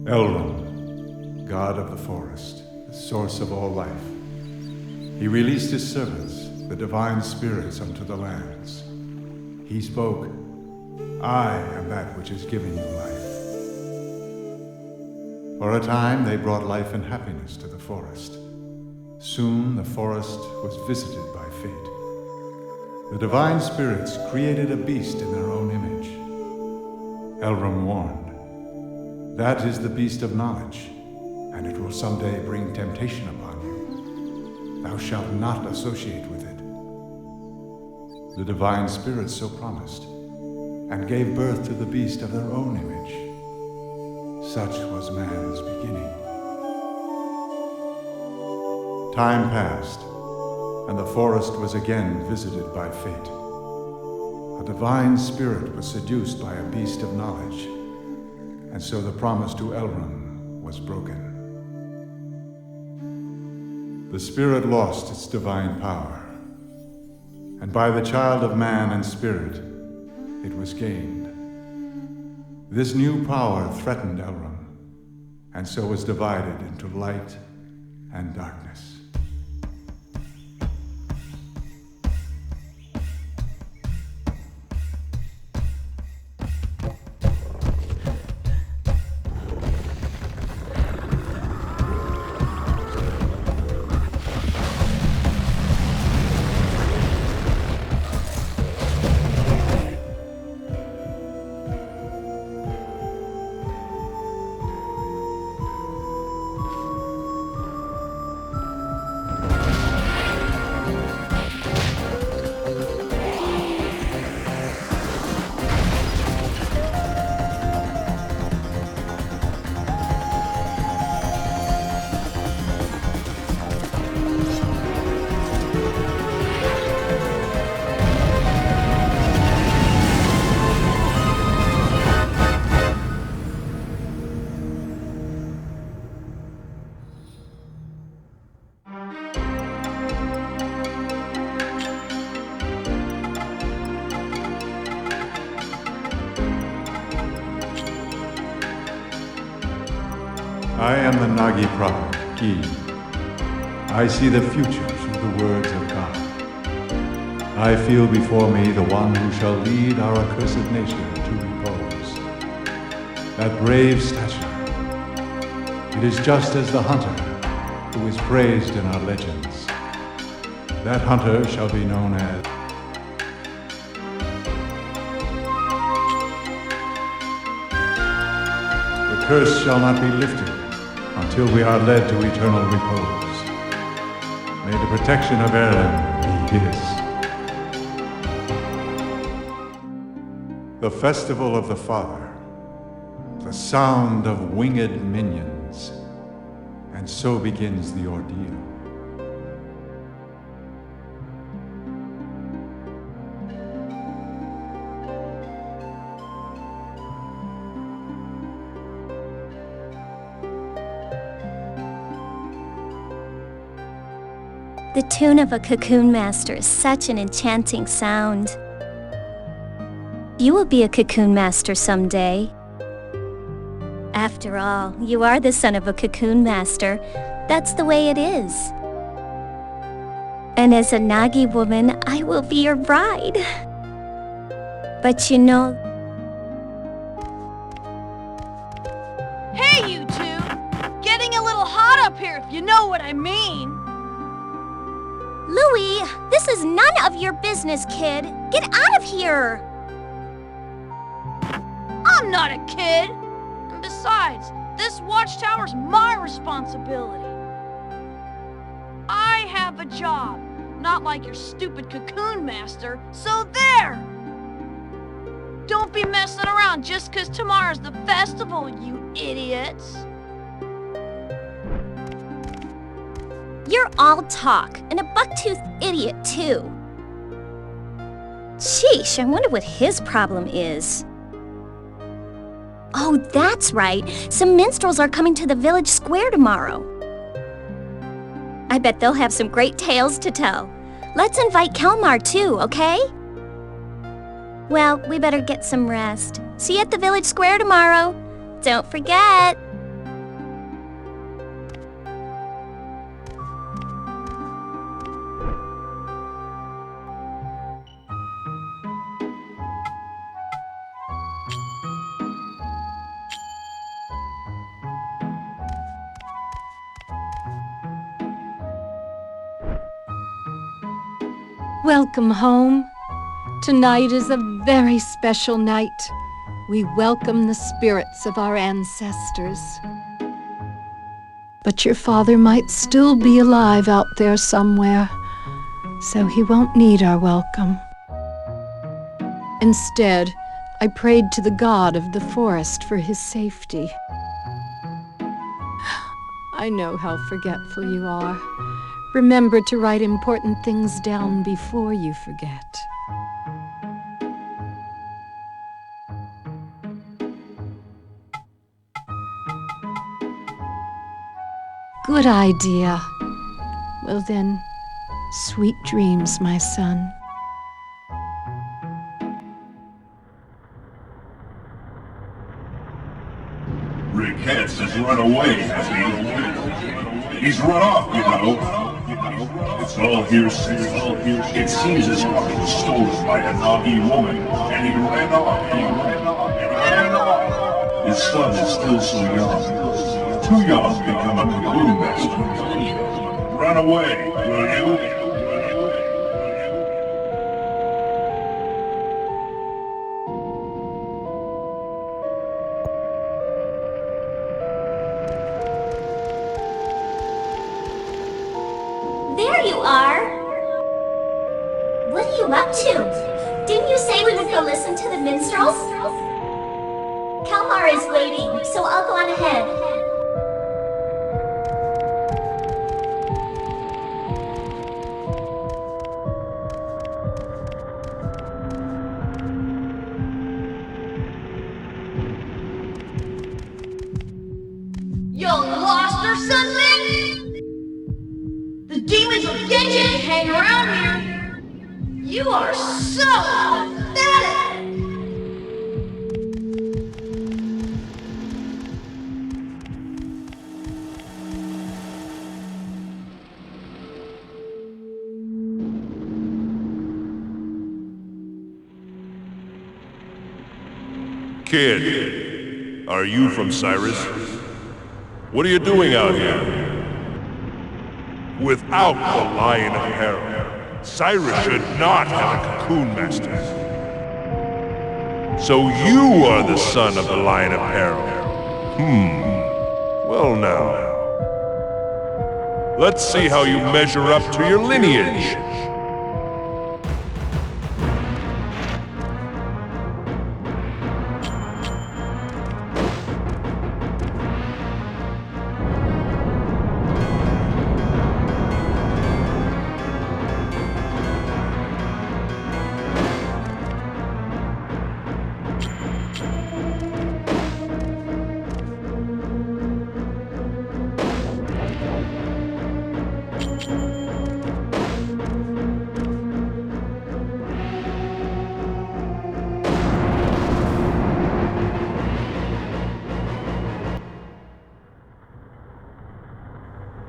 Elrond, god of the forest, the source of all life. He released his servants, the divine spirits, unto the lands. He spoke, "I am that which is giving you life." For a time, they brought life and happiness to the forest. Soon, the forest was visited by fate. The divine spirits created a beast in their own image. Elrond warned, "That is the beast of knowledge, and it will someday bring temptation upon you. Thou shalt not associate with it." The divine spirits so promised, and gave birth to the beast of their own image. Such was man's beginning. Time passed, and the forest was again visited by fate. A divine spirit was seduced by a beast of knowledge, and so the promise to Elrond was broken. The spirit lost its divine power, and by the child of man and spirit, it was gained. This new power threatened Elrond, and so was divided into light and darkness. I am the Nagi prophet, Gi. I see the future through the words of God. I feel before me the one who shall lead our accursed nation to repose. That brave stature, it is just as the hunter who is praised in our legends. That hunter shall be known as the curse shall not be lifted until we are led to eternal repose. May the protection of Erlen be his. The Festival of the Father, the sound of winged minions, and so begins the ordeal. The tune of a cocoon master is such an enchanting sound. You will be a cocoon master someday. After all, you are the son of a cocoon master. That's the way it is. And as a Nagi woman, I will be your bride. But you know... Hey, you two! Getting a little hot up here, if you know what I mean. Louis, this is none of your business, kid. Get out of here! I'm not a kid! And besides, this watchtower's my responsibility. I have a job, not like your stupid cocoon master, so there! Don't be messing around just 'cause tomorrow's the festival, you idiots! You're all talk, and a buck-toothed idiot, too. Sheesh, I wonder what his problem is. Oh, that's right. Some minstrels are coming to the village square tomorrow. I bet they'll have some great tales to tell. Let's invite Kelmar, too, okay? Well, we better get some rest. See you at the village square tomorrow. Don't forget. Welcome home. Tonight is a very special night. We welcome the spirits of our ancestors. But your father might still be alive out there somewhere, so he won't need our welcome. Instead, I prayed to the god of the forest for his safety. I know how forgetful you are. Remember to write important things down before you forget. Good idea. Well then, sweet dreams, my son. Rick Hess has run away, has he? He's run off, you know. It's all hearsay. It seems as if he was stolen by a Nagi woman, and he ran off. His son is still so young. Too young to become a cocoon master. Run away, will you? There you are! What are you up to? Didn't you say we would go listen to the minstrels? Kalmar is waiting, so I'll go on ahead. You lost or something? The demons of Genji hang around here. You are so pathetic. Kid, are you from Syrus? What are you doing out here? Without the Lion of Peril, Syrus should not have a cocoon master. So you are the son of the Lion of Peril. Well now. Let's see how you measure up to your lineage.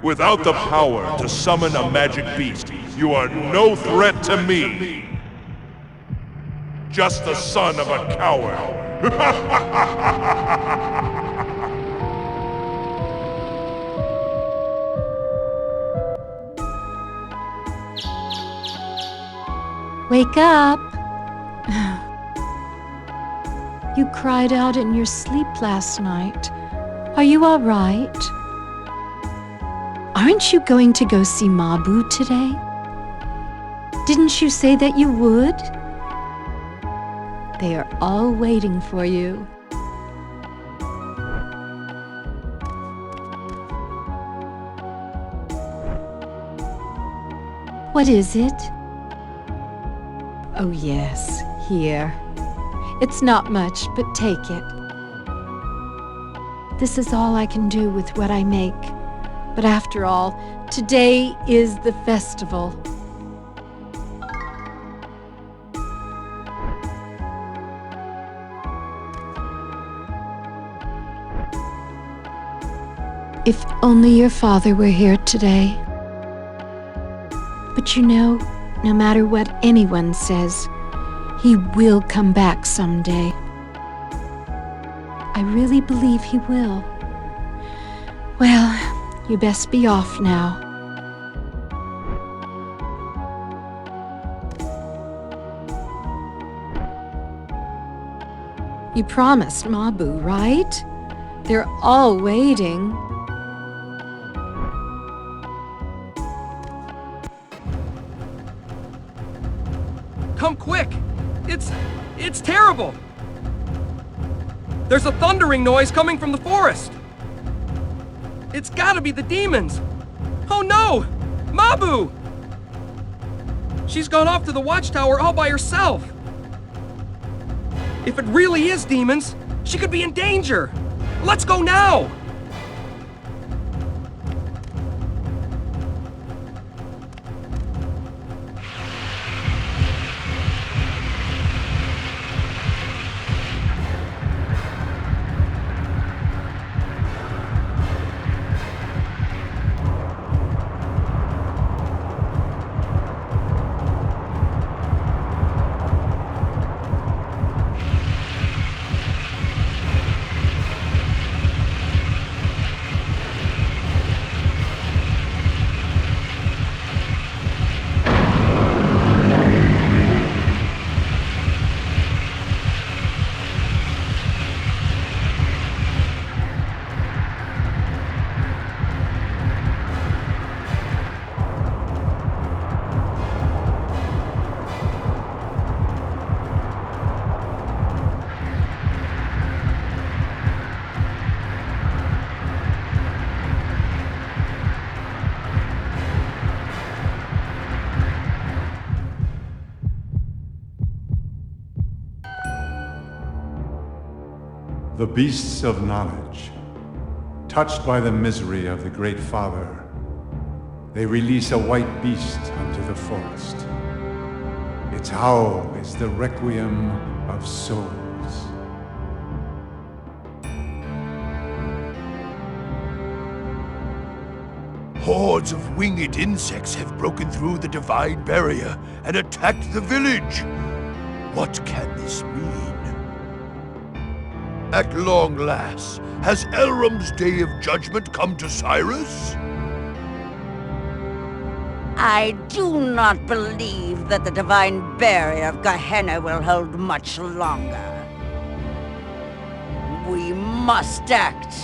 Without the power to summon a magic beast, you are no threat to me. Just the son of a coward. Wake up! You cried out in your sleep last night. Are you all right? Aren't you going to go see Mabu today? Didn't you say that you would? They are all waiting for you. What is it? Oh yes, here. It's not much, but take it. This is all I can do with what I make. But after all, today is the festival. If only your father were here today. But you know, no matter what anyone says, he will come back someday. I really believe he will. Well, you best be off now. You promised Mabu, right? They're all waiting. Come quick! It's terrible! There's a thundering noise coming from the forest! It's gotta be the demons! Oh no! Mabu! She's gone off to the watchtower all by herself! If it really is demons, she could be in danger! Let's go now! The beasts of knowledge, touched by the misery of the Great Father, they release a white beast unto the forest. Its howl is the requiem of souls. Hordes of winged insects have broken through the divine barrier and attacked the village. What can this mean? At long last, has Elrom's day of judgment come to Syrus? I do not believe that the divine barrier of Gehenna will hold much longer. We must act.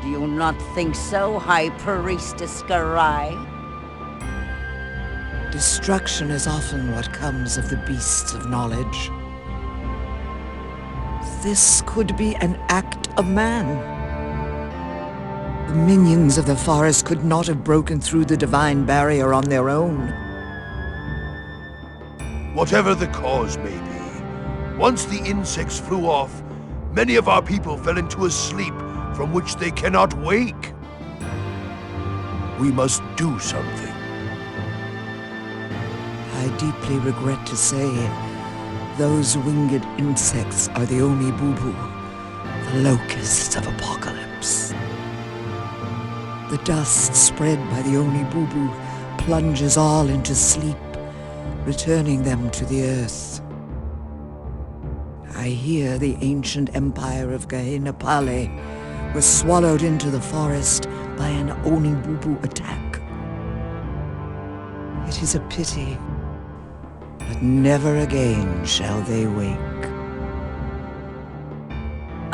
Do you not think so, High Priestess Garai? Destruction is often what comes of the beasts of knowledge. This could be an act of man. The minions of the forest could not have broken through the divine barrier on their own. Whatever the cause may be, once the insects flew off, many of our people fell into a sleep from which they cannot wake. We must do something. I deeply regret to say, those winged insects are the Oni Bubu, the locusts of apocalypse. The dust spread by the Oni Bubu plunges all into sleep, returning them to the earth. I hear the ancient empire of Gehenna Pale was swallowed into the forest by an Oni Bubu attack. It is a pity, but never again shall they wake.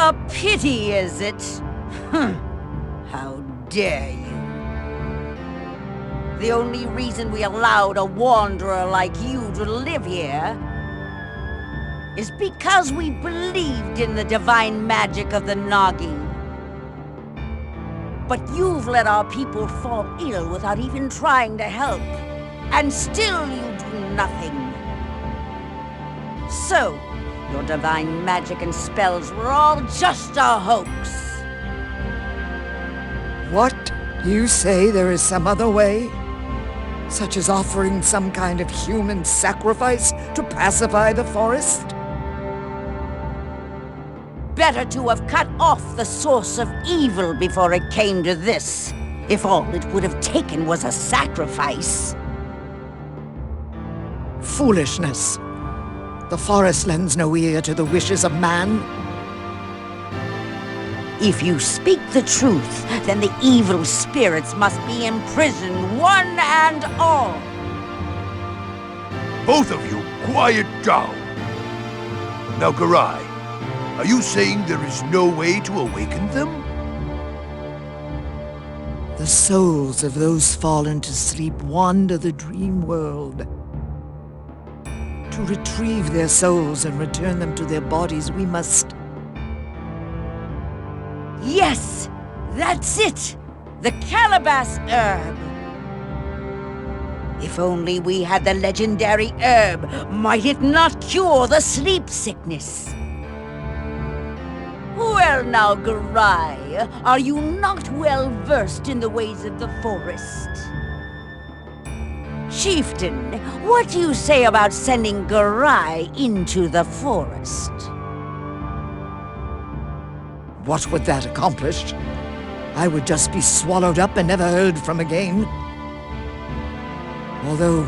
A pity, is it? How dare you? The only reason we allowed a wanderer like you to live here is because we believed in the divine magic of the Nagi. But you've let our people fall ill without even trying to help, and still you do nothing. So, your divine magic and spells were all just a hoax. What? You say there is some other way? Such as offering some kind of human sacrifice to pacify the forest? Better to have cut off the source of evil before it came to this, if all it would have taken was a sacrifice. Foolishness. The forest lends no ear to the wishes of man. If you speak the truth, then the evil spirits must be imprisoned, one and all. Both of you, quiet down. Now, Garai, Are you saying there is no way to awaken them? The souls of those fallen to sleep wander the dream world. To retrieve their souls and return them to their bodies, we must... Yes! That's it! The calabash herb! If only we had the legendary herb, might it not cure the sleep sickness? Well now, Garai, are you not well versed in the ways of the forest? Chieftain, what do you say about sending Garai into the forest? What would that accomplish? I would just be swallowed up and never heard from again. Although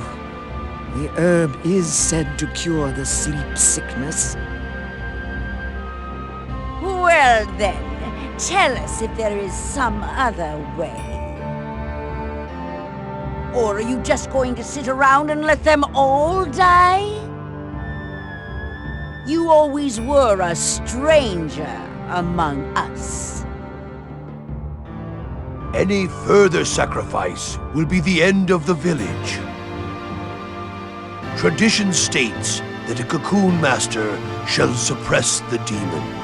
the herb is said to cure the sleep sickness. Well then, tell us if there is some other way. Or are you just going to sit around and let them all die? You always were a stranger among us. Any further sacrifice will be the end of the village. Tradition states that a cocoon master shall suppress the demons.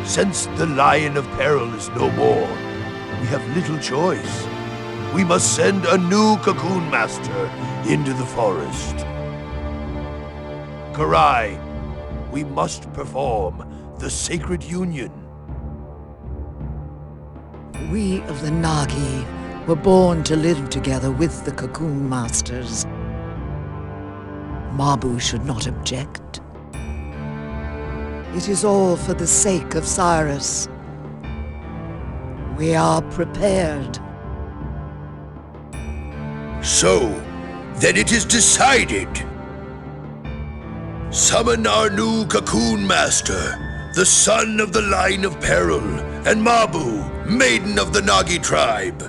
Since the Lion of Peril is no more, we have little choice. We must send a new cocoon master into the forest. Garai, we must perform the sacred union. We of the Nagi were born to live together with the cocoon masters. Mabu should not object. It is all for the sake of Syrus. We are prepared. So, then it is decided. Summon our new cocoon master, the son of the Line of Peril, and Mabu, maiden of the Nagi tribe.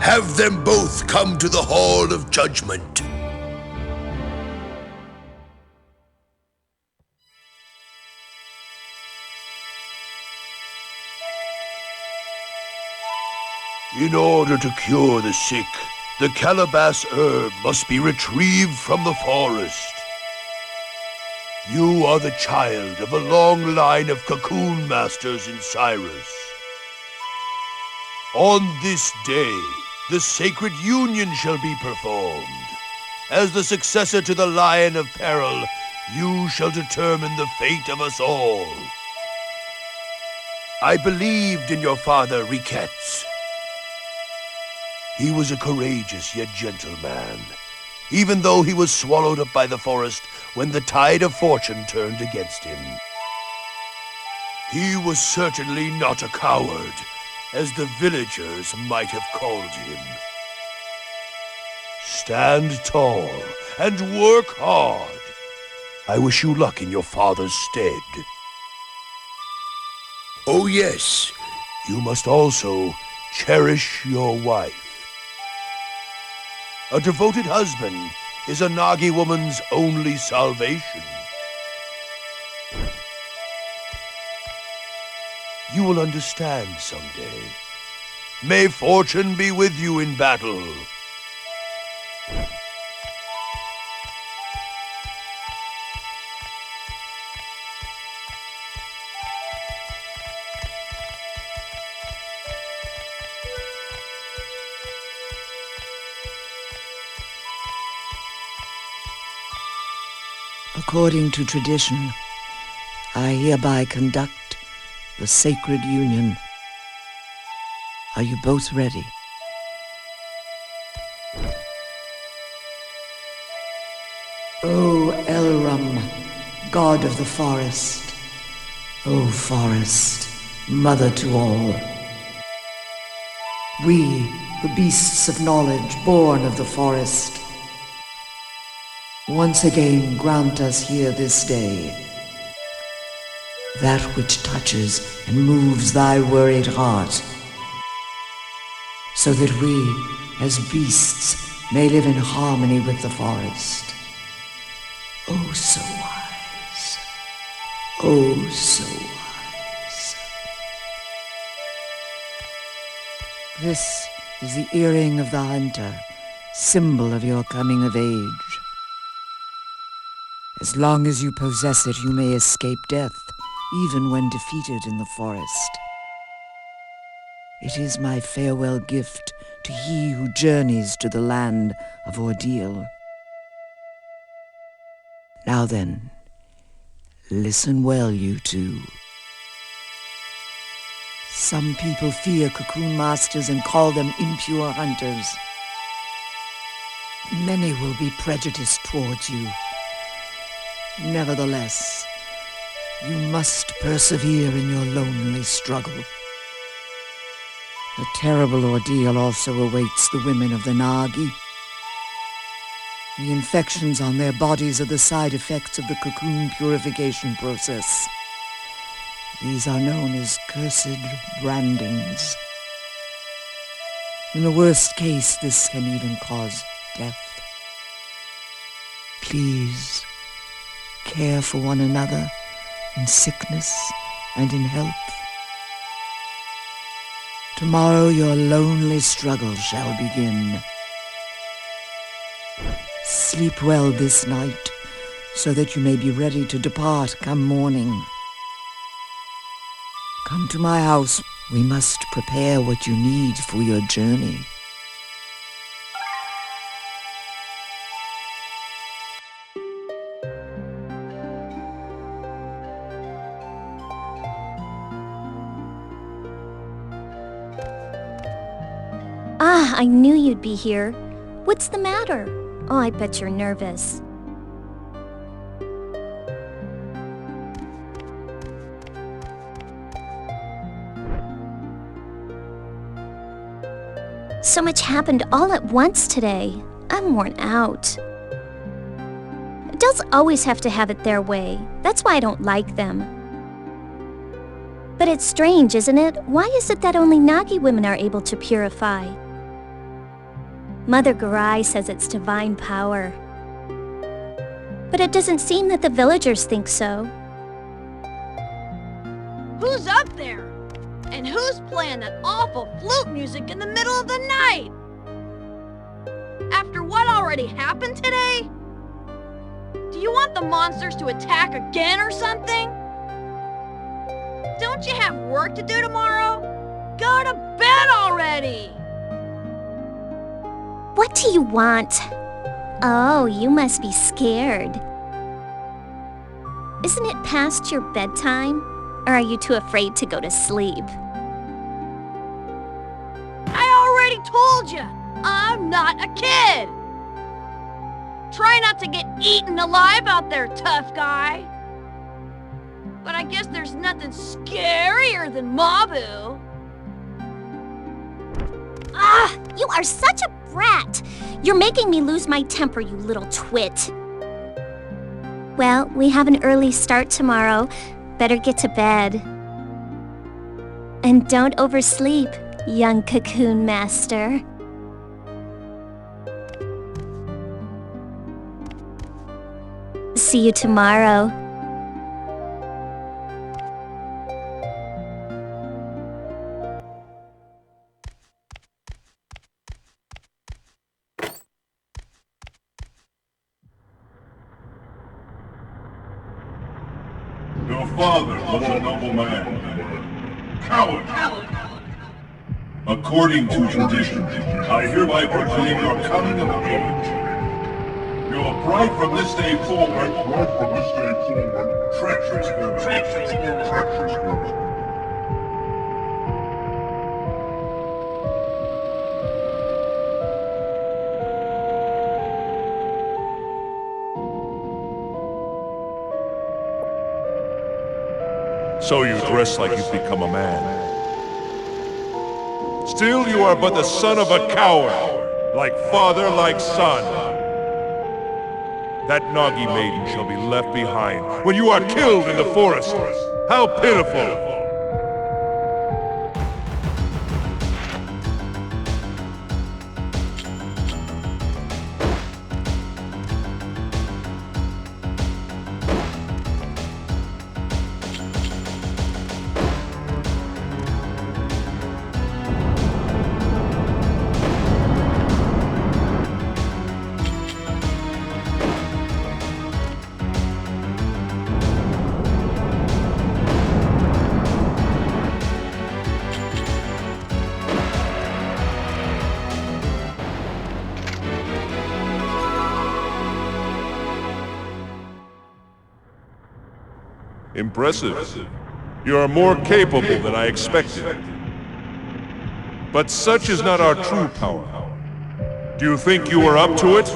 Have them both come to the Hall of Judgment. In order to cure the sick, the calabash herb must be retrieved from the forest. You are the child of a long line of cocoon masters in Syrus. On this day, the sacred union shall be performed. As the successor to the Lion of Peril, you shall determine the fate of us all. I believed in your father, Riquettes. He was a courageous yet gentle man, even though he was swallowed up by the forest when the tide of fortune turned against him. He was certainly not a coward, as the villagers might have called him. Stand tall and work hard. I wish you luck in your father's stead. Oh yes, you must also cherish your wife. A devoted husband is a Nagi woman's only salvation. You will understand someday. May fortune be with you in battle. According to tradition, I hereby conduct the sacred union. Are you both ready? O Elrum, god of the forest. O forest, mother to all. We, the beasts of knowledge, born of the forest, once again grant us here this day that which touches and moves thy worried heart, so that we, as beasts, may live in harmony with the forest. Oh, so wise. Oh, so wise. This is the earring of the hunter, symbol of your coming of age. As long as you possess it, you may escape death, even when defeated in the forest. It is my farewell gift to he who journeys to the land of ordeal. Now then, listen well, you two. Some people fear cocoon masters and call them impure hunters. Many will be prejudiced towards you. Nevertheless, you must persevere in your lonely struggle. A terrible ordeal also awaits the women of the Nagi. The infections on their bodies are the side effects of the cocoon purification process. These are known as cursed brandings. In the worst case, this can even cause death. Please, care for one another in sickness and in health. Tomorrow your lonely struggle shall begin. Sleep well this night, so that you may be ready to depart come morning. Come to my house. We must prepare what you need for your journey. Ah, I knew you'd be here. What's the matter? Oh, I bet you're nervous. So much happened all at once today. I'm worn out. Adults always have to have it their way. That's why I don't like them. But it's strange, isn't it? Why is it that only Nagi women are able to purify? Mother Garai says it's divine power. But it doesn't seem that the villagers think so. Who's up there? And who's playing that awful flute music in the middle of the night? After what already happened today? Do you want the monsters to attack again or something? Don't you have work to do tomorrow? Go to bed already! What do you want? Oh, you must be scared. Isn't it past your bedtime? Or are you too afraid to go to sleep? I already told you, I'm not a kid! Try not to get eaten alive out there, tough guy! But I guess there's nothing scarier than Mabu. Ah, you are such a brat! You're making me lose my temper, you little twit. Well, we have an early start tomorrow. Better get to bed. And don't oversleep, young cocoon master. See you tomorrow. Your father was a noble man. Coward! According to tradition, I hereby proclaim your coming of age. Your bright from this day forward, treacherous girl. So you dress like you've become a man. Still, you are but the son of a coward, like father, like son. That Nagi maiden shall be left behind when you are killed in the forest. How pitiful! Impressive. You are more capable than I expected. But such is not our true power. Do you think you are up to it?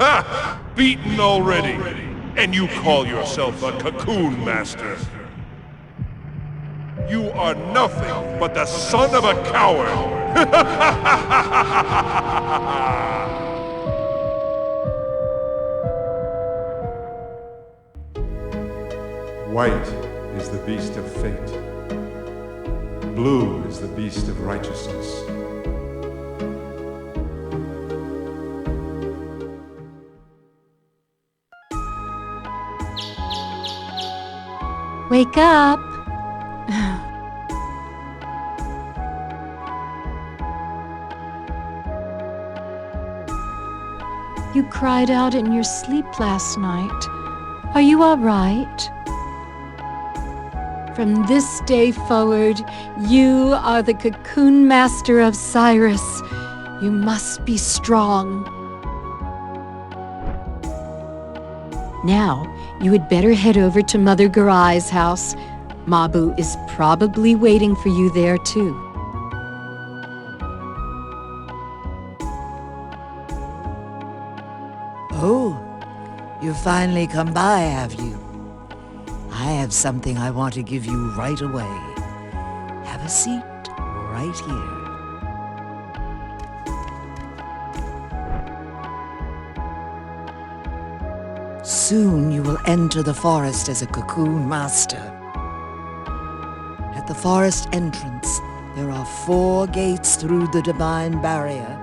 Ha! Beaten already! And you call yourself a Cocoon Master! You are nothing but the son of a coward! White is the beast of fate. Blue is the beast of righteousness. Wake up! You cried out in your sleep last night. Are you all right? From this day forward, you are the Cocoon Master of Syrus. You must be strong. Now, you had better head over to Mother Garai's house. Mabu is probably waiting for you there, too. Oh, you've finally come by, have you? I have something I want to give you right away. Have a seat right here. Soon you will enter the forest as a Cocoon Master. At the forest entrance, there are 4 gates through the Divine Barrier.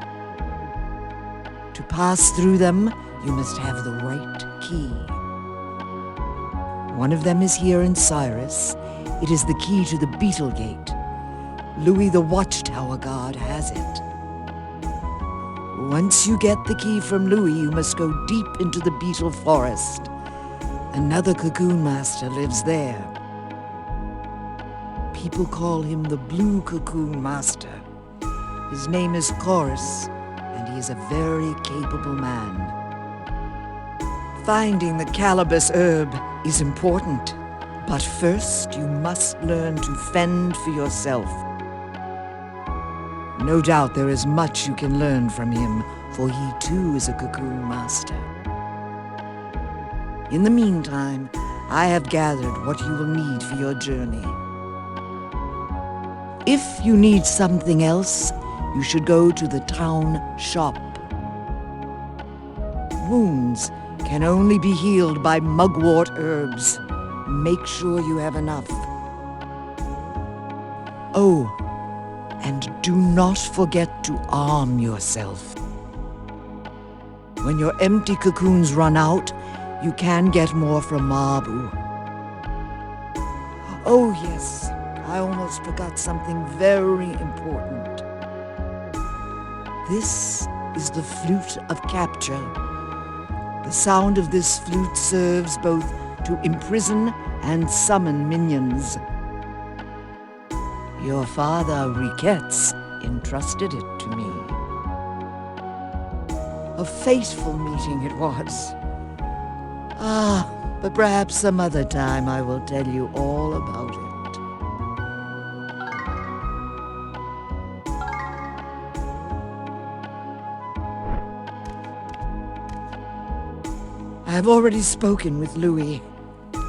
To pass through them, you must have the right key. One of them is here in Syrus. It is the key to the Beetle Gate. Louis the Watchtower Guard has it. Once you get the key from Louis, you must go deep into the Beetle Forest. Another Cocoon Master lives there. People call him the Blue Cocoon Master. His name is Chorus, and he is a very capable man. Finding the Calibus herb is important, but first you must learn to fend for yourself. No doubt there is much you can learn from him, for he too is a Cocoon Master. In the meantime, I have gathered what you will need for your journey. If you need something else, you should go to the town shop. Wounds can only be healed by mugwort herbs. Make sure you have enough. Oh, and do not forget to arm yourself. When your empty cocoons run out, you can get more from Mabu. Oh yes, I almost forgot something very important. This is the Flute of Capture. The sound of this flute serves both to imprison and summon minions. Your father, Riquettes, entrusted it to me. A fateful meeting it was. But perhaps some other time I will tell you all about it. I have already spoken with Louis.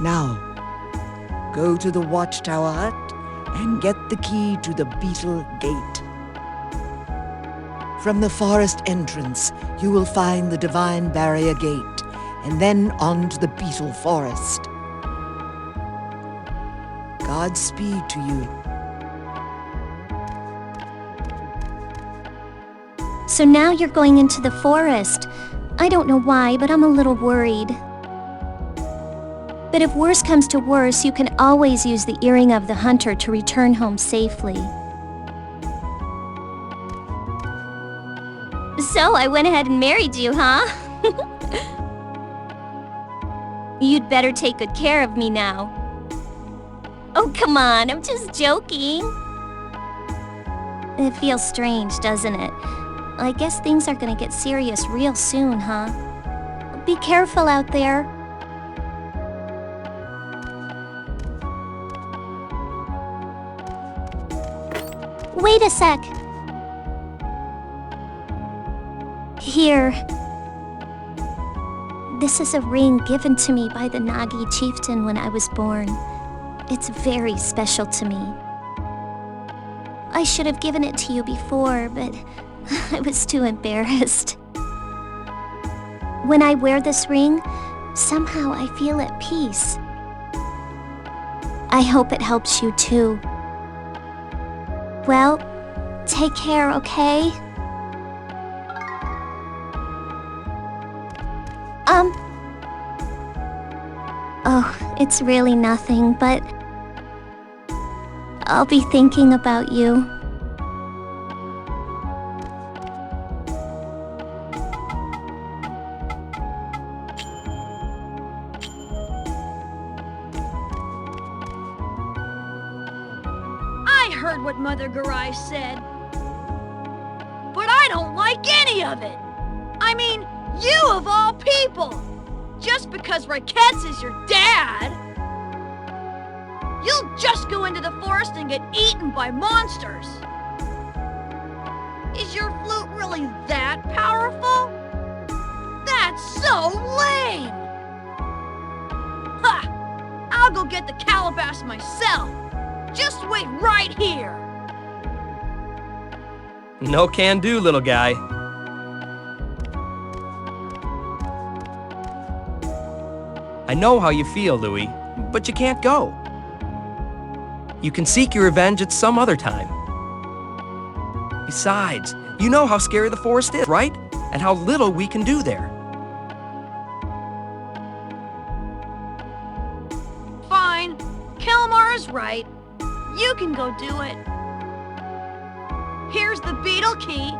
Now, go to the Watchtower Hut and get the key to the Beetle Gate. From the forest entrance, you will find the Divine Barrier Gate, and then on to the Beetle Forest. Godspeed to you. So now you're going into the forest. I don't know why, but I'm a little worried. But if worse comes to worse, you can always use the earring of the hunter to return home safely. So I went ahead and married you, huh? You'd better take good care of me now. Oh, come on, I'm just joking. It feels strange, doesn't it? I guess things are gonna get serious real soon, huh? Be careful out there. Wait a sec. Here. This is a ring given to me by the Nagi chieftain when I was born. It's very special to me. I should have given it to you before, but I was too embarrassed. When I wear this ring, somehow I feel at peace. I hope it helps you too. Well, take care, okay? Oh, it's really nothing, but I'll be thinking about you. I heard what Mother Garai said, but I don't like any of it. I mean, you of all people! Just because Ricketts is your dad, you'll just go into the forest and get eaten by monsters. Is your flute really that powerful? That's so lame! Ha! I'll go get the calabash myself. Just wait right here. No can do, little guy. I know how you feel, Louis, but you can't go. You can seek your revenge at some other time. Besides, you know how scary the forest is, right? And how little we can do there. Fine. Kemuel is right. You can go do it. Here's the beetle key.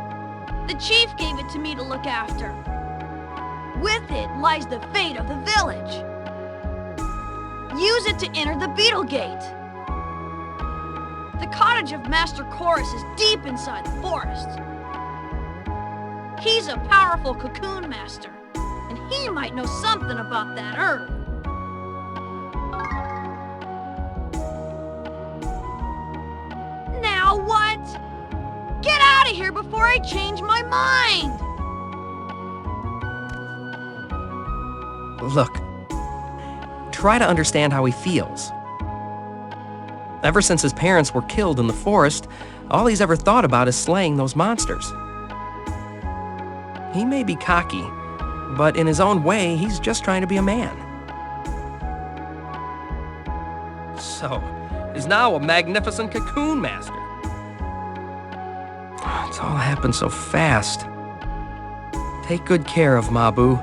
The chief gave it to me to look after. With it lies the fate of the village. Use it to enter the Beetle Gate. The cottage of Master Chorus is deep inside the forest. He's a powerful cocoon master, and he might know something about that herb. Now what? Get out of here before I change my mind! Look, try to understand how he feels. Ever since his parents were killed in the forest, all he's ever thought about is slaying those monsters. He may be cocky, but in his own way, he's just trying to be a man. So, he's now a magnificent cocoon master. It's all happened so fast. Take good care of Mabu.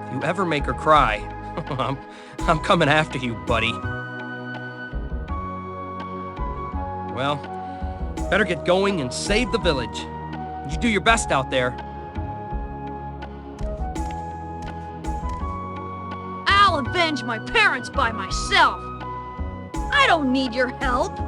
If you ever make her cry, I'm coming after you, buddy. Well, better get going and save the village. You do your best out there. I'll avenge my parents by myself. I don't need your help.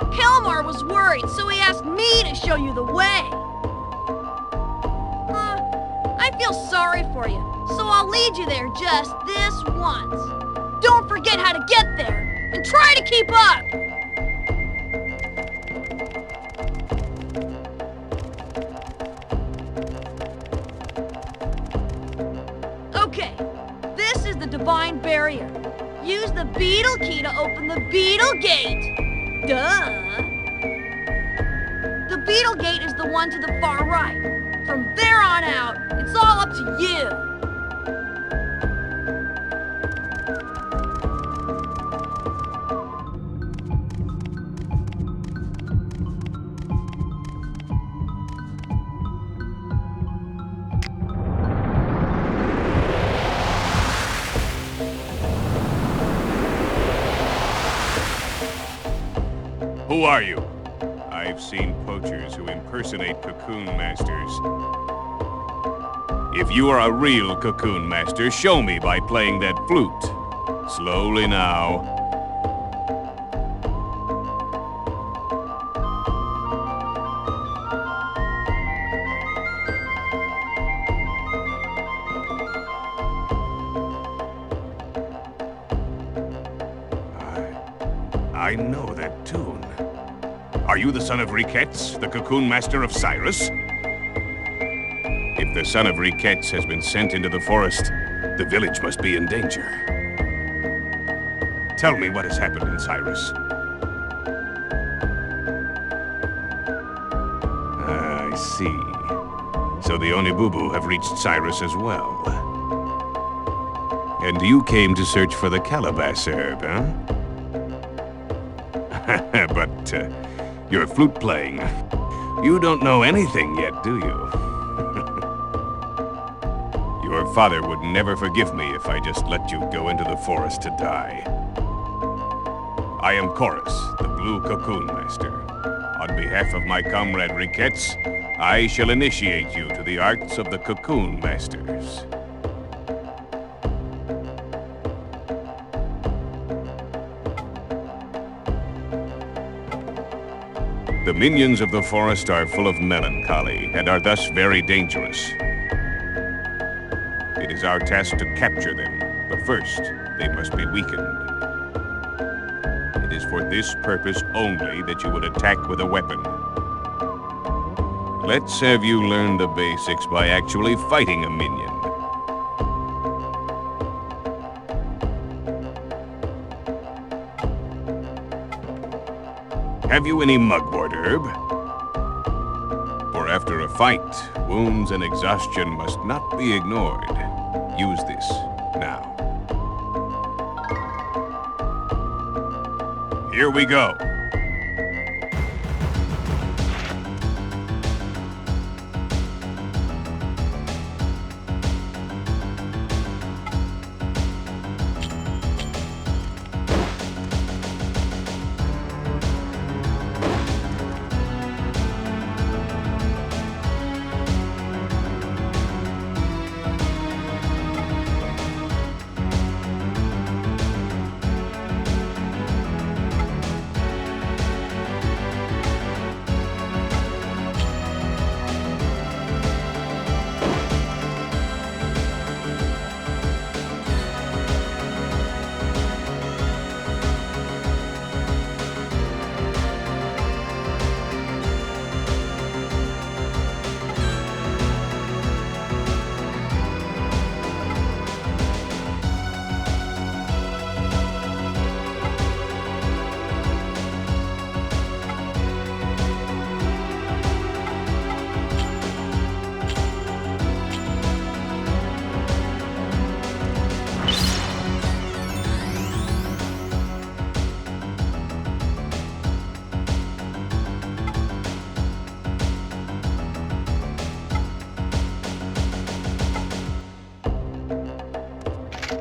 Kemuel was worried, so he asked me to show you the way. I feel sorry for you, so I'll lead you there just this once. Don't forget how to get there, and try to keep up! Okay, this is the Divine Barrier. Use the Beetle Key to open the Beetle Gate! Duh! The Beetle Gate is the one to the far right. From there on out, it's all up to you! Who are you? I've seen poachers who impersonate Cocoon Masters. If you are a real Cocoon Master, show me by playing that flute. Slowly now. I know that tune. Are you the son of Riquettes, the Cocoon Master of Syrus? If the son of Riquettes has been sent into the forest, the village must be in danger. Tell me what has happened in Syrus. I see. So the Onibubu have reached Syrus as well. And you came to search for the calabash herb, huh? But you're flute playing. You don't know anything yet, do you? Your father would never forgive me if I just let you go into the forest to die. I am Chorus, the Blue Cocoon Master. On behalf of my comrade Riquettes, I shall initiate you to the arts of the Cocoon Masters. The minions of the forest are full of melancholy and are thus very dangerous. It is our task to capture them, but first, they must be weakened. It is for this purpose only that you would attack with a weapon. Let's have you learn the basics by actually fighting a minion. Have you any mugwort herb? For after a fight, wounds and exhaustion must not be ignored. Use this now. Here we go.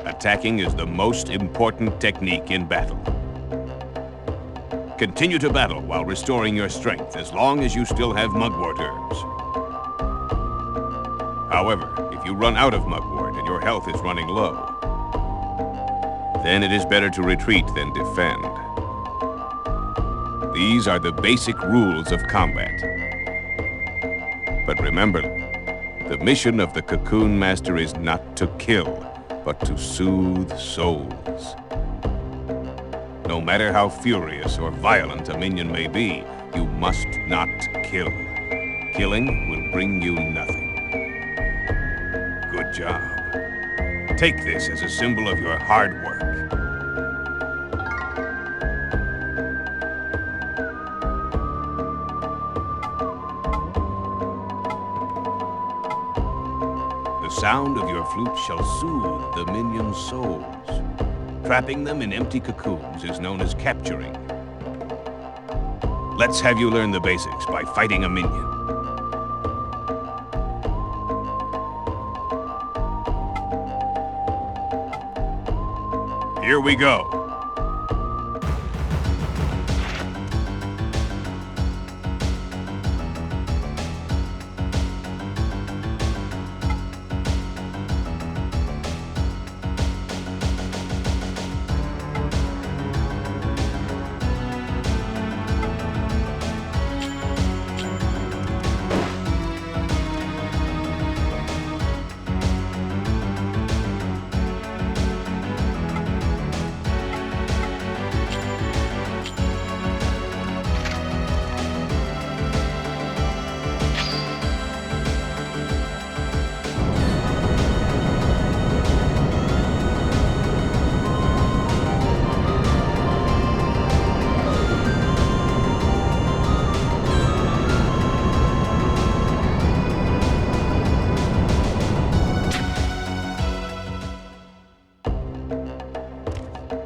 Attacking is the most important technique in battle. Continue to battle while restoring your strength as long as you still have mugwort herbs. However, if you run out of mugwort and your health is running low, then it is better to retreat than defend. These are the basic rules of combat. But remember, the mission of the Cocoon Master is not to kill, but to soothe souls. No matter how furious or violent a minion may be, you must not kill. Killing will bring you nothing. Good job. Take this as a symbol of your hard work. sound of your flute shall soothe the minions' souls. Trapping them in empty cocoons is known as capturing. Let's have you learn the basics by fighting a minion. Here we go.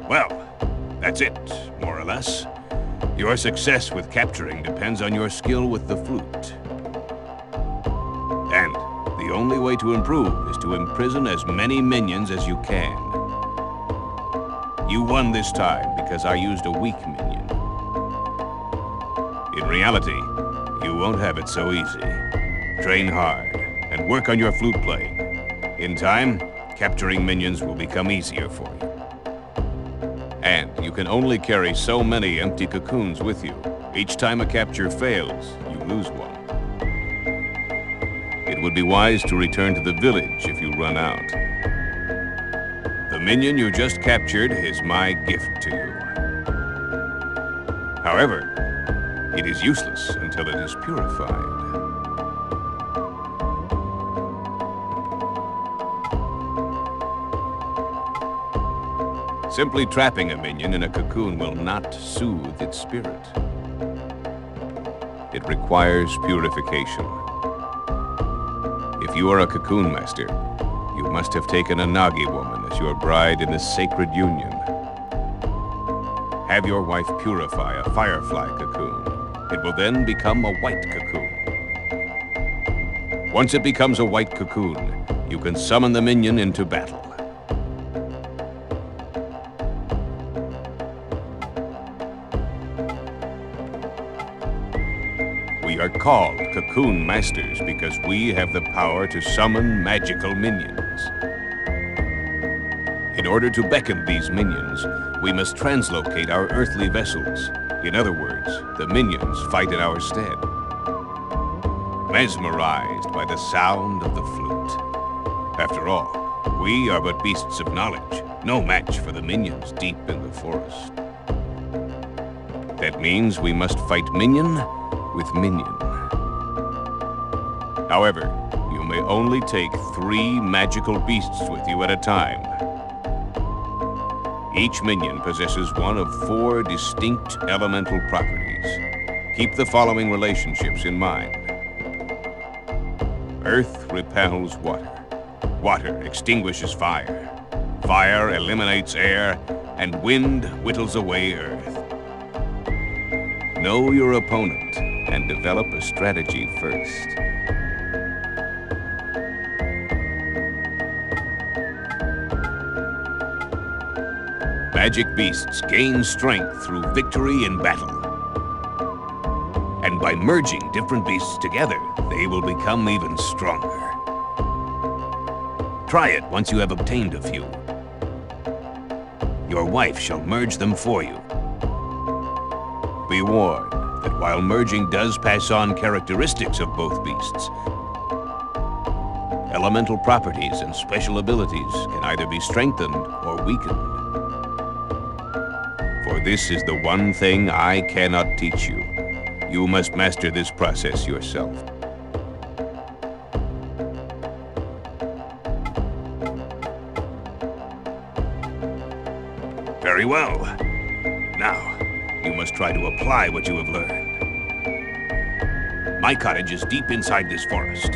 Well, that's it, more or less. Your success with capturing depends on your skill with the flute. And the only way to improve is to imprison as many minions as you can. You won this time because I used a weak minion. In reality, you won't have it so easy. Train hard and work on your flute playing. In time, capturing minions will become easier for you. And you can only carry so many empty cocoons with you. Each time a capture fails, you lose one. It would be wise to return to the village if you run out. The minion you just captured is my gift to you. However, it is useless until it is purified. Simply trapping a minion in a cocoon will not soothe its spirit. It requires purification. If you are a cocoon master, you must have taken a Nagi woman as your bride in the sacred union. Have your wife purify a firefly cocoon. It will then become a white cocoon. Once it becomes a white cocoon, you can summon the minion into battle. We are called Cocoon Masters because we have the power to summon magical minions. In order to beckon these minions, we must translocate our earthly vessels. In other words, the minions fight in our stead. Mesmerized by the sound of the flute. After all, we are but beasts of knowledge, no match for the minions deep in the forest. That means we must fight minion with minion. However, you may only take 3 magical beasts with you at a time. Each minion possesses one of 4 distinct elemental properties. Keep the following relationships in mind. Earth repels water. Water extinguishes fire. Fire eliminates air, and wind whittles away earth. Know your opponent and develop a strategy first. Magic beasts gain strength through victory in battle. And by merging different beasts together, they will become even stronger. Try it once you have obtained a few. Your wife shall merge them for you. Be warned that while merging does pass on characteristics of both beasts, elemental properties and special abilities can either be strengthened or weakened. For this is the one thing I cannot teach you. You must master this process yourself. Very well. Now, you must try to apply what you have learned. My cottage is deep inside this forest.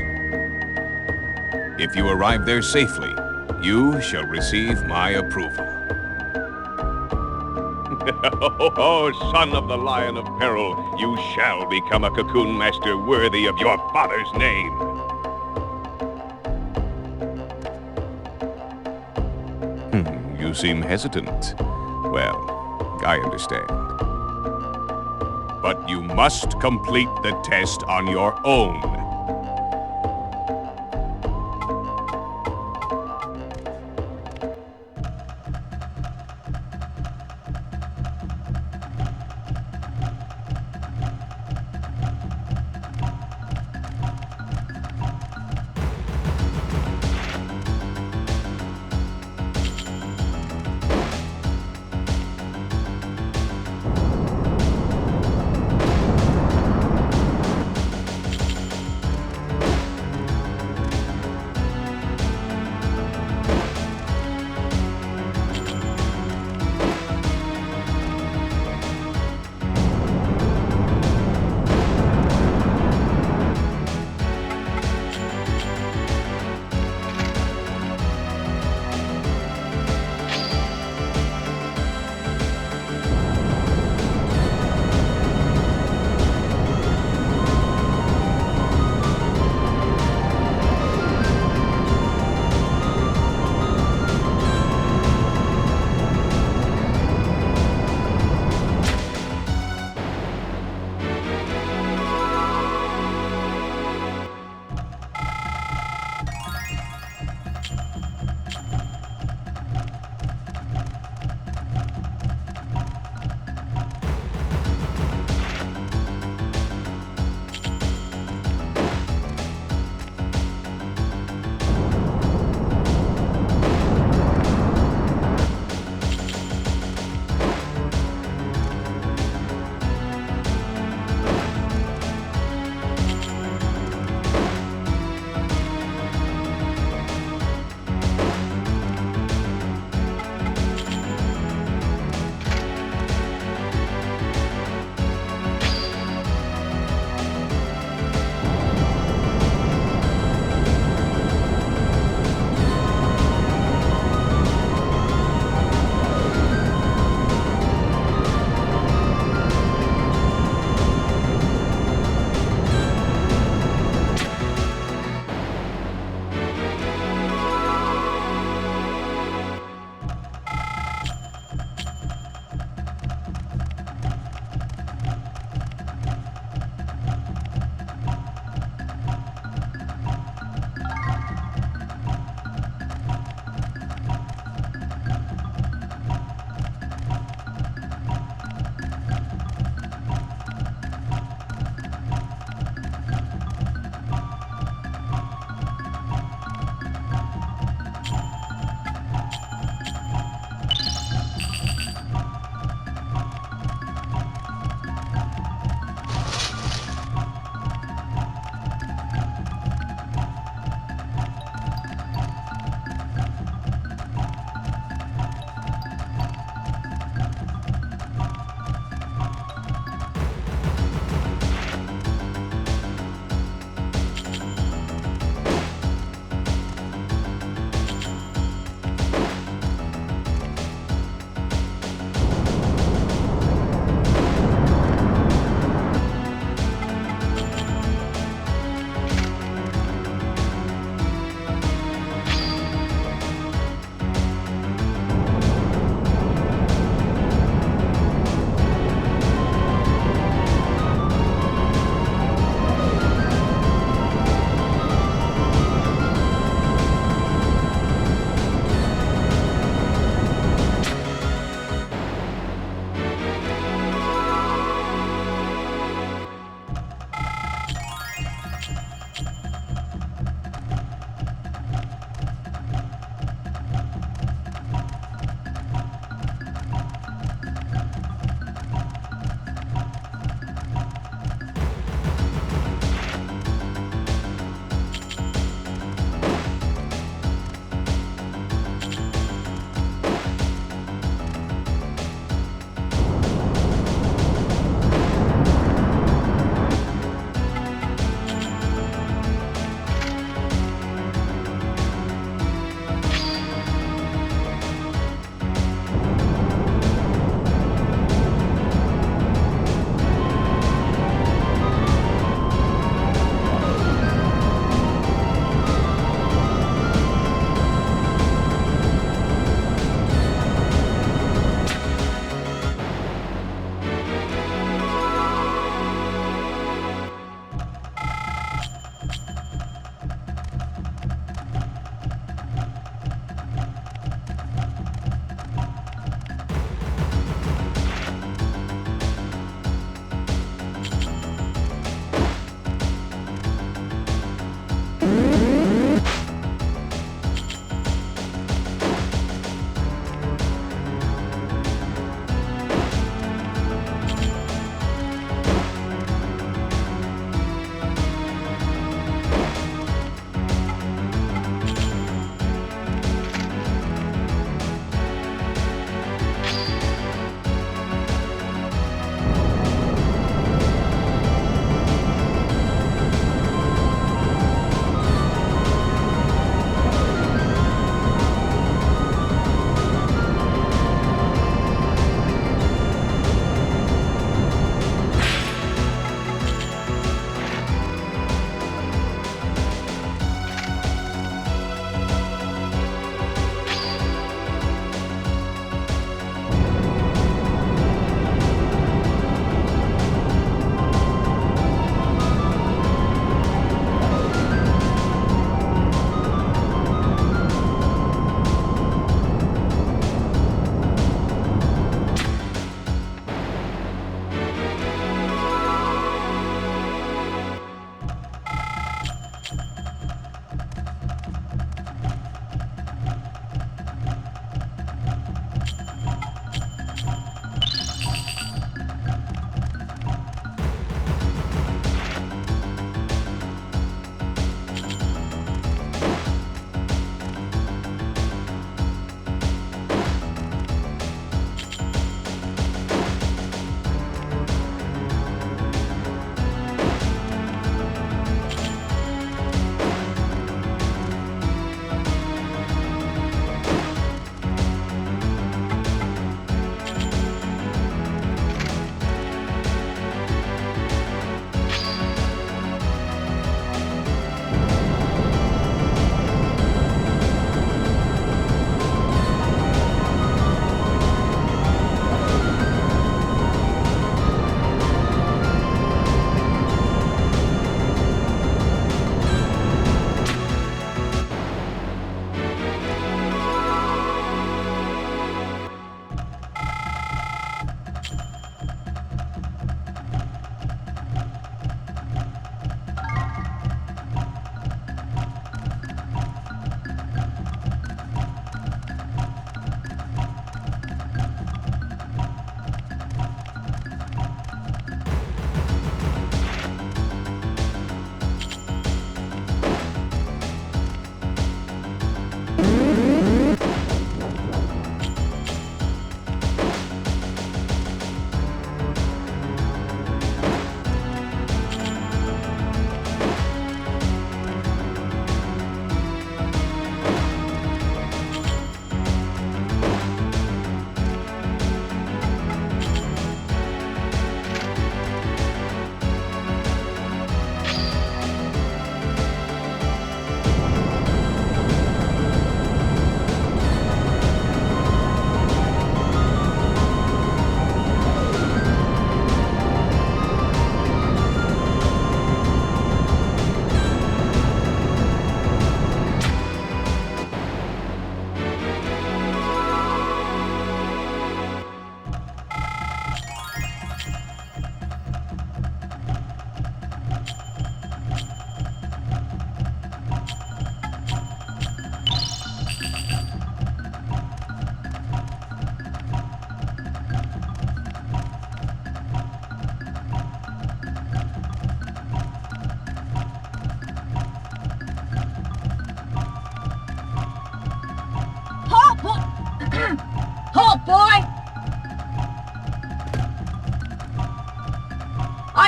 If you arrive there safely, you shall receive my approval. Oh, son of the Lion of Peril, you shall become a cocoon master worthy of your father's name. You seem hesitant. Well, I understand. But you must complete the test on your own.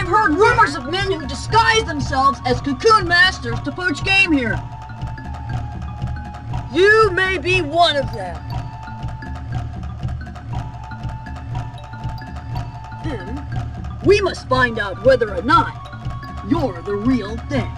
heard rumors of men who disguise themselves as Cocoon Masters to poach game here. You may be one of them. We must find out whether or not you're the real thing.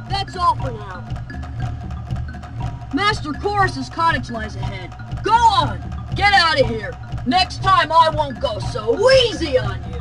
That's all for now. Master Chorus's cottage lies ahead. Go on! Get out of here! Next time I won't go so easy on you!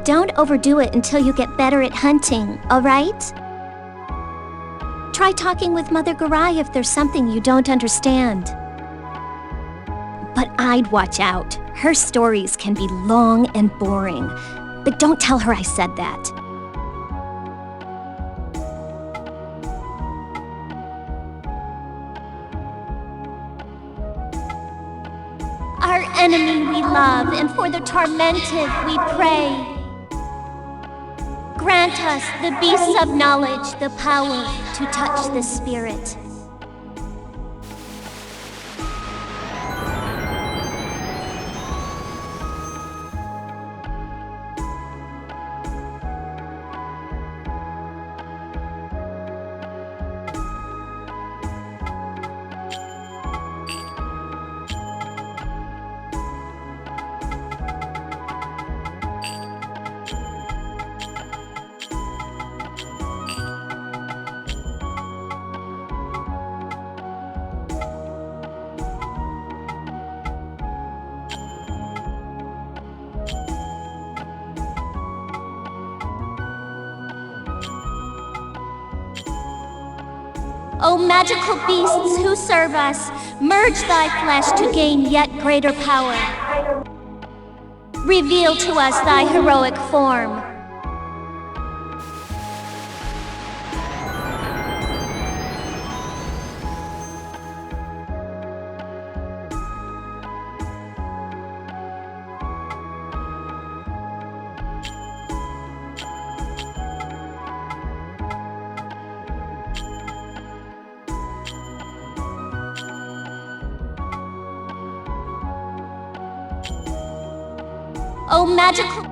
Don't overdo it until you get better at hunting, alright? Try talking with Mother Garai if there's something you don't understand. But I'd watch out. Her stories can be long and boring. But don't tell her I said that. Our enemy we love, and for the tormented we pray. Grant us, the beasts of knowledge, the power to touch the spirit. O magical beasts who serve us, merge thy flesh to gain yet greater power. Reveal to us thy heroic form. O magical...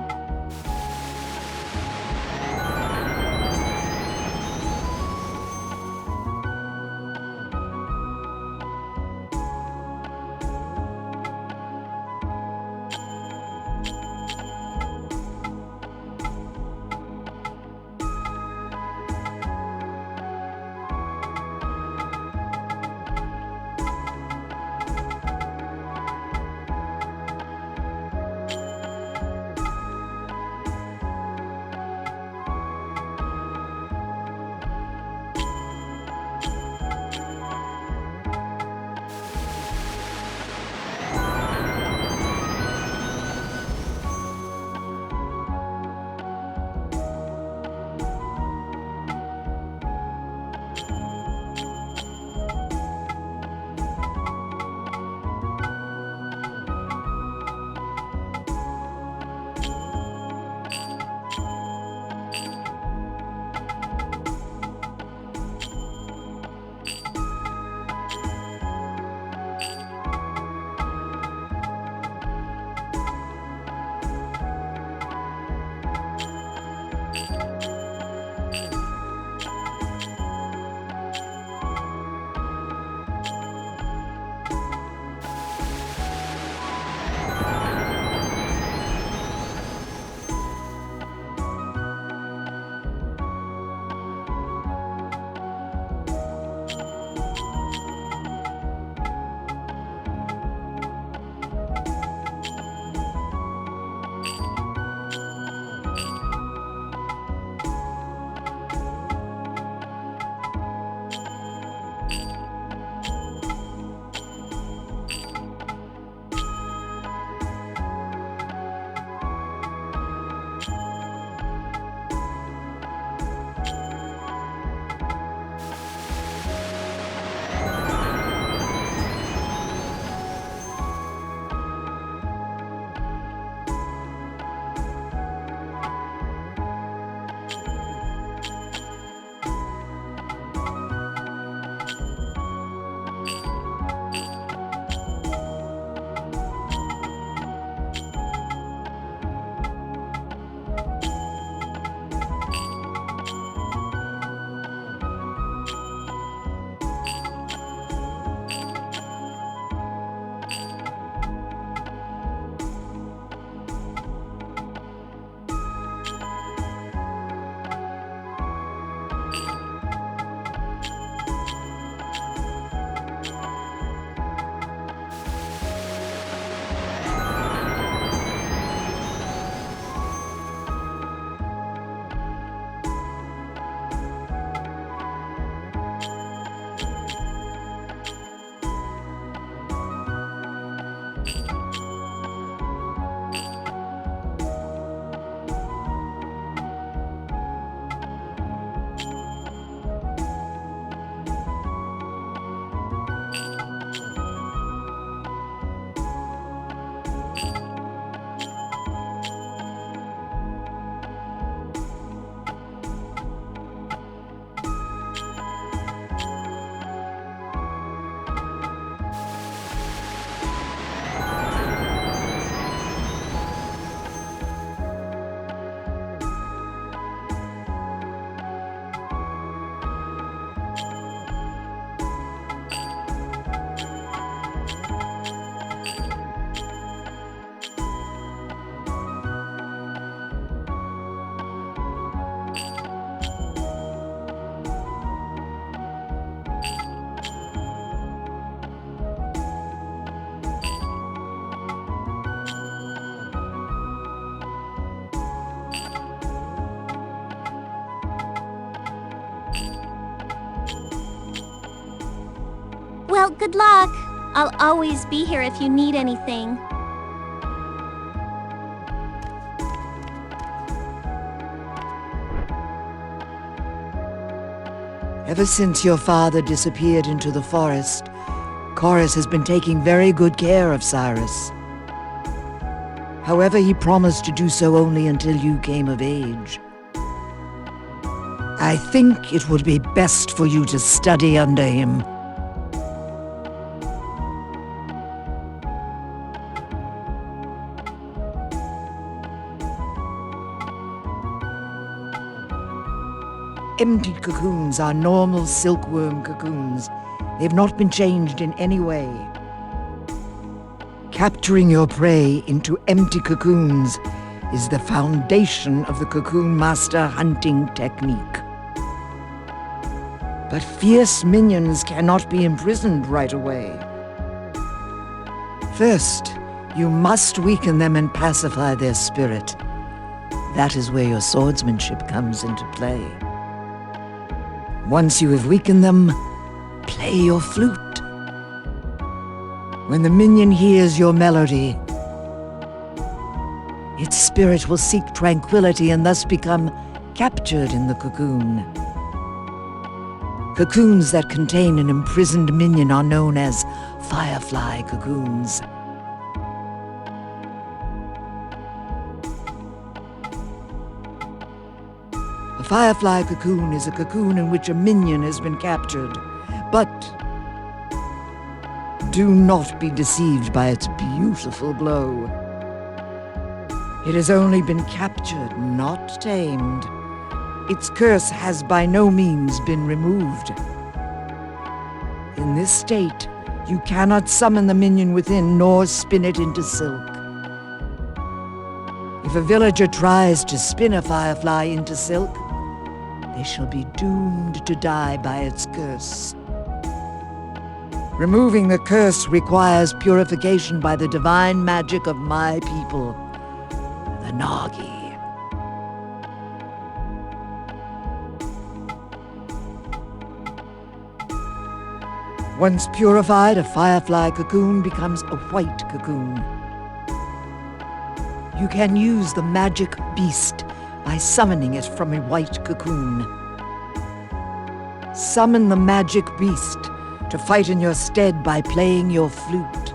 Well, good luck. I'll always be here if you need anything. Ever since your father disappeared into the forest, Chorus has been taking very good care of Syrus. However, he promised to do so only until you came of age. I think it would be best for you to study under him. Empty cocoons are normal silkworm cocoons. They've not been changed in any way. Capturing your prey into empty cocoons is the foundation of the Cocoon Master hunting technique. But fierce minions cannot be imprisoned right away. First, you must weaken them and pacify their spirit. That is where your swordsmanship comes into play. Once you have weakened them, play your flute. When the minion hears your melody, its spirit will seek tranquility and thus become captured in the cocoon. Cocoons that contain an imprisoned minion are known as firefly cocoons. A firefly cocoon is a cocoon in which a minion has been captured, but do not be deceived by its beautiful glow. It has only been captured, not tamed. Its curse has by no means been removed. In this state, you cannot summon the minion within nor spin it into silk. If a villager tries to spin a firefly into silk, they shall be doomed to die by its curse. Removing the curse requires purification by the divine magic of my people, the Nagi. Once purified, a firefly cocoon becomes a white cocoon. You can use the magic beast by summoning it from a white cocoon. Summon the magic beast to fight in your stead by playing your flute.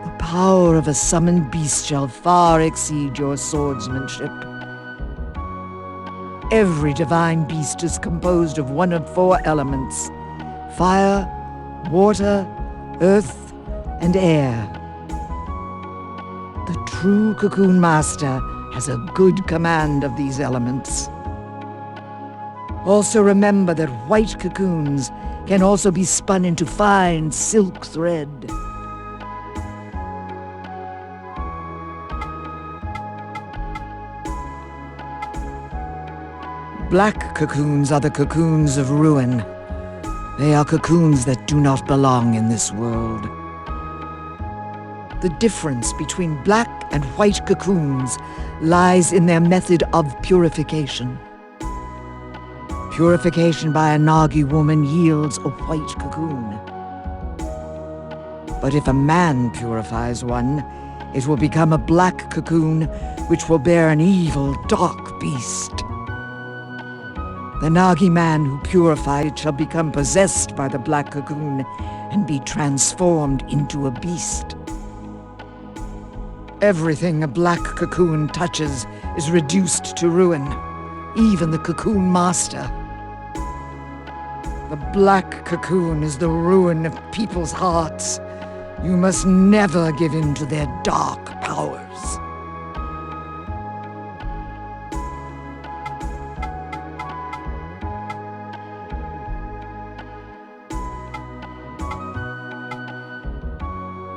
The power of a summoned beast shall far exceed your swordsmanship. Every divine beast is composed of one of 4 elements: fire, water, earth, and air. The true Cocoon Master has a good command of these elements. Also remember that white cocoons can also be spun into fine silk thread. Black cocoons are the cocoons of ruin. They are cocoons that do not belong in this world. The difference between black and white cocoons lies in their method of purification. Purification by a Nagi woman yields a white cocoon. But if a man purifies one, it will become a black cocoon, which will bear an evil, dark beast. The Nagi man who purified it shall become possessed by the black cocoon and be transformed into a beast. Everything a black cocoon touches is reduced to ruin, even the Cocoon Master. The black cocoon is the ruin of people's hearts. You must never give in to their dark powers.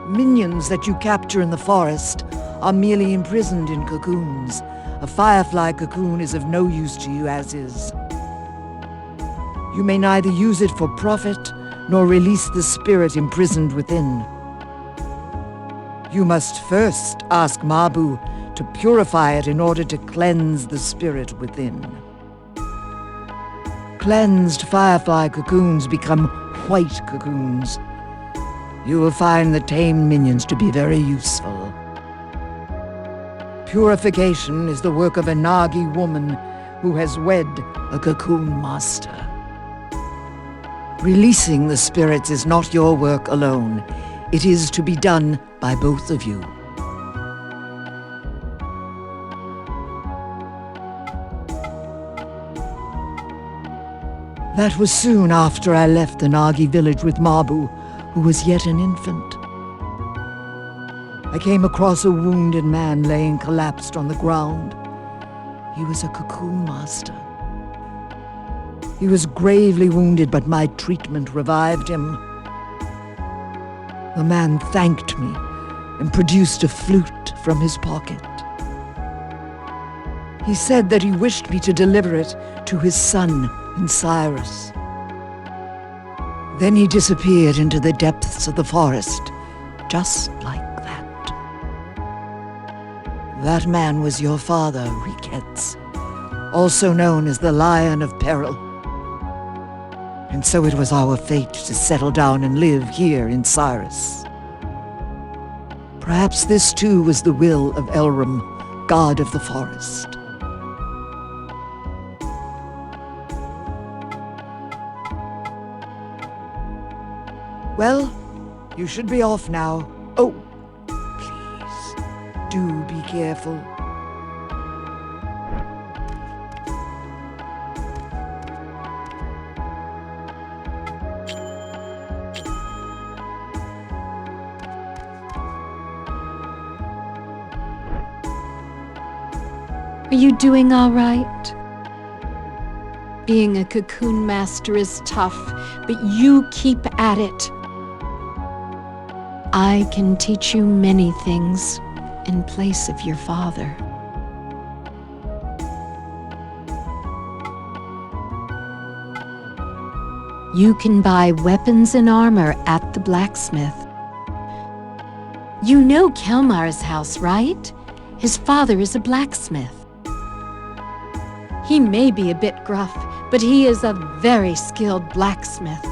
Minions that you capture in the forest are merely imprisoned in cocoons. A firefly cocoon is of no use to you as is. You may neither use it for profit nor release the spirit imprisoned within. You must first ask Mabu to purify it in order to cleanse the spirit within. Cleansed firefly cocoons become white cocoons. You will find the tamed minions to be very useful. Purification is the work of a Nagi woman who has wed a cocoon master. Releasing the spirits is not your work alone. It is to be done by both of you. That was soon after I left the Nagi village with Mabu, who was yet an infant. I came across a wounded man laying collapsed on the ground. He was a cocoon master. He was gravely wounded, but my treatment revived him. The man thanked me and produced a flute from his pocket. He said that he wished me to deliver it to his son in Syrus. Then he disappeared into the depths of the forest, just like that. That man was your father, Riquettes, also known as the Lion of Peril. And so it was our fate to settle down and live here in Syrus. Perhaps this too was the will of Elrum, god of the forest. Well, you should be off now. Oh, please, do be careful. Are you doing all right? Being a cocoon master is tough, but you keep at it. I can teach you many things in place of your father. You can buy weapons and armor at the blacksmith. You know Kelmar's house, right? His father is a blacksmith. He may be a bit gruff, but he is a very skilled blacksmith.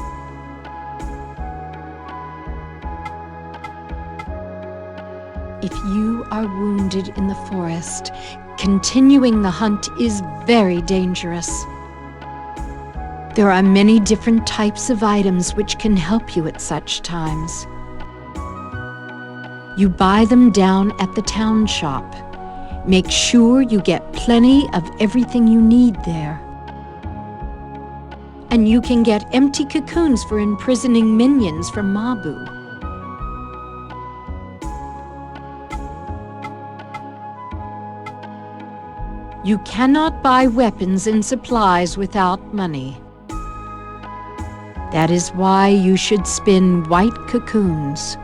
If you are wounded in the forest, continuing the hunt is very dangerous. There are many different types of items which can help you at such times. You buy them down at the town shop. Make sure you get plenty of everything you need there. And you can get empty cocoons for imprisoning minions from Mabu. You cannot buy weapons and supplies without money. That is why you should spin white cocoons.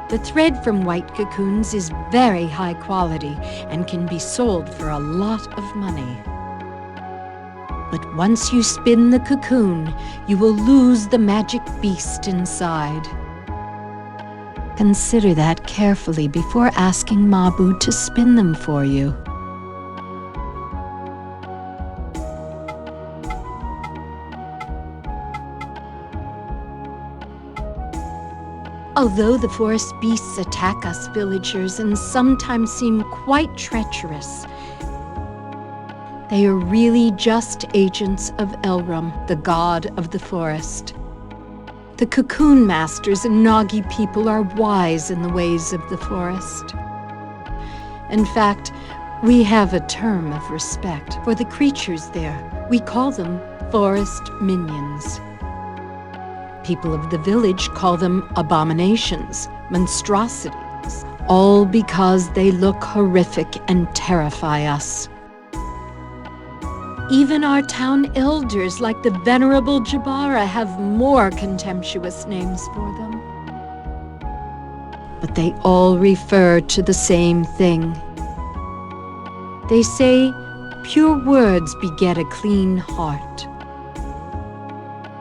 The thread from white cocoons is very high quality and can be sold for a lot of money. But once you spin the cocoon, you will lose the magic beast inside. Consider that carefully before asking Mabu to spin them for you. Although the forest beasts attack us villagers and sometimes seem quite treacherous, they are really just agents of Elrum, the god of the forest. The cocoon masters and Nagi people are wise in the ways of the forest. In fact, we have a term of respect for the creatures there. We call them forest minions. People of the village call them abominations, monstrosities, all because they look horrific and terrify us. Even our town elders, like the Venerable Jabara, have more contemptuous names for them. But they all refer to the same thing. They say, pure words beget a clean heart.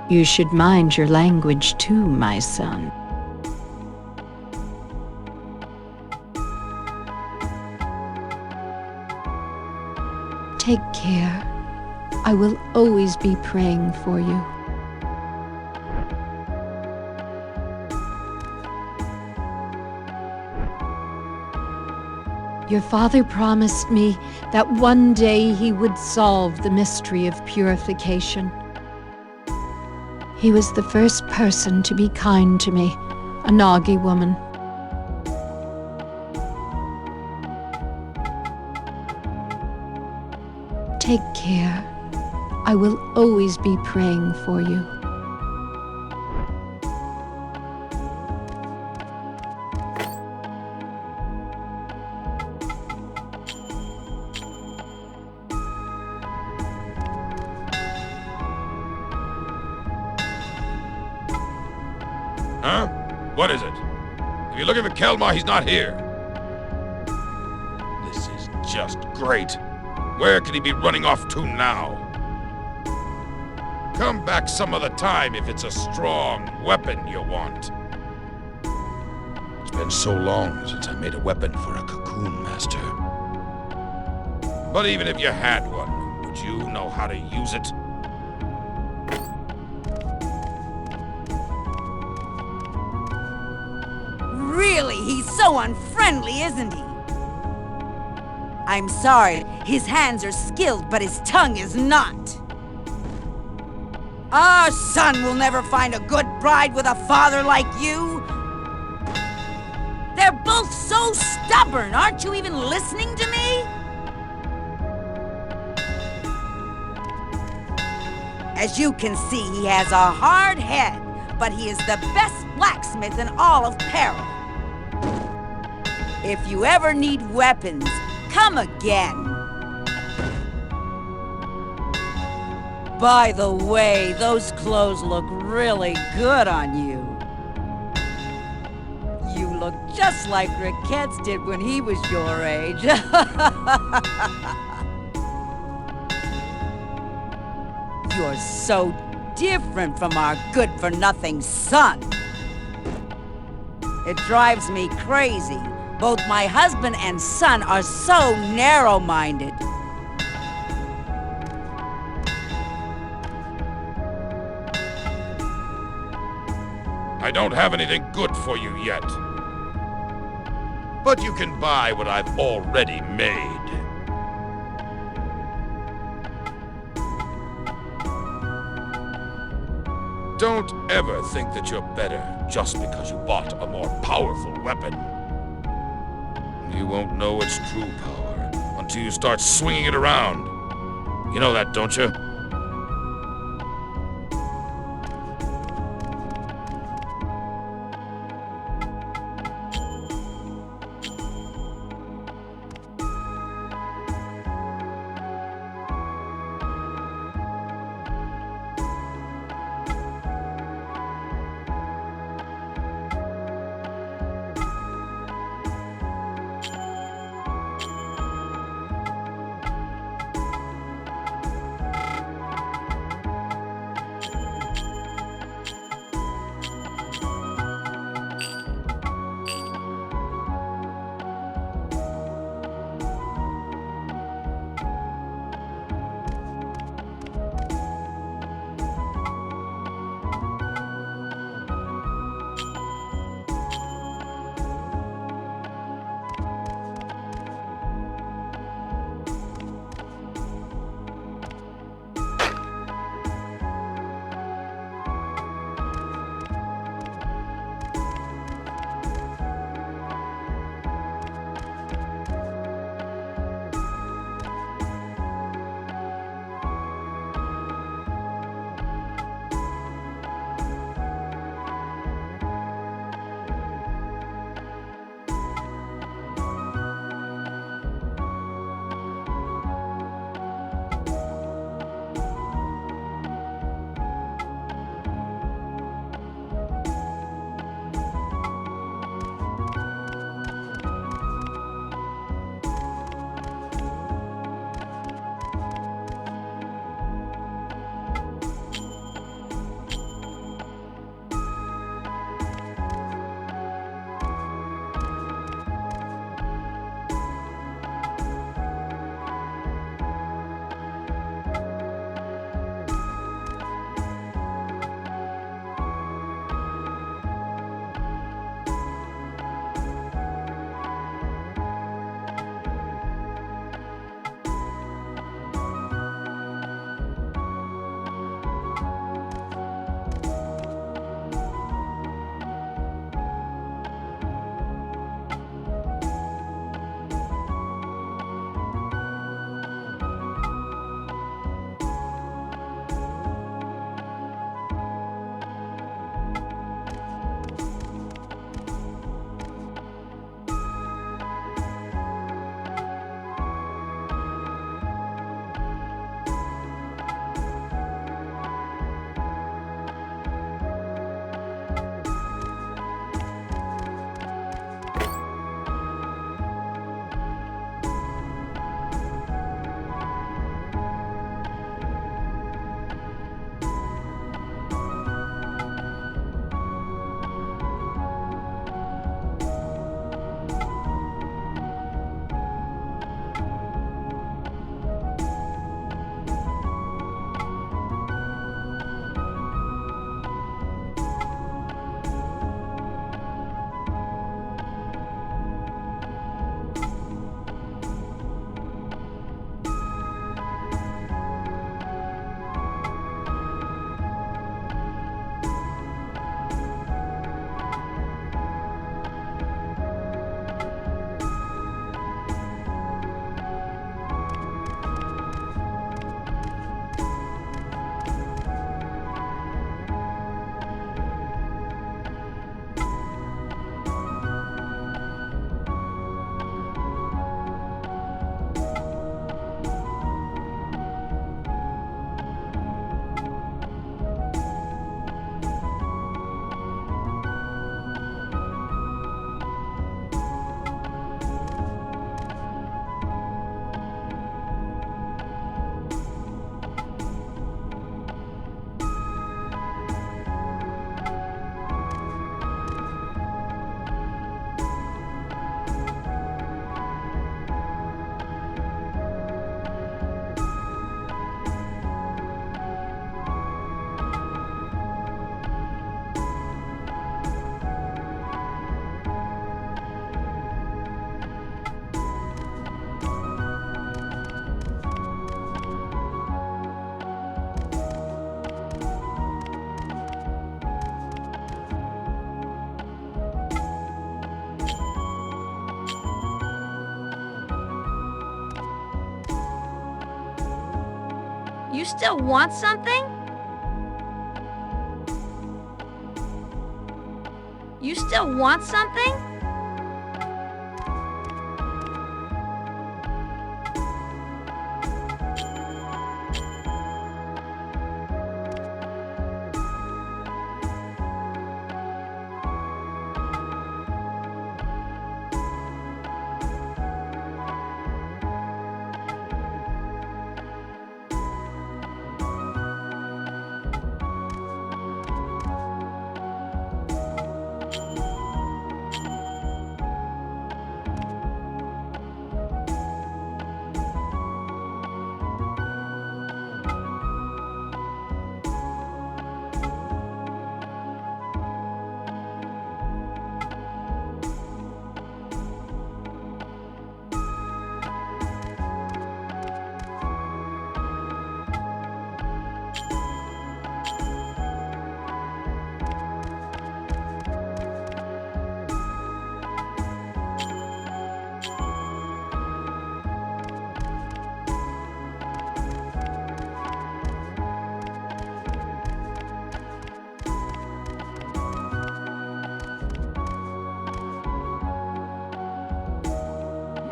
You should mind your language too, my son. Take care. I will always be praying for you. Your father promised me that one day he would solve the mystery of purification. He was the first person to be kind to me, a Nagi woman. Take care. I will always be praying for you. Huh? What is it? If you're looking for Kelmar, he's not here. This is just great. Where could he be running off to now? Come back some other time if it's a strong weapon you want. It's been so long since I made a weapon for a Cocoon Master. But even if you had one, would you know how to use it? Really, he's so unfriendly, isn't he? I'm sorry, his hands are skilled, but his tongue is not. Our son will never find a good bride with a father like you. They're both so stubborn, aren't you even listening to me? As you can see, he has a hard head, but he is the best blacksmith in all of Peril. If you ever need weapons, come again. By the way, those clothes look really good on you. You look just like Riquette's did when he was your age. You're so different from our good-for-nothing son. It drives me crazy. Both my husband and son are so narrow-minded. I don't have anything good for you yet. But you can buy what I've already made. Don't ever think that you're better just because you bought a more powerful weapon. You won't know its true power until you start swinging it around. You know that, don't you? still want something? You still want something?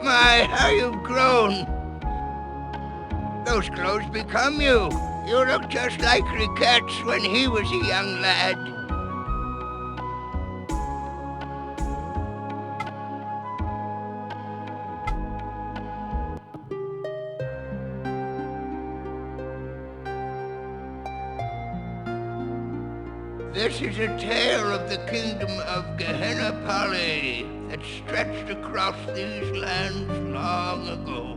My, how you've grown. Those clothes become you. You look just like Riquette's when he was a young lad. This is a tale of the kingdom of Gehenna Pali that stretched across these lands long ago.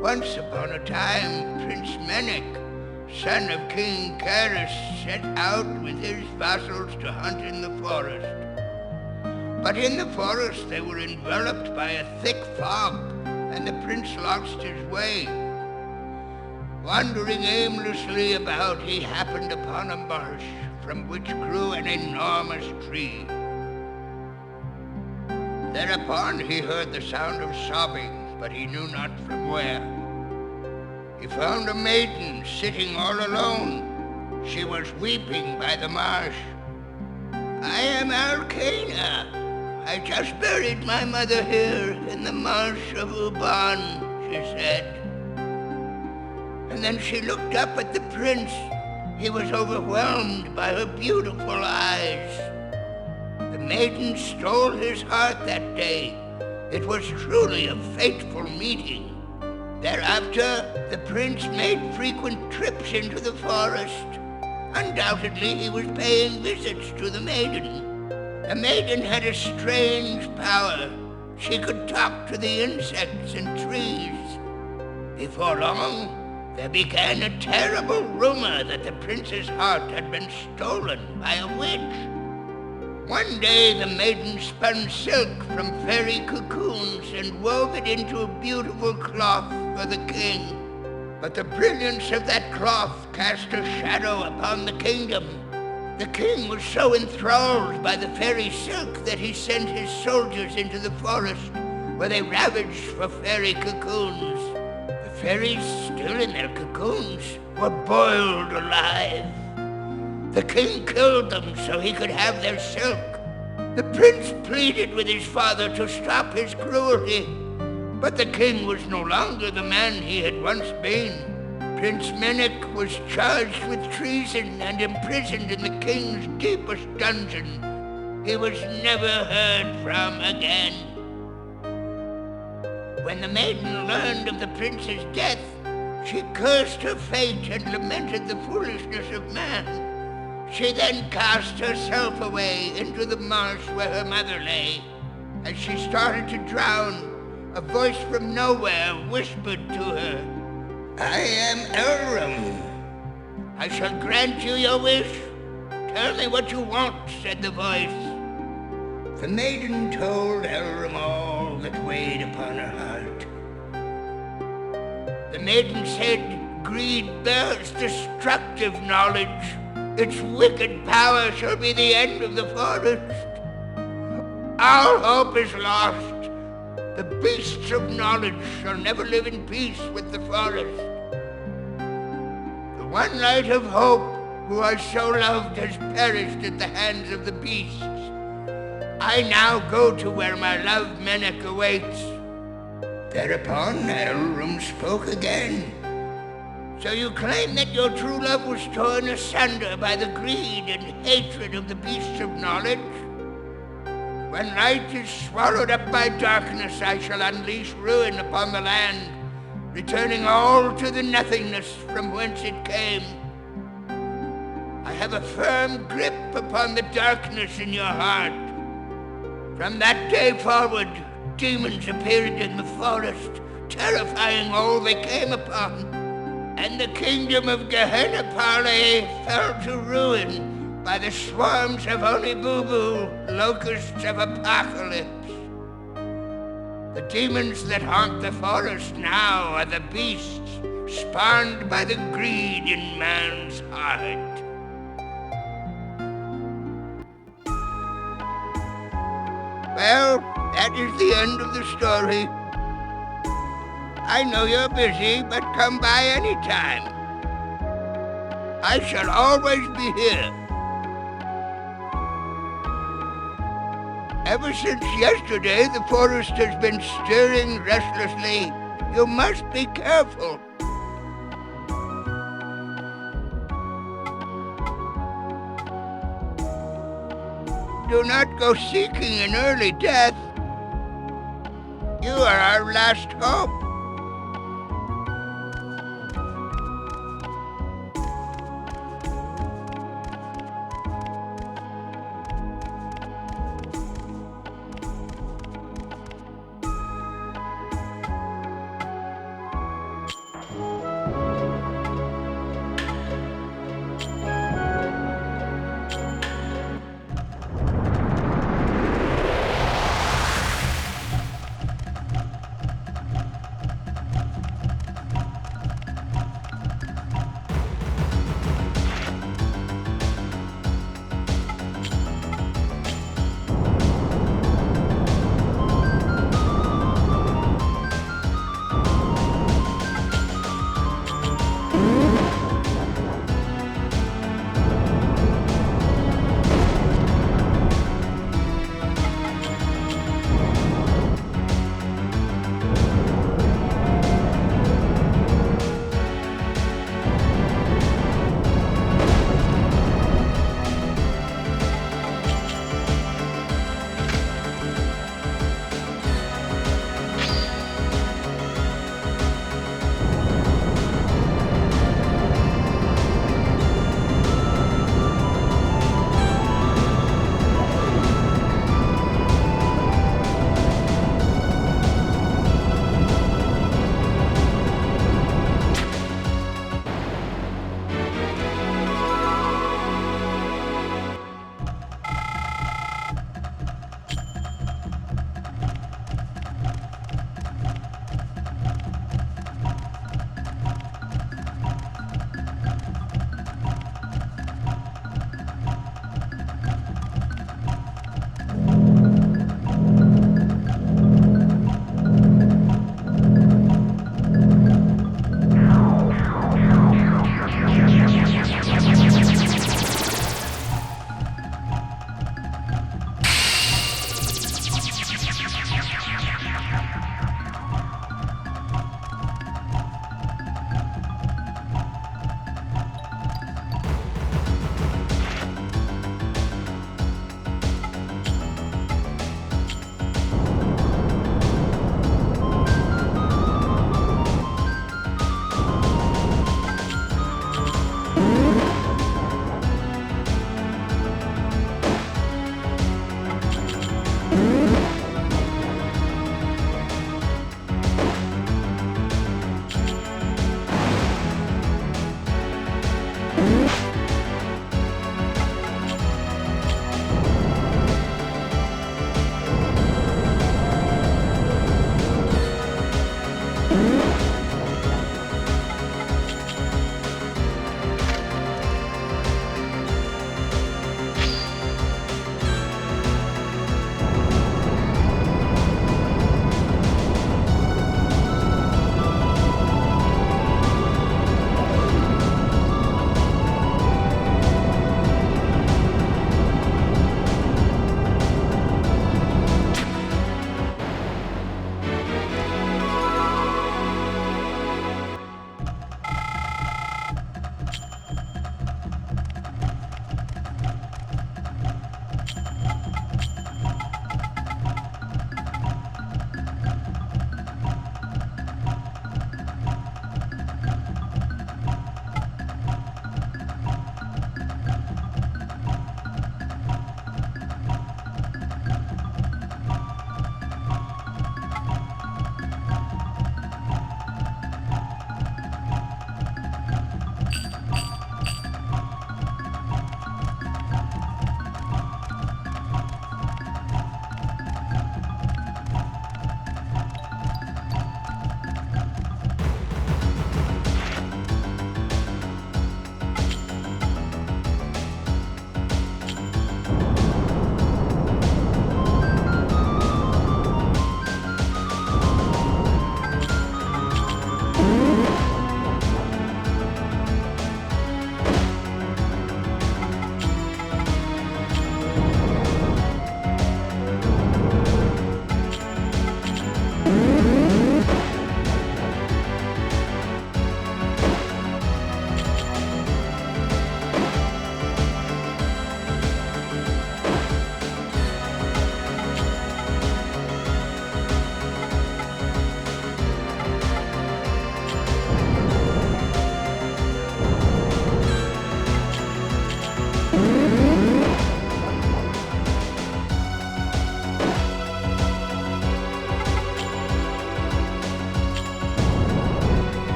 Once upon a time, Prince Menek, son of King Karis, set out with his vassals to hunt in the forest. But in the forest they were enveloped by a thick fog, and the prince lost his way. Wandering aimlessly about, he happened upon a marsh from which grew an enormous tree. Thereupon he heard the sound of sobbing, but he knew not from where. He found a maiden sitting all alone. She was weeping by the marsh. "I am Alcana. I just buried my mother here in the marsh of Uban," she said. And then she looked up at the prince. He was overwhelmed by her beautiful eyes. The maiden stole his heart that day. It was truly a fateful meeting. Thereafter, the prince made frequent trips into the forest. Undoubtedly, he was paying visits to the maiden. The maiden had a strange power. She could talk to the insects and trees. Before long, there began a terrible rumor that the prince's heart had been stolen by a witch. One day the maiden spun silk from fairy cocoons and wove it into a beautiful cloth for the king. But the brilliance of that cloth cast a shadow upon the kingdom. The king was so enthralled by the fairy silk that he sent his soldiers into the forest, where they ravaged for fairy cocoons. The fairies, still in their cocoons, were boiled alive. The king killed them so he could have their silk. The prince pleaded with his father to stop his cruelty, but the king was no longer the man he had once been. Prince Menek was charged with treason and imprisoned in the king's deepest dungeon. He was never heard from again. When the maiden learned of the prince's death, she cursed her fate and lamented the foolishness of man. She then cast herself away into the marsh where her mother lay. As she started to drown, a voice from nowhere whispered to her, "I am Elrum. I shall grant you your wish. Tell me what you want," said the voice. The maiden told Elrum all that weighed upon her heart. The maiden said, "Greed bears destructive knowledge. Its wicked power shall be the end of the forest. All hope is lost. The beasts of knowledge shall never live in peace with the forest." One light of hope, who I so loved, has perished at the hands of the beasts. I now go to where my love Menek awaits. Thereupon Elrum spoke again. So you claim that your true love was torn asunder by the greed and hatred of the beasts of knowledge? When light is swallowed up by darkness, I shall unleash ruin upon the land, returning all to the nothingness from whence it came. I have a firm grip upon the darkness in your heart. From that day forward, demons appeared in the forest, terrifying all they came upon. And the kingdom of Gehenna Parley fell to ruin by the swarms of Onibubu, locusts of apocalypse. The demons that haunt the forest now are the beasts, spawned by the greed in man's heart. Well, that is the end of the story. I know you're busy, but come by any time. I shall always be here. Ever since yesterday, the forest has been stirring restlessly. You must be careful. Do not go seeking an early death. You are our last hope.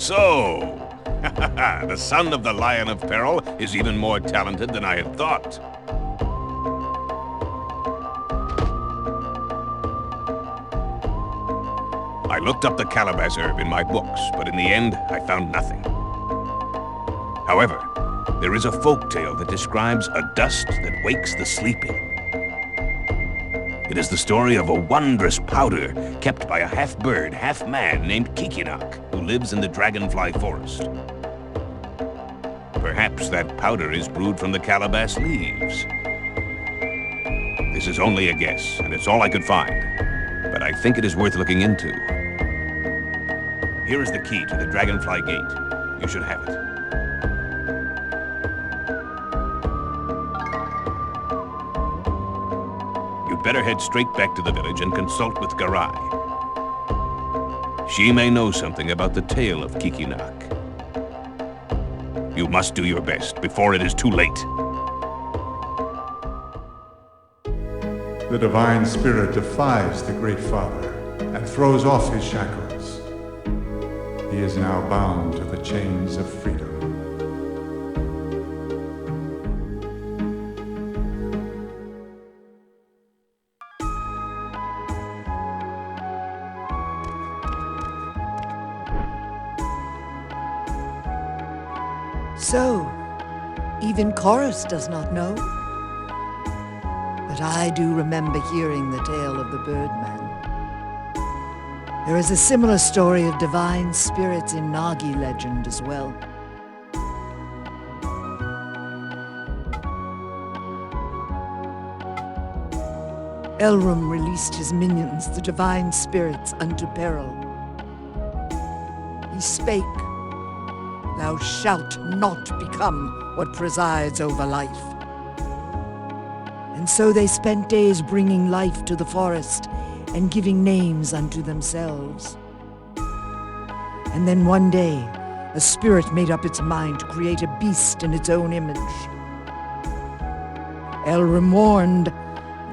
So, the son of the Lion of Peril is even more talented than I had thought. I looked up the calabash herb in my books, but in the end, I found nothing. However, there is a folk tale that describes a dust that wakes the sleeping. It is the story of a wondrous powder kept by a half-bird, half-man named Kikinok, who lives in the Dragonfly Forest. Perhaps that powder is brewed from the calabash leaves. This is only a guess, and it's all I could find, but I think it is worth looking into. Here is the key to the Dragonfly Gate. You should have it. You'd better head straight back to the village and consult with Garai. She may know something about the tale of Kikinok. You must do your best before it is too late. The Divine Spirit defies the Great Father and throws off his shackles. He is now bound to the chains of freedom. So, even Chorus does not know. But I do remember hearing the tale of the Birdman. There is a similar story of divine spirits in Nagi legend as well. Elrum released his minions, the divine spirits, unto peril. He spake, "Thou shalt not become what presides over life." And so they spent days bringing life to the forest and giving names unto themselves. And then one day, a spirit made up its mind to create a beast in its own image. Elrum warned,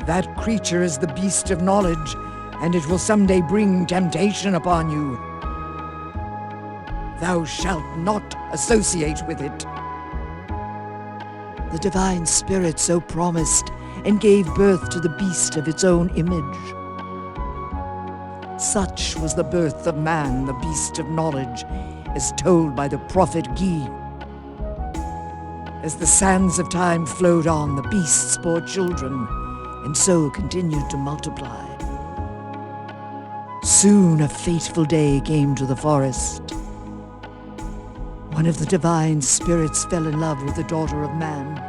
"That creature is the beast of knowledge, and it will someday bring temptation upon you. Thou shalt not associate with it." The divine spirit so promised and gave birth to the beast of its own image. Such was the birth of man, the beast of knowledge, as told by the prophet Gi. As the sands of time flowed on, the beasts bore children, and so continued to multiply. Soon a fateful day came to the forest. One of the divine spirits fell in love with the daughter of man,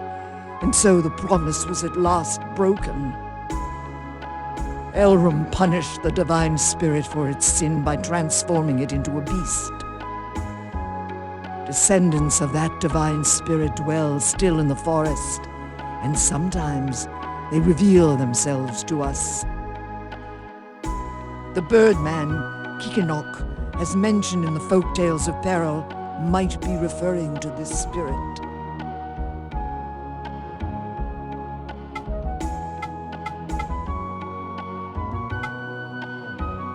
and so the promise was at last broken. Elrum punished the divine spirit for its sin by transforming it into a beast. Descendants of that divine spirit dwell still in the forest, and sometimes they reveal themselves to us. The birdman, Kikinok, as mentioned in the folk tales of peril, might be referring to this spirit.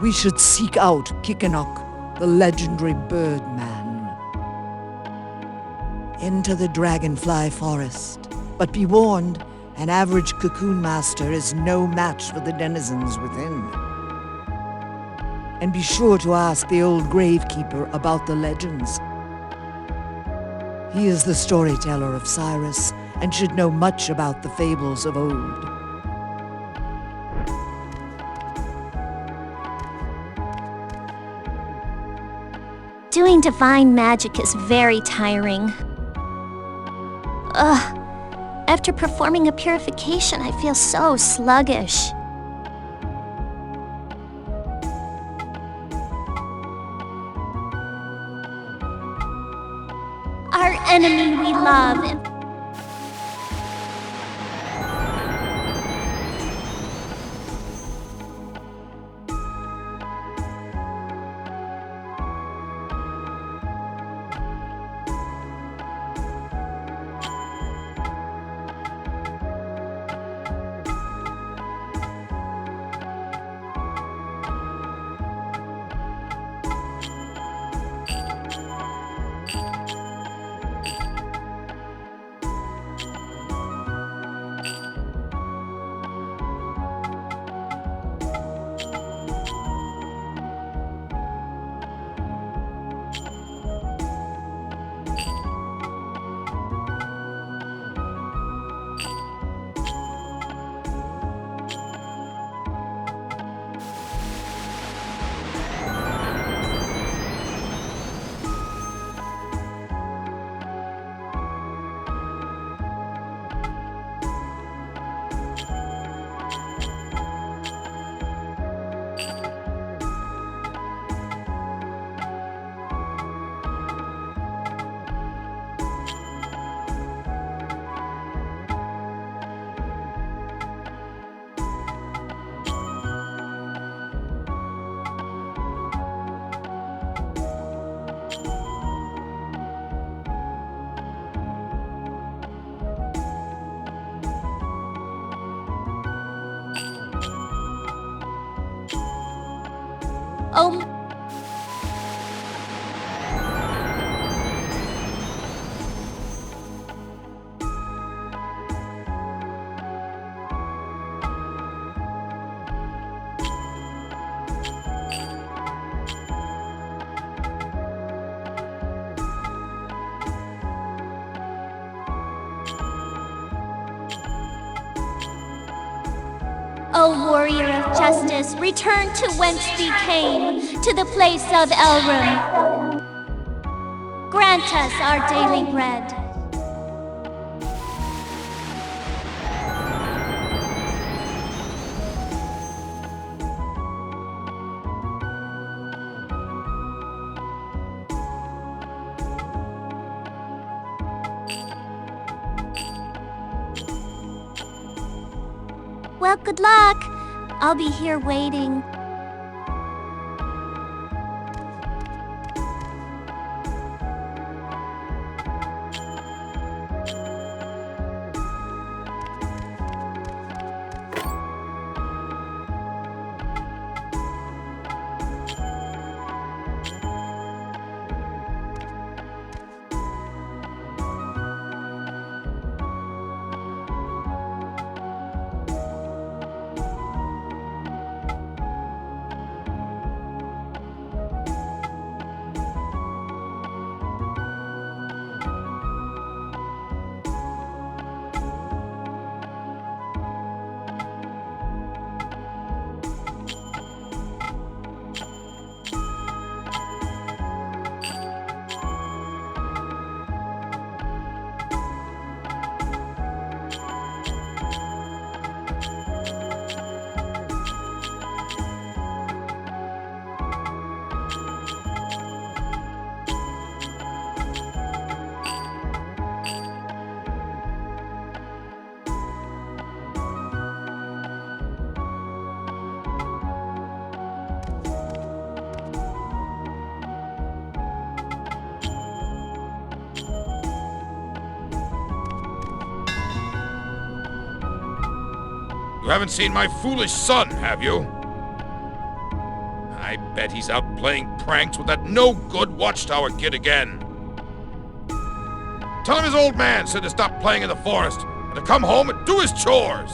We should seek out Kikinok, the legendary birdman. Enter the Dragonfly Forest, but be warned, an average cocoon master is no match for the denizens within. And be sure to ask the old gravekeeper about the legends. He is the storyteller of Syrus and should know much about the fables of old. Doing divine magic is very tiring. Ugh. After performing a purification, I feel so sluggish. Our enemy we love and O warrior of justice, return to whence thee came, to the place of Elrum. Grant us our daily bread. Well, good luck. I'll be here waiting. You haven't seen my foolish son, have you? I bet he's out playing pranks with that no-good Watchtower kid again. Tell him his old man said to stop playing in the forest and to come home and do his chores.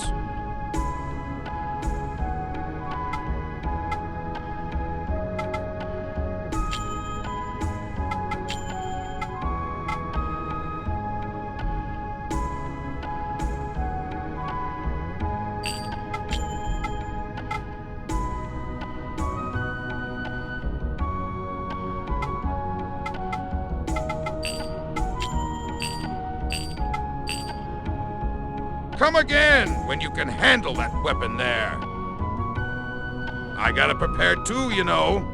Come again when you can handle that weapon there. I got it prepared too, you know.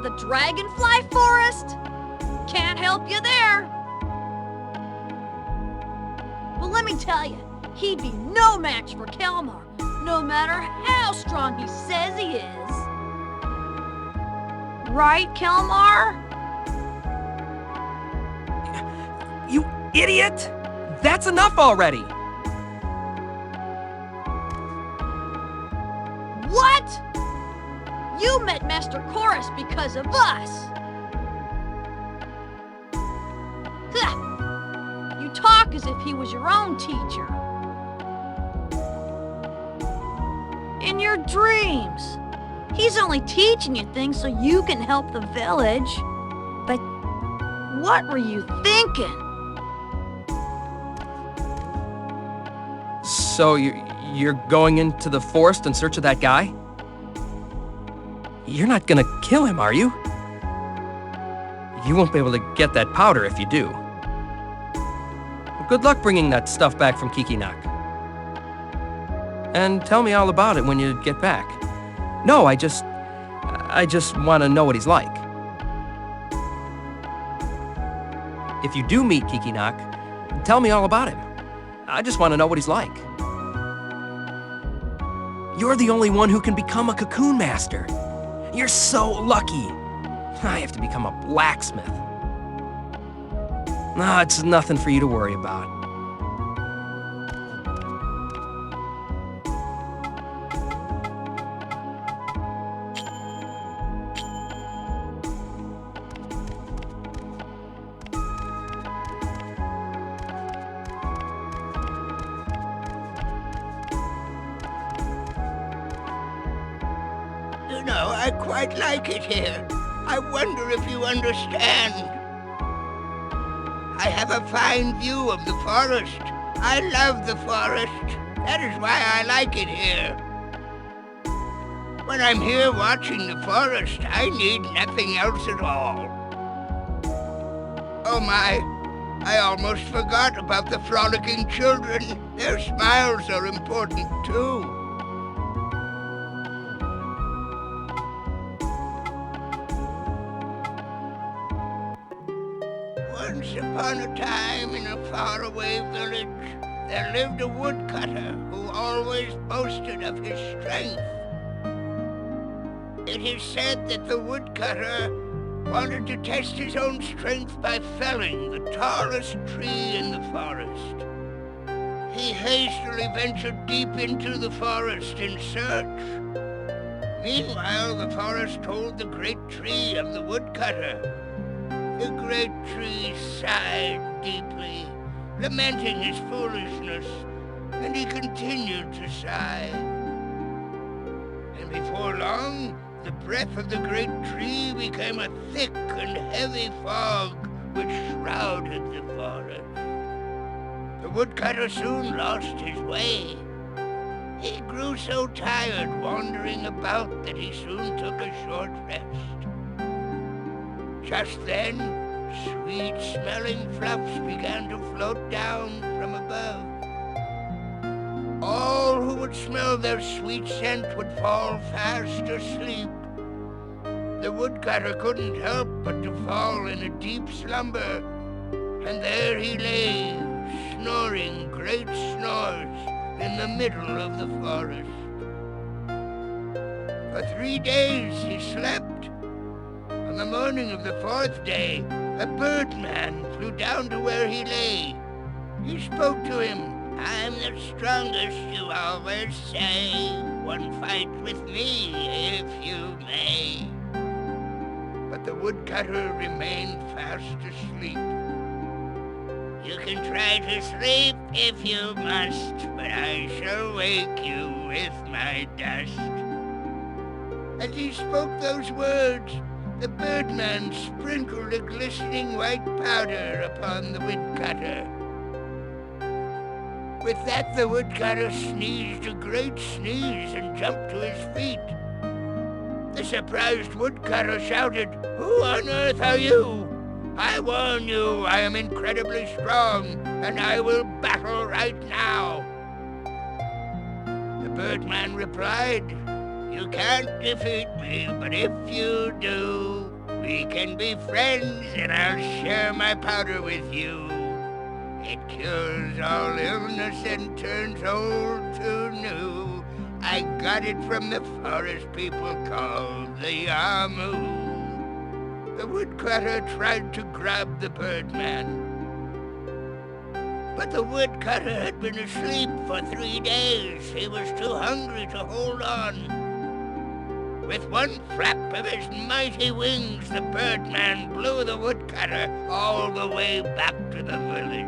have the Dragonfly Forest. Can't help you there. But let me tell you, he'd be no match for Kelmar, no matter how strong he says he is. Right, Kelmar? You idiot! That's enough already! What? You met Master Chorus because of us. You talk as if he was your own teacher. In your dreams. He's only teaching you things so you can help the village. But what were you thinking? So you're going into the forest in search of that guy? You're not gonna kill him, are you? You won't be able to get that powder if you do. Well, good luck bringing that stuff back from Kikinak. And tell me all about it when you get back. No, I just want to know what he's like. If you do meet Kikinak, tell me all about him. I just want to know what he's like. You're the only one who can become a cocoon master. You're so lucky. I have to become a blacksmith. No, it's nothing for you to worry about. You know, I quite like it here. I wonder if you understand. I have a fine view of the forest. I love the forest. That is why I like it here. When I'm here watching the forest, I need nothing else at all. Oh my, I almost forgot about the frolicking children. Their smiles are important too. Once upon a time, in a faraway village, there lived a woodcutter who always boasted of his strength. It is said that the woodcutter wanted to test his own strength by felling the tallest tree in the forest. He hastily ventured deep into the forest in search. Meanwhile, the forest told the great tree of the woodcutter. The great tree sighed deeply, lamenting his foolishness, and he continued to sigh. And before long, the breath of the great tree became a thick and heavy fog which shrouded the forest. The woodcutter soon lost his way. He grew so tired wandering about that he soon took a short rest. Just then, sweet-smelling fluffs began to float down from above. All who would smell their sweet scent would fall fast asleep. The woodcutter couldn't help but to fall in a deep slumber, and there he lay, snoring great snores in the middle of the forest. For 3 days he slept. On the morning of the 4th day, a birdman flew down to where he lay. He spoke to him. "I'm the strongest, you always say. One fight with me, if you may." But the woodcutter remained fast asleep. "You can try to sleep if you must, but I shall wake you with my dust." As he spoke those words, the birdman sprinkled a glistening white powder upon the woodcutter. With that, the woodcutter sneezed a great sneeze and jumped to his feet. The surprised woodcutter shouted, "Who on earth are you? I warn you, I am incredibly strong, and I will battle right now." The birdman replied, "You can't defeat me, but if you do, We can be friends, and I'll share my powder with you. It cures all illness and turns old to new. I got it from the forest people called the Yamu. The woodcutter tried to grab the birdman. But the woodcutter had been asleep for 3 days. He was too hungry to hold on. With one flap of his mighty wings, the birdman blew the woodcutter all the way back to the village.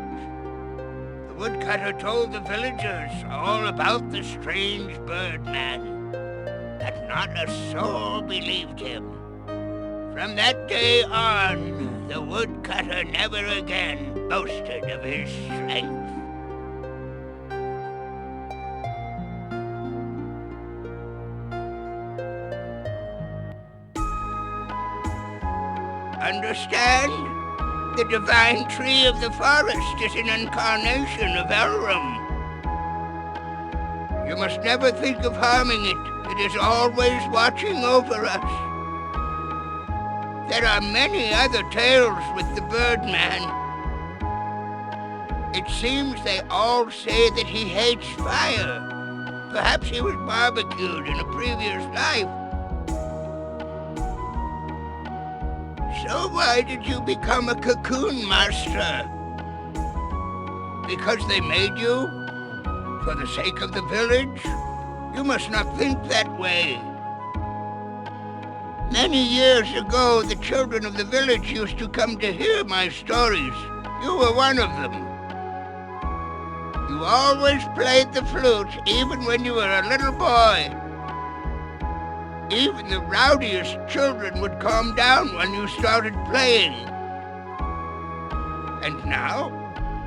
The woodcutter told the villagers all about the strange birdman, but not a soul believed him. From that day on, the woodcutter never again boasted of his strength. Understand? The divine tree of the forest is an incarnation of Elrum. You must never think of harming it. It is always watching over us. There are many other tales with the birdman. It seems they all say that he hates fire. Perhaps he was barbecued in a previous life. So why did you become a cocoon master? Because they made you? For the sake of the village? You must not think that way. Many years ago, the children of the village used to come to hear my stories. You were one of them. You always played the flute, even when you were a little boy. Even the rowdiest children would calm down when you started playing. And now,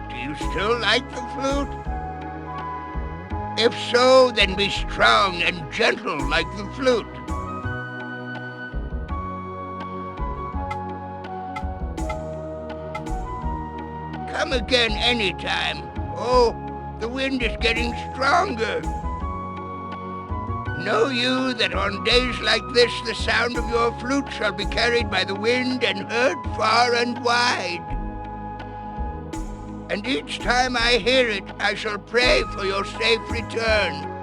do you still like the flute? If so, then be strong and gentle like the flute. Come again anytime. Oh, the wind is getting stronger. Know you that on days like this, the sound of your flute shall be carried by the wind and heard far and wide. And each time I hear it, I shall pray for your safe return.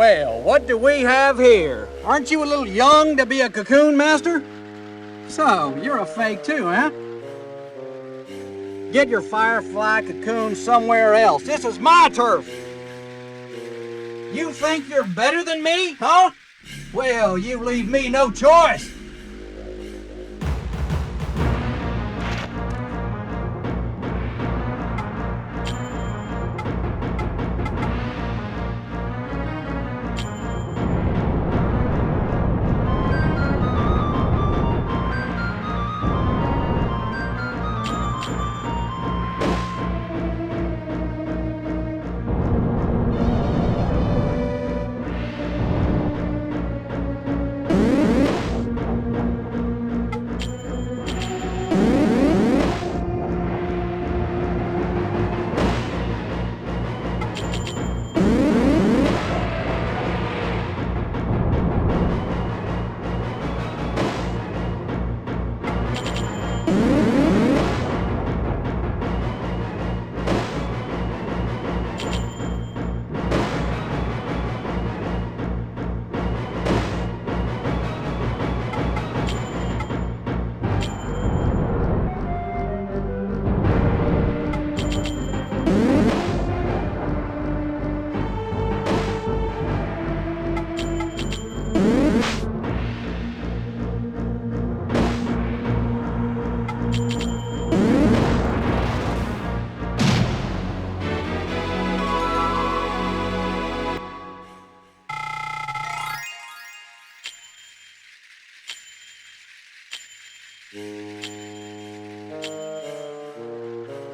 Well, what do we have here? Aren't you a little young to be a cocoon master? So, you're a fake too, huh? Get your firefly cocoon somewhere else. This is my turf. You think you're better than me, huh? Well, you leave me no choice.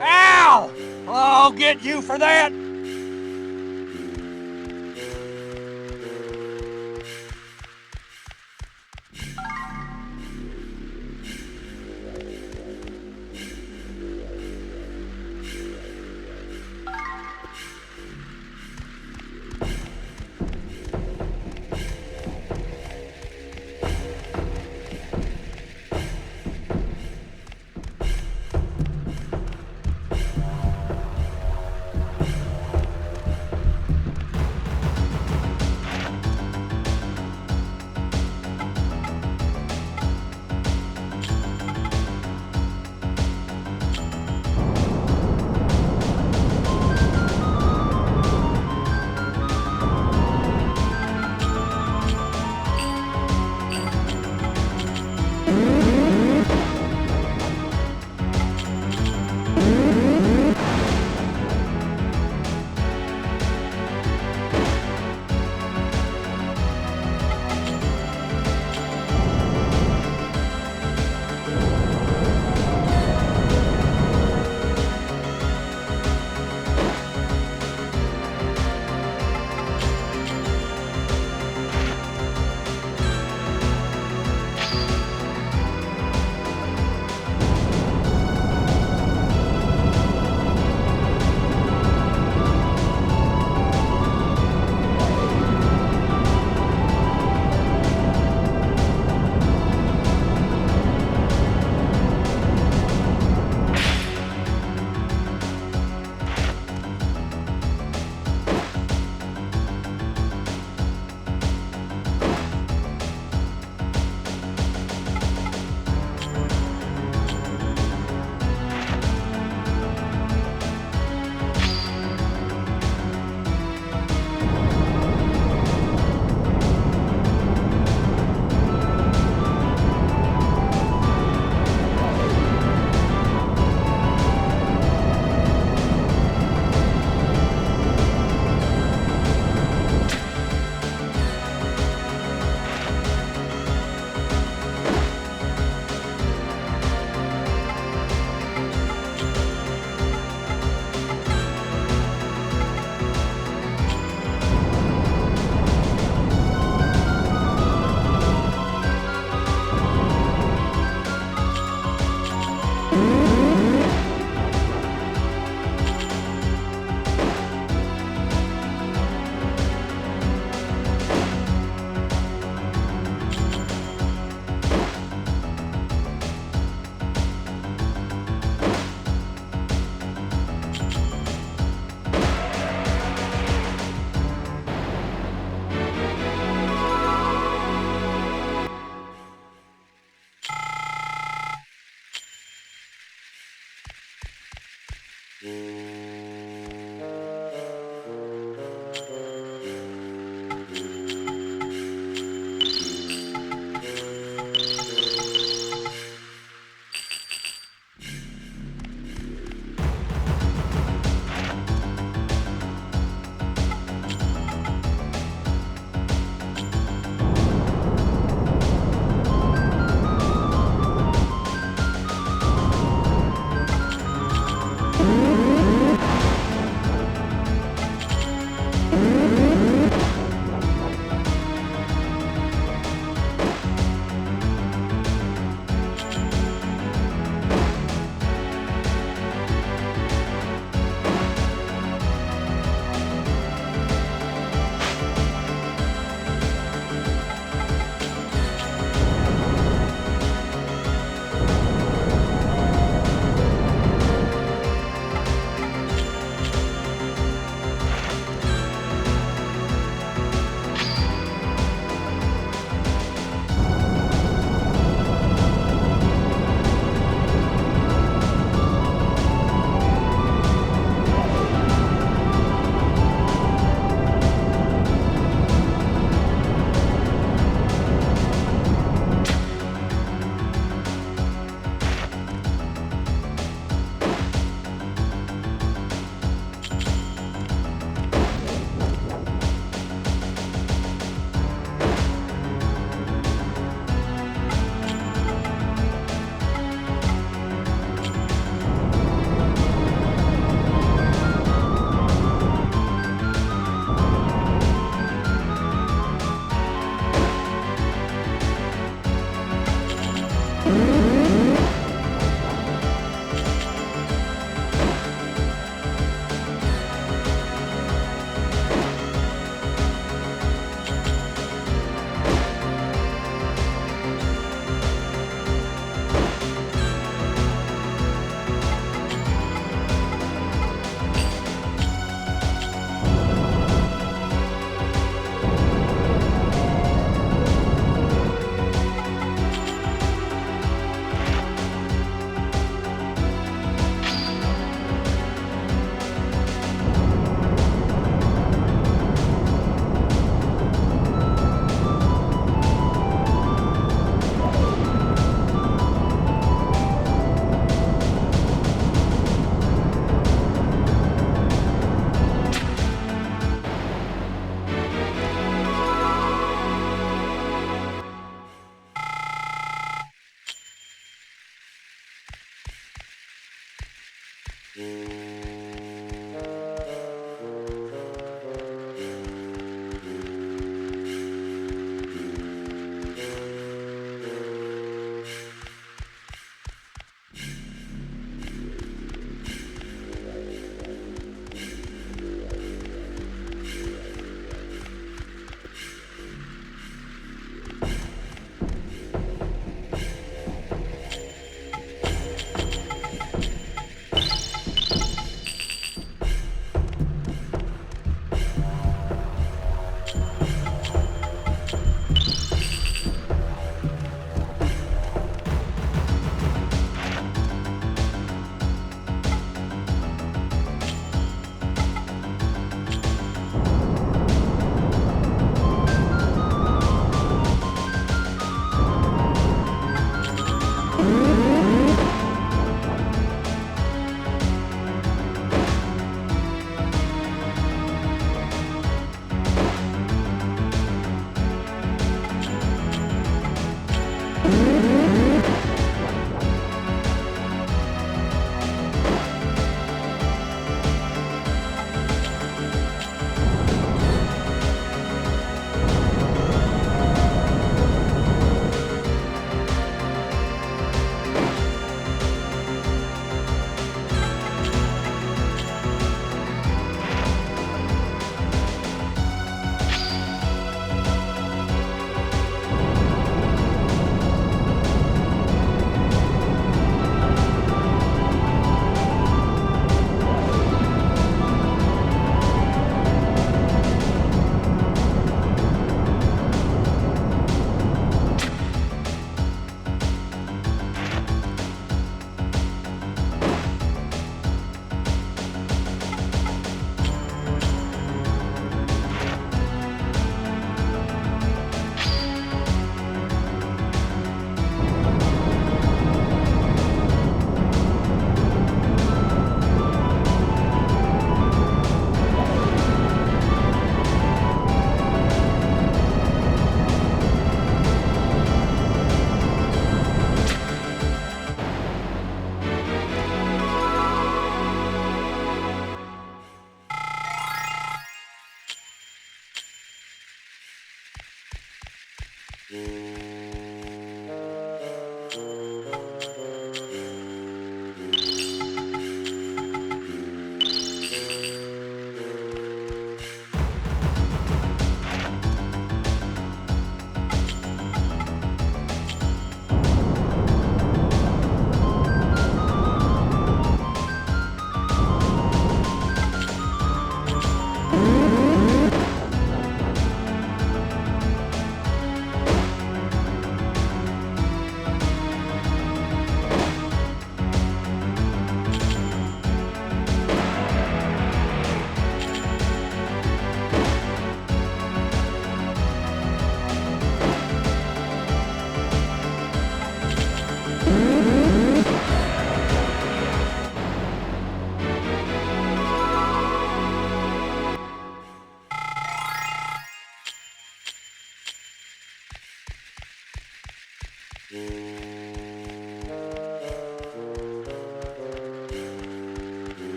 Ow! I'll get you for that!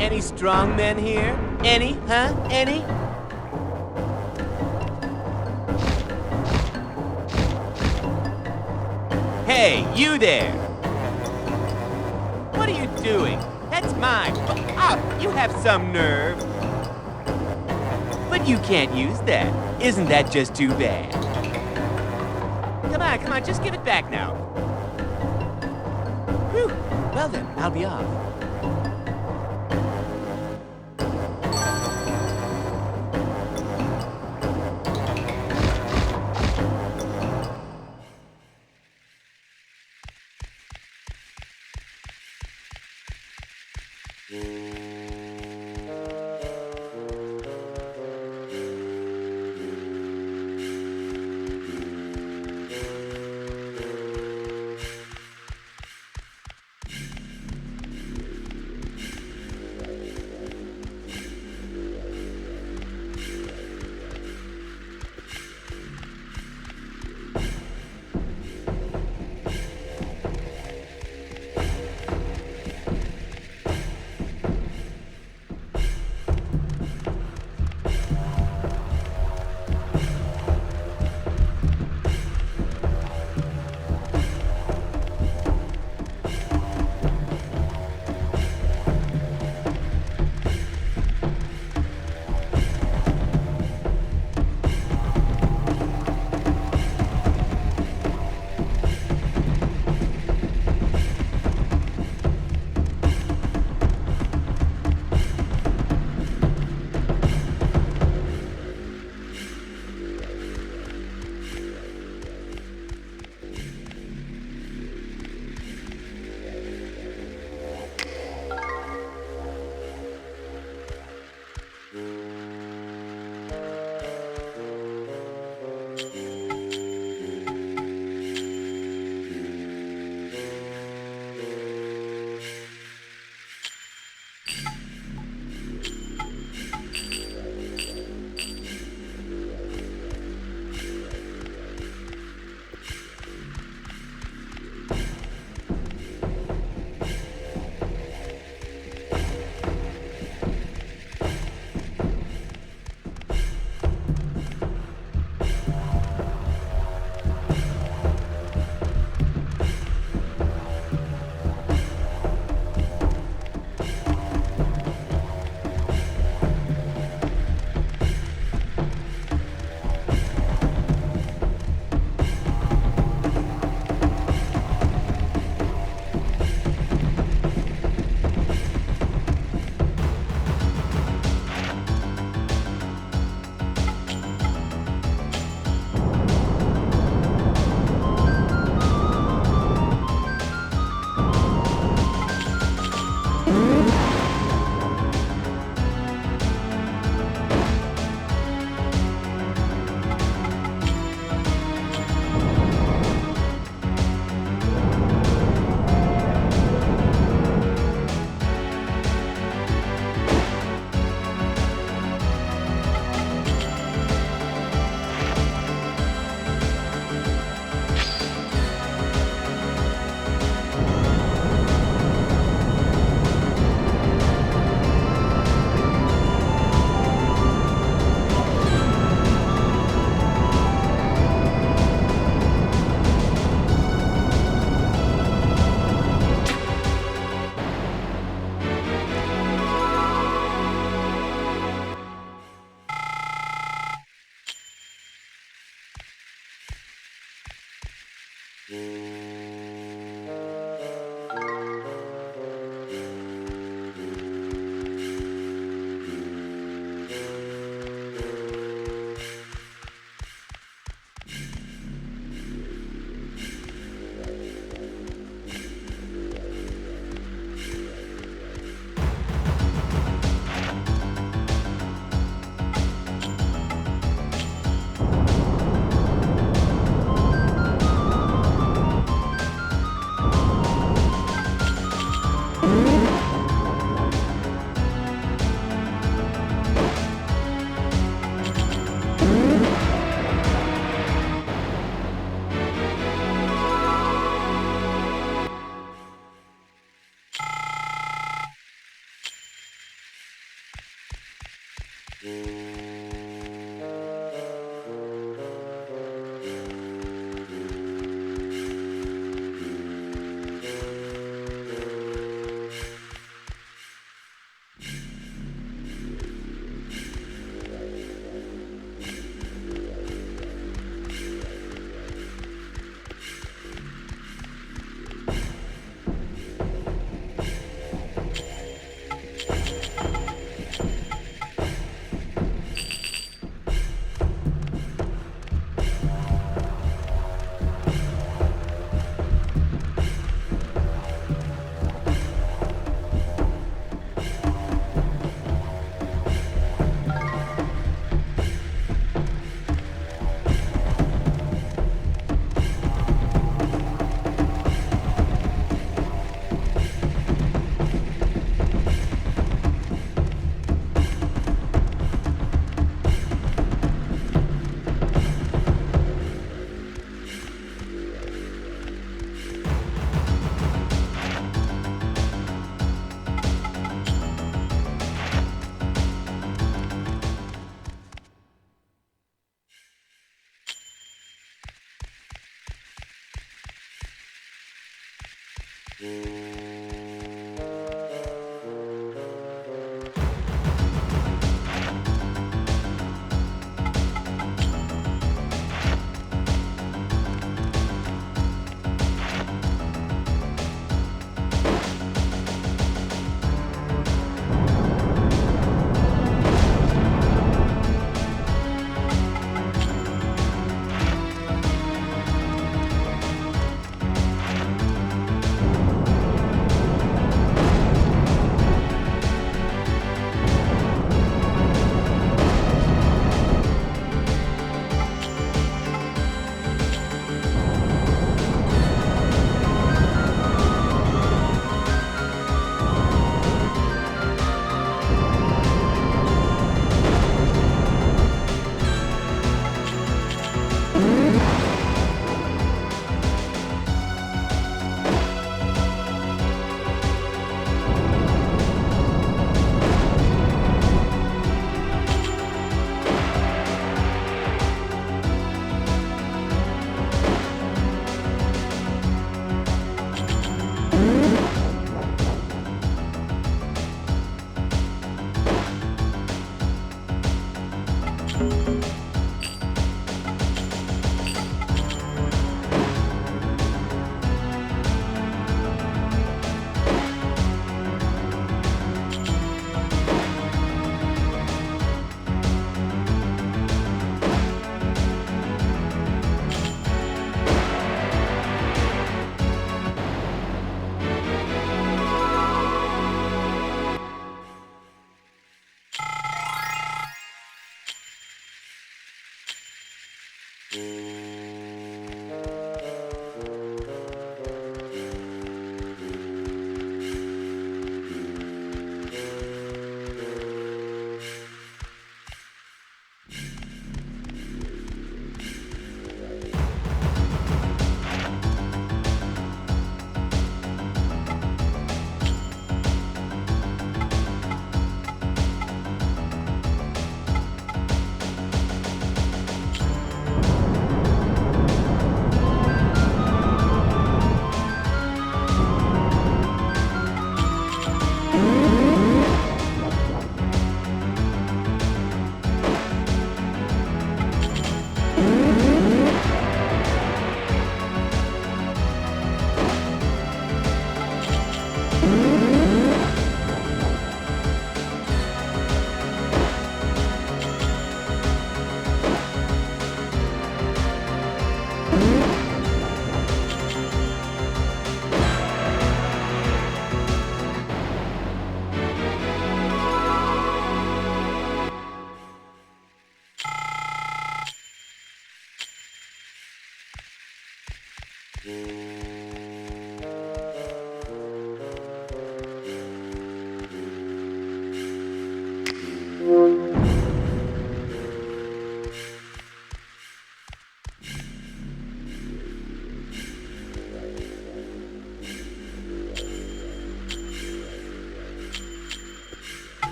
Any strong men here? Any, huh? Any? Hey, you there! What are you doing? That's mine. Oh, you have some nerve. But you can't use that. Isn't that just too bad? Come on, just give it back now. Whew. Well then, I'll be off.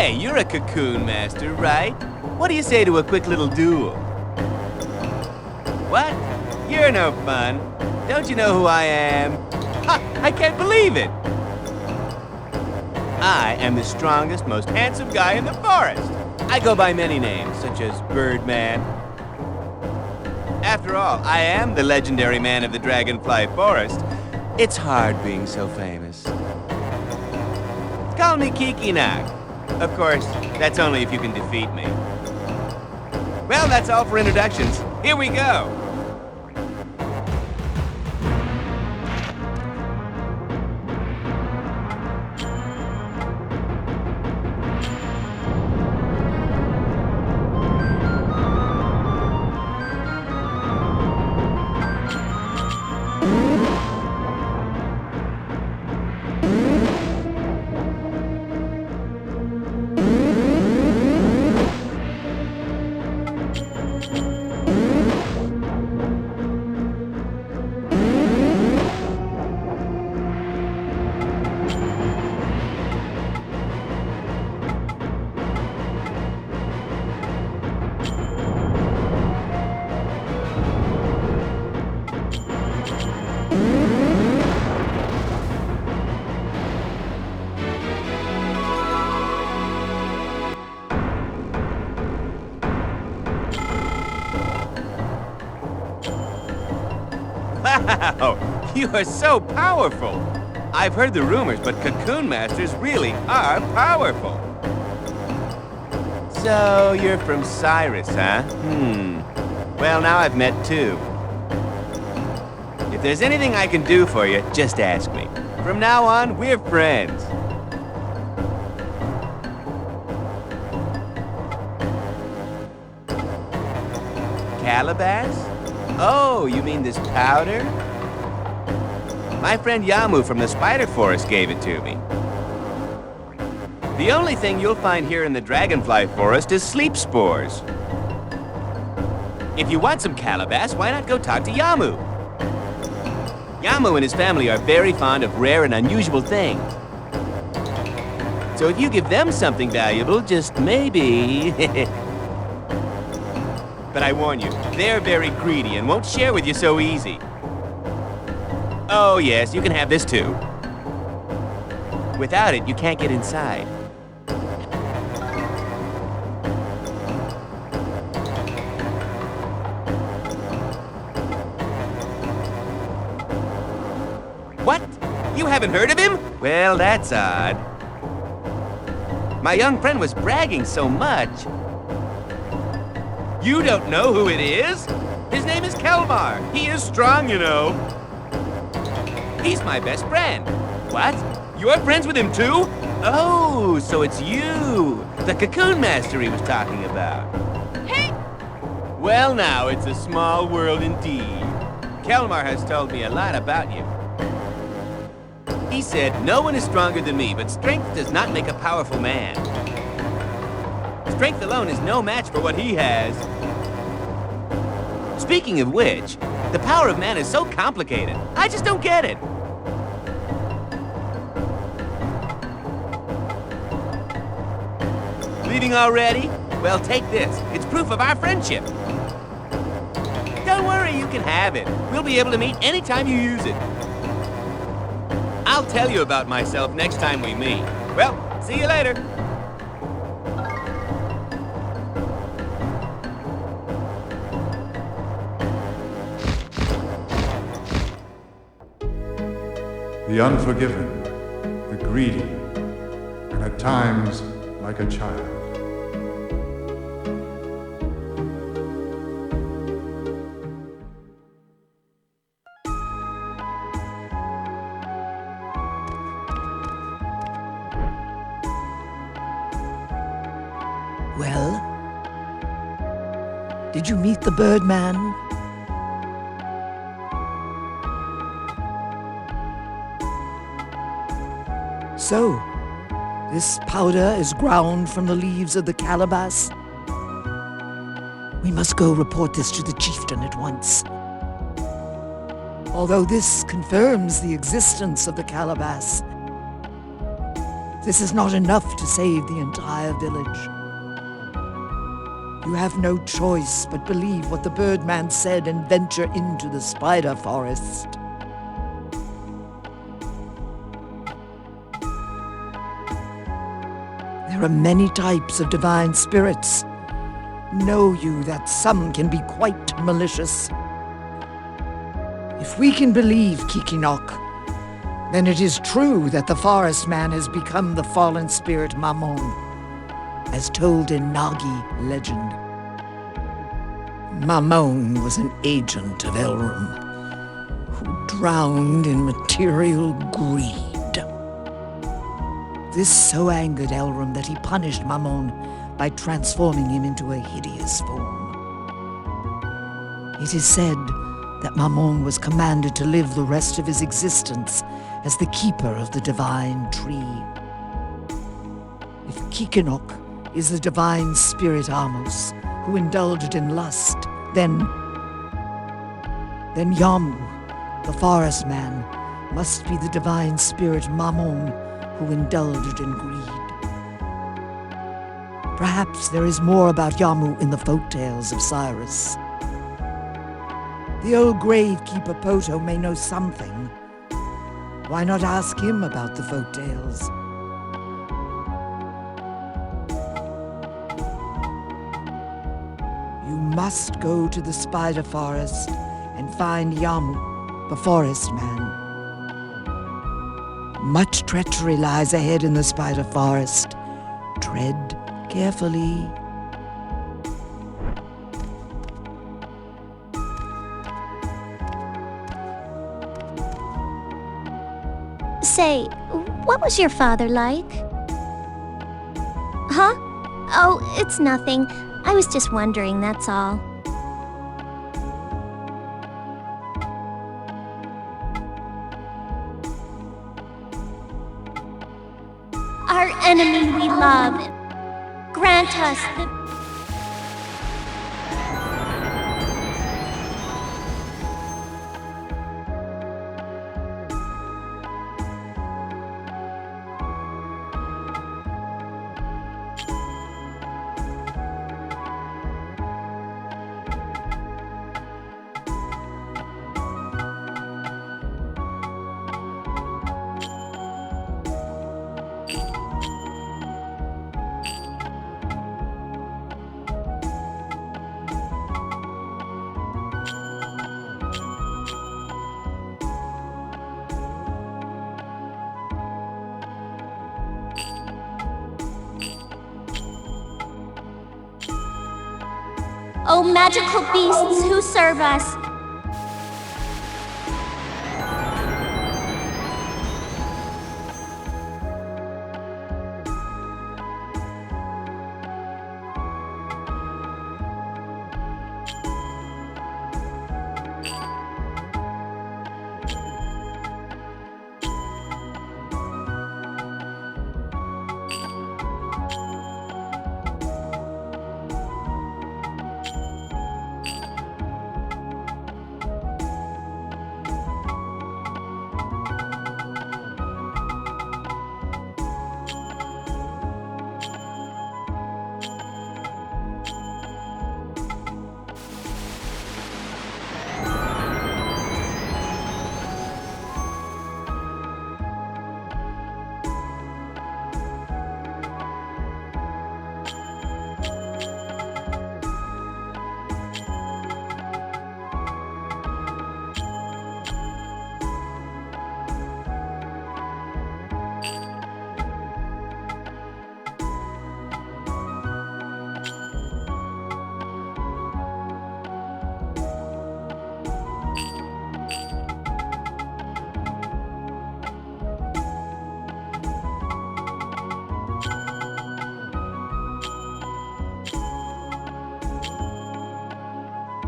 Hey, you're a cocoon master, right? What do you say to a quick little duel? What? You're no fun. Don't you know who I am? Ha! I can't believe it! I am the strongest, most handsome guy in the forest. I go by many names, such as Birdman. After all, I am the legendary man of the Dragonfly Forest. It's hard being so famous. Call me Kikinak. Of course, that's only if you can defeat me. Well, that's all for introductions. Here we go. Wow, you are so powerful. I've heard the rumors, but Cocoon Masters really are powerful. So, you're from Syrus, huh? Well, now I've met two. If there's anything I can do for you, just ask me. From now on, we're friends. Calabash? Oh, you mean this powder? My friend Yamu from the Spider Forest gave it to me. The only thing you'll find here in the Dragonfly Forest is sleep spores. If you want some calabash, why not go talk to Yamu? Yamu and his family are very fond of rare and unusual things. So if you give them something valuable, just maybe... But I warn you, they're very greedy and won't share with you so easy. Oh yes, you can have this too. Without it, you can't get inside. What? You haven't heard of him? Well, that's odd. My young friend was bragging so much. You don't know who it is? His name is Kelmar. He is strong, you know. He's my best friend. What? You're friends with him too? Oh, so it's you, the Cocoon Master he was talking about. Hey! Well now, it's a small world indeed. Kelmar has told me a lot about you. He said, no one is stronger than me, but strength does not make a powerful man. Strength alone is no match for what he has. Speaking of which, the power of man is so complicated. I just don't get it. Leaving already? Well, take this. It's proof of our friendship. Don't worry, you can have it. We'll be able to meet anytime you use it. I'll tell you about myself next time we meet. Well, see you later. The unforgiven, the greedy, and at times like a child. Well, did you meet the Birdman? So, this powder is ground from the leaves of the calabash. We must go report this to the chieftain at once. Although this confirms the existence of the calabash, this is not enough to save the entire village. You have no choice but believe what the Birdman said and venture into the Spider Forest. There are many types of divine spirits. Know you that some can be quite malicious. If we can believe Kikinok, then it is true that the Forest Man has become the fallen spirit Mamon, as told in Nagi legend. Mamon was an agent of Elrum, who drowned in material greed. This so angered Elrum that he punished Mamon by transforming him into a hideous form. It is said that Mamon was commanded to live the rest of his existence as the keeper of the divine tree. If Kikinok is the divine spirit Amos, who indulged in lust, then Yamu, the Forest Man, must be the divine spirit Mamon, who indulged in greed. Perhaps there is more about Yamu in the folktales of Syrus. The old gravekeeper Poto may know something. Why not ask him about the folktales? You must go to the Spider Forest and find Yamu, the Forest Man. Much treachery lies ahead in the Spider Forest. Tread carefully. Say, what was your father like? Huh? Oh, it's nothing. I was just wondering, that's all. Our enemy we love, grant us the... O magical beasts who serve us,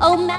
O ma...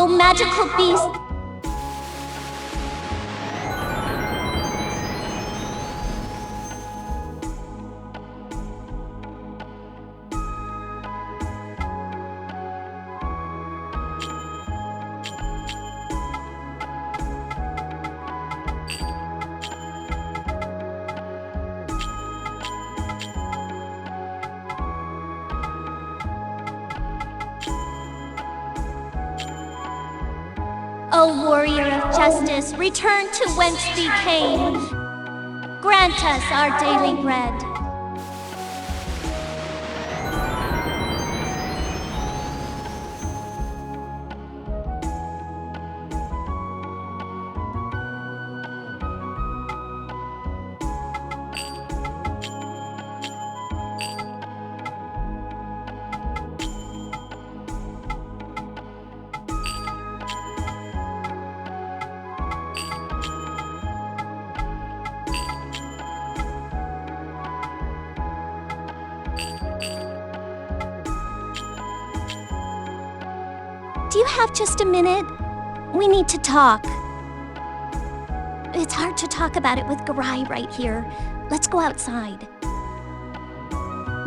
Oh, magical beast! O warrior of justice, return to whence thee came. Grant us our daily bread. Do you have just a minute? We need to talk. It's hard to talk about it with Garai right here. Let's go outside.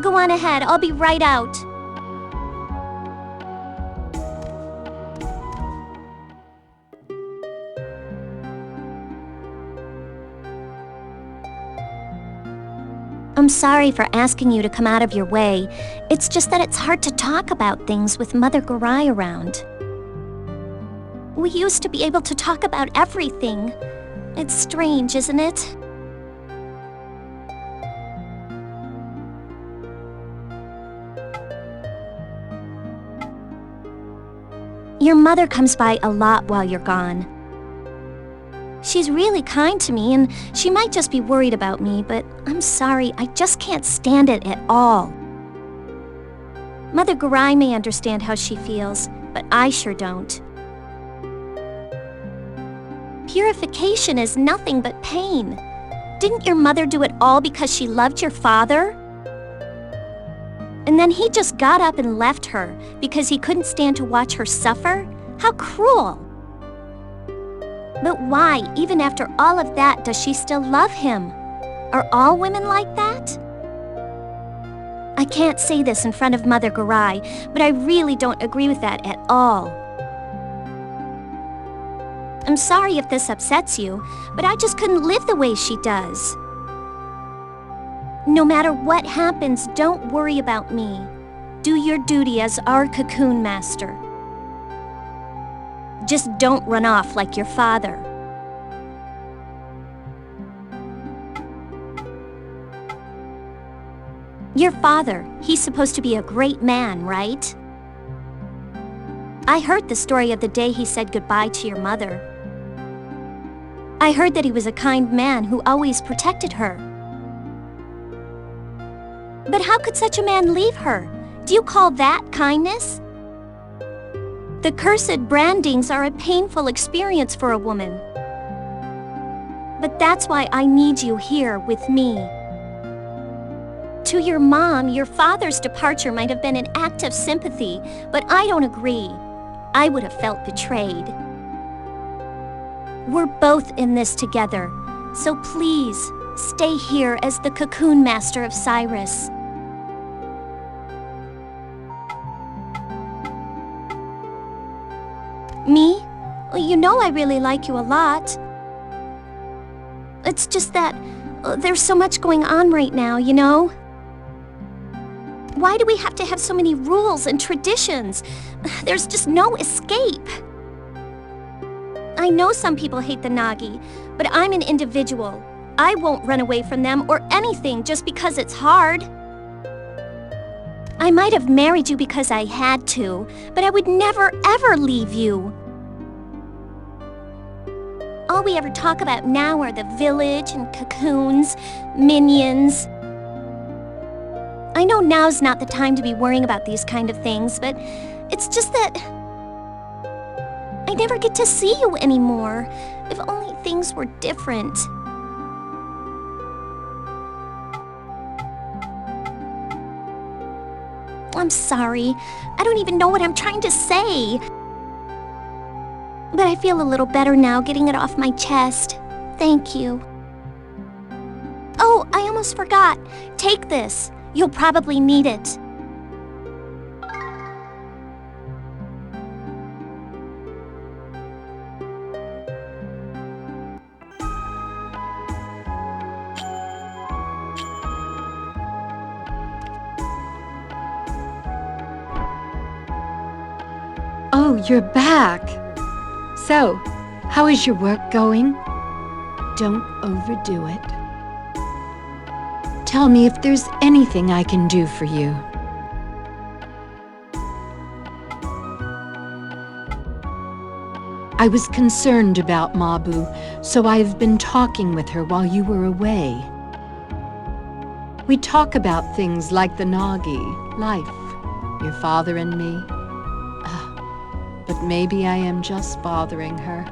Go on ahead, I'll be right out. I'm sorry for asking you to come out of your way. It's just that it's hard to talk about things with Mother Garai around. We used to be able to talk about everything. It's strange, isn't it? Your mother comes by a lot while you're gone. She's really kind to me, and she might just be worried about me, but I'm sorry, I just can't stand it at all. Mother Garai may understand how she feels, but I sure don't. Purification is nothing but pain. Didn't your mother do it all because she loved your father? And then he just got up and left her because he couldn't stand to watch her suffer? How cruel! But why, even after all of that, does she still love him? Are all women like that? I can't say this in front of Mother Garai, but I really don't agree with that at all. I'm sorry if this upsets you, but I just couldn't live the way she does. No matter what happens, don't worry about me. Do your duty as our Cocoon Master. Just don't run off like your father. Your father, he's supposed to be a great man, right? I heard the story of the day he said goodbye to your mother. I heard that he was a kind man who always protected her. But how could such a man leave her? Do you call that kindness? The cursed brandings are a painful experience for a woman. But that's why I need you here with me. To your mom, your father's departure might have been an act of sympathy, but I don't agree. I would have felt betrayed. We're both in this together, so please, stay here as the Cocoon Master of Syrus. Me? Well, you know I really like you a lot. It's just that there's so much going on right now, you know? Why do we have to have so many rules and traditions? There's just no escape. I know some people hate the Nagi, but I'm an individual. I won't run away from them or anything just because it's hard. I might have married you because I had to, but I would never ever leave you. All we ever talk about now are the village and cocoons, minions. I know now's not the time to be worrying about these kind of things, but it's just that I never get to see you anymore. If only things were different. I'm sorry. I don't even know what I'm trying to say. But I feel a little better now getting it off my chest. Thank you. Oh, I almost forgot. Take this. You'll probably need it. Oh, you're back. So, how is your work going? Don't overdo it. Tell me if there's anything I can do for you. I was concerned about Mabu, so I've been talking with her while you were away. We talk about things like the Nagi, life, your father and me. But maybe I am just bothering her.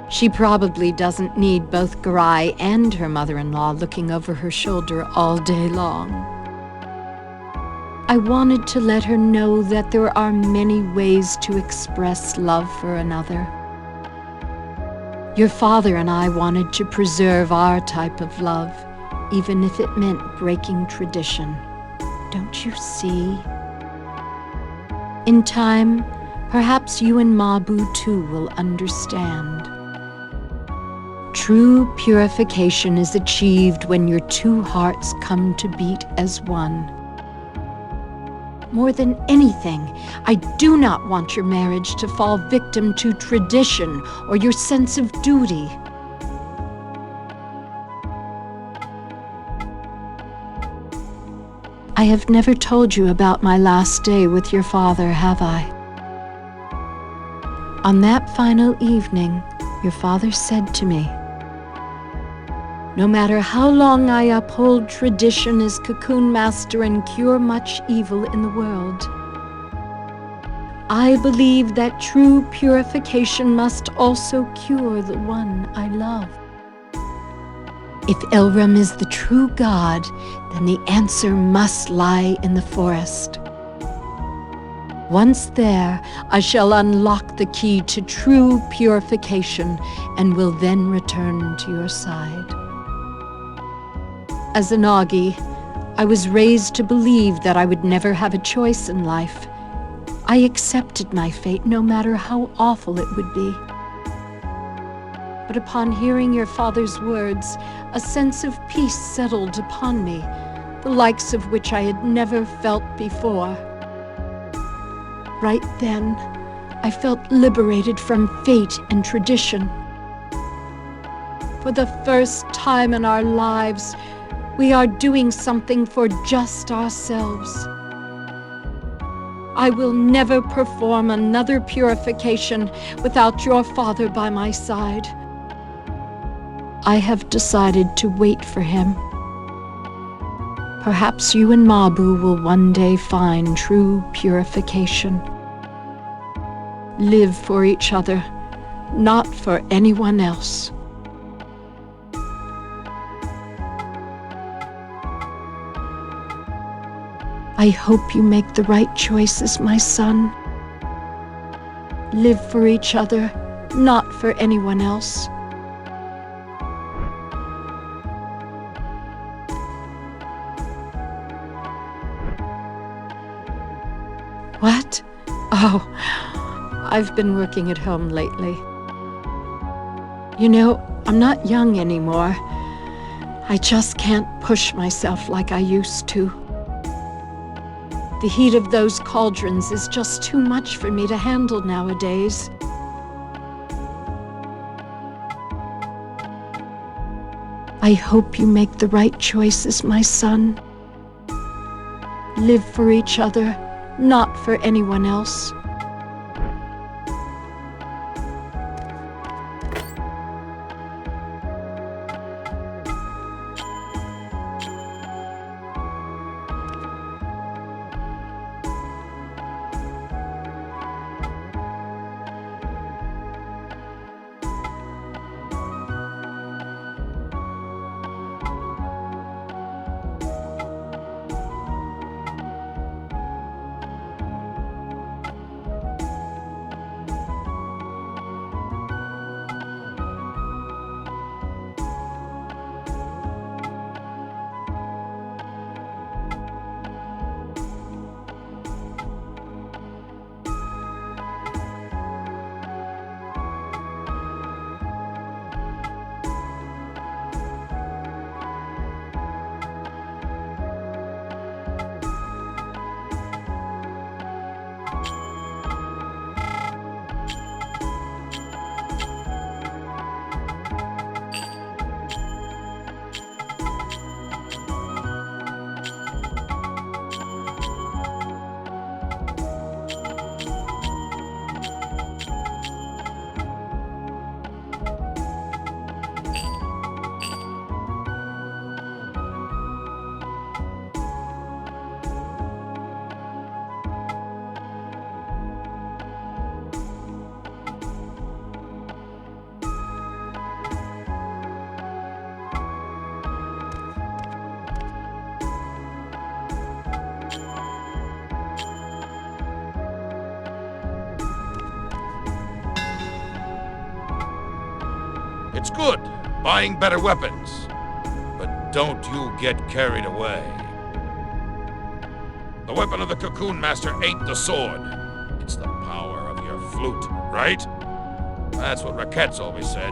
She probably doesn't need both Garai and her mother-in-law looking over her shoulder all day long. I wanted to let her know that there are many ways to express love for another. Your father and I wanted to preserve our type of love, even if it meant breaking tradition. Don't you see? In time, perhaps you and Mabu too will understand. True purification is achieved when your two hearts come to beat as one. More than anything, I do not want your marriage to fall victim to tradition or your sense of duty. I have never told you about my last day with your father, have I? On that final evening, your father said to me, "No matter how long I uphold tradition as Cocoon Master and cure much evil in the world, I believe that true purification must also cure the one I love. If Elram is the true God, then the answer must lie in the forest. Once there, I shall unlock the key to true purification and will then return to your side." As a Nagi, I was raised to believe that I would never have a choice in life. I accepted my fate, no matter how awful it would be. But upon hearing your father's words, a sense of peace settled upon me, the likes of which I had never felt before. Right then, I felt liberated from fate and tradition. For the first time in our lives, we are doing something for just ourselves. I will never perform another purification without your father by my side. I have decided to wait for him. Perhaps you and Mabu will one day find true purification. Live for each other, not for anyone else. I hope you make the right choices, my son. Live for each other, not for anyone else. What? Oh, I've been working at home lately. You know, I'm not young anymore. I just can't push myself like I used to. The heat of those cauldrons is just too much for me to handle nowadays. I hope you make the right choices, my son. Live for each other, not for anyone else. It's good, buying better weapons. But don't you get carried away. The weapon of the Cocoon Master ain't the sword. It's the power of your flute, right? That's what Raquette's always said.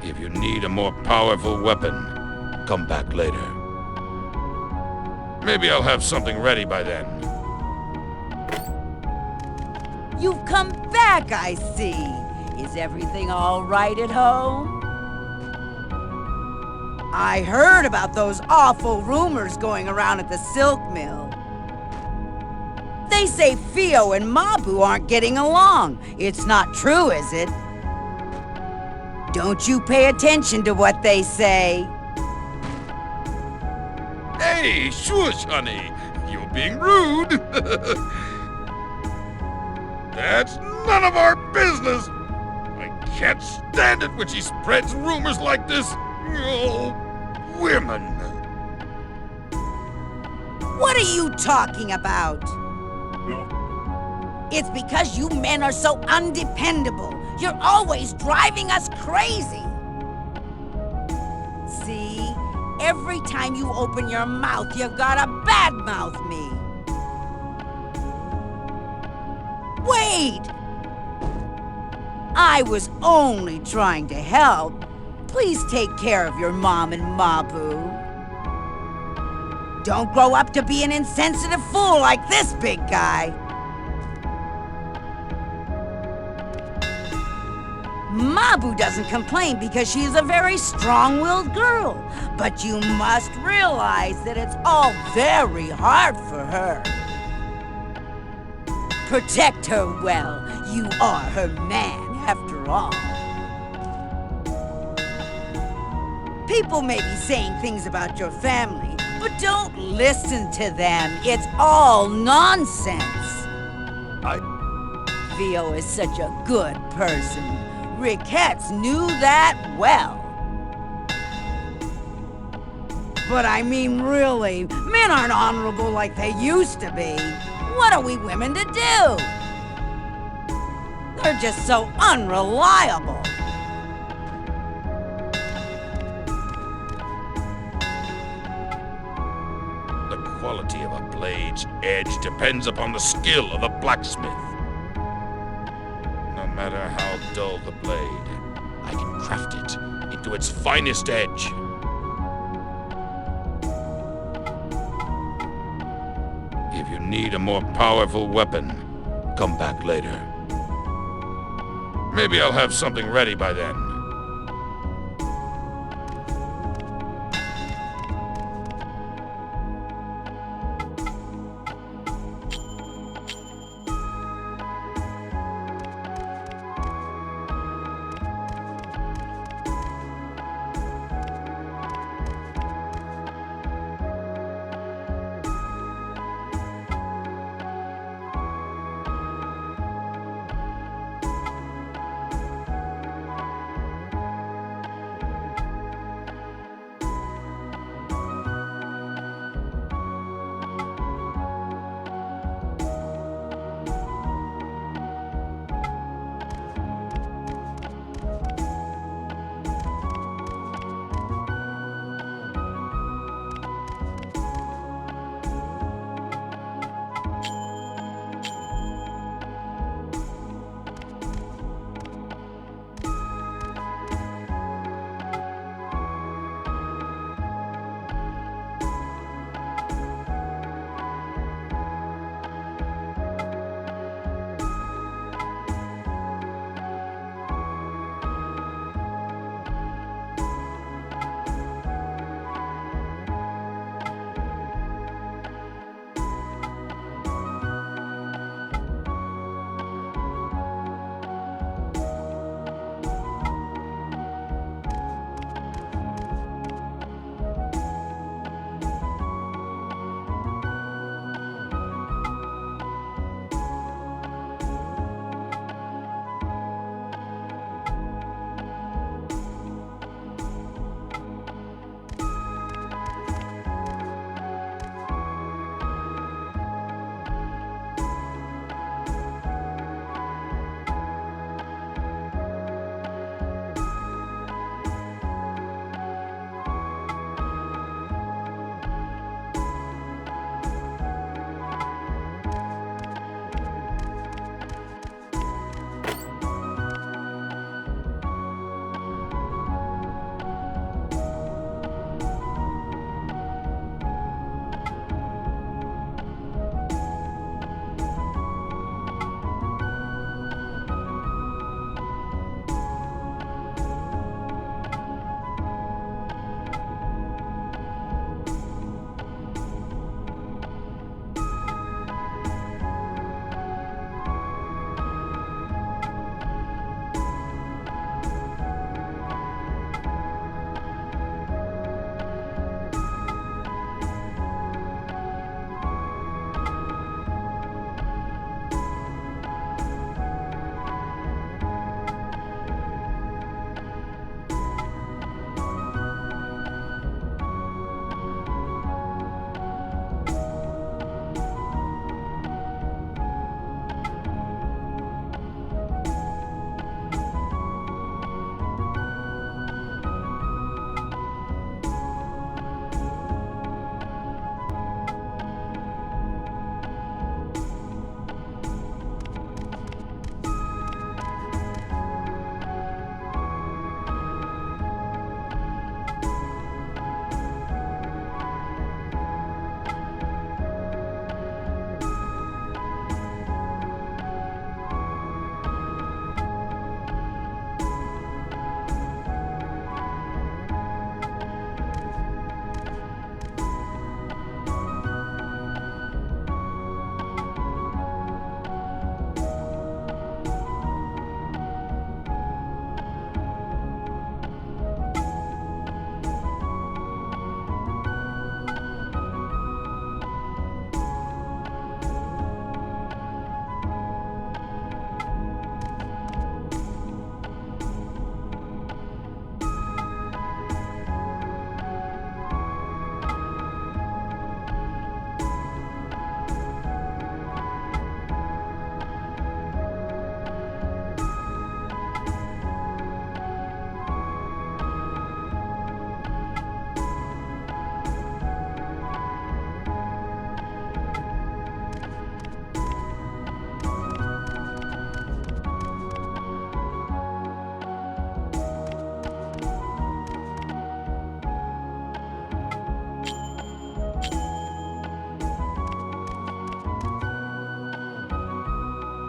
If you need a more powerful weapon, come back later. Maybe I'll have something ready by then. You've come back, I see. Is everything all right at home? I heard about those awful rumors going around at the silk mill. They say Theo and Mabu aren't getting along. It's not true, is it? Don't you pay attention to what they say. Hey, shush, honey. You're being rude. That's none of our business. I can't stand it when she spreads rumors like this. Oh, women. What are you talking about? It's because you men are so undependable. You're always driving us crazy. See? Every time you open your mouth, you've gotta badmouth me. Wait! I was only trying to help. Please take care of your mom and Mabu. Don't grow up to be an insensitive fool like this big guy. Mabu doesn't complain because she's a very strong-willed girl. But you must realize that it's all very hard for her. Protect her well. You are her man, after all. People may be saying things about your family, but don't listen to them. It's all nonsense. Theo is such a good person. Riquettes knew that well. But I mean, really, men aren't honorable like they used to be. What are we women to do? They're just so unreliable. The quality of a blade's edge depends upon the skill of the blacksmith. No matter how dull the blade, I can craft it into its finest edge. If you need a more powerful weapon, come back later. Maybe I'll have something ready by then.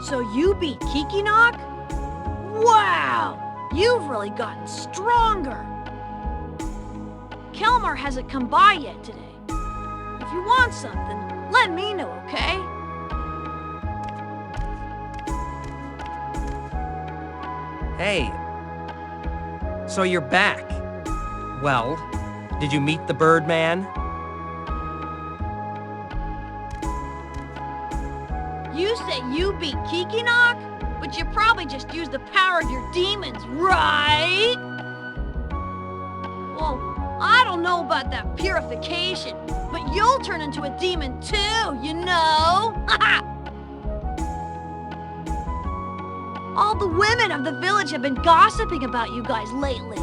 So you beat Kikinok? Wow! You've really gotten stronger. Kelmar hasn't come by yet today. If you want something, let me know, okay? Hey. So you're back. Well, did you meet the Birdman? You say you beat Kikinok? But you probably just used the power of your demons, right? Well, I don't know about that purification, but you'll turn into a demon too, you know? All the women of the village have been gossiping about you guys lately.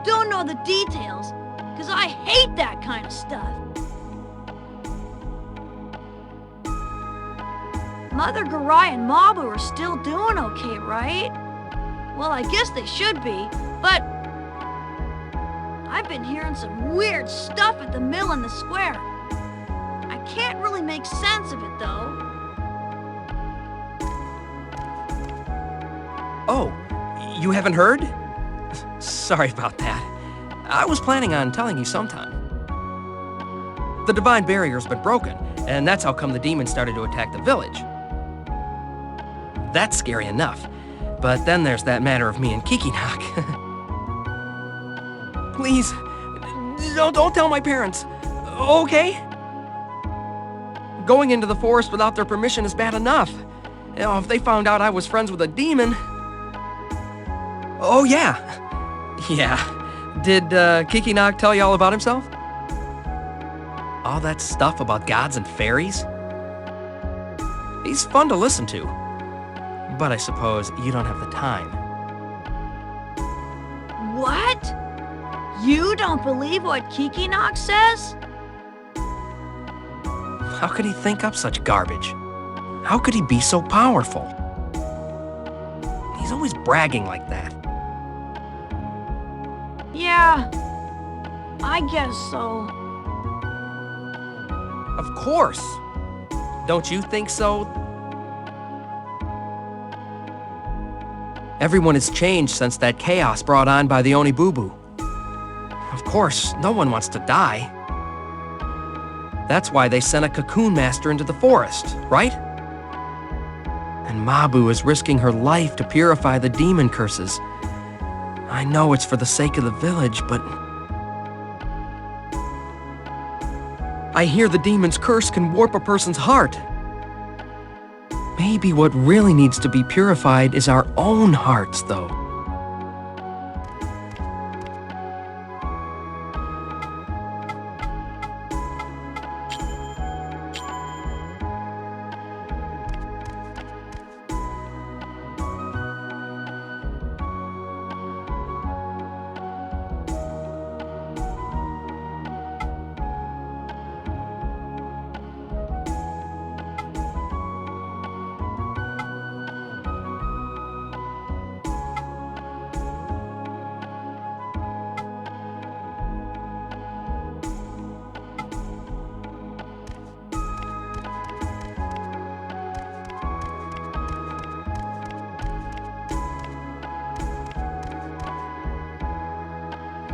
Don't know the details, because I hate that kind of stuff. Mother Garai and Mabu are still doing okay, right? Well, I guess they should be, but I've been hearing some weird stuff at the mill in the square. I can't really make sense of it, though. Oh, you haven't heard? Sorry about that. I was planning on telling you sometime. The divine barrier's been broken, and that's how come the demons started to attack the village. That's scary enough. But then there's that matter of me and Kikinok. Please, don't tell my parents, okay? Going into the forest without their permission is bad enough. You know, if they found out I was friends with a demon... Oh, yeah. Yeah. Did Kikinok tell you all about himself? All that stuff about gods and fairies? He's fun to listen to. But I suppose you don't have the time. What? You don't believe what Kikinok says? How could he think up such garbage? How could he be so powerful? He's always bragging like that. Yeah, I guess so. Of course. Don't you think so? Everyone has changed since that chaos brought on by the Onibubu. Of course, no one wants to die. That's why they sent a cocoon master into the forest, right? And Mabu is risking her life to purify the demon curses. I know it's for the sake of the village, but... I hear the demon's curse can warp a person's heart. Maybe what really needs to be purified is our own hearts, though.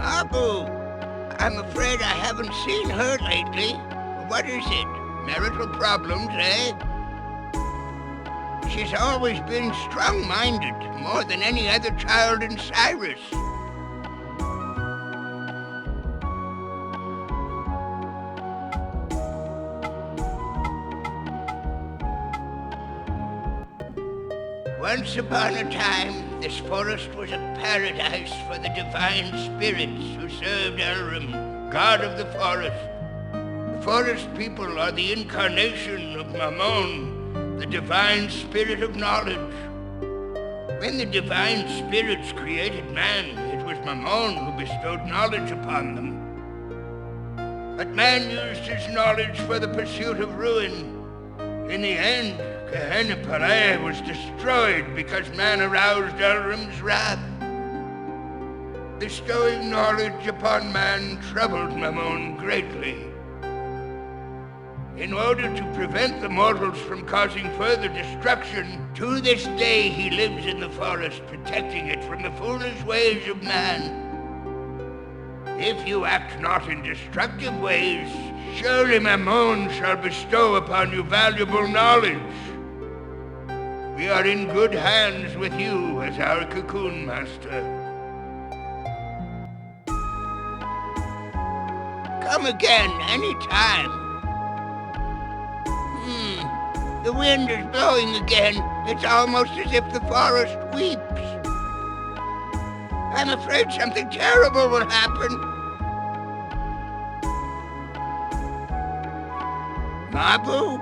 Mabu, I'm afraid I haven't seen her lately. What is it? Marital problems, eh? She's always been strong-minded, more than any other child in Syrus. Once upon a time, this forest was a paradise for the divine spirits who served Elrum, god of the forest. The forest people are the incarnation of Mammon, the divine spirit of knowledge. When the divine spirits created man, it was Mammon who bestowed knowledge upon them. But man used his knowledge for the pursuit of ruin. In the end, Gehenna-Pareil was destroyed because man aroused Elrum's wrath. Bestowing knowledge upon man troubled Mammon greatly. In order to prevent the mortals from causing further destruction, to this day he lives in the forest, protecting it from the foolish ways of man. If you act not in destructive ways, surely Mammon shall bestow upon you valuable knowledge. We are in good hands with you as our Cocoon Master. Come again any time. The wind is blowing again. It's almost as if the forest weeps. I'm afraid something terrible will happen. Mabu?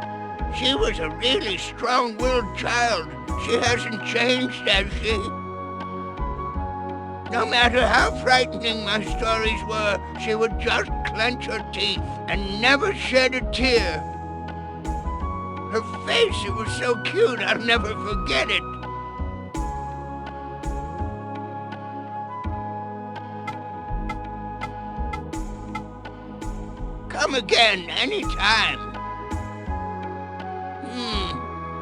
She was a really strong-willed child. She hasn't changed, has she? No matter how frightening my stories were, she would just clench her teeth and never shed a tear. Her face, it was so cute, I'll never forget it. Come again, any time.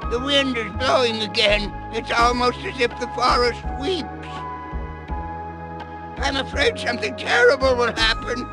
The wind is blowing again. It's almost as if the forest weeps. I'm afraid something terrible will happen.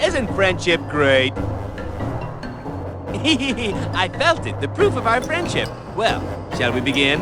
Isn't friendship great? I felt it, the proof of our friendship. Well, shall we begin?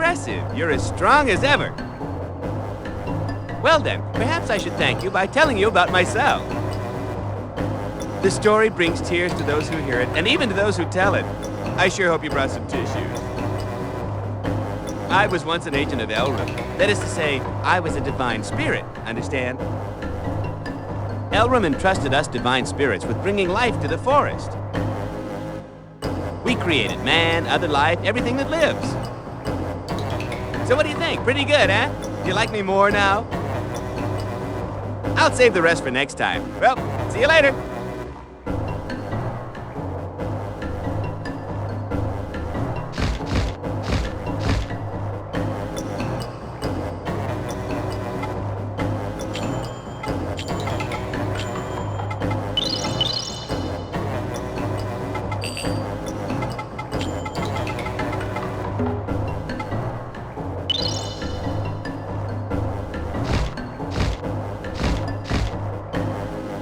Impressive. You're as strong as ever. Well then, perhaps I should thank you by telling you about myself. The story brings tears to those who hear it, and even to those who tell it. I sure hope you brought some tissues. I was once an agent of Elrum. That is to say, I was a divine spirit, understand? Elrum entrusted us divine spirits with bringing life to the forest. We created man, other life, everything that lives. So what do you think? Pretty good, huh? Do you like me more now? I'll save the rest for next time. Well, see you later.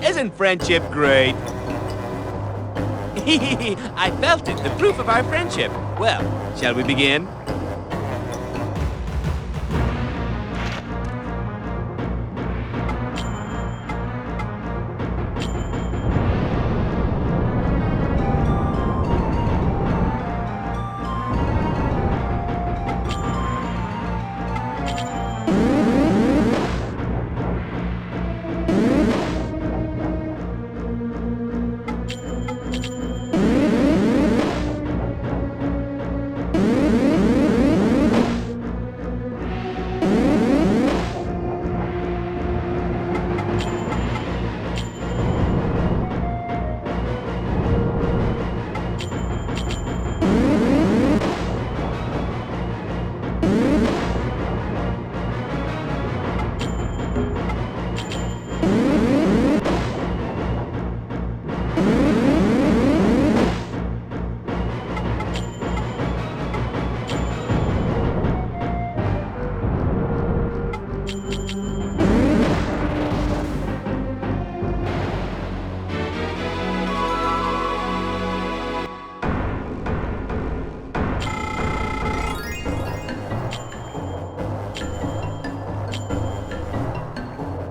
Isn't friendship great? I felt it, the proof of our friendship. Well, shall we begin?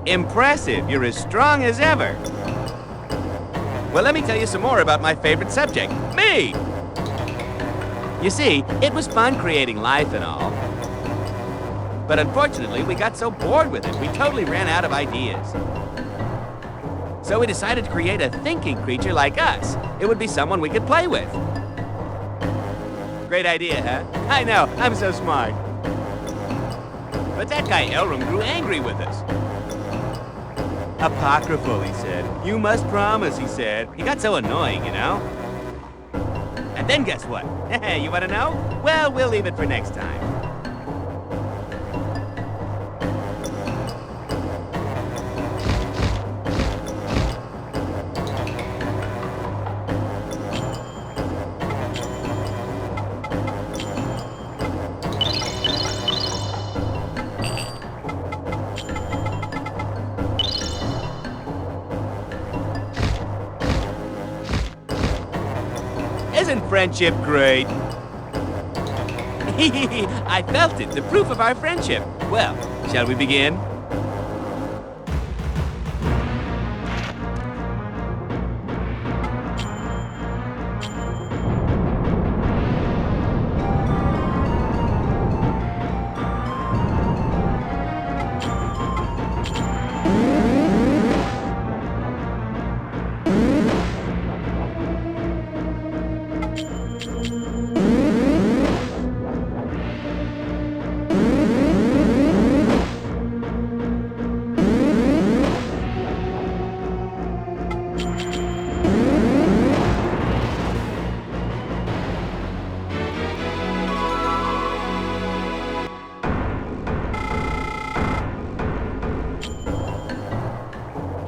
Impressive. You're as strong as ever. Well, let me tell you some more about my favorite subject, me. You see, it was fun creating life and all. But unfortunately, we got so bored with it, we totally ran out of ideas. So we decided to create a thinking creature like us. It would be someone we could play with. Great idea, huh? I know, I'm so smart. But that guy Elrum grew angry with us. Apocryphal, he said. You must promise, he said. He got so annoying, you know? And then guess what? You want to know? Well, we'll leave it for next time. Isn't friendship great? I felt it, the proof of our friendship. Well, shall we begin?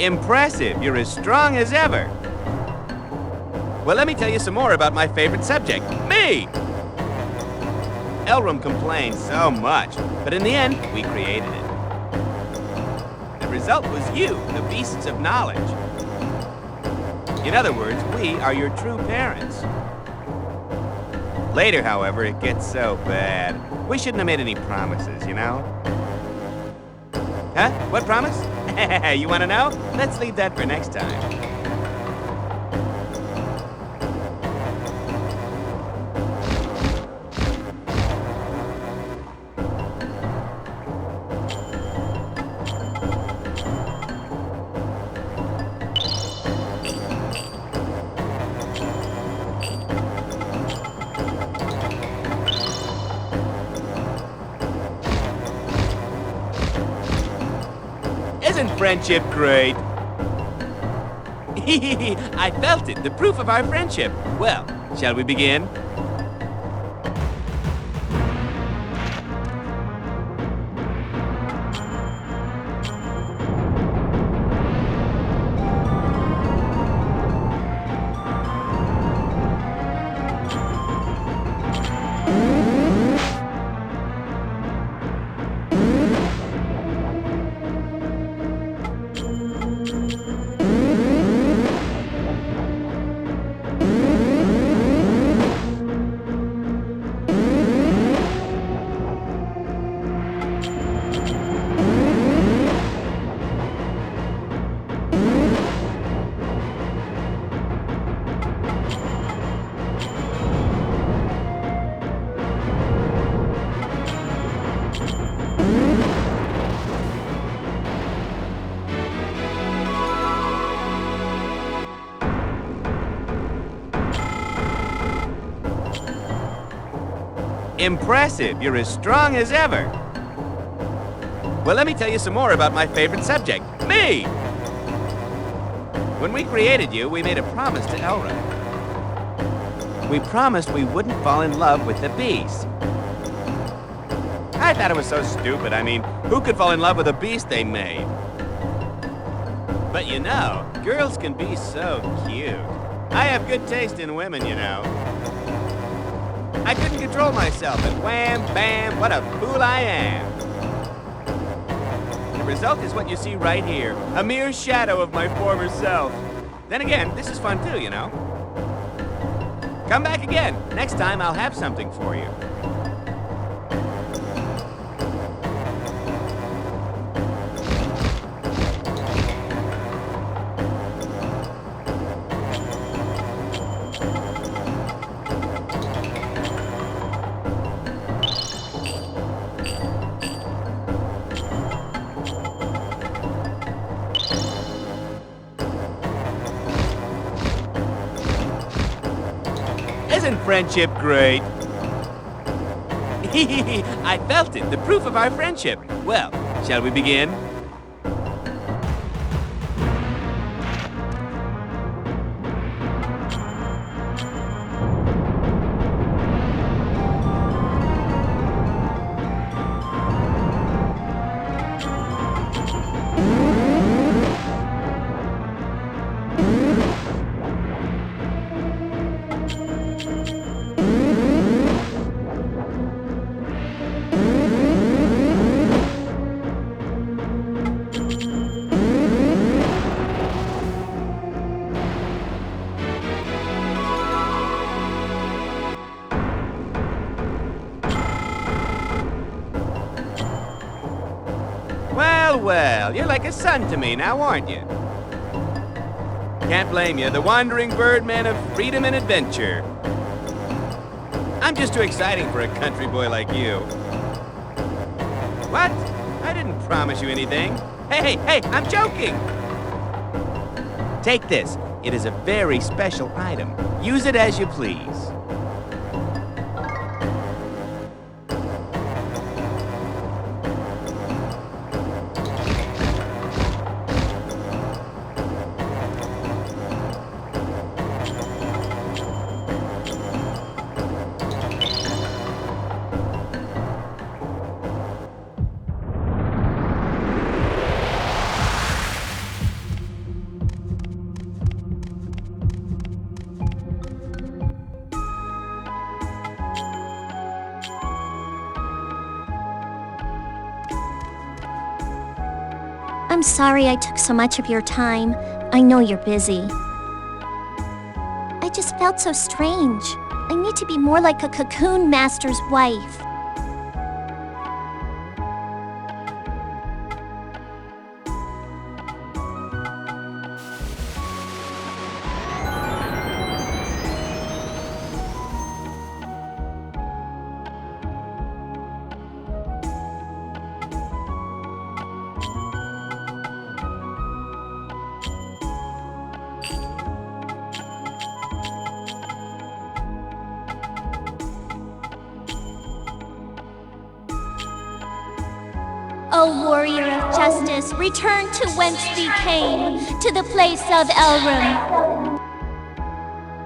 Impressive. You're as strong as ever. Well, let me tell you some more about my favorite subject, me. Elrum complained so much, but in the end, we created it. The result was you, the beasts of knowledge. In other words, we are your true parents. Later, however, it gets so bad. We shouldn't have made any promises, you know? Huh? What promise? You want to know? Let's leave that for next time. Isn't friendship great? I felt it, the proof of our friendship. Well, shall we begin? Impressive. You're as strong as ever. Well, let me tell you some more about my favorite subject, me! When we created you, we made a promise to Elrond. We promised we wouldn't fall in love with the beast. I thought it was so stupid. I mean, who could fall in love with a beast they made? But you know, girls can be so cute. I have good taste in women, you know. I couldn't control myself, and wham, bam, what a fool I am. The result is what you see right here, a mere shadow of my former self. Then again, this is fun too, you know. Come back again. Next time I'll have something for you. Isn't friendship great? I felt it, the proof of our friendship. Well, shall we begin? Well, you're like a son to me now, aren't you? Can't blame you, the wandering birdman of freedom and adventure. I'm just too exciting for a country boy like you. What? I didn't promise you anything. Hey, I'm joking! Take this. It is a very special item. Use it as you please. I'm sorry I took so much of your time. I know you're busy. I just felt so strange. I need to be more like a Cocoon Master's wife. O warrior of justice, return to whence thee came, to the place of Elrum.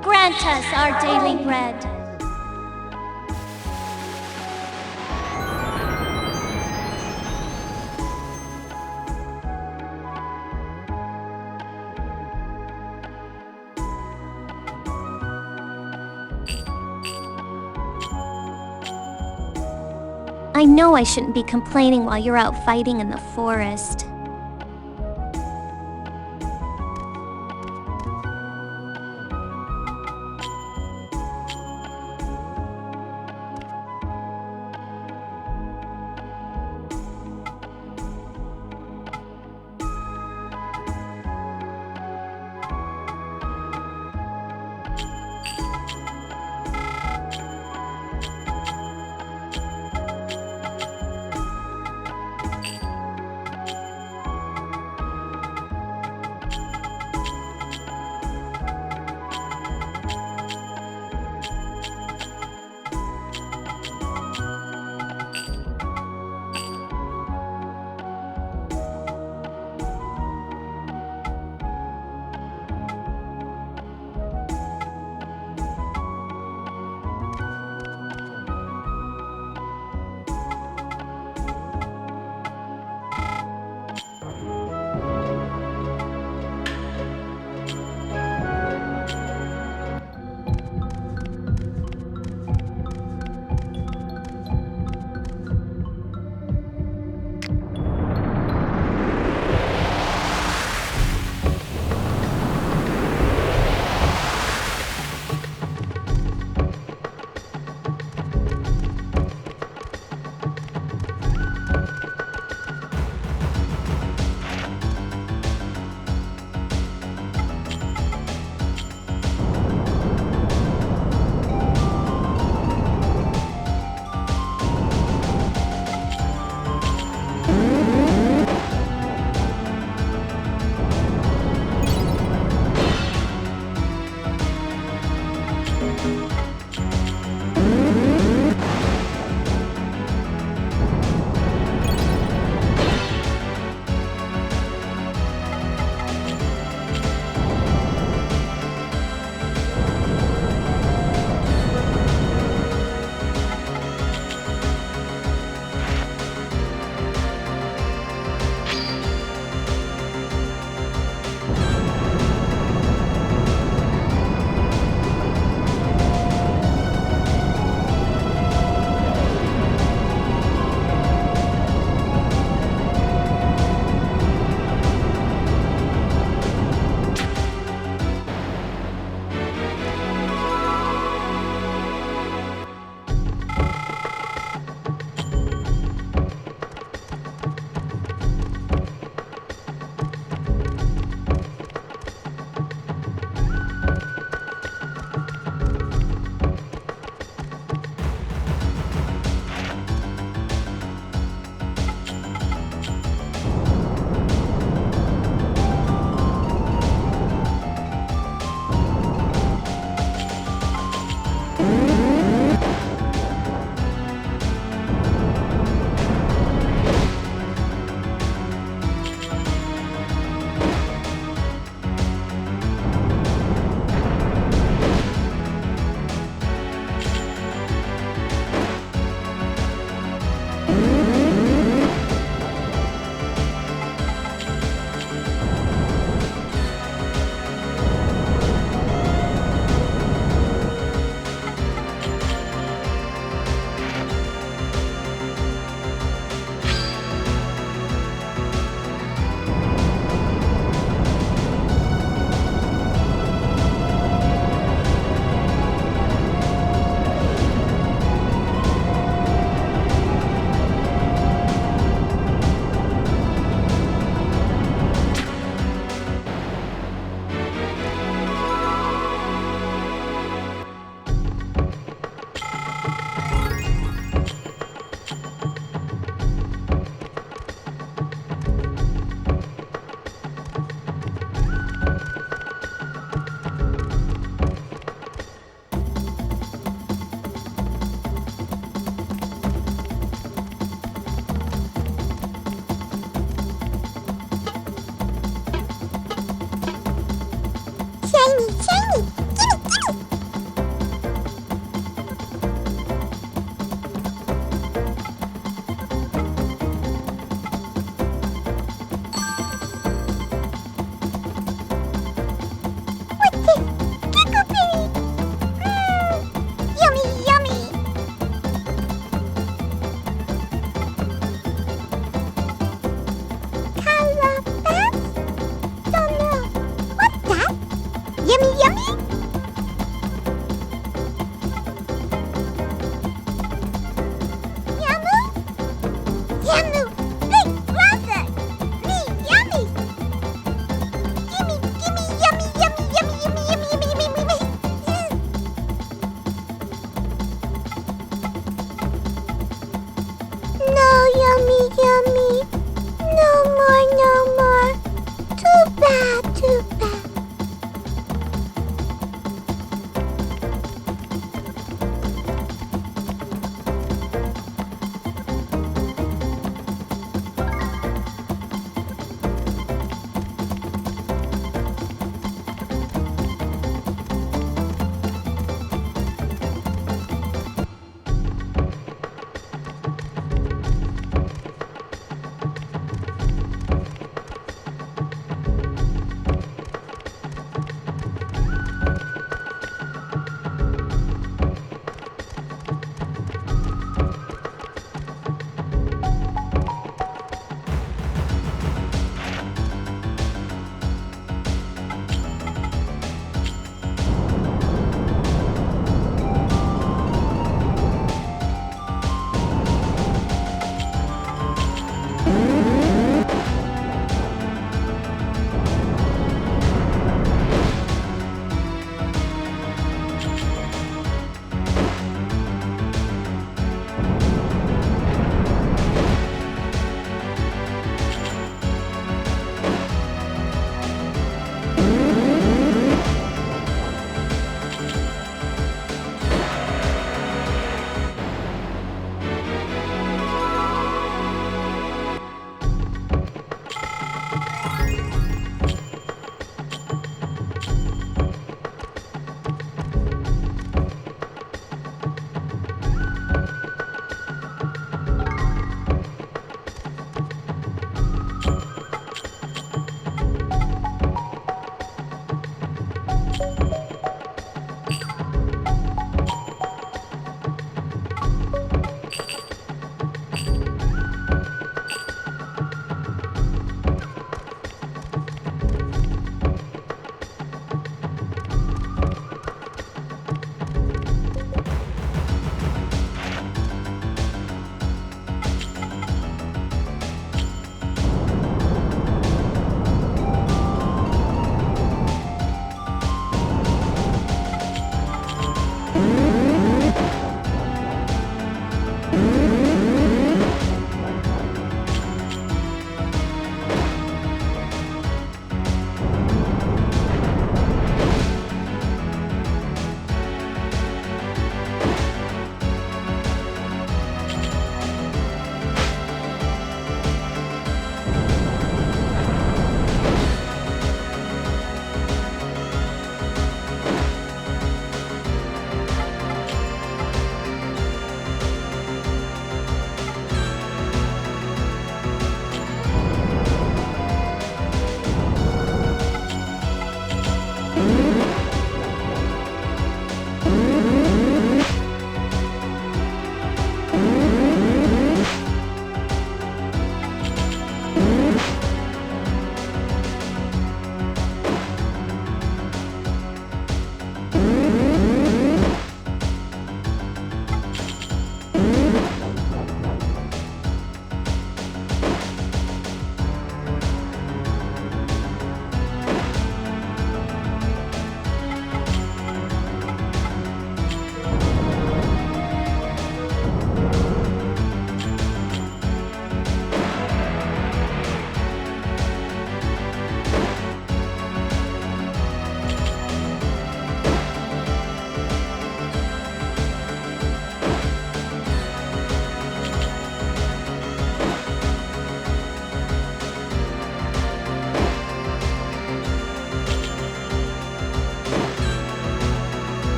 Grant us our daily bread. I know I shouldn't be complaining while you're out fighting in the forest.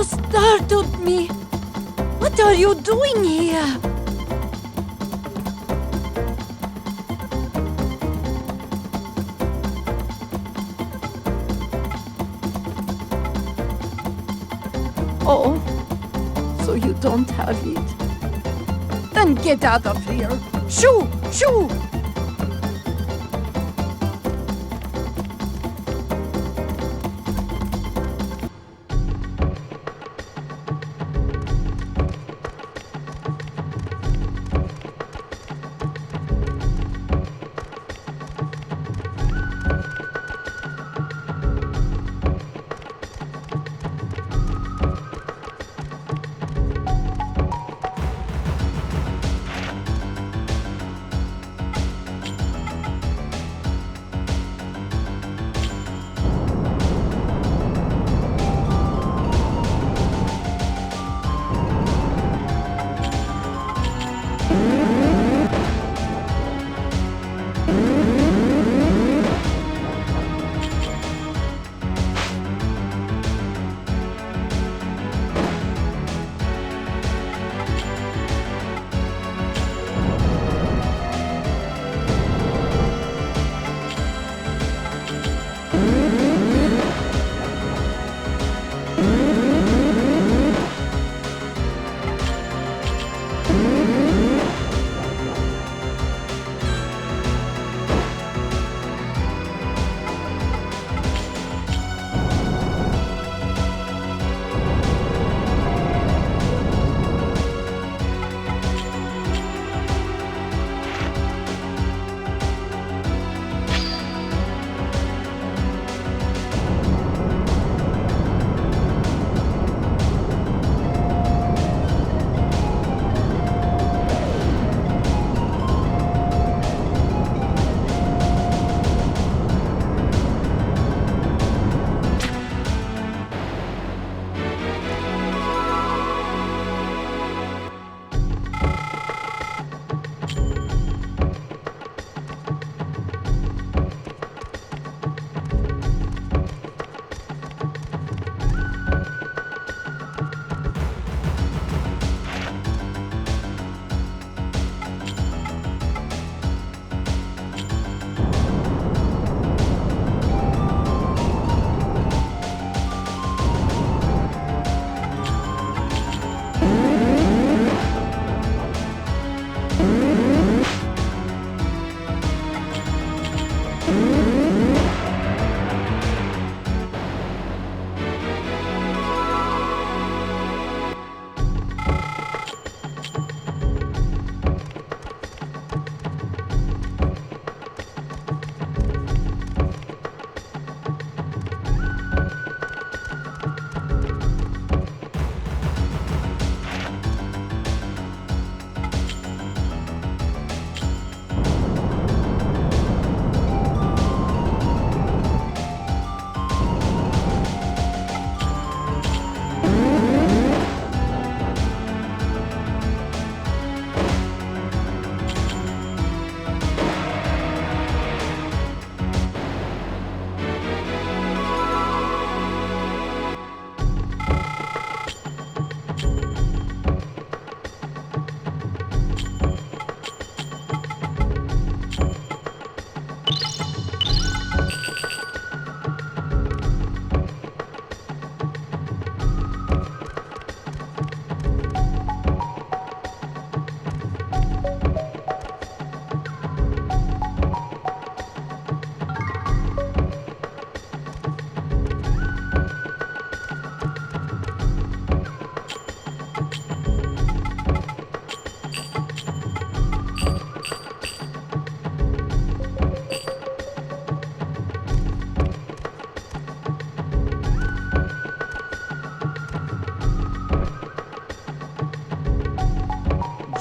You startled me. What are you doing here? Oh, so you don't have it. Then get out of here. Shoo! Shoo!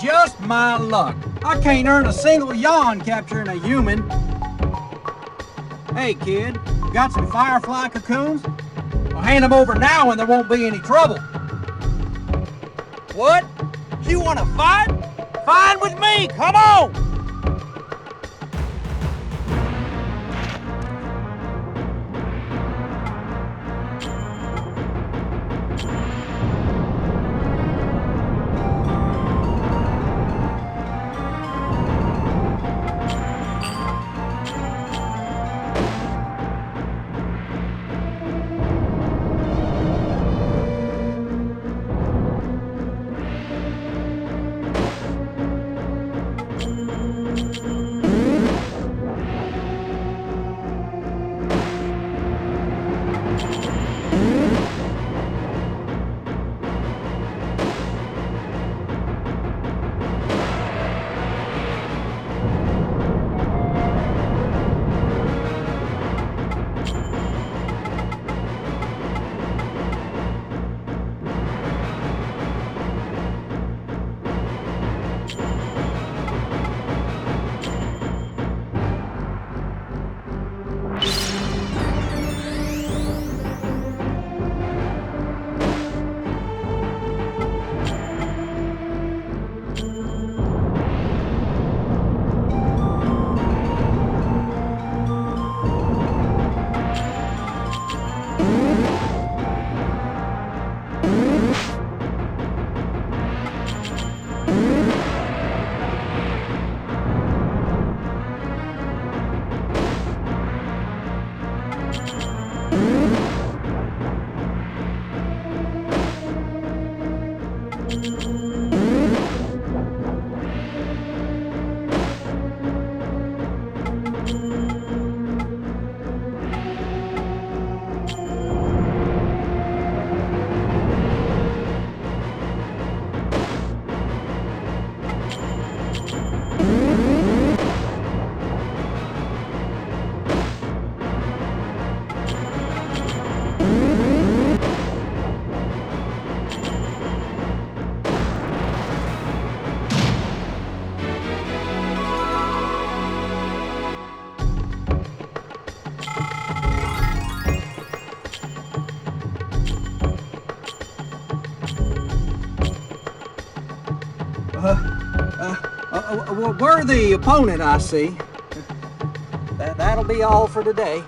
Just my luck. I can't earn a single yawn capturing a human. Hey, kid, got some firefly cocoons? Well, hand them over now and there won't be any trouble. What? You want to fight? Fine with me, come on! Worthy opponent, I see. That'll be all for today.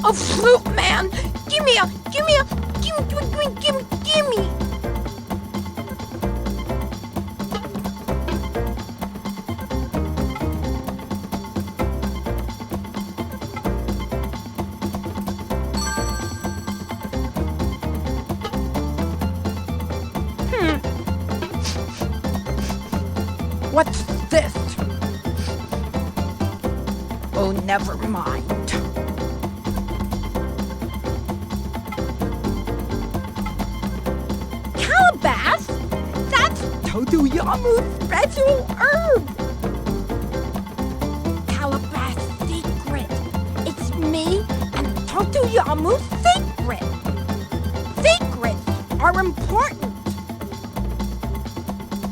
A fruit man! Gimme! What's this? Oh, never mind. Calabash? That's Totoyamu's special herb! Calabash secret. It's me and Totoyamu's secret. Secrets are important.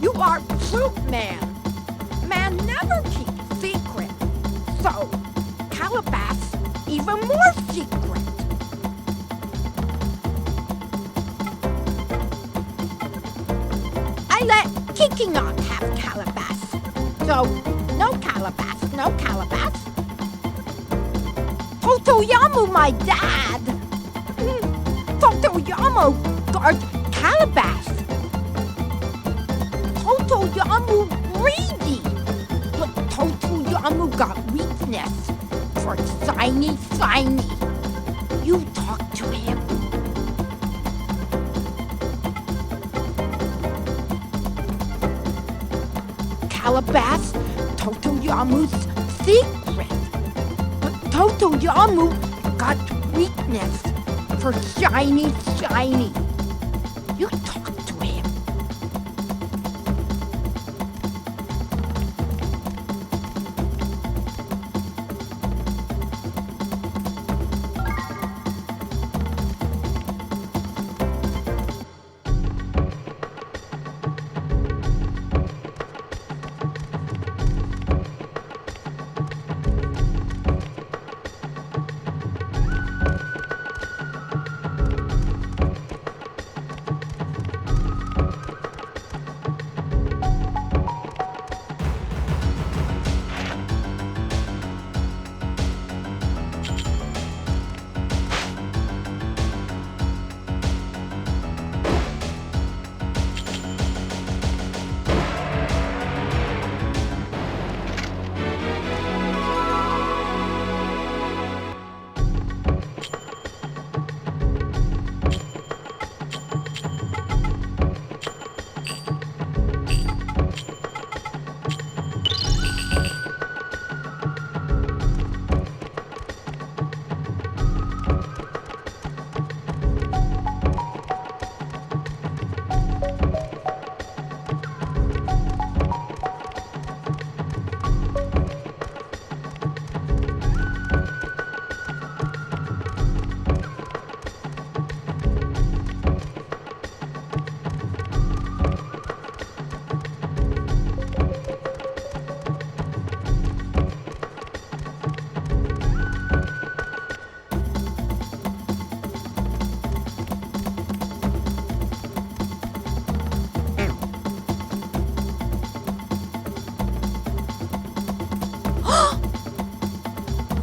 You are fruit man. Man never keeps secrets. So, Calabash even more secret. I let Kikinok have Calabash. So, no Calabash, no Calabash. Totoyamu, my dad. Totoyamu guards Calabash. Totoyamu greedy. But Totoyamu got weakness for Shiny. You talk to him. Calabash, Totoyamu's secret. But Totoyamu got weakness for Shiny. You talk to him.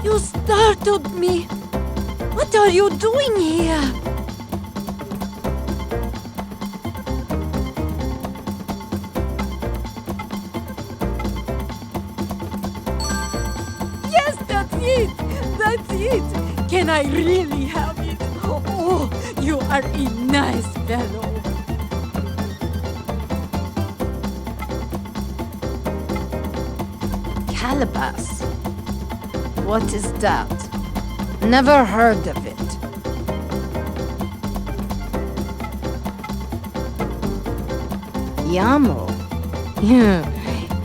You startled me. What are you doing here? Yes, that's it. That's it. Can I really have it? Oh, you are a nice fellow. Calabash. What is that? Never heard of it. Yamo.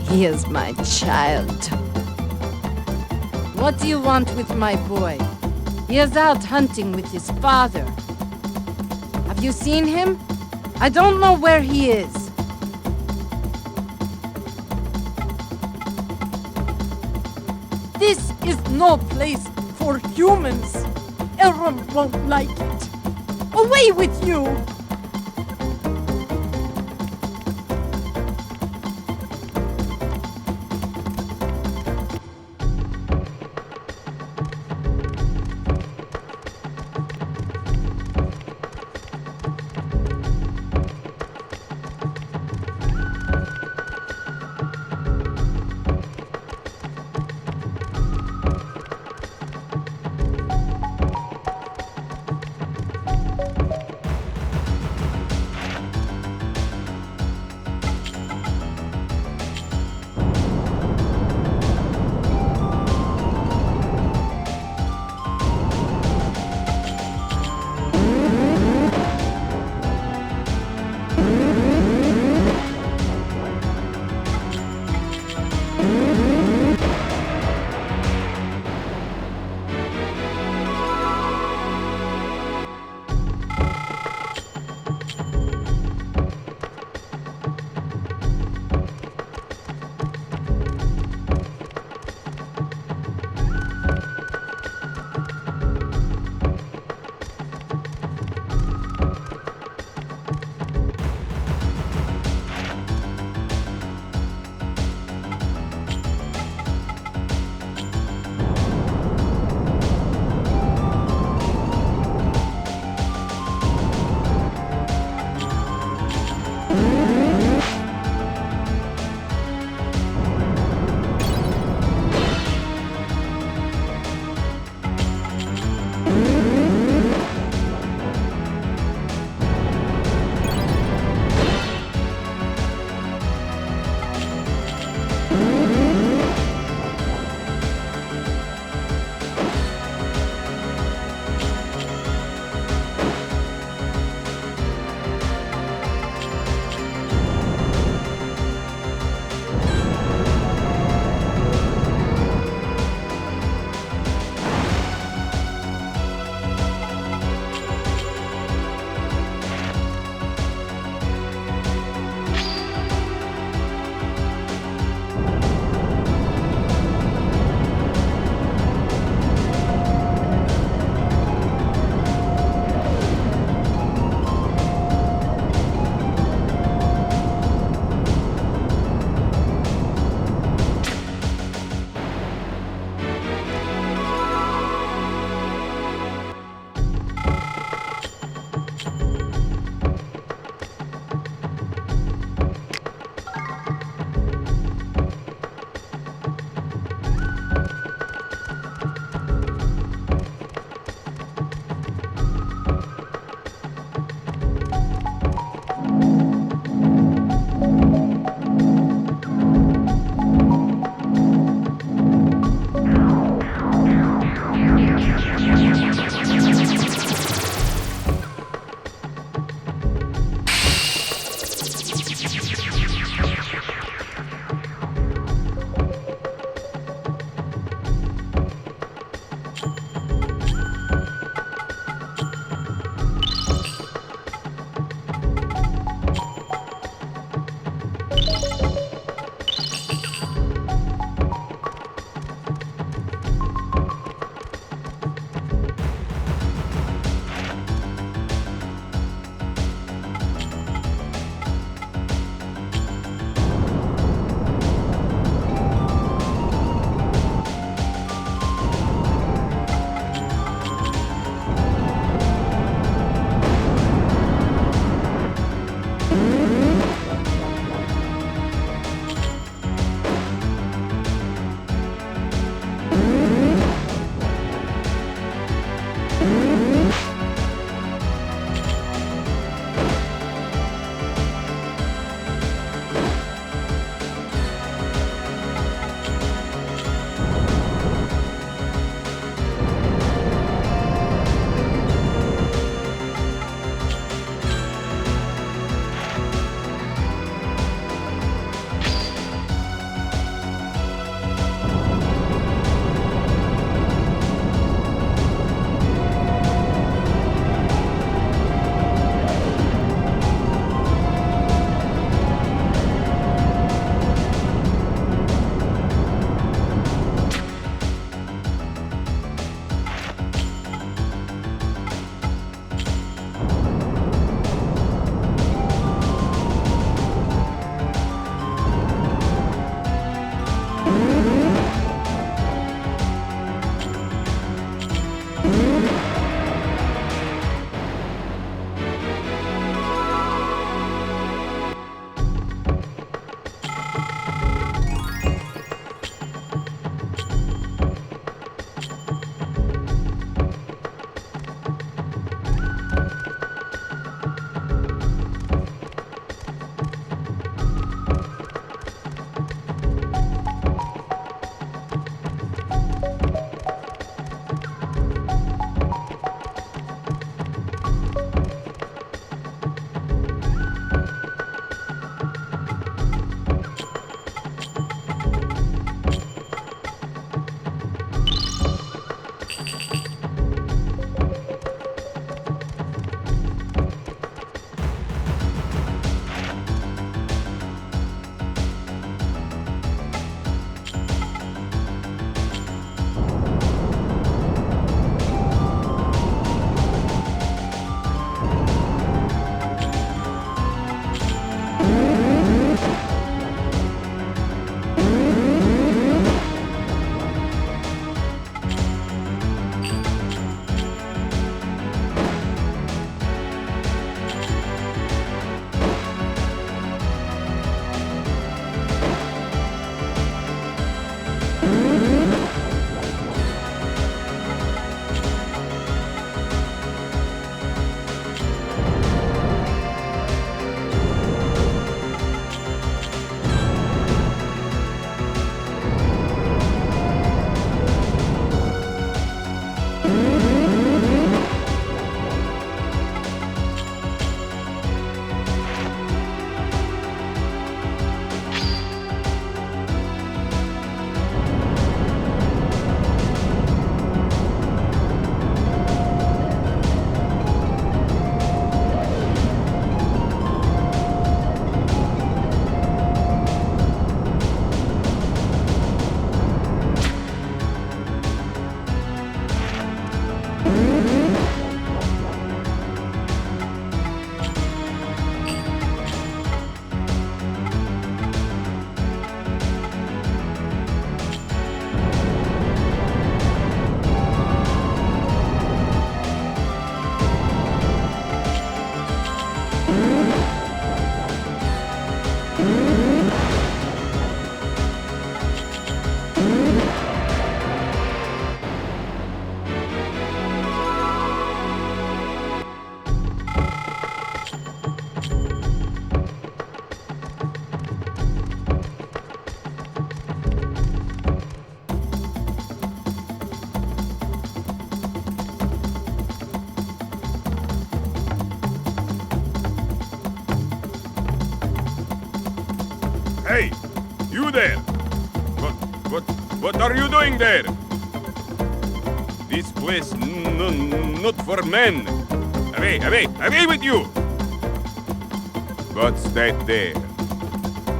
He is my child. What do you want with my boy? He is out hunting with his father. Have you seen him? I don't know where he is. This is no place for humans. Elrond won't like it. Away with you! there? What are you doing there? This place not for men. Away with you! What's that there?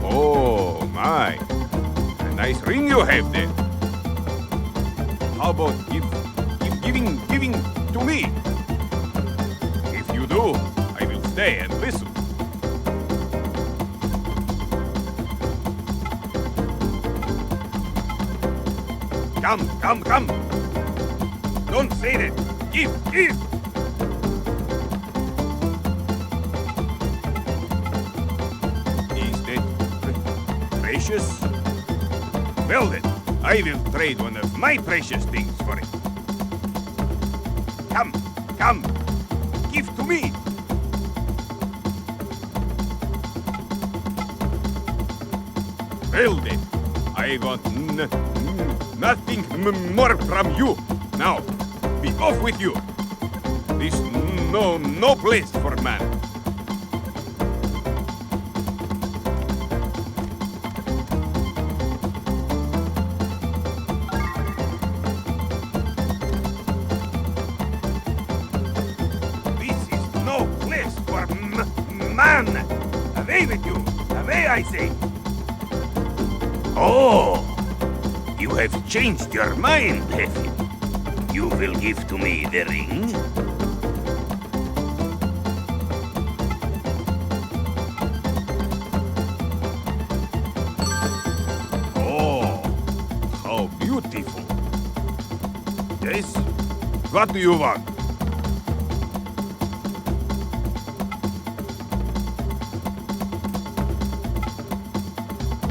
Oh my, a nice ring you have there. How about giving to me? If you do, I will stay and listen. Come. Don't say that. Give. Is that precious? Well then, I will trade one of my precious things for it. Come. Give to me. Well then, I want nothing more from you. Now, be off with you. This no place for man. This is no place for man. Away with you. Away, I say. Oh. You have changed your mind, have you? You will give to me the ring? Oh, how beautiful. Yes? What do you want?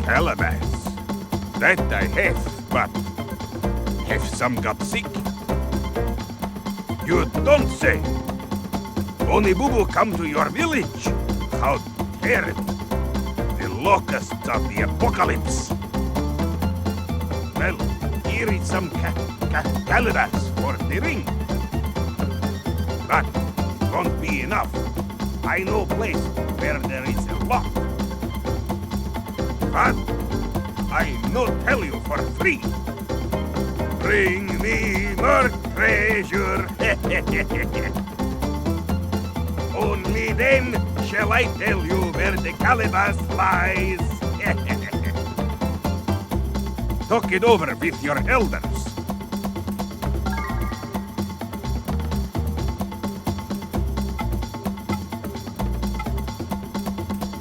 Calabash. That I have, but have some got sick? You don't say. Only Boo come to your village. How terrible. The locusts of the apocalypse. Well, here is some calabash for the ring. But it won't be enough. I know a place where there is a lot. But I no tell you for free. Bring me more treasure. Only then shall I tell you where the calabash lies. Talk it over with your elders.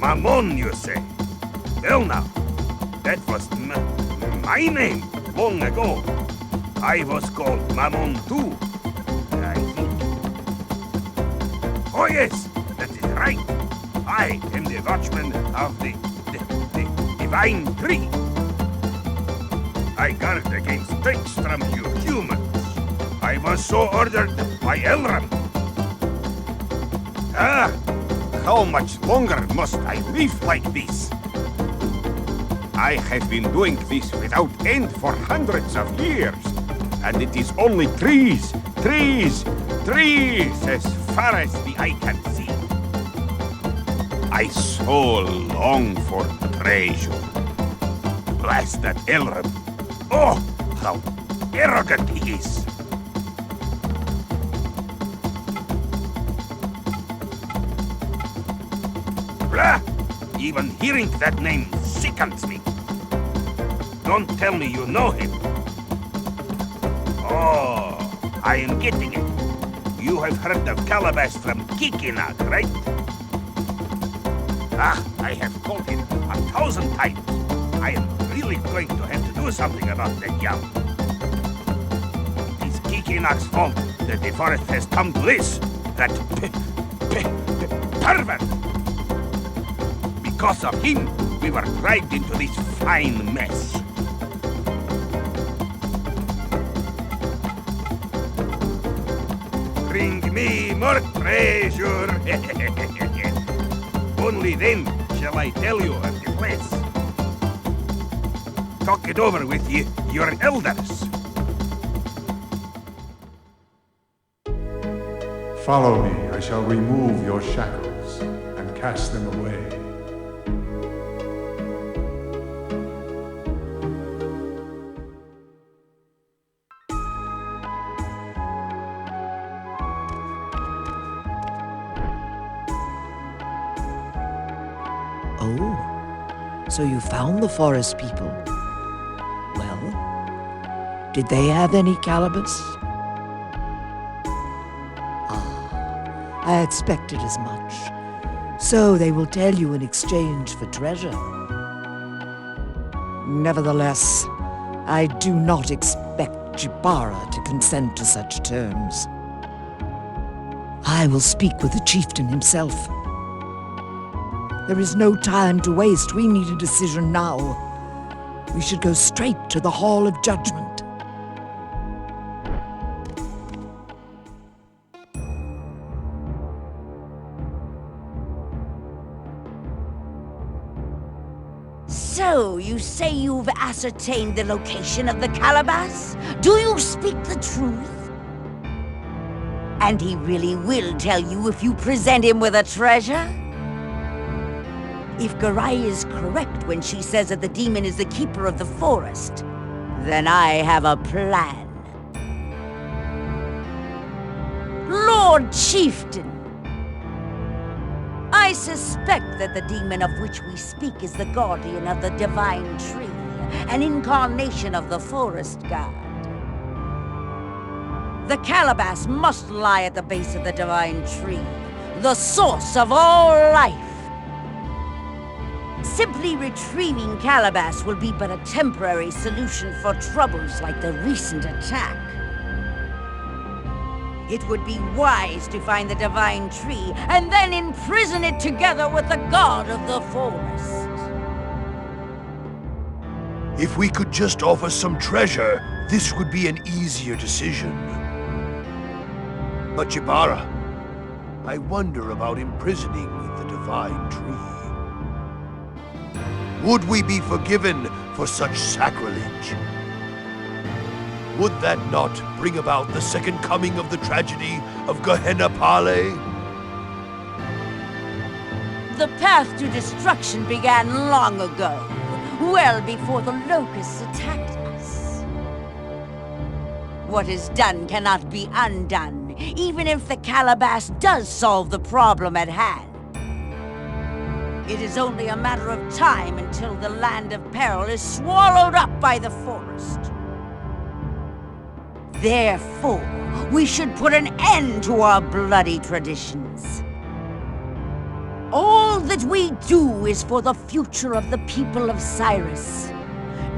Mammon, you say? Well now, that was my name long ago. I was called Mammon too, I think. Oh yes, that is right. I am the watchman of the divine tree. I guard against tricks from you humans. I was so ordered by Elram. Ah, how much longer must I live like this? I have been doing this without end for hundreds of years. And it is only trees, as far as the eye can see. I so long for treasure. Blast that Elram. Oh, how arrogant he is. Blah! Even hearing that name sickens me. Don't tell me you know him. Oh, I am getting it. You have heard of Calabash from Kikinak, right? Ah, I have called him 1,000 times. I am really going to have to do something about that young. It is Kikinak's fault that the forest has come to this. That pervert. Because of him, we were dragged into this fine mess. Bring me more treasure. Only then shall I tell you of the place. Talk it over with your elders. Follow me, I shall remove your shackles and cast them away. Oh, so you found the forest people. Well, did they have any calibers? Ah, I expected as much. So they will tell you in exchange for treasure. Nevertheless, I do not expect Jibara to consent to such terms. I will speak with the chieftain himself. There is no time to waste. We need a decision now. We should go straight to the Hall of Judgment. So, you say you've ascertained the location of the calabash? Do you speak the truth? And he really will tell you if you present him with a treasure? If Garai is correct when she says that the demon is the keeper of the forest, then I have a plan. Lord Chieftain, I suspect that the demon of which we speak is the guardian of the divine tree, an incarnation of the forest god. The calabash must lie at the base of the divine tree, the source of all life. Simply retrieving calabash will be but a temporary solution for troubles like the recent attack. It would be wise to find the divine tree and then imprison it together with the god of the forest. If we could just offer some treasure, this would be an easier decision. But Jibara, I wonder about imprisoning the divine tree. Would we be forgiven for such sacrilege? Would that not bring about the second coming of the tragedy of Gehenna Pale? The path to destruction began long ago, well before the locusts attacked us. What is done cannot be undone, even if the calabash does solve the problem at hand. It is only a matter of time until the land of peril is swallowed up by the forest. Therefore, we should put an end to our bloody traditions. All that we do is for the future of the people of Syrus.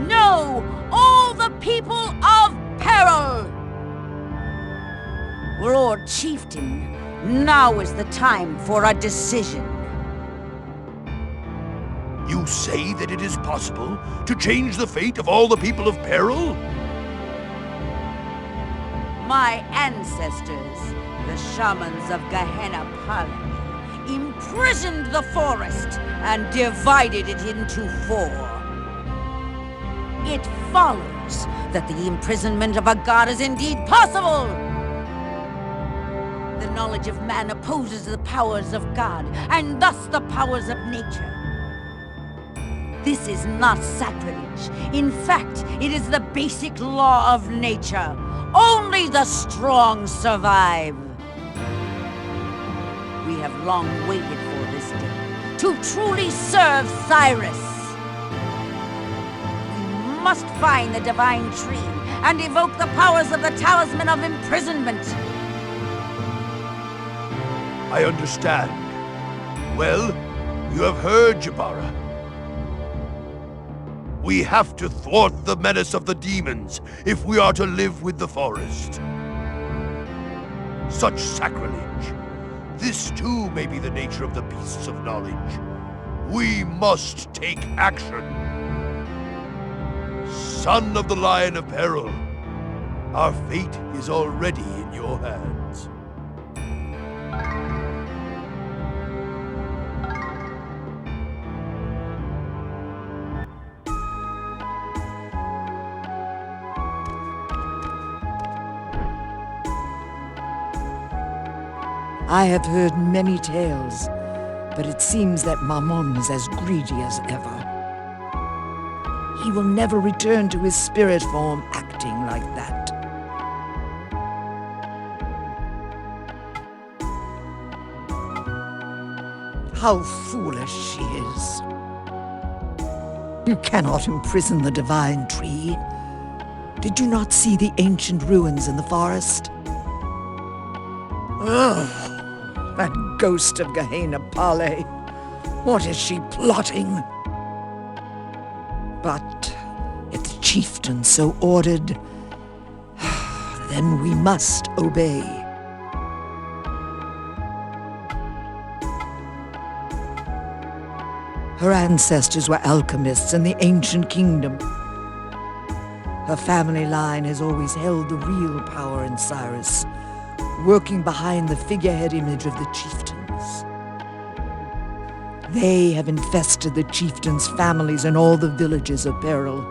No, all the people of peril! Lord Chieftain, now is the time for a decision. You say that it is possible to change the fate of all the people of peril? My ancestors, the shamans of Gehenna Pale, imprisoned the forest and divided it into 4. It follows that the imprisonment of a god is indeed possible. The knowledge of man opposes the powers of God, and thus the powers of nature. This is not sacrilege. In fact, it is the basic law of nature. Only the strong survive. We have long waited for this day, to truly serve Syrus. We must find the divine tree and evoke the powers of the Talisman of Imprisonment. I understand. Well, you have heard, Jibara. We have to thwart the menace of the demons if we are to live with the forest. Such sacrilege. This too may be the nature of the beasts of knowledge. We must take action. Son of the Lion of Peril, our fate is already in your hands. I have heard many tales, but it seems that Mammon is as greedy as ever. He will never return to his spirit form acting like that. How foolish she is. You cannot imprison the divine tree. Did you not see the ancient ruins in the forest? Ugh, that ghost of Gehenna Pale. What is she plotting? But if the chieftain so ordered, then we must obey. Her ancestors were alchemists in the ancient kingdom. Her family line has always held the real power in Syrus, working behind the figurehead image of the chieftains. They have infested the chieftains' families and all the villages of peril.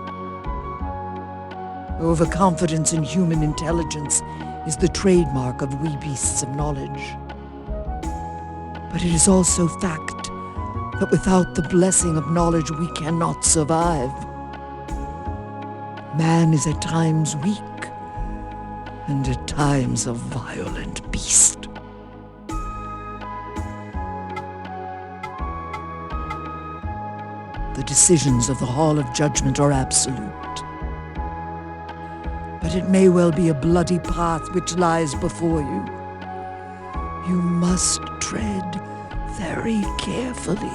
Overconfidence in human intelligence is the trademark of we beasts of knowledge. But it is also fact that without the blessing of knowledge we cannot survive. Man is at times weak, and at times a violent beast. The decisions of the Hall of Judgment are absolute. But it may well be a bloody path which lies before you. You must tread very carefully.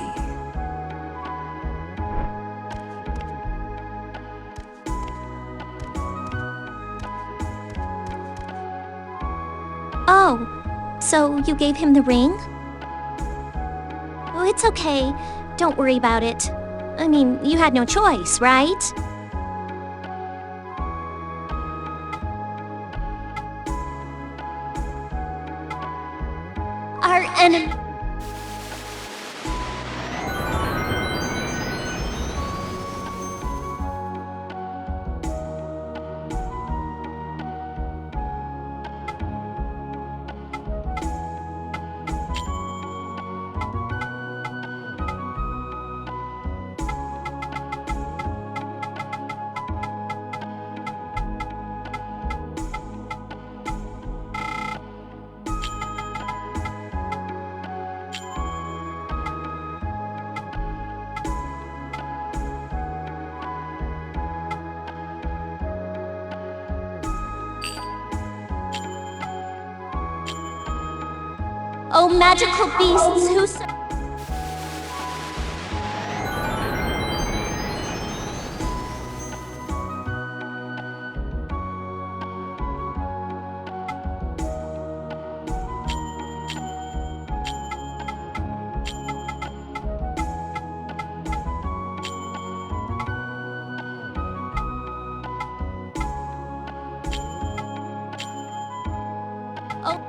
Oh, so you gave him the ring? Oh, it's okay. Don't worry about it. I mean, you had no choice, right? Our enemy... Oh, magical beasts who... Oh...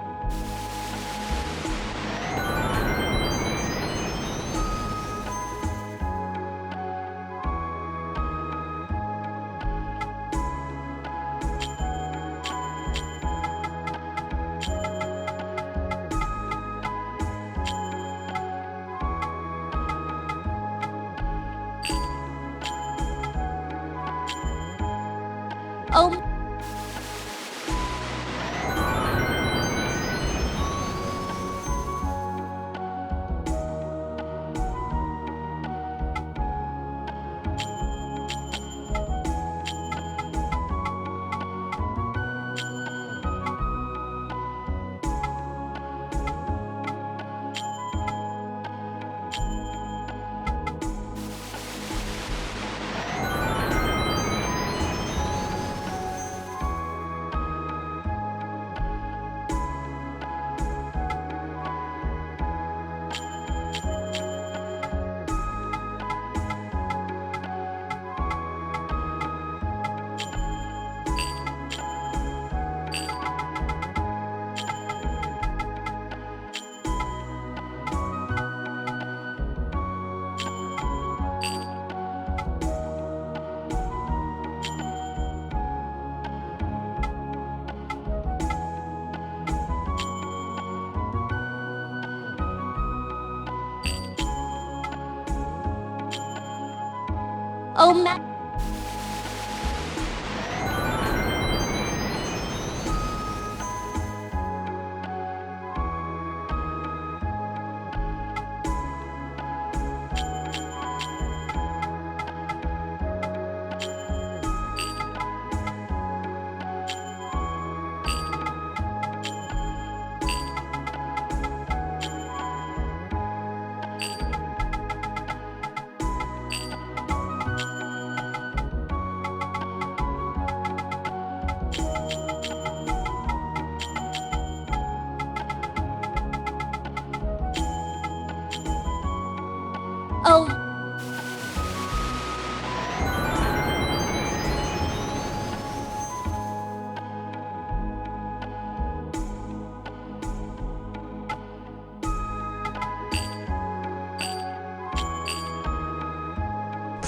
Oh,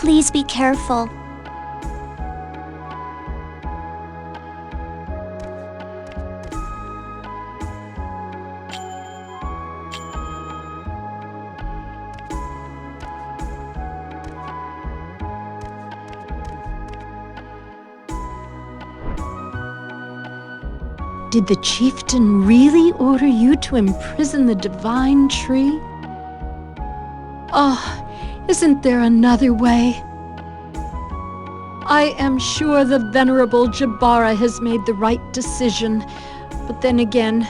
Please be careful. Did the chieftain really order you to imprison the divine tree? Oh, isn't there another way? I am sure the venerable Jabara has made the right decision, but then again,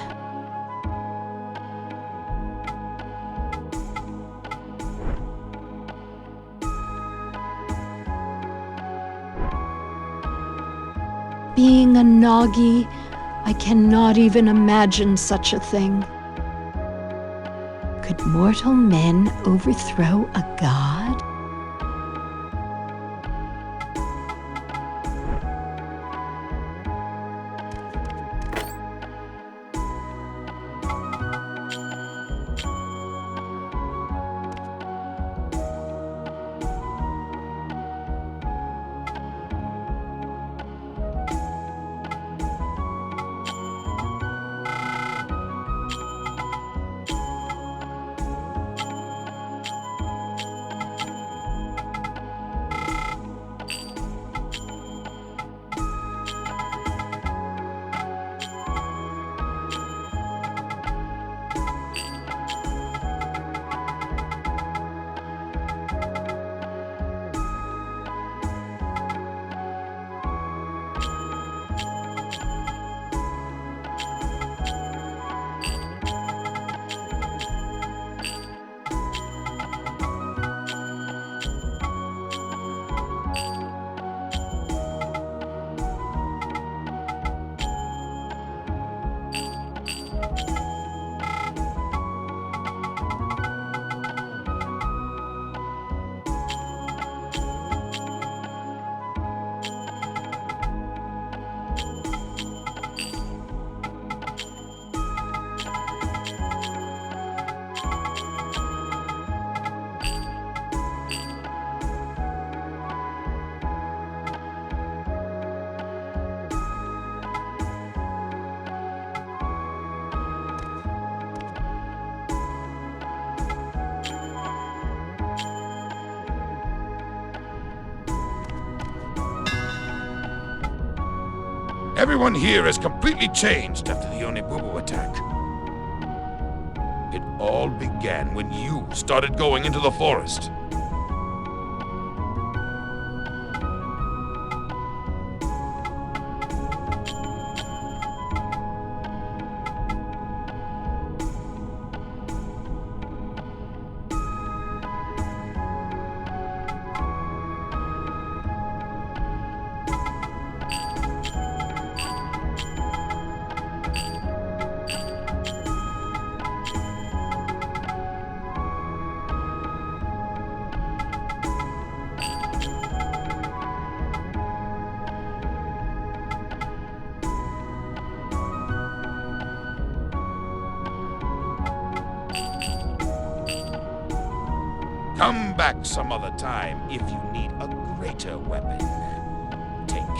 being a Nagi, I cannot even imagine such a thing. Could mortal men overthrow a god? Everyone here has completely changed after the Onibubu attack. It all began when you started going into the forest. Come back some other time if you need a greater weapon. Take care.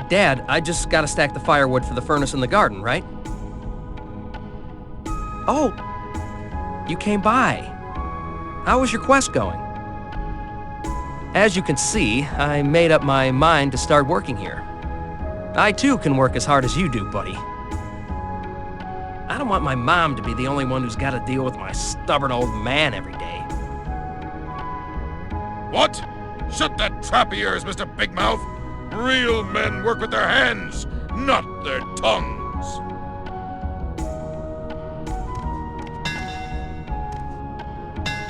Dad, I just gotta stack the firewood for the furnace in the garden, right? Oh, you came by. How was your quest going? As you can see, I made up my mind to start working here. I too can work as hard as you do, buddy. I don't want my mom to be the only one who's got to deal with my stubborn old man every day. What? Shut that trap of yours, Mr. Big Mouth. Real men work with their hands, not their tongues.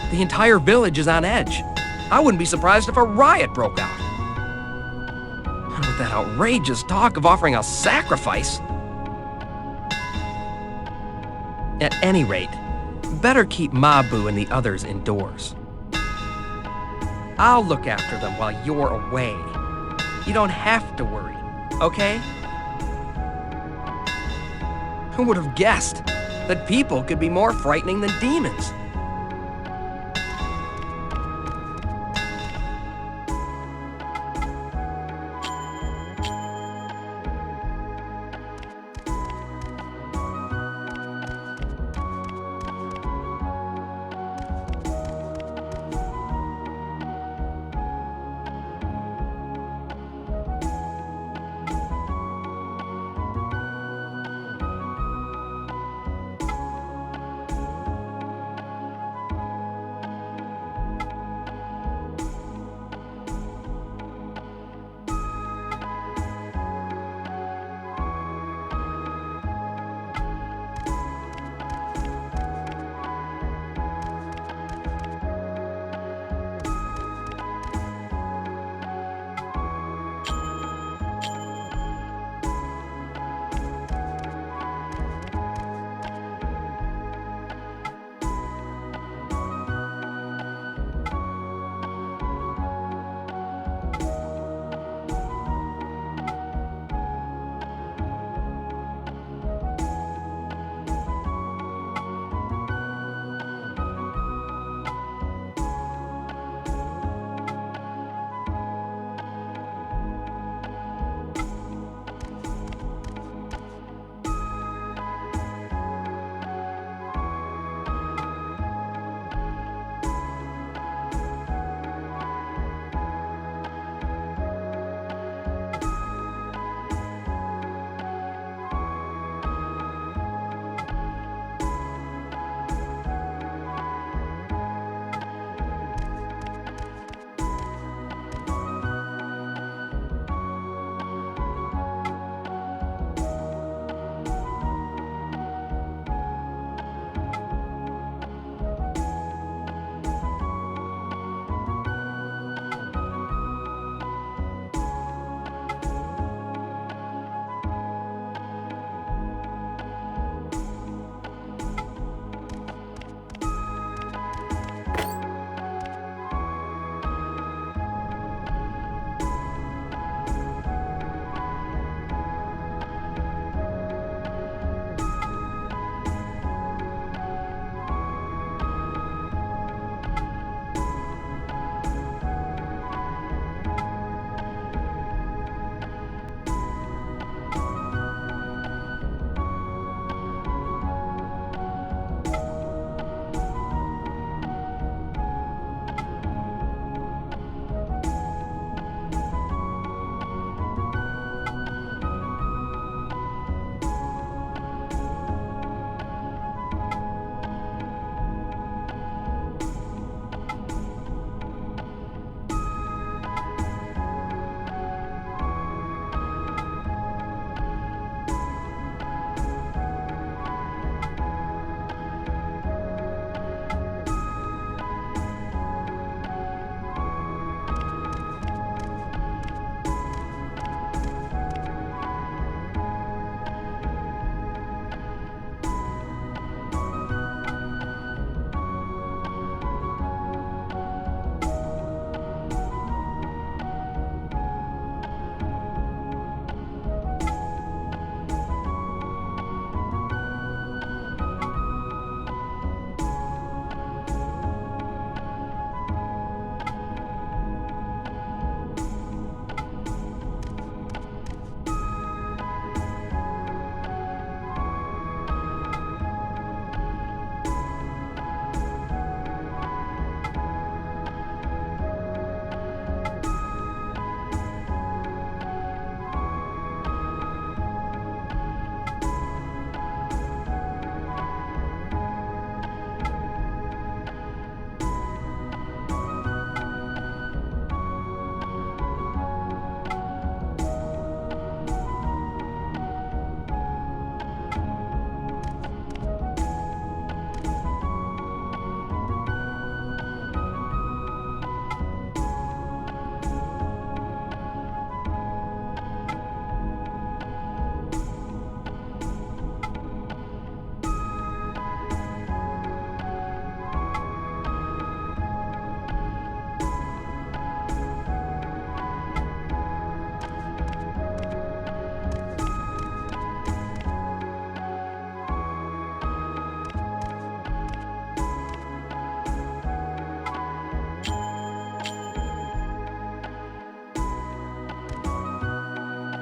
The entire village is on edge. I wouldn't be surprised if a riot broke out. And with that outrageous talk of offering a sacrifice. At any rate, better keep Mabu and the others indoors. I'll look after them while you're away. You don't have to worry, okay? Who would have guessed that people could be more frightening than demons?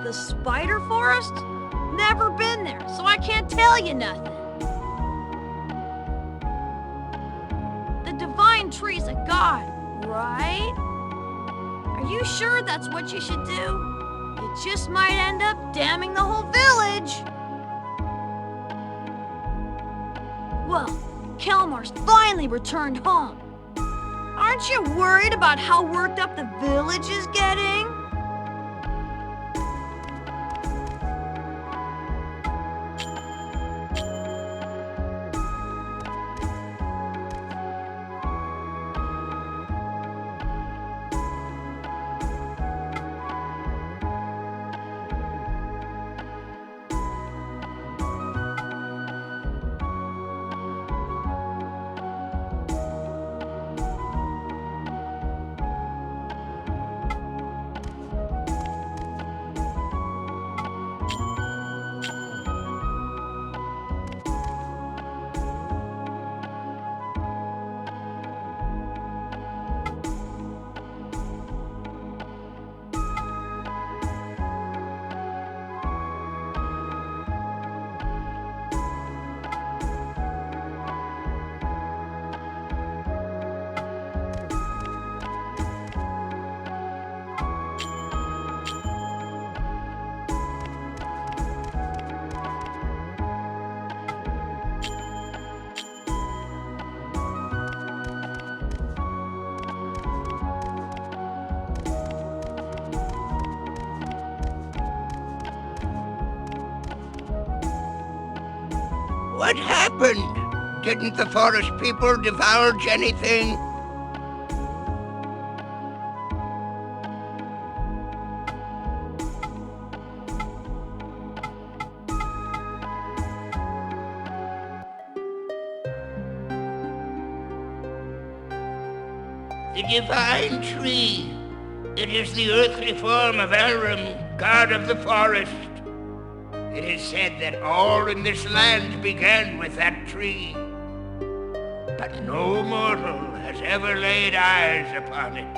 the Spider Forest? Never been there, so I can't tell you nothing. The divine tree's a god, right? Are you sure that's what you should do? It just might end up damning the whole village. Well, Kelmar's finally returned home. Aren't you worried about how worked up the village is getting? What happened? Didn't the forest people divulge anything? The divine tree. It is the earthly form of Elrum, god of the forest. It is said that all in this land began with that tree. But no mortal has ever laid eyes upon it.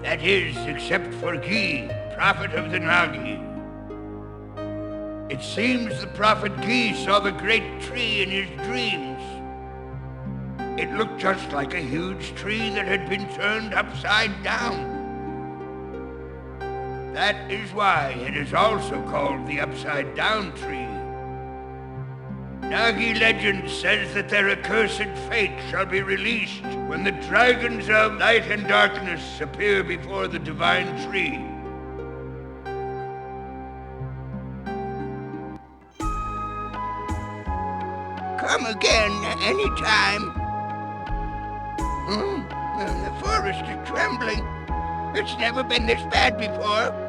That is, except for Gi, prophet of the Nagi. It seems the prophet Gi saw the great tree in his dreams. It looked just like a huge tree that had been turned upside down. That is why it is also called the Upside Down Tree. Nagi legend says that their accursed fate shall be released when the dragons of light and darkness appear before the divine tree. Come again anytime. The forest is trembling. It's never been this bad before.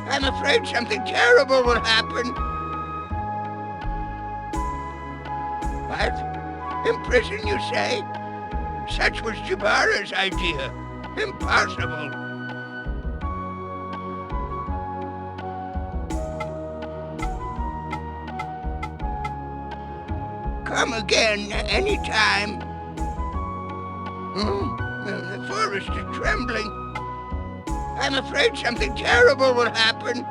I'm afraid something terrible will happen. What? Imprison, you say? Such was Jabara's idea. Impossible. Come again anytime. The forest is trembling. I'm afraid something terrible will happen.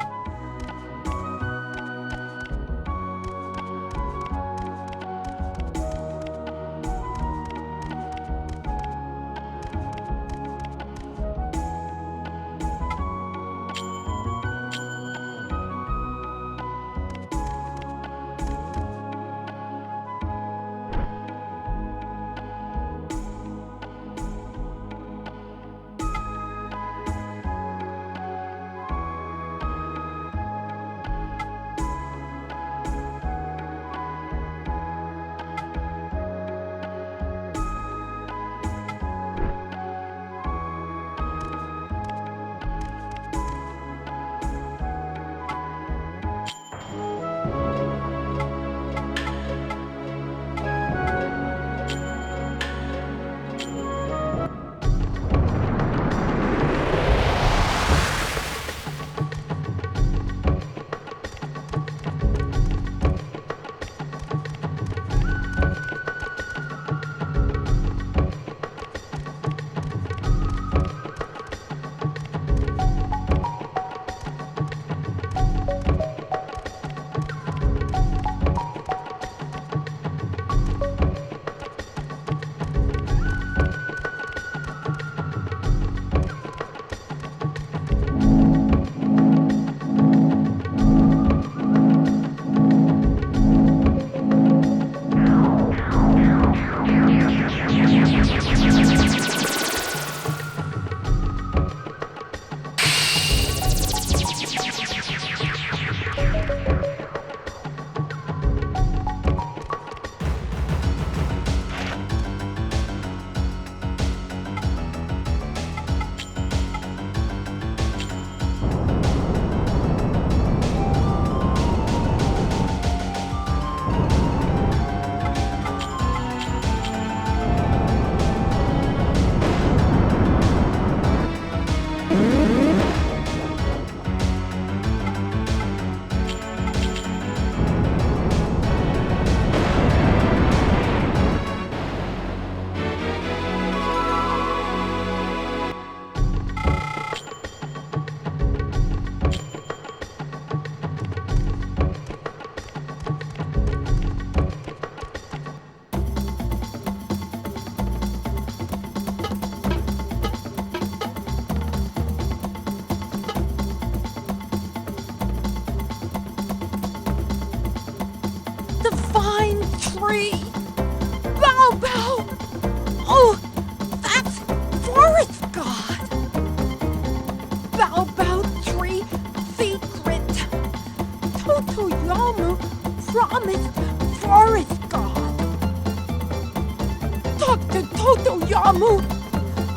Yamu!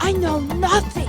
I know nothing!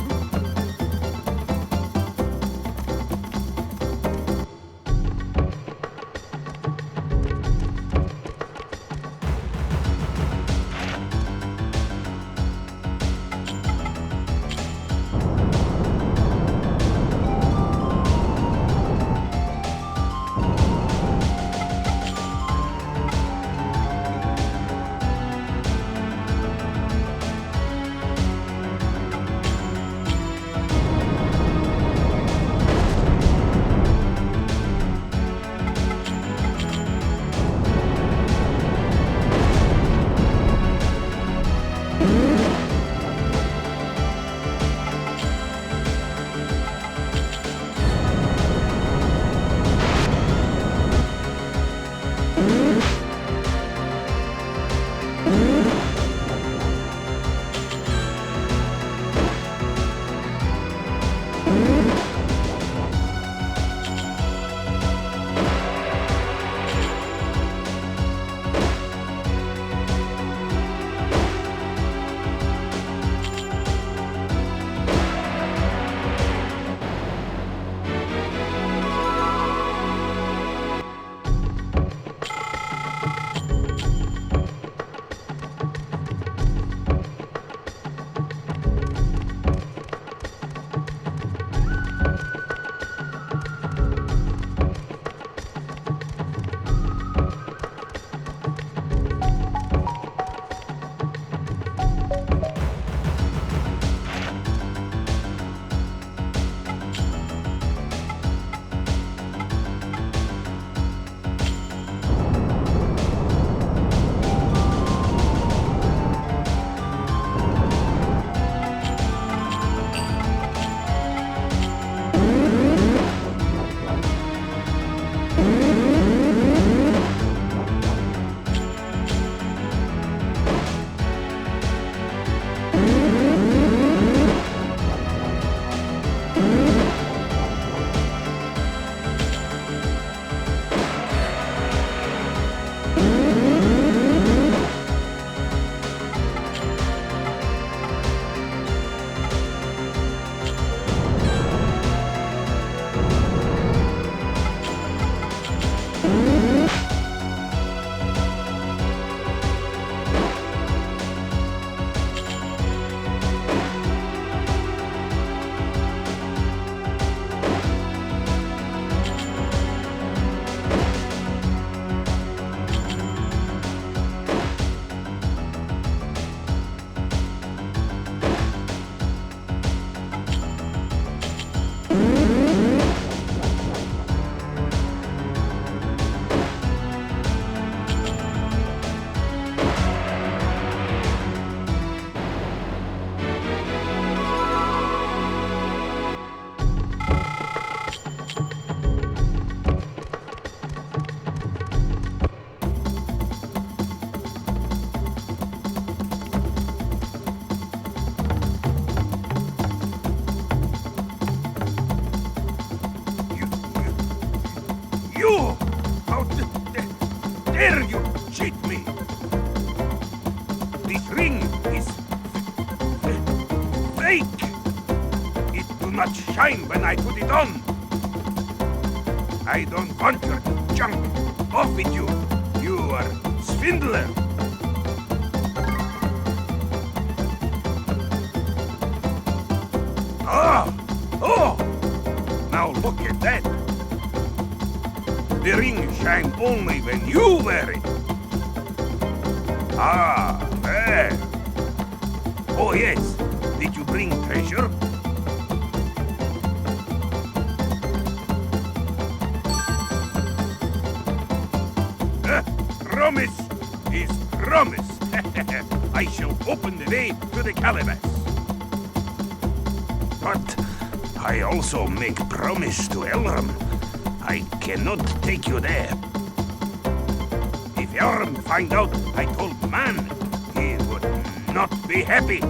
dare you cheat me? This ring is fake. It do not shine when I put it on. I don't want your junk. Off with you. You are swindler. Oh! Now look at that. The ring shines only when you wear it. Ah, there. Oh yes. Did you bring treasure? Promise is promise. I shall open the way to the calabash. But I also make promise to Elram. I cannot take you there. If Elram find out I told man, he would not be happy.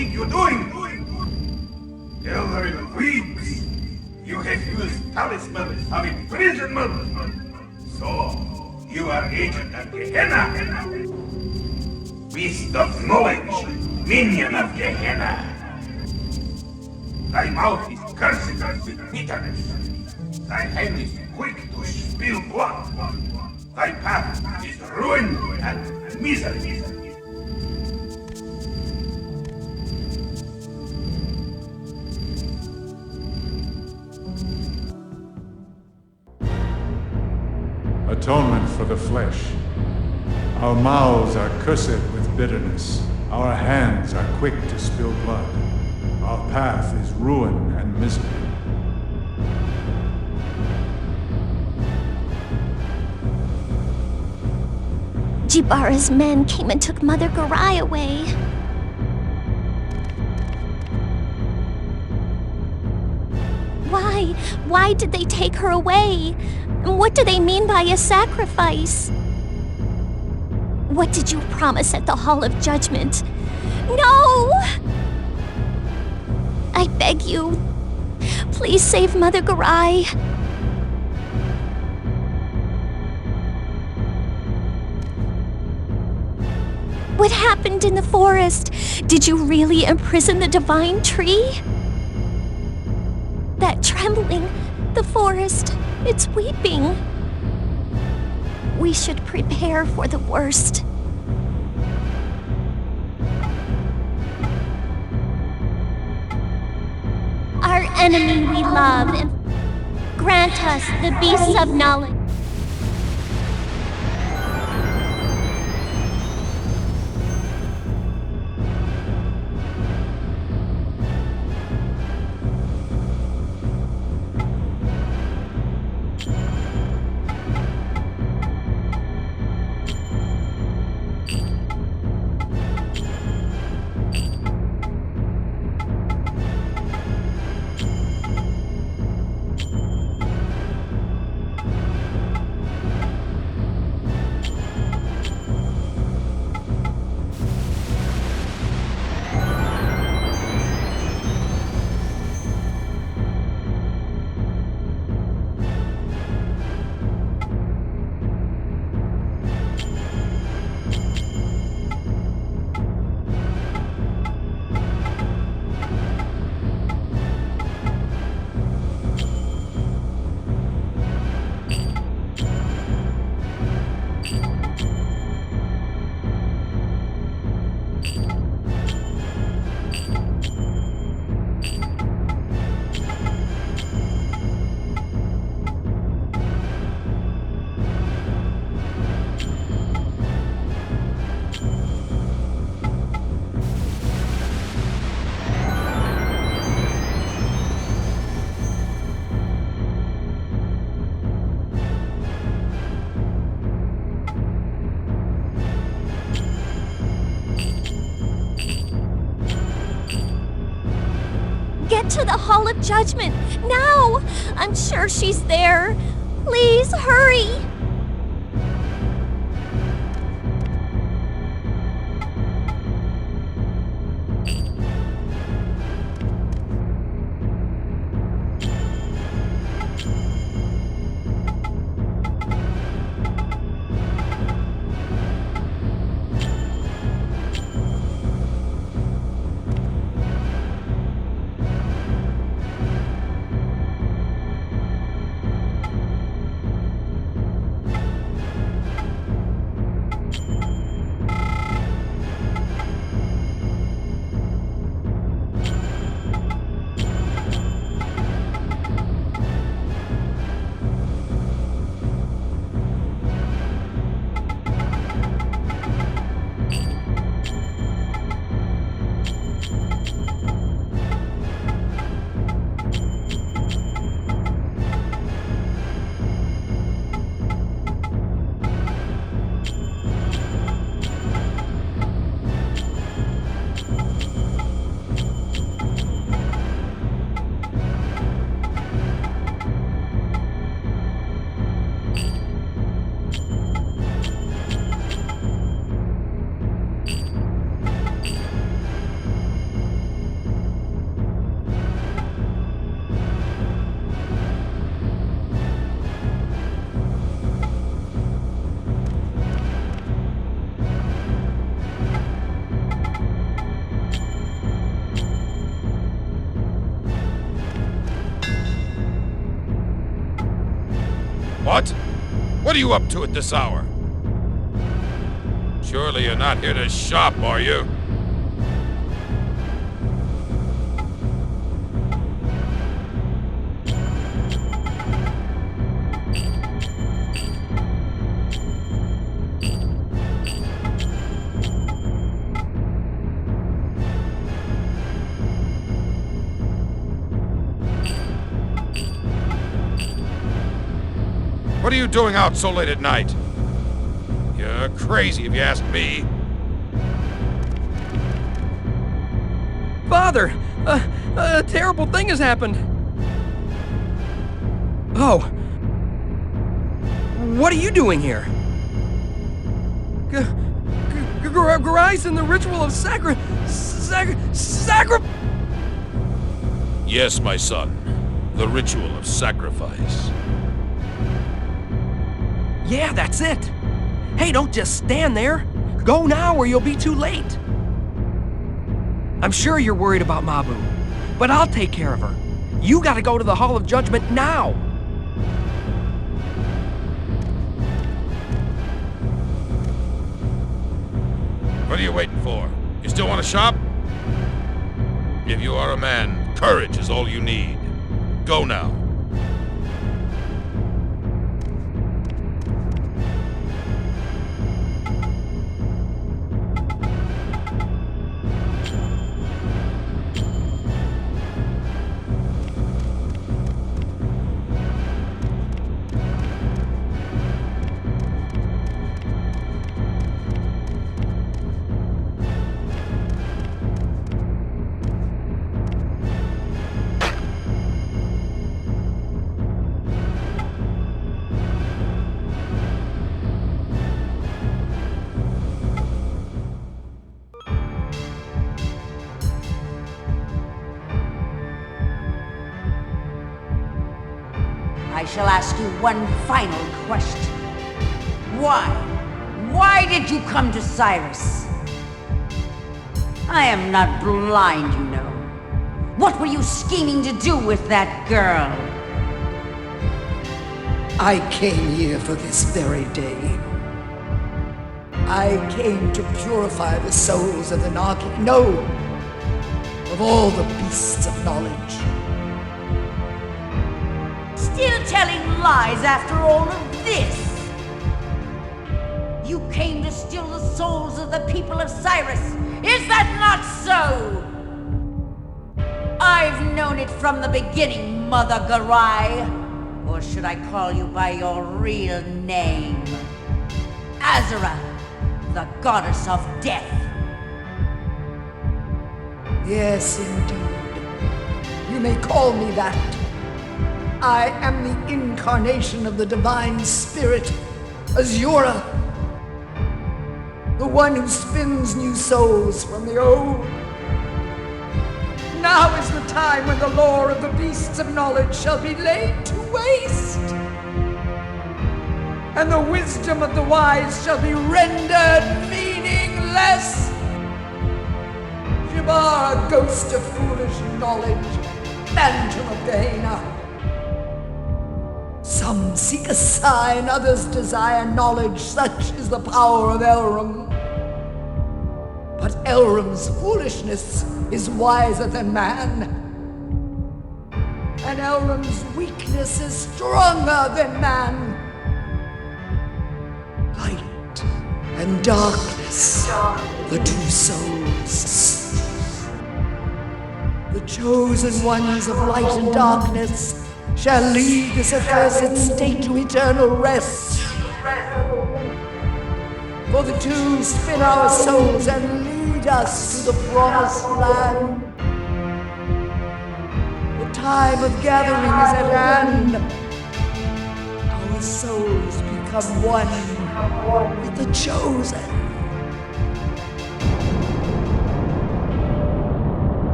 think you're doing? Elder Queens, you have used talisman of imprisonment. So, you are agent of Gehenna. Beast of knowledge, minion of Gehenna. Thy mouth is cursed with bitterness. Thy hand is quick to spill blood. Thy path is ruin and misery. Atonement for the flesh. Our mouths are cursed with bitterness. Our hands are quick to spill blood. Our path is ruin and misery. Jibara's men came and took Mother Garai away. Why? Why did they take her away? What do they mean by a sacrifice? What did you promise at the Hall of Judgment? No! I beg you, please save Mother Garai. What happened in the forest? Did you really imprison the divine tree? That trembling, the forest, it's weeping. We should prepare for the worst. Our enemy we love, and grant us the beasts of knowledge. To the Hall of Judgment, now! I'm sure she's there. Please, hurry! What? What are you up to at this hour? Surely you're not here to shop, are you? What are you doing out so late at night? You're crazy if you ask me. Father! A terrible thing has happened! Oh. What are you doing here? Gari's in the ritual of Yes, my son. The ritual of sacrifice. Yeah, that's it. Hey, don't just stand there. Go now or you'll be too late. I'm sure you're worried about Mabu, but I'll take care of her. You gotta go to the Hall of Judgment now. What are you waiting for? You still want to shop? If you are a man, courage is all you need. Go now. I shall ask you one final question. Why? Why did you come to Syrus? I am not blind, you know. What were you scheming to do with that girl? I came here for this very day. I came to purify the souls of the Nagi. No! Of all the beasts of knowledge. Still telling lies after all of this? You came to steal the souls of the people of Syrus. Is that not so? I've known it from the beginning, Mother Garai. Or should I call you by your real name? Azura, the goddess of death. Yes, indeed. You may call me that. I am the incarnation of the divine spirit, Azura. The one who spins new souls from the old. Now is the time when the lore of the beasts of knowledge shall be laid to waste. And the wisdom of the wise shall be rendered meaningless. Shibar, ghost of foolish knowledge, phantom of Gehenna. Some seek a sign, others desire knowledge. Such is the power of Elrum. But Elrum's foolishness is wiser than man. And Elrum's weakness is stronger than man. Light and darkness, the two souls. The chosen ones of light and darkness shall lead this accursed state to eternal rest. For the two spin our souls and lead us to the promised land. The time of gathering is at hand. Our souls become one with the chosen.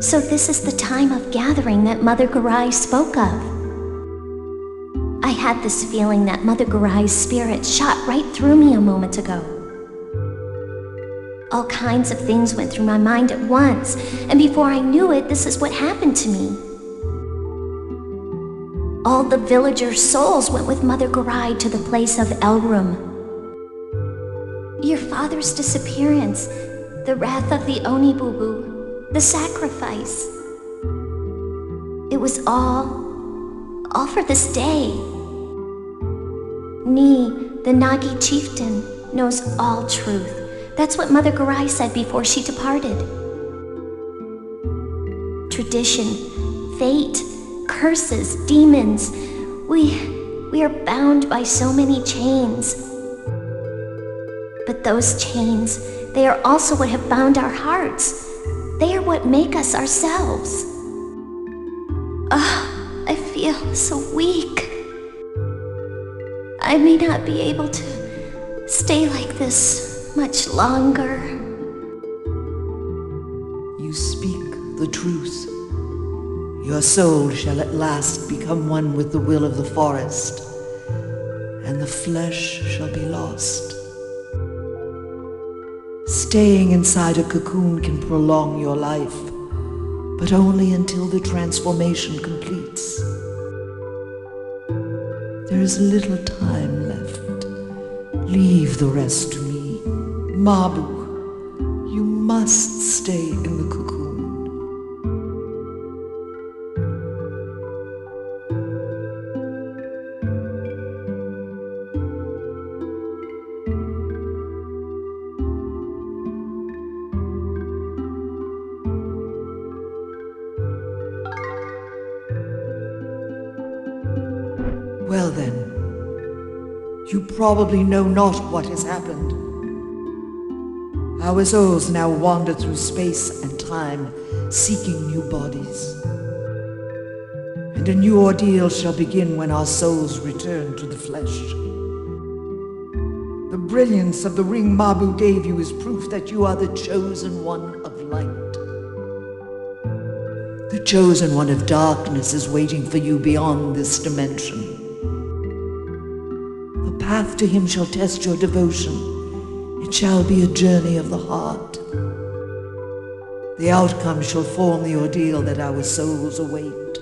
So this is the time of gathering that Mother Garai spoke of. I had this feeling that Mother Garai's spirit shot right through me a moment ago. All kinds of things went through my mind at once, and before I knew it, this is what happened to me. All the villagers' souls went with Mother Garai to the place of Elrum. Your father's disappearance, the wrath of the Oni-Bubu, the sacrifice. It was all for this day. Ni, the Nagi chieftain, knows all truth. That's what Mother Garai said before she departed. Tradition, fate, curses, demons. We are bound by so many chains. But those chains, they are also what have bound our hearts. They are what make us ourselves. I feel so weak. I may not be able to stay like this much longer. You speak the truth. Your soul shall at last become one with the will of the forest, and the flesh shall be lost. Staying inside a cocoon can prolong your life, but only until the transformation completes. There is little time left. Leave the rest to me. Mabu, you must stay in the cocoon. Well then, you probably know not what has happened. Our souls now wander through space and time, seeking new bodies. And a new ordeal shall begin when our souls return to the flesh. The brilliance of the ring Mabu gave you is proof that you are the chosen one of light. The chosen one of darkness is waiting for you beyond this dimension. The path to him shall test your devotion. It shall be a journey of the heart. The outcome shall form the ordeal that our souls await.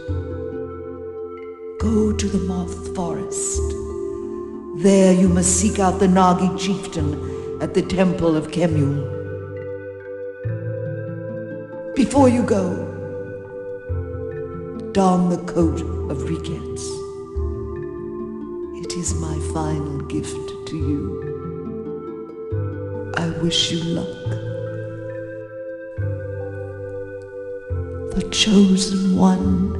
Go to the Moth Forest. There you must seek out the Nagi chieftain at the temple of Kemuel. Before you go, don the coat of Rikets. It is my final gift to you. I wish you luck. The chosen one.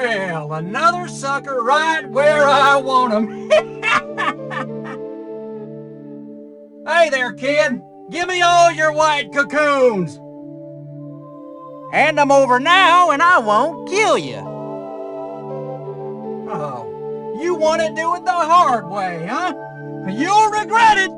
Well, another sucker right where I want him. Hey there, kid. Give me all your white cocoons. Hand them over now and I won't kill you. Oh, you want to do it the hard way, huh? You'll regret it.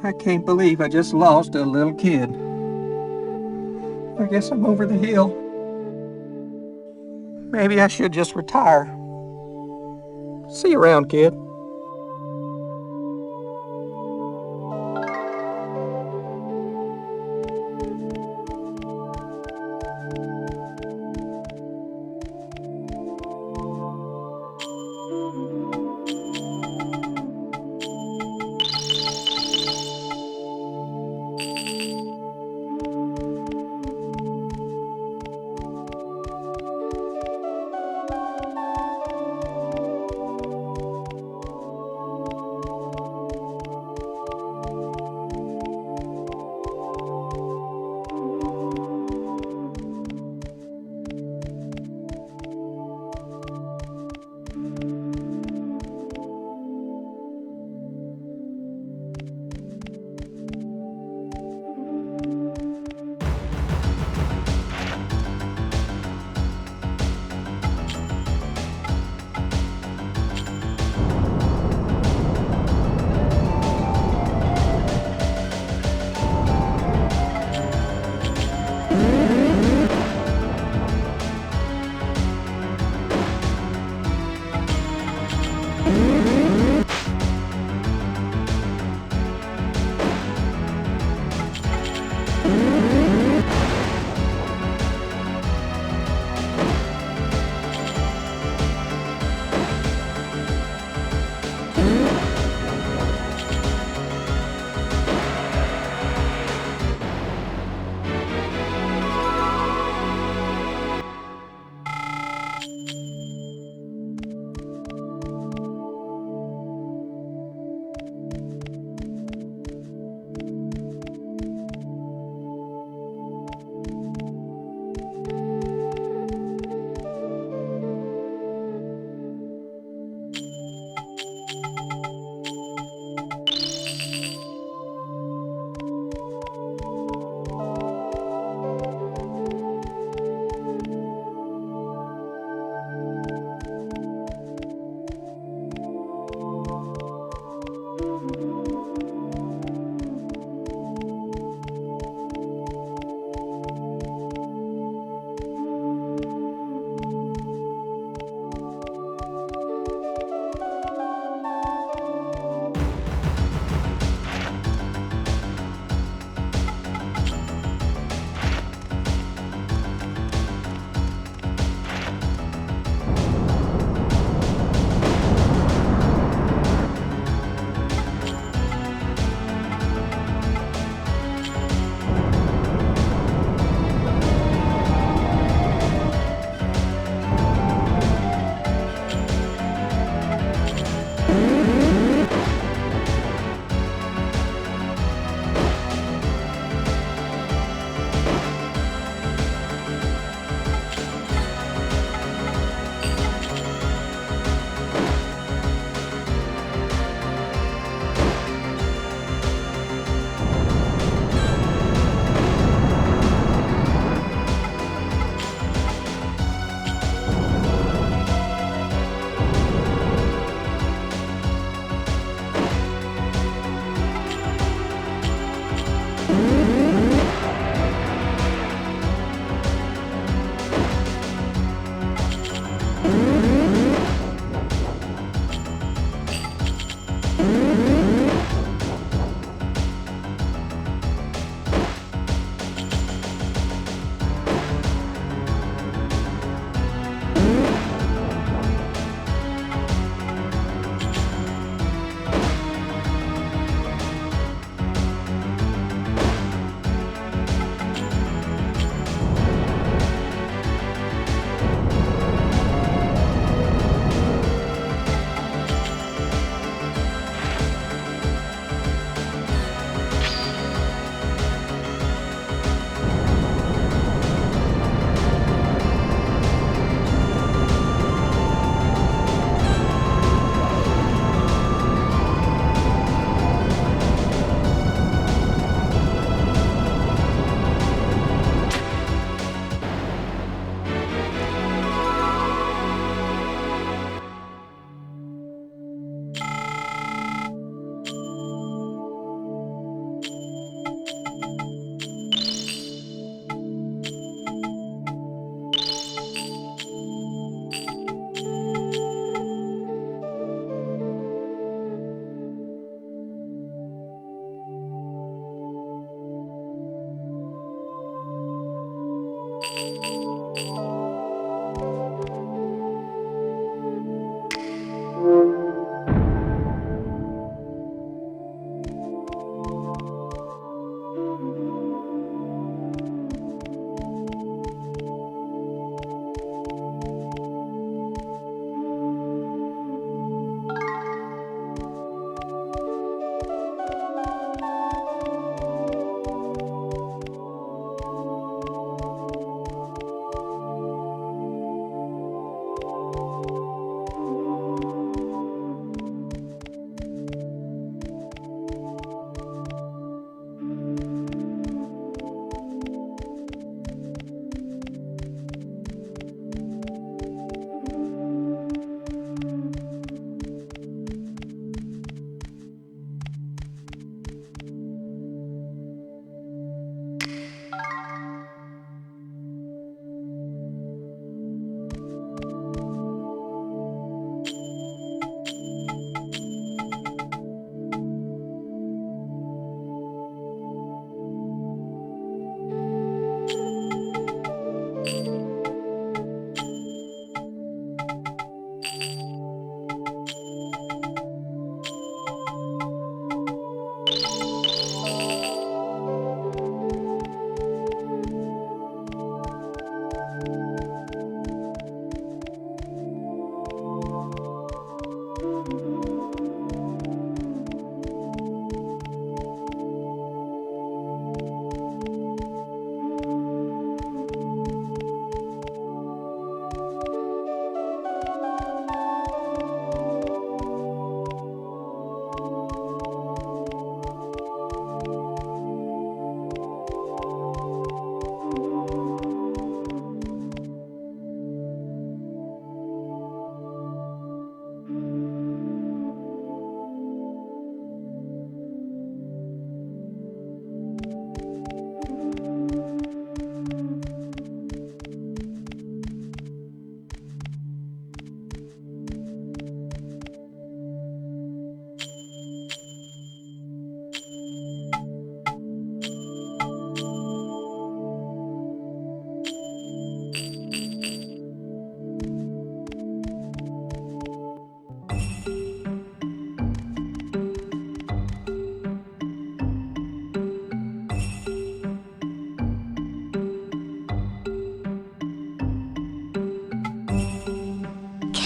I can't believe I just lost a little kid. I guess I'm over the hill. Maybe I should just retire. See you around, kid.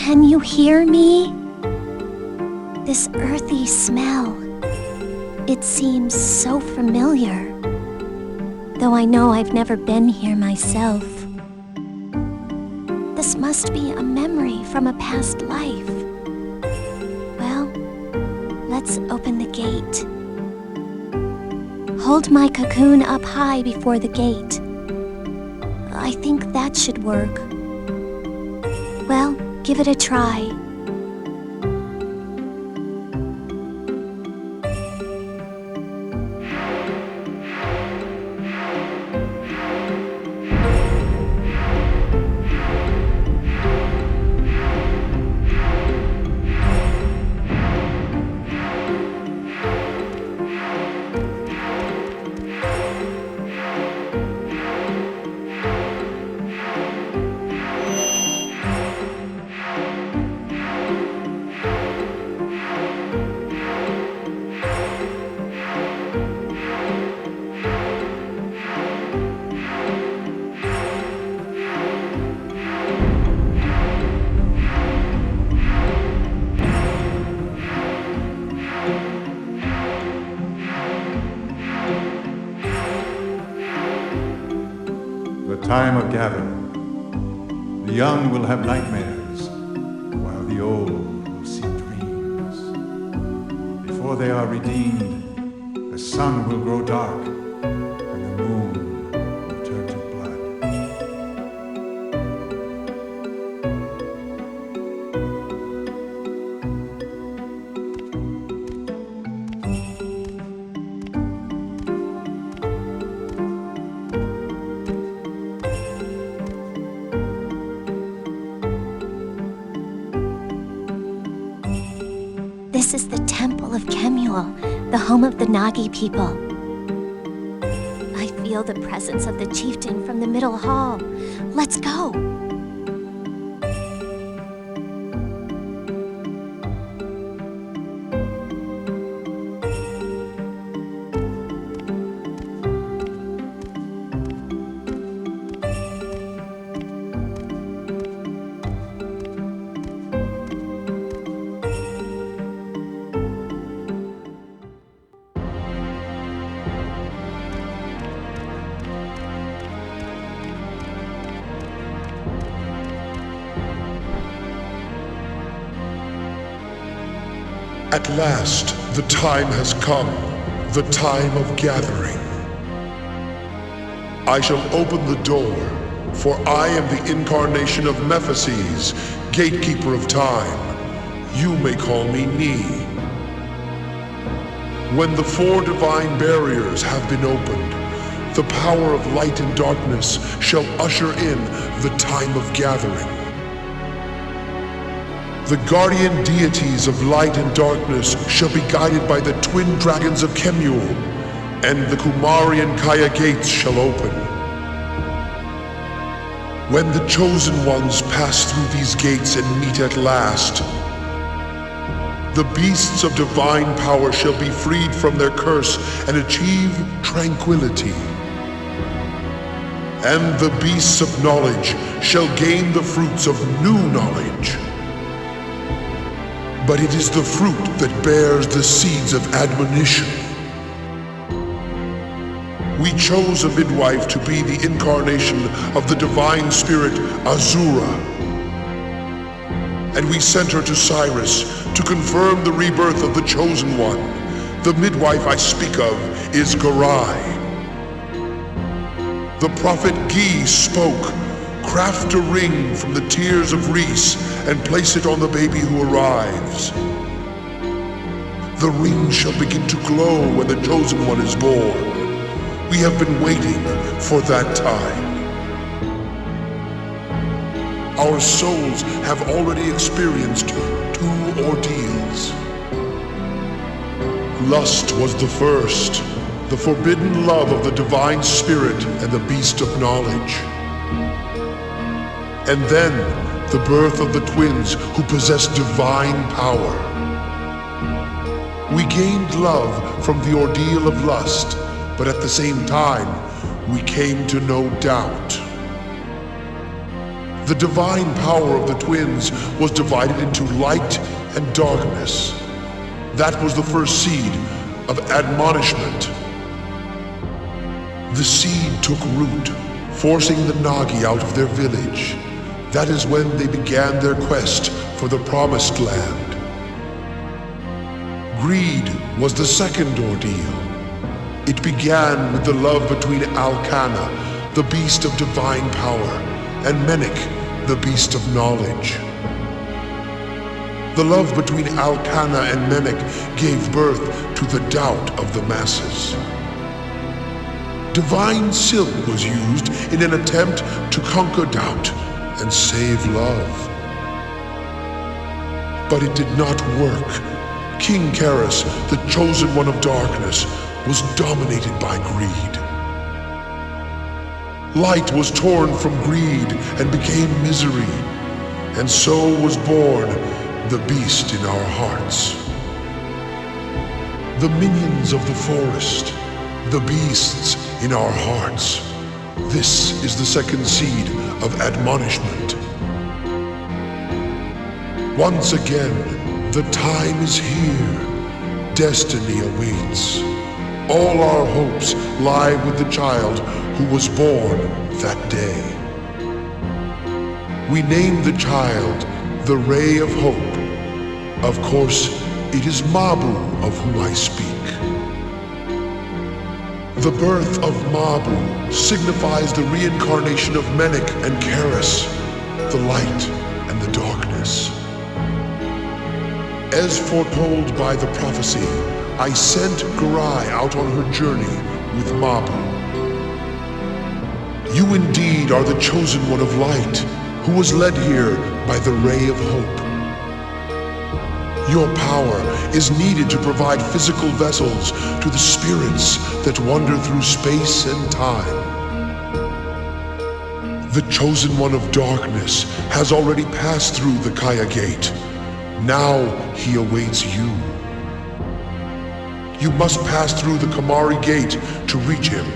Can you hear me? This earthy smell. It seems so familiar. Though I know I've never been here myself. This must be a memory from a past life. Well, let's open the gate. Hold my cocoon up high before the gate. I think that should work. Well, give it a try. The time of gathering. The young will have nightmares, while the old will see dreams. Before they are redeemed, the sun will grow dark, and the moon will turn to blood. This is the temple of Kemuel, the home of the Nagi people. I feel the presence of the chieftain from the middle hall. Let's go. At last, the time has come, the time of gathering. I shall open the door, for I am the incarnation of Mephises, gatekeeper of time. You may call me Ni. When the four divine barriers have been opened, the power of light and darkness shall usher in the time of gathering. The guardian deities of light and darkness shall be guided by the twin dragons of Kemuel, and the Kumarian Kaya gates shall open. When the chosen ones pass through these gates and meet at last, the beasts of divine power shall be freed from their curse and achieve tranquility. And the beasts of knowledge shall gain the fruits of new knowledge. But it is the fruit that bears the seeds of admonition. We chose a midwife to be the incarnation of the divine spirit Azura. And we sent her to Syrus to confirm the rebirth of the chosen one. The midwife I speak of is Garai. The prophet Gi spoke, "Craft a ring from the tears of Reese and place it on the baby who arrives. The ring shall begin to glow when the chosen one is born. We have been waiting for that time. Our souls have already experienced 2 ordeals. Lust was the first, the forbidden love of the divine spirit and the beast of knowledge. And then, the birth of the twins who possess divine power. We gained love from the ordeal of lust, but at the same time, we came to know doubt. The divine power of the twins was divided into light and darkness. That was the first seed of admonishment. The seed took root, forcing the Nagi out of their village. That is when they began their quest for the Promised Land. Greed was the second ordeal. It began with the love between Alcana, the beast of divine power, and Menik, the beast of knowledge. The love between Alcana and Menik gave birth to the doubt of the masses. Divine silk was used in an attempt to conquer doubt and save love. But it did not work. King Karis, the chosen one of darkness, was dominated by greed. Light was torn from greed and became misery, and so was born the beast in our hearts. The minions of the forest, the beasts in our hearts. This is the second seed of admonishment. Once again, the time is here. Destiny awaits. All our hopes lie with the child who was born that day. We name the child the Ray of Hope. Of course, it is Mabu of whom I speak. The birth of Mabu signifies the reincarnation of Menik and Karis, the light and the darkness. As foretold by the prophecy, I sent Garai out on her journey with Mabu. You indeed are the chosen one of light, who was led here by the Ray of Hope. Your power is needed to provide physical vessels to the spirits that wander through space and time. The chosen one of darkness has already passed through the Kaya Gate. Now he awaits you. You must pass through the Kamari Gate to reach him.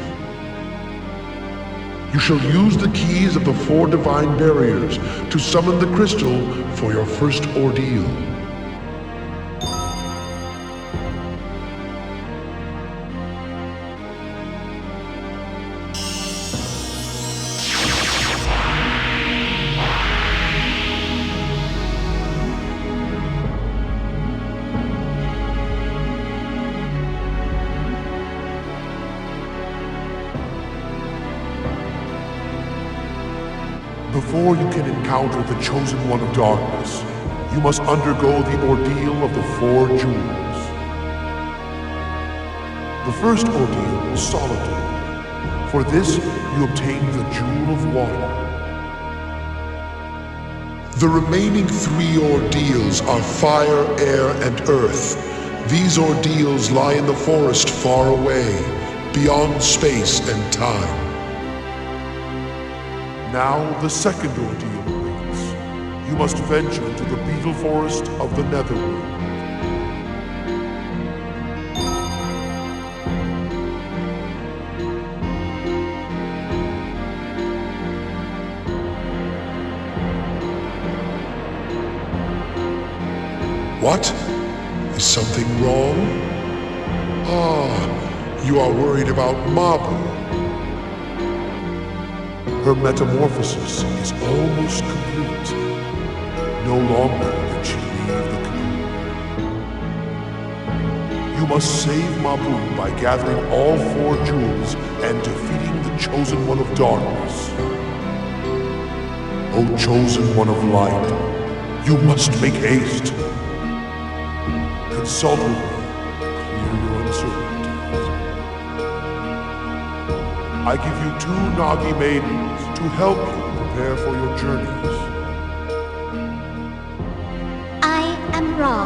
You shall use the keys of the 4 divine barriers to summon the crystal for your first ordeal. Before you can encounter the chosen one of darkness, you must undergo the ordeal of the 4 jewels. The first ordeal is solitude. For this, you obtain the Jewel of Water. The remaining 3 ordeals are fire, air, and earth. These ordeals lie in the forest far away, beyond space and time. Now the second ordeal awaits. You must venture into the Beetle Forest of the Netherworld. What? Is something wrong? Ah, you are worried about Mabu. Her metamorphosis is almost complete. No longer can she leave the cocoon. You must save Mabu by gathering all 4 jewels and defeating the chosen one of darkness. O chosen one of light, you must make haste. Consult with me. Clear your uncertainties. I give you 2 Nagi maidens to help you prepare for your journeys. I am Ra.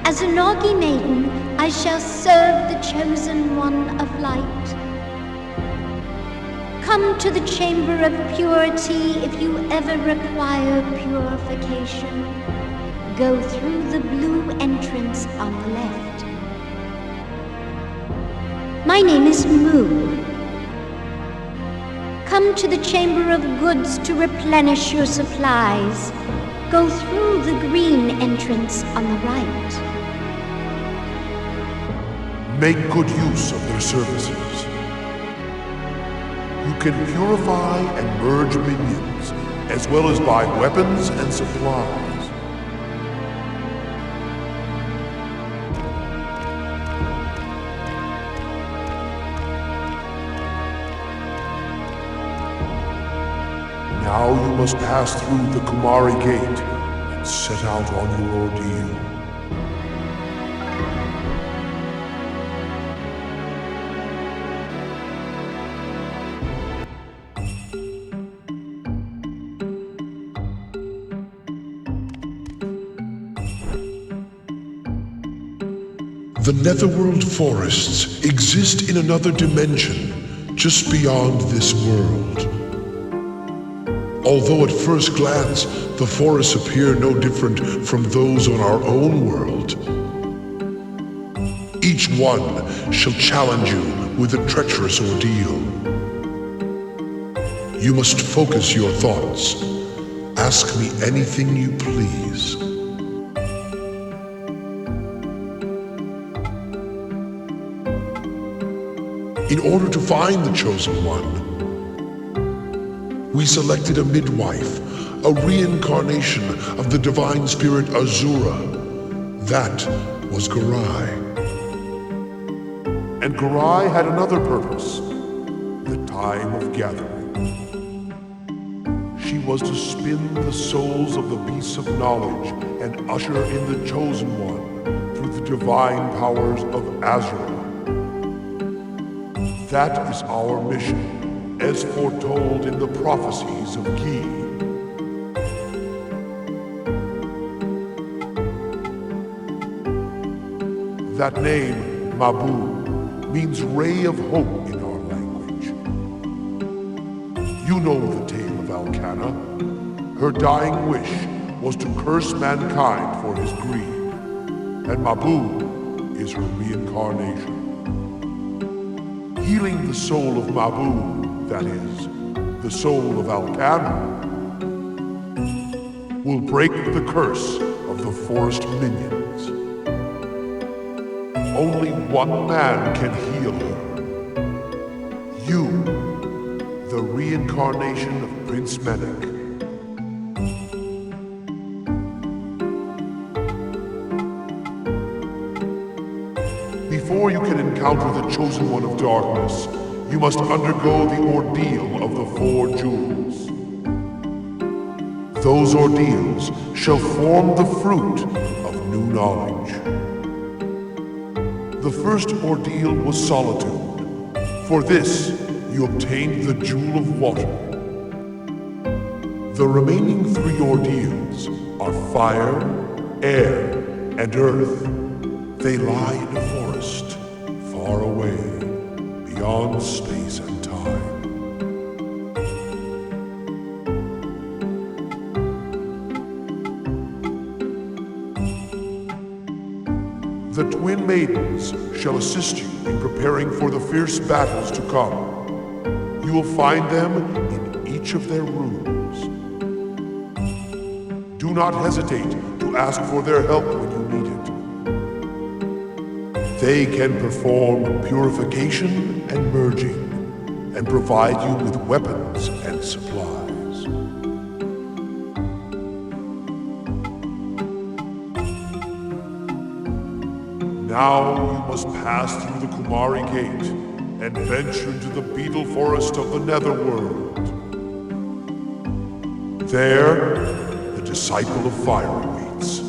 As a Nagi maiden, I shall serve the chosen one of light. Come to the Chamber of Purity if you ever require purification. Go through the blue entrance on the left. My name is Mu. Come to the Chamber of Goods to replenish your supplies. Go through the green entrance on the right. Make good use of their services. You can purify and merge minions, as well as buy weapons and supplies. Now you must pass through the Kumari Gate and set out on your ordeal. The Netherworld forests exist in another dimension, just beyond this world. Although at first glance, the forests appear no different from those on our own world, each one shall challenge you with a treacherous ordeal. You must focus your thoughts. Ask me anything you please. In order to find the Chosen One, we selected a midwife, a reincarnation of the divine spirit Azura. That was Garai. And Garai had another purpose, the time of gathering. She was to spin the souls of the beasts of knowledge and usher in the Chosen One through the divine powers of Azura. That is our mission, as foretold in the prophecies of Ki. That name, Mabu, means ray of hope in our language. You know the tale of Alcana. Her dying wish was to curse mankind for his greed, and Mabu is her reincarnation. Healing the soul of Mabu, that is, the soul of Alcana, will break the curse of the forest minions. Only one man can heal her. You, the reincarnation of Prince Menek. Before you can encounter the Chosen One of Darkness, you must undergo the ordeal of the 4 jewels. Those ordeals shall form the fruit of new knowledge. The first ordeal was solitude. For this, you obtained the Jewel of Water. The remaining 3 ordeals are fire, air, and earth. They lie in a forest, far away, beyond space and time. The twin maidens shall assist you in preparing for the fierce battles to come. You will find them in each of their rooms. Do not hesitate to ask for their help when you need it. They can perform purification and merging, and provide you with weapons and supplies. Now you must pass through the Kumari Gate and venture into the Beetle Forest of the Netherworld. There, the Disciple of Fire awaits.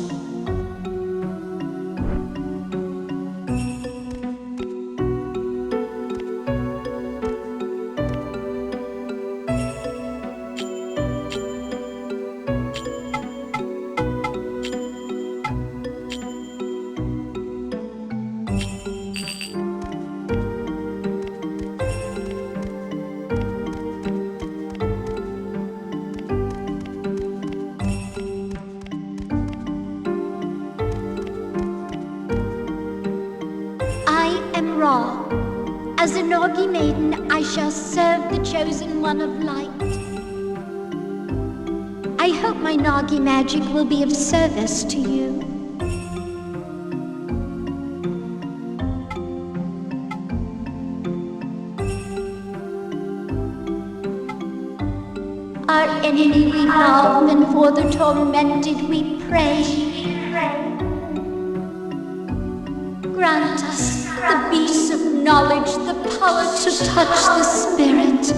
As a Nagi maiden, I shall serve the chosen one of light. I hope my Nagi magic will be of service to you. Our enemy we love, and for the tormented we pray. Grant us the beast of knowledge, the power to touch the spirit.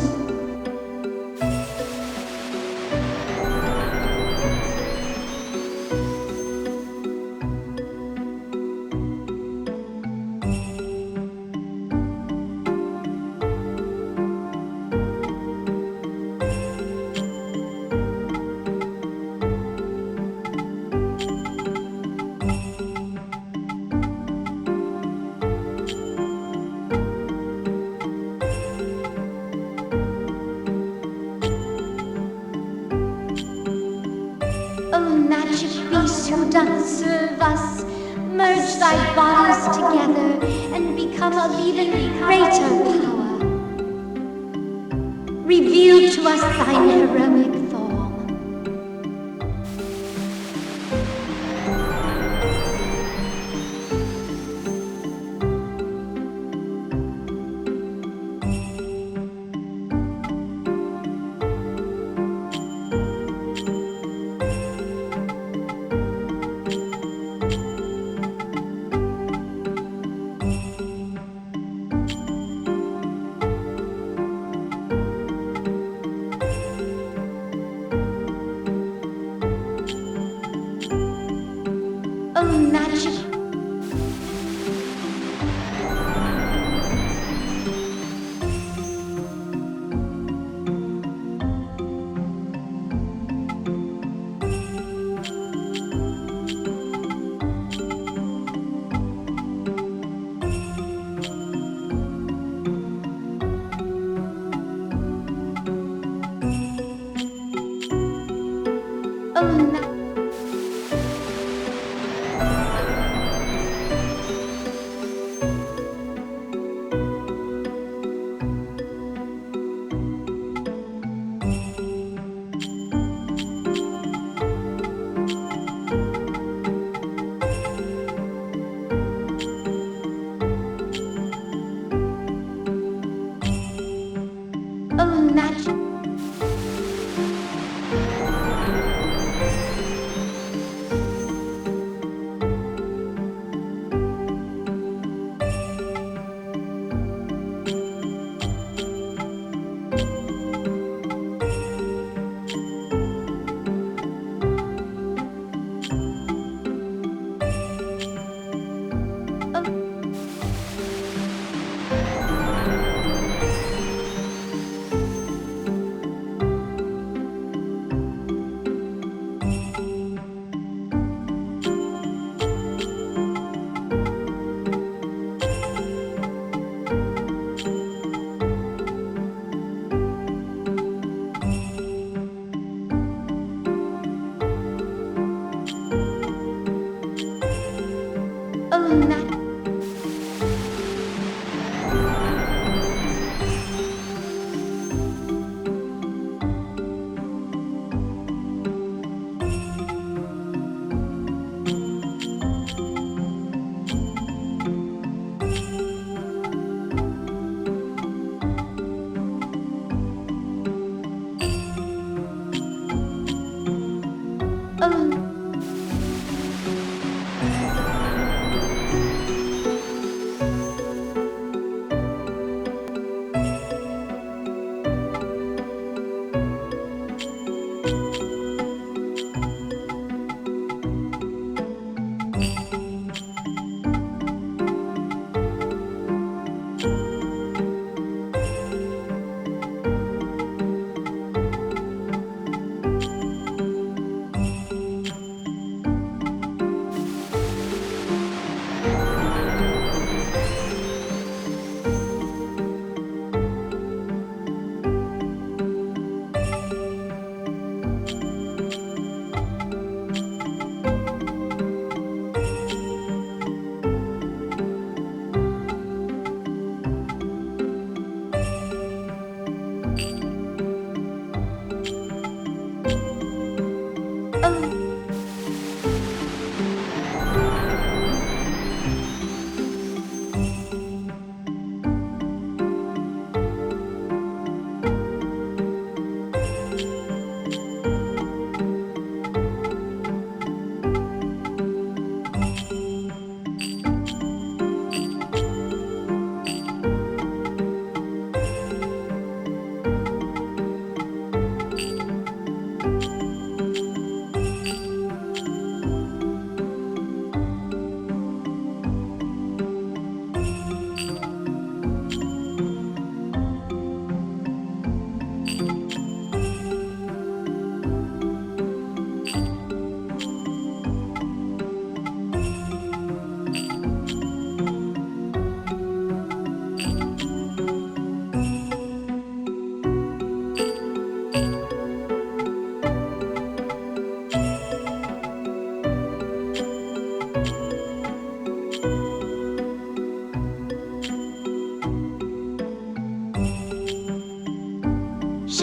Who doth serve us, merge thy bodies together and become of even greater power. Reveal to us thine heroic form.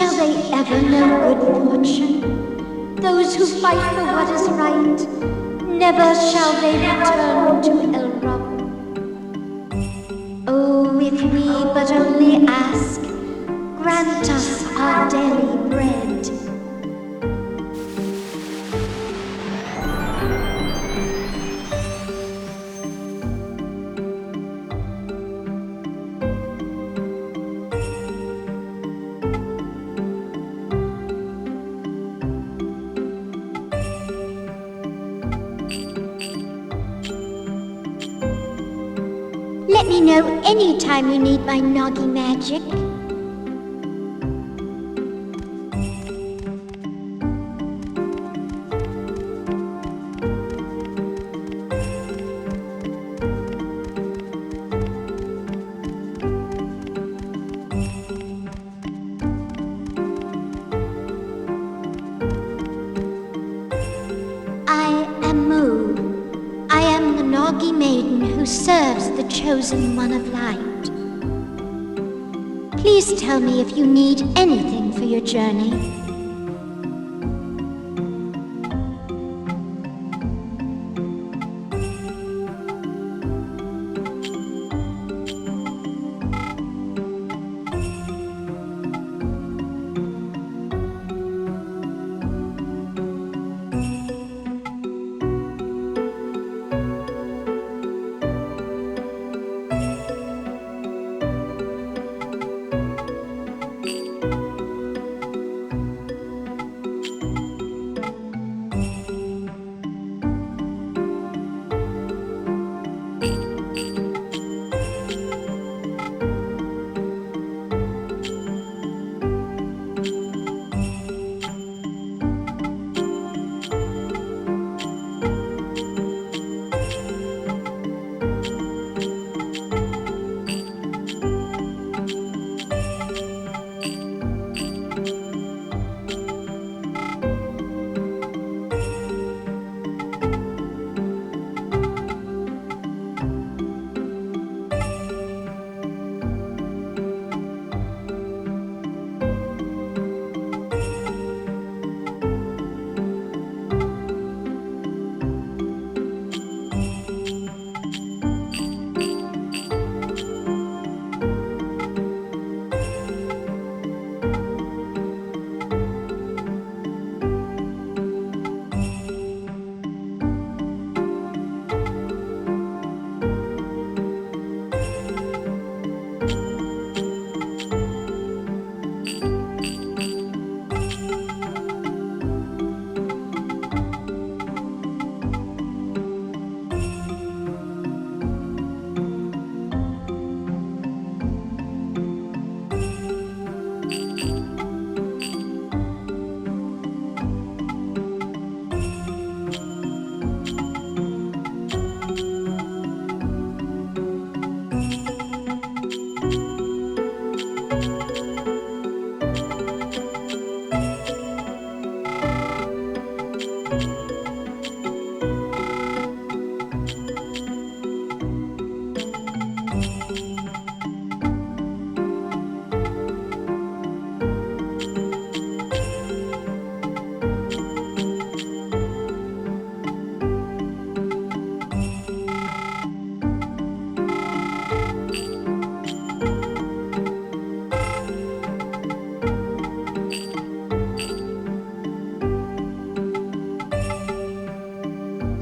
Shall they ever know good fortune? Those who fight for what is right, never shall they return to Elrum. Oh, if we but only ask, grant us our daily bread. Let me know anytime you need my Noggy magic. I am Moo. I am the Noggy maiden who serves the chosen one of light. Please tell me if you need anything for your journey.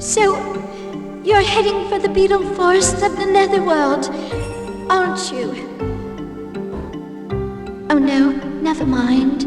So, you're heading for the Beetle Forest of the Netherworld, aren't you? Oh no, never mind.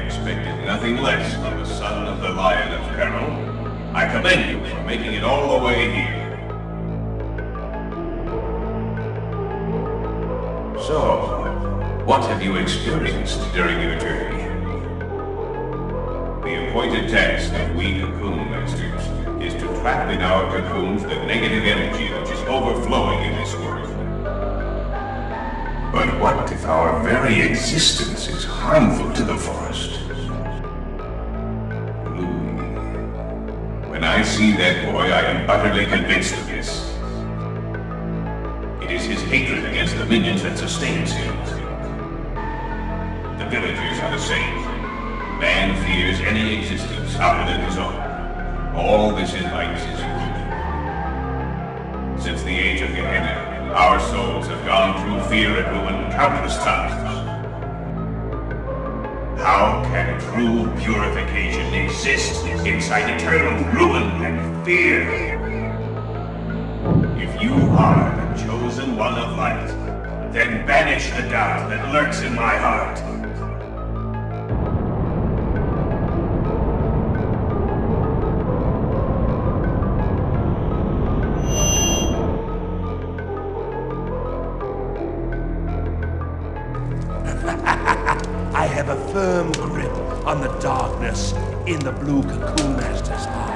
expected nothing less from the son of the Lion of Kemuel. I commend you for making it all the way here. So, what have you experienced during your journey? The appointed task of we cocoon masters is to trap in our cocoons the negative energy which is overflowing in this world. But what if our very existence is harmful to the forest? When I see that boy, I am utterly convinced of this. It is his hatred against the minions that sustains him. The villagers are the same. Man fears any existence other than his own. All this invites his root. Since the age of Gehenna, our souls have gone through fear and ruin countless times. How can true purification exist inside eternal ruin and fear? If you are the chosen one of light, then banish the doubt that lurks in my heart. I have a firm grip on the darkness in the Blue Cocoon Master's heart.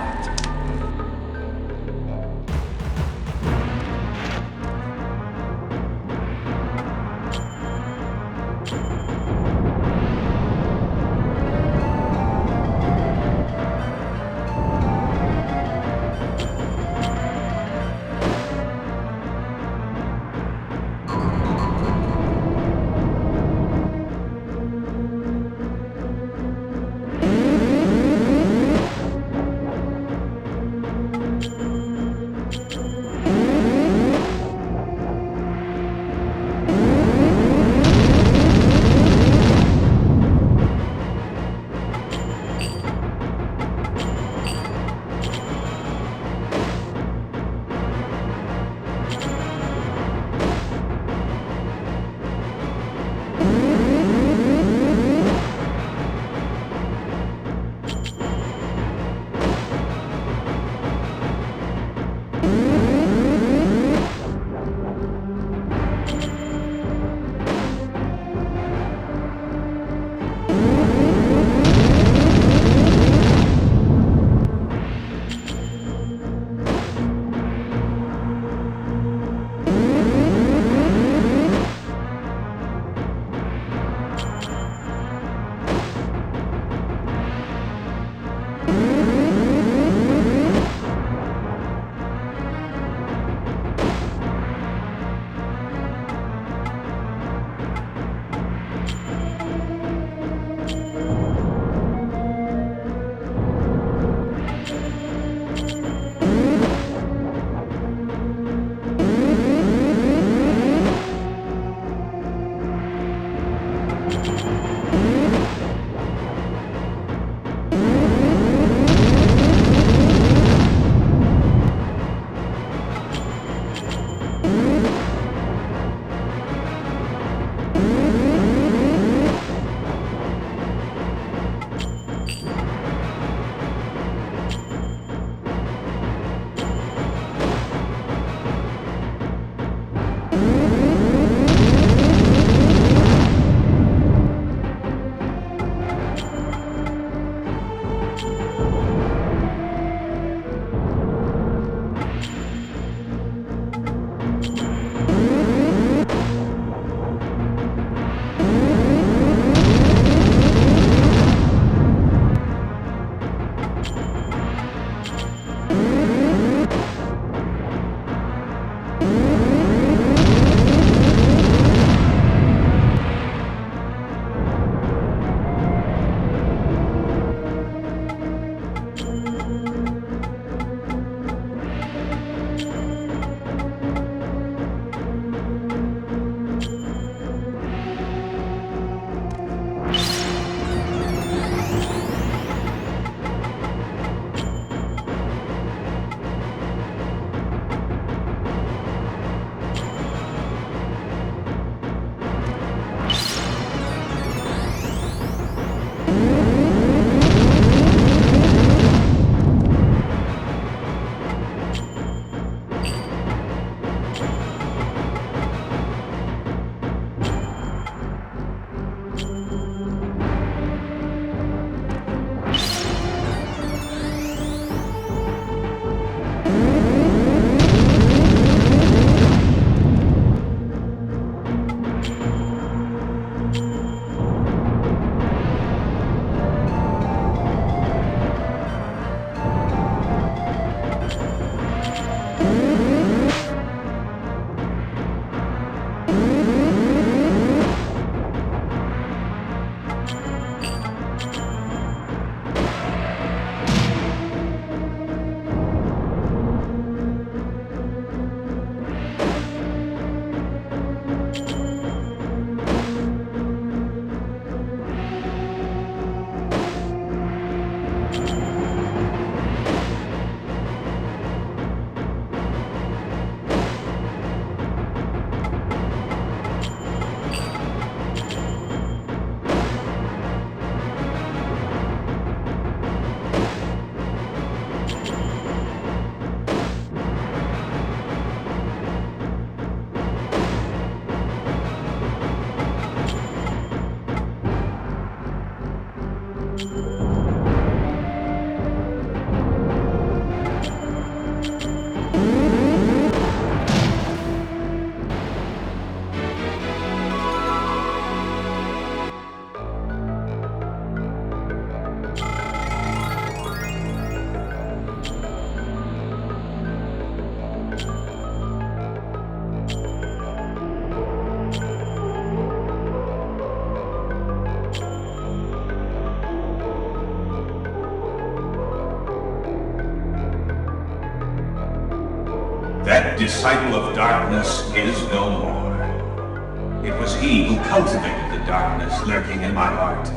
that disciple of darkness is no more. It was he who cultivated the darkness lurking in my heart.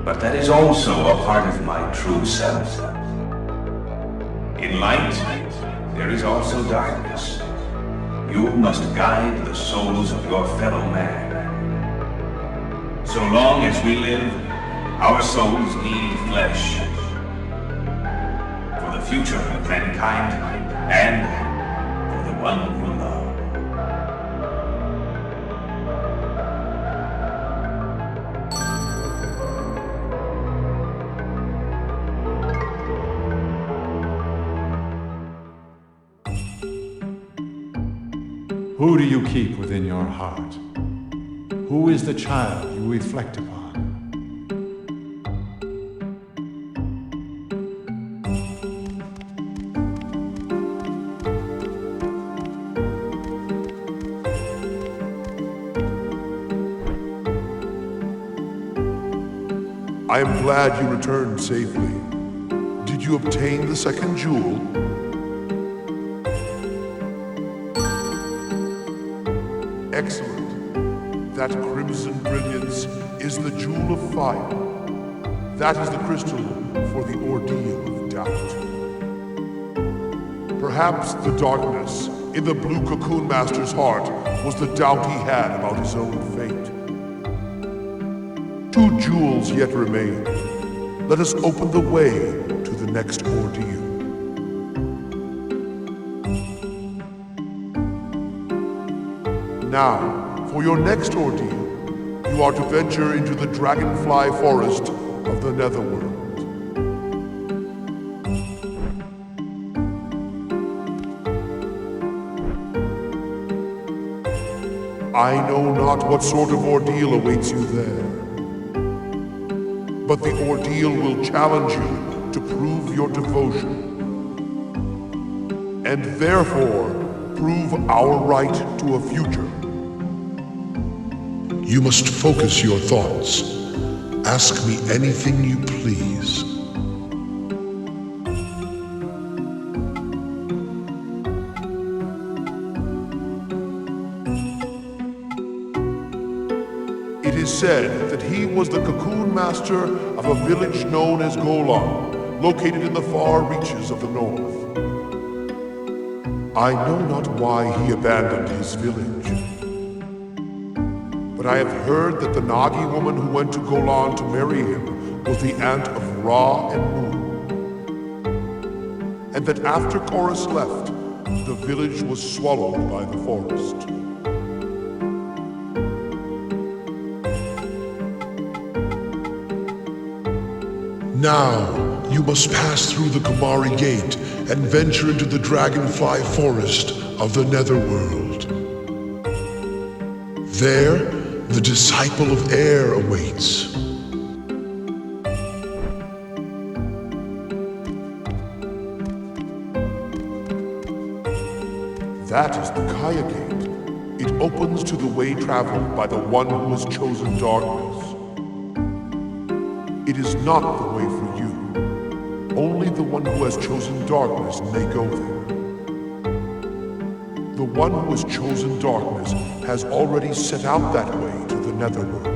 But that is also a part of my true self. In light, there is also darkness. You must guide the souls of your fellow man. So long as we live, our souls need flesh. For the future of mankind, and for the one who loves. Who do you keep within your heart? Who is the child you reflect upon? I am glad you returned safely. Did you obtain the second jewel? Excellent. That crimson brilliance is the jewel of fire. That is the crystal for the ordeal of doubt. Perhaps the darkness in the blue cocoon master's heart was the doubt he had about his own fate. 2 jewels yet remain. Let us open the way to the next ordeal. Now, for your next ordeal, you are to venture into the Dragonfly Forest of the Netherworld. I know not what sort of ordeal awaits you there, but the ordeal will challenge you to prove your devotion, and therefore prove our right to a future. You must focus your thoughts. Ask me anything you please. It is said that he was the cocoon master of a village known as Golan, located in the far reaches of the north. I know not why he abandoned his village, but I have heard that the Nagi woman who went to Golan to marry him was the aunt of Ra and Moon, and that after Chorus left, the village was swallowed by the forest. Now, you must pass through the Kumari Gate and venture into the Dragonfly Forest of the Netherworld. There, the Disciple of Air awaits. That is the Kaya Gate. It opens to the way traveled by the one who has chosen darkness. It is not the way for you. Only the one who has chosen darkness may go there. The one who has chosen darkness has already set out that way to the Netherworld.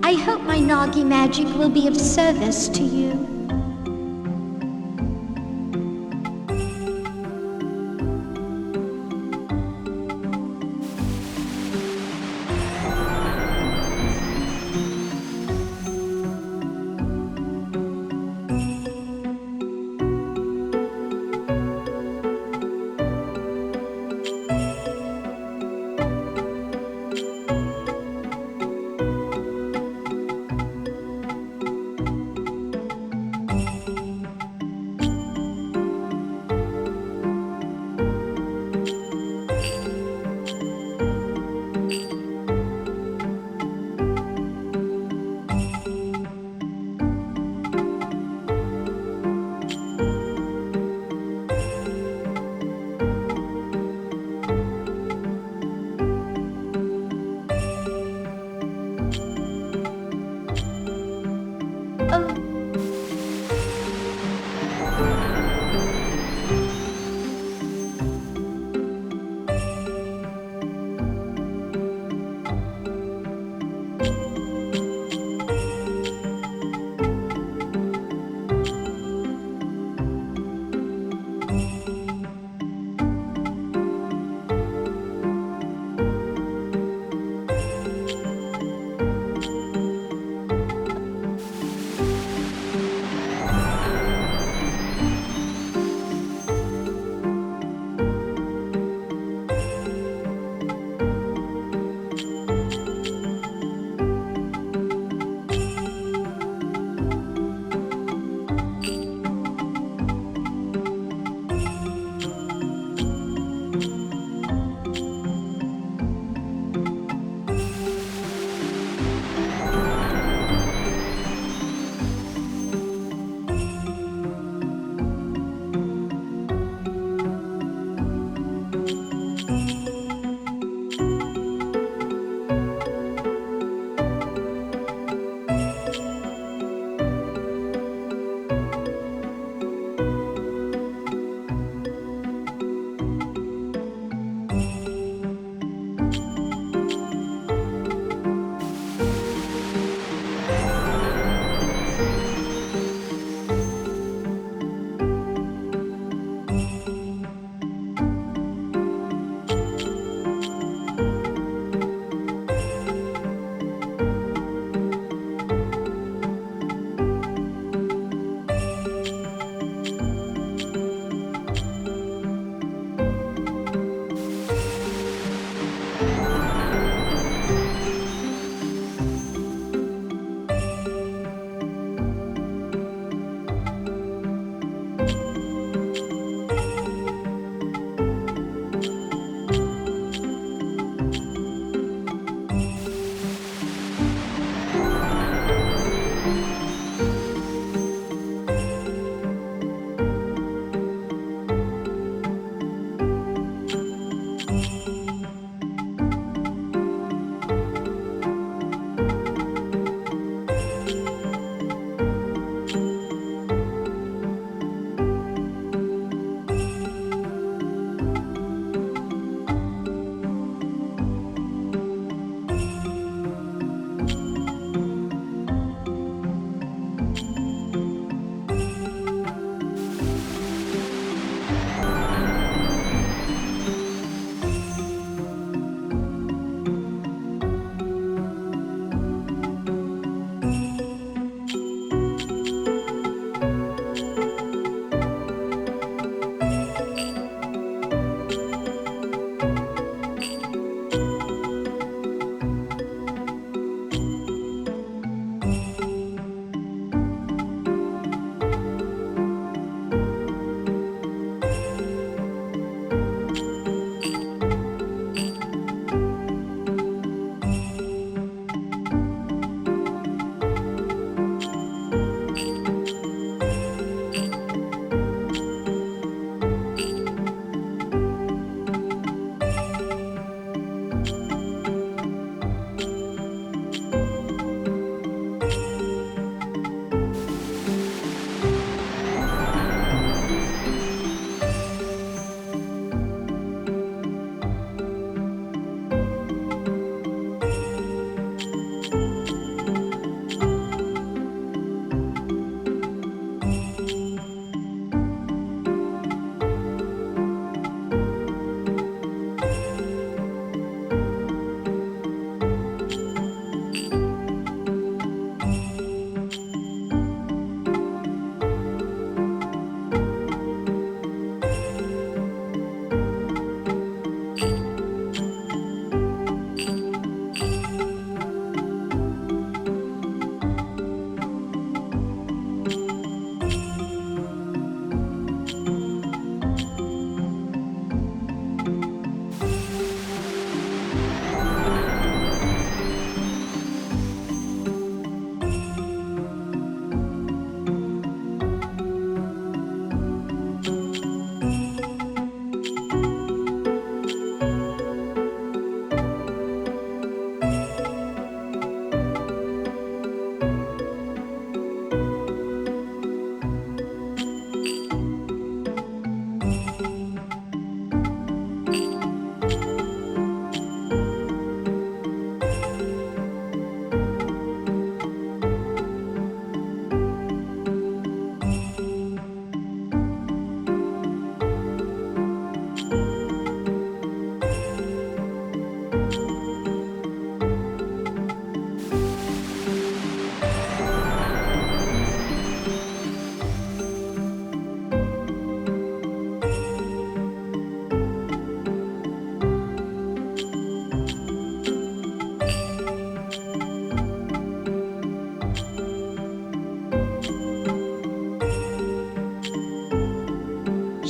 I hope my Nagi magic will be of service to you.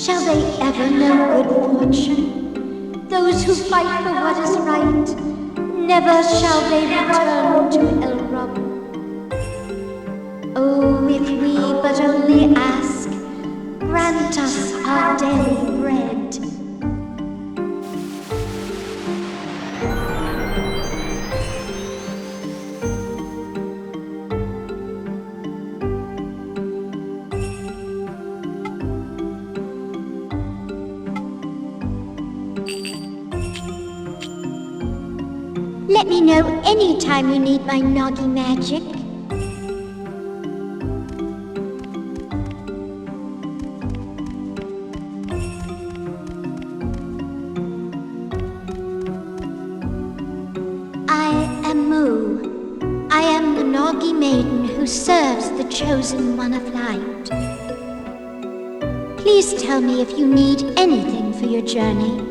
Shall they ever know good fortune? Those who fight for what is right, never shall they return to Elrum. Oh, if we but only ask, grant us our daily bread. Let me know anytime you need my Noggy magic. I am Mu. I am the Noggy maiden who serves the chosen one of light. Please tell me if you need anything for your journey.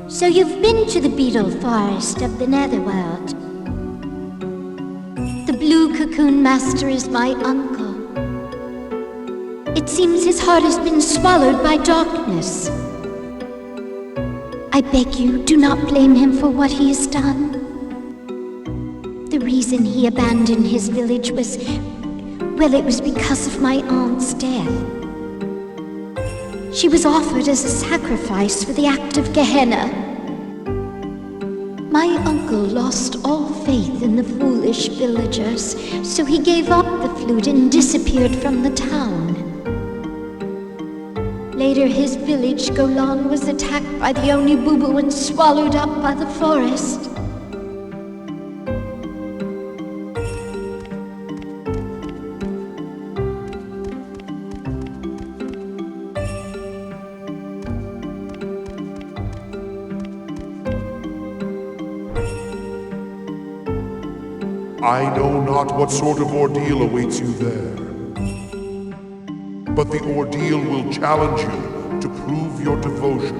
So you've been to the Beetle Forest of the Netherworld. The Blue Cocoon Master is my uncle. It seems his heart has been swallowed by darkness. I beg you, do not blame him for what he has done. The reason he abandoned his village was, well, it was because of my aunt's death. She was offered as a sacrifice for the act of Gehenna. My uncle lost all faith in the foolish villagers, so he gave up the flute and disappeared from the town. Later, his village, Golan, was attacked by the Oni Bubu and swallowed up by the forest. I know not what sort of ordeal awaits you there, but the ordeal will challenge you to prove your devotion,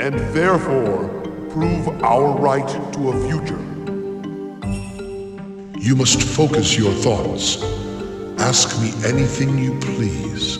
and therefore prove our right to a future. You must focus your thoughts. Ask me anything you please.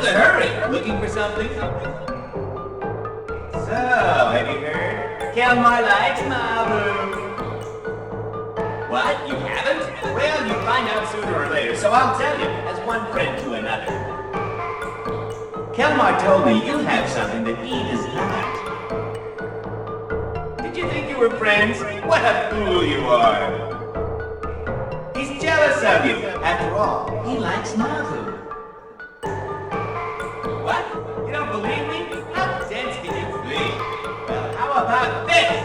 the hurry? Looking for something? So, have you heard? Kelmar likes Mabu. What? You haven't? Well, you'll find out sooner or later, so I'll tell you, as one friend to another. Kelmar told me you have something that he does not. Did you think you were friends? What a fool you are! He's jealous of you. After all, he likes Mabu. What? You don't believe me? How dense can you be? Well, how about this?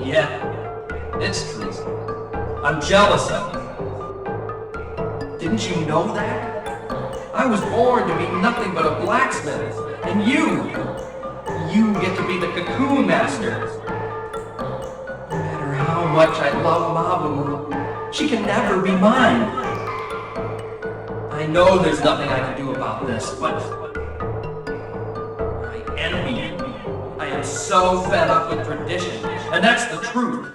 Yeah, it's true. I'm jealous of you. Didn't you know that? I was born to be nothing but a blacksmith, and you get to be the Cocoon Master. No matter how much I love Mabu, she can never be mine. I know there's nothing I can do about this, but I envy you. I am so fed up with tradition, and that's the truth.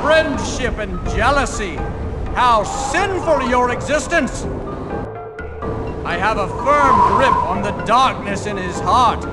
Friendship and jealousy! How sinful your existence! I have a firm grip on the darkness in his heart.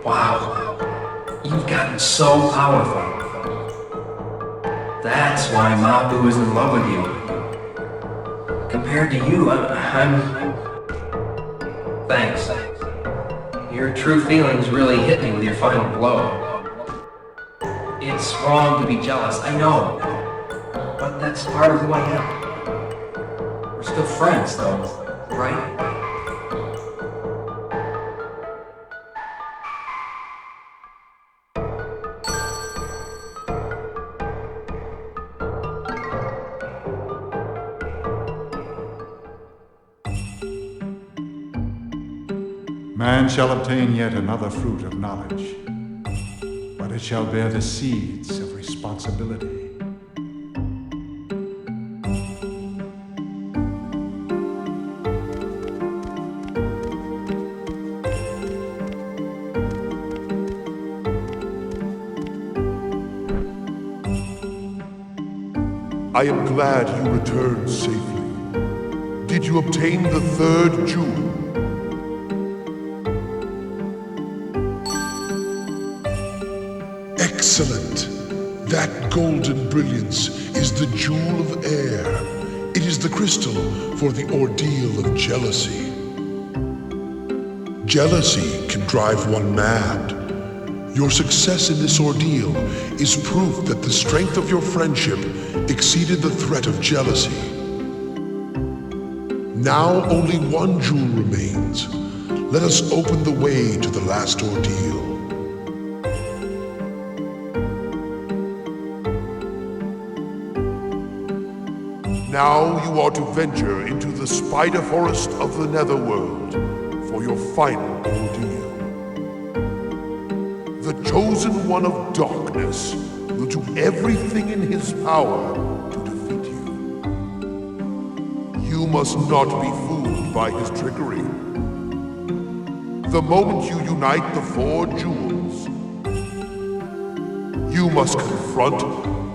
Wow, you've gotten so powerful. That's why Mabu is in love with you. Compared to you, I'm... Thanks. Your true feelings really hit me with your final blow. It's wrong to be jealous, I know. But that's part of who I am. We're still friends, though, right? Man shall obtain yet another fruit of knowledge, but it shall bear the seeds of responsibility. I am glad you returned safely. Did you obtain the third jewel? Excellent. That golden brilliance is the jewel of air. It is the crystal for the ordeal of jealousy. Jealousy can drive one mad. Your success in this ordeal is proof that the strength of your friendship exceeded the threat of jealousy. Now only one jewel remains. Let us open the way to the last ordeal. Now you are to venture into the Spider Forest of the Netherworld for your final ordeal. The Chosen One of Darkness will do everything in his power to defeat you. You must not be fooled by his trickery. The moment you unite the 4 jewels, you must confront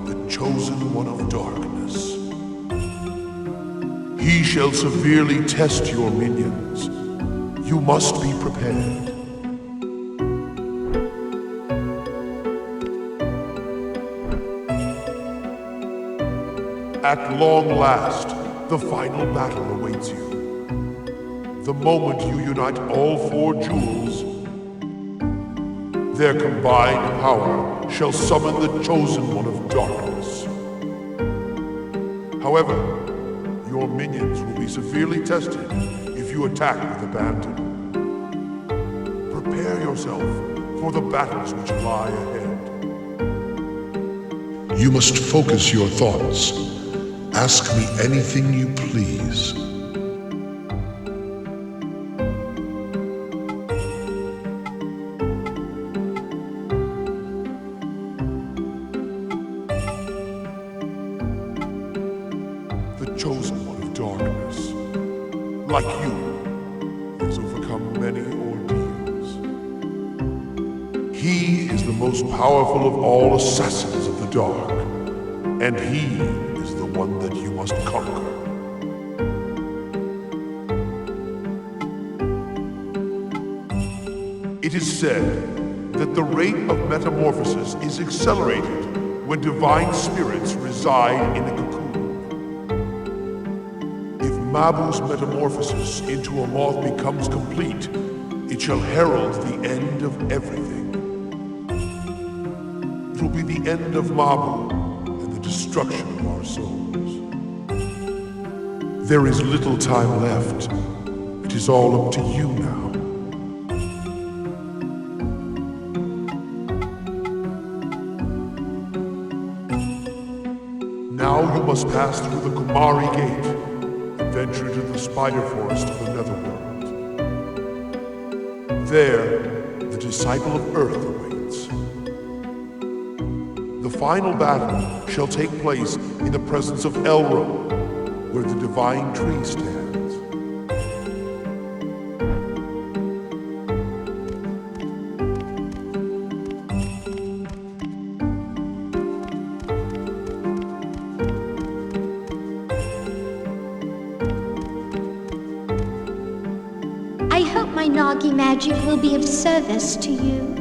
the Chosen One of Darkness. He shall severely test your minions. You must be prepared. At long last, the final battle awaits you. The moment you unite all 4 jewels, their combined power shall summon the Chosen One of Darkness. However, your minions will be severely tested if you attack with abandon. Prepare yourself for the battles which lie ahead. You must focus your thoughts. Ask me anything you please. The Chosen One of Darkness, like you, has overcome many ordeals. He is the most powerful of all assassins of the dark, and he is the one that you must conquer. It is said that the rate of metamorphosis is accelerated when divine spirits reside in a cocoon. If Mabu's metamorphosis into a moth becomes complete, it shall herald the end of everything. It will be the end of Mabu and the destruction of our souls. There is little time left. It is all up to you now. Now you must pass through the Kumari Gate and venture into the Spider Forest of the Netherworld. There, the Disciple of Earth awaits. The final battle shall take place in the presence of Elrond, where the divine tree stands. I hope my Nagi magic will be of service to you.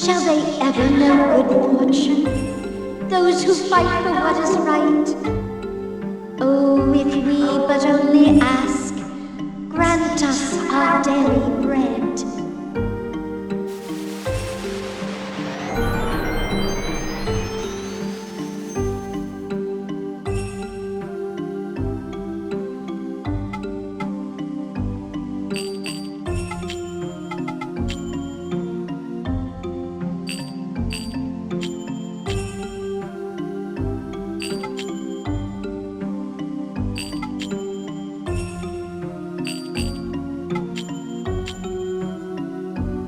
Shall they ever know good fortune? Those who fight for what is right? Oh, if we but only ask, grant us our daily bread.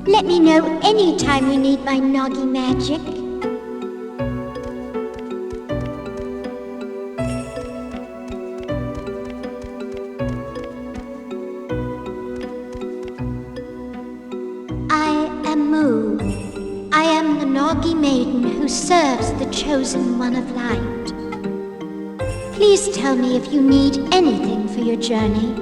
Let me know anytime you need my Noggy magic. I am Mu. I am the Noggy maiden who serves the chosen one of light. Please tell me if you need anything for your journey.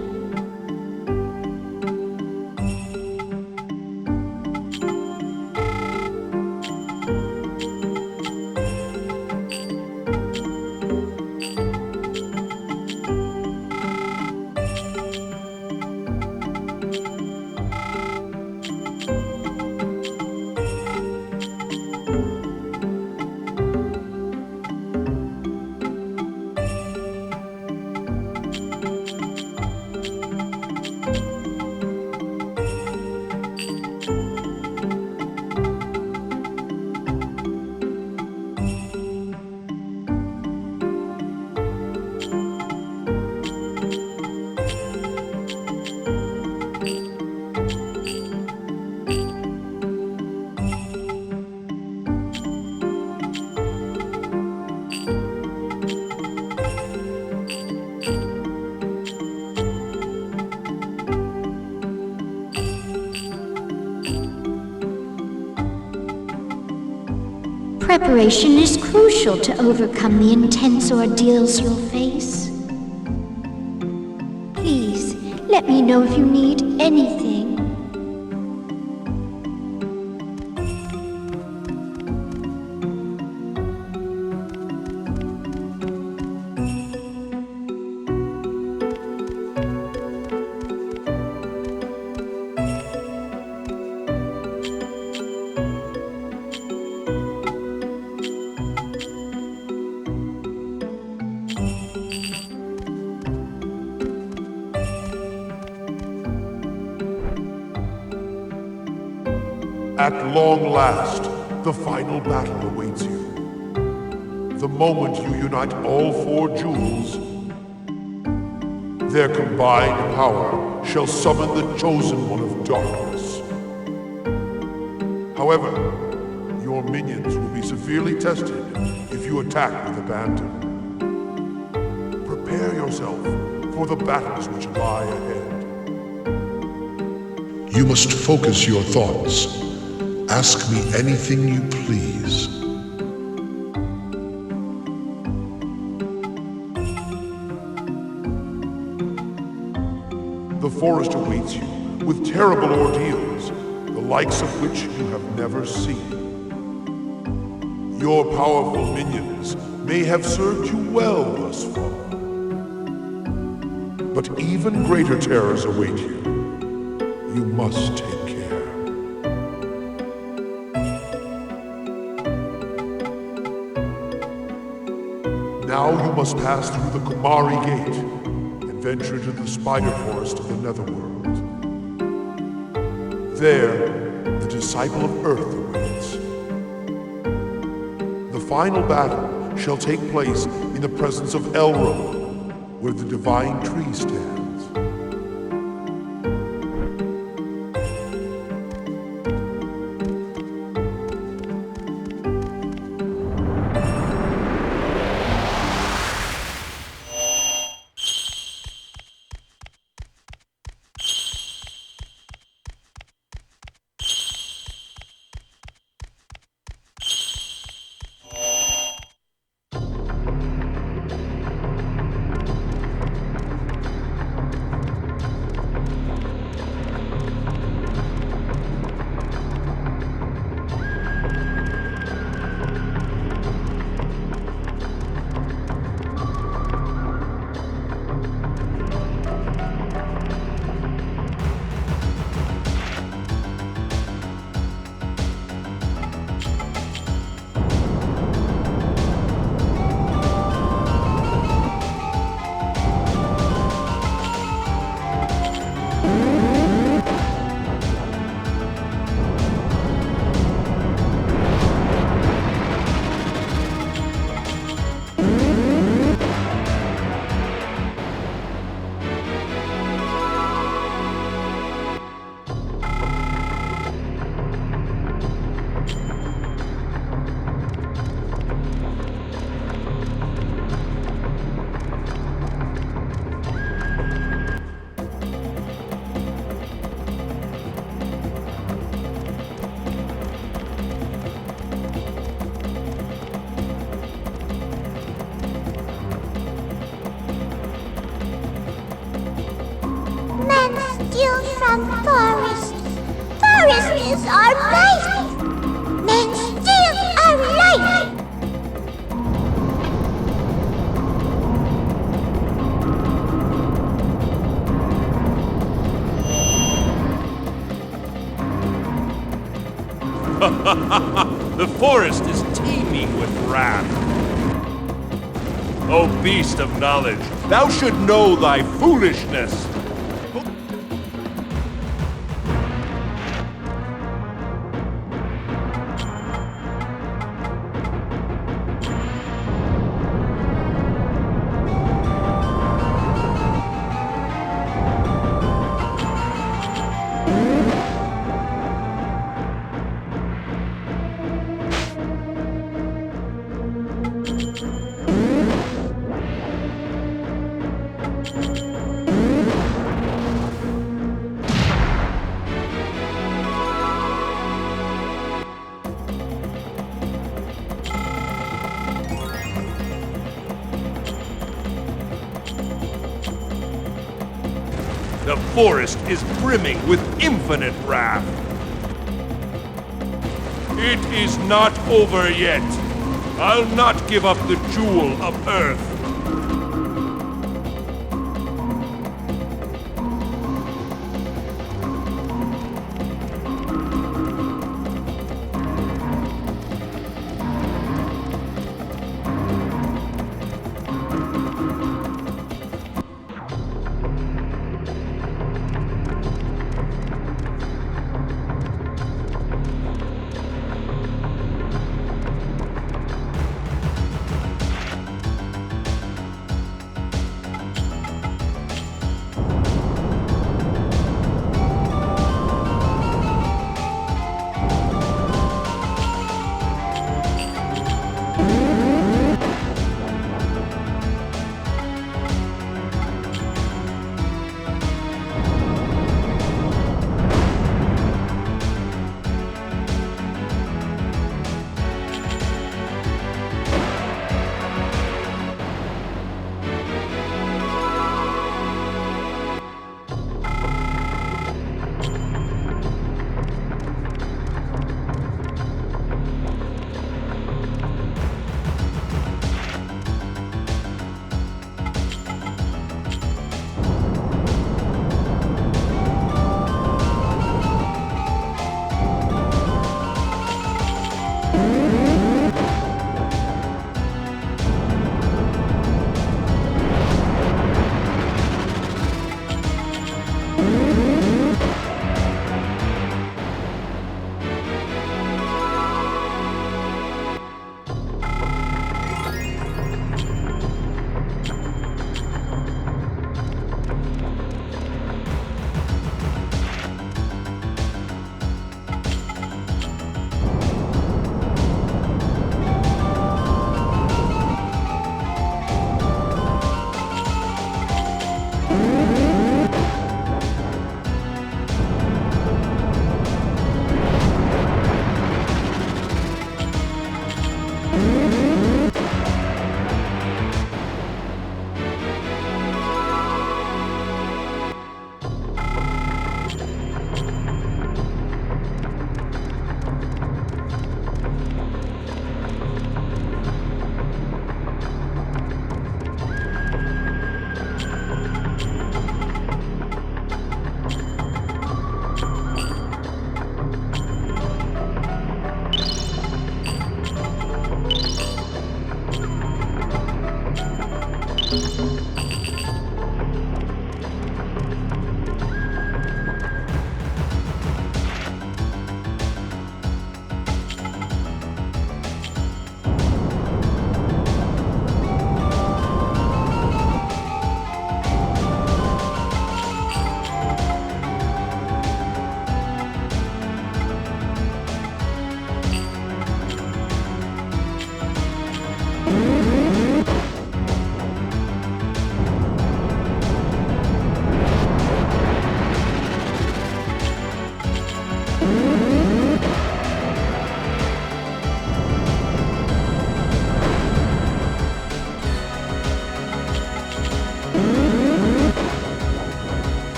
Preparation is crucial to overcome the intense ordeals you'll face. Please, let me know if you need anything. At long last, the final battle awaits you. The moment you unite all 4 jewels, their combined power shall summon the chosen one of darkness. However, your minions will be severely tested if you attack with abandon. Prepare yourself for the battles which lie ahead. You must focus your thoughts. Ask me anything you please. The forest awaits you with terrible ordeals, the likes of which you have never seen. Your powerful minions may have served you well thus far. But even greater terrors await you. You must take care. Now you must pass through the Kumari Gate and venture into the Spider Forest of the Netherworld. There, the Disciple of Earth awaits. The final battle shall take place in the presence of Elrond, where the Divine Tree stands. from forest. Forest is our life. Men steal our life. The forest is teeming with wrath. O beast of knowledge, thou should know thy foolishness. The forest is brimming with infinite wrath. It is not over yet. I'll not give up the jewel of Earth.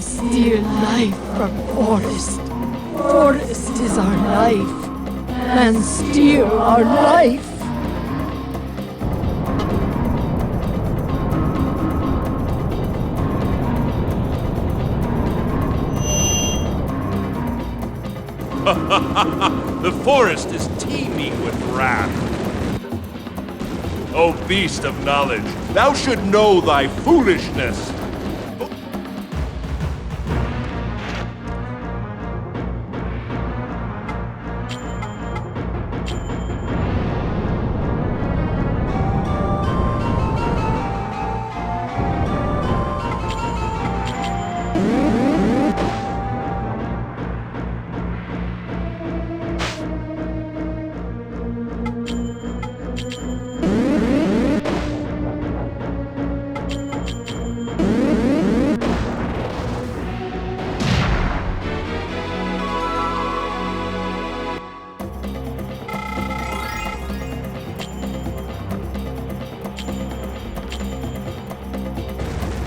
steal life from forest. Forest is our life. Man steal our life. The forest is teeming with wrath. O beast of knowledge, thou should know thy foolishness.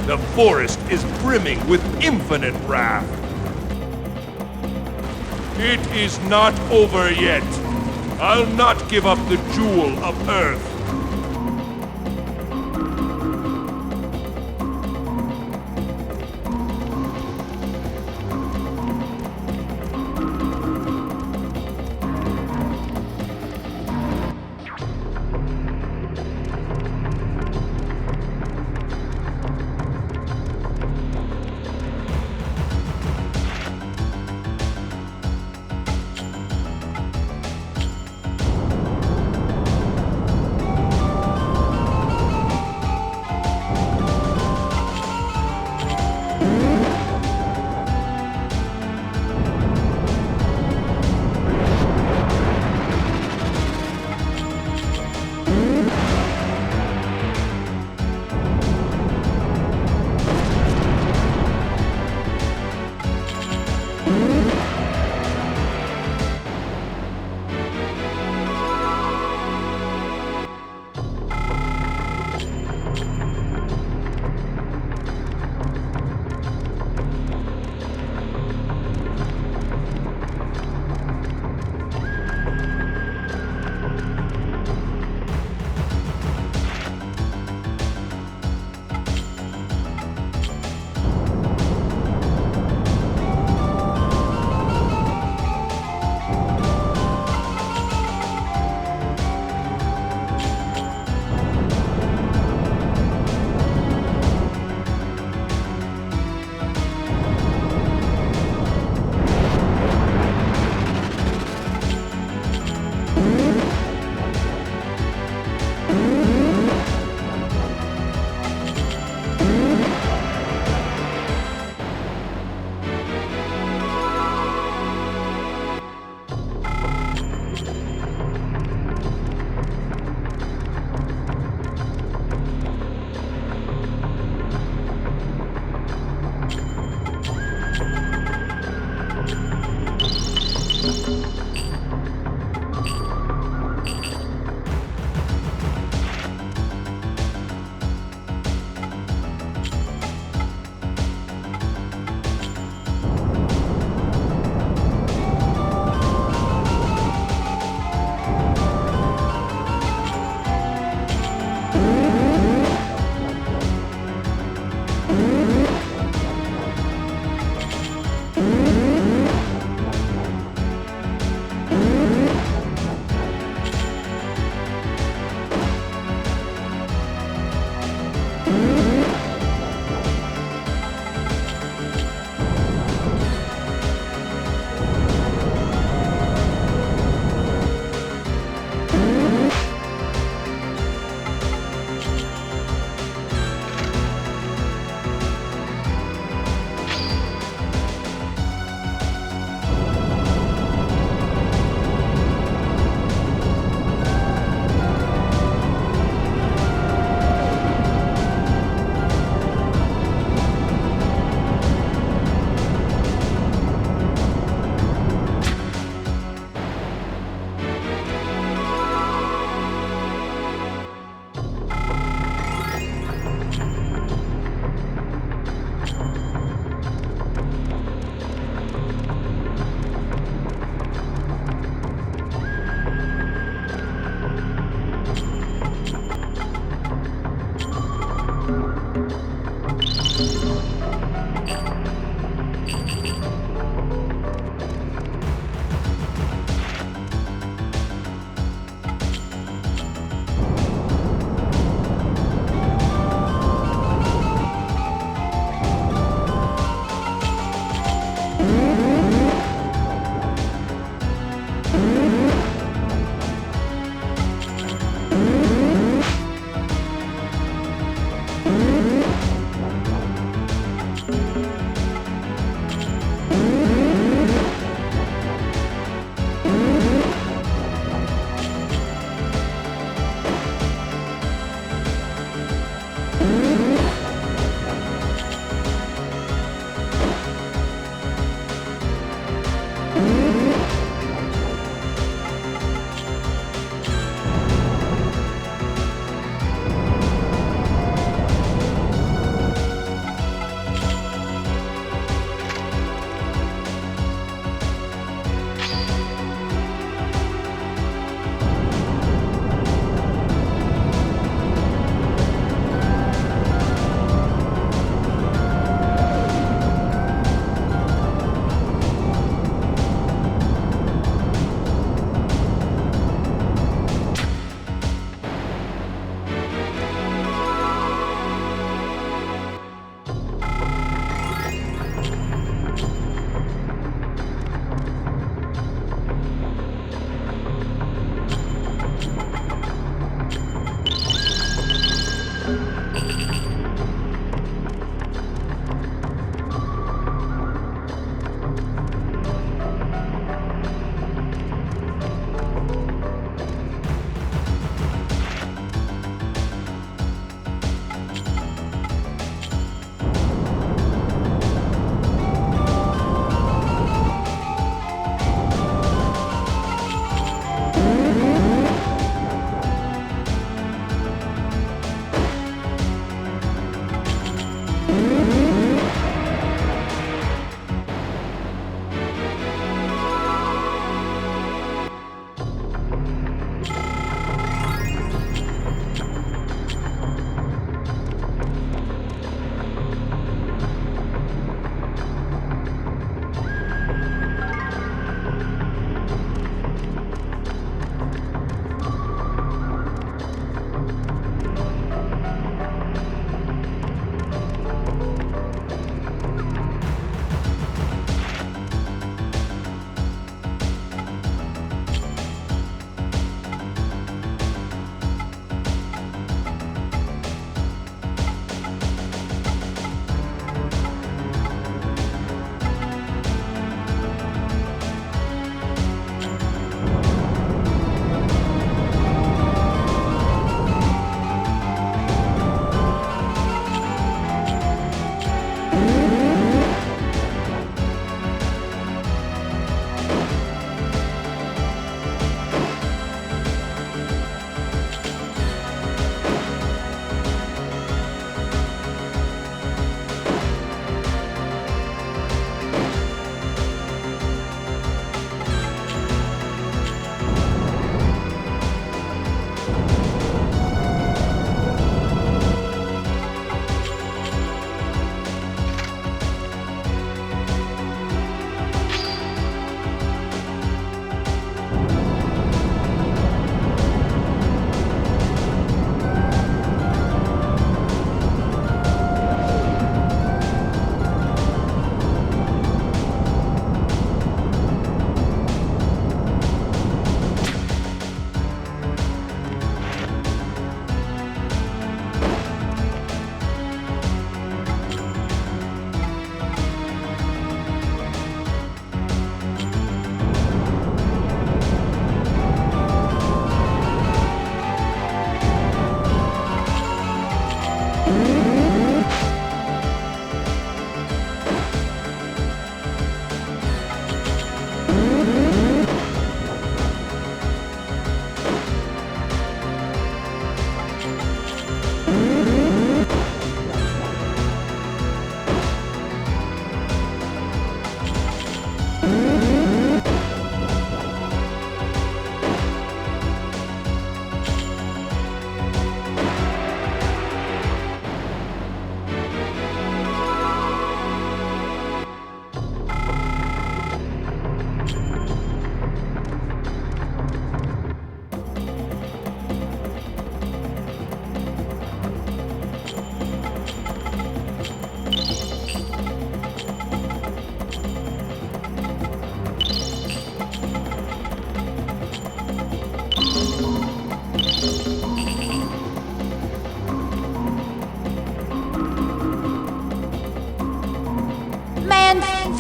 The forest is brimming with infinite wrath. It is not over yet. I'll not give up the jewel of Earth.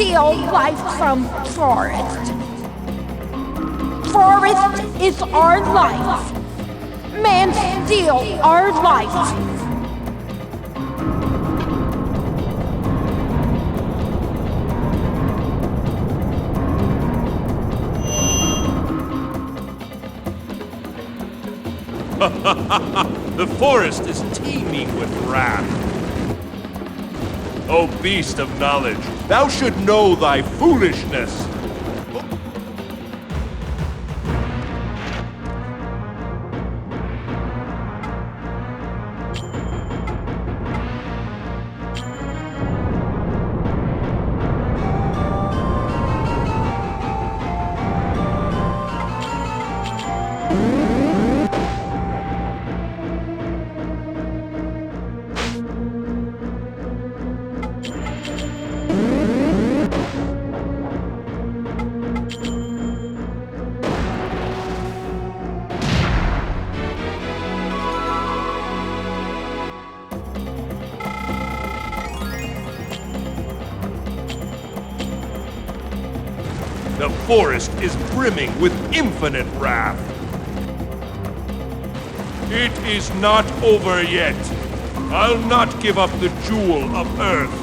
steal life from forest. Forest is our life. Man steal our life. The forest is teeming with wrath. O beast of knowledge, thou should know thy foolishness. The forest is brimming with infinite wrath. It is not over yet. I'll not give up the jewel of Earth.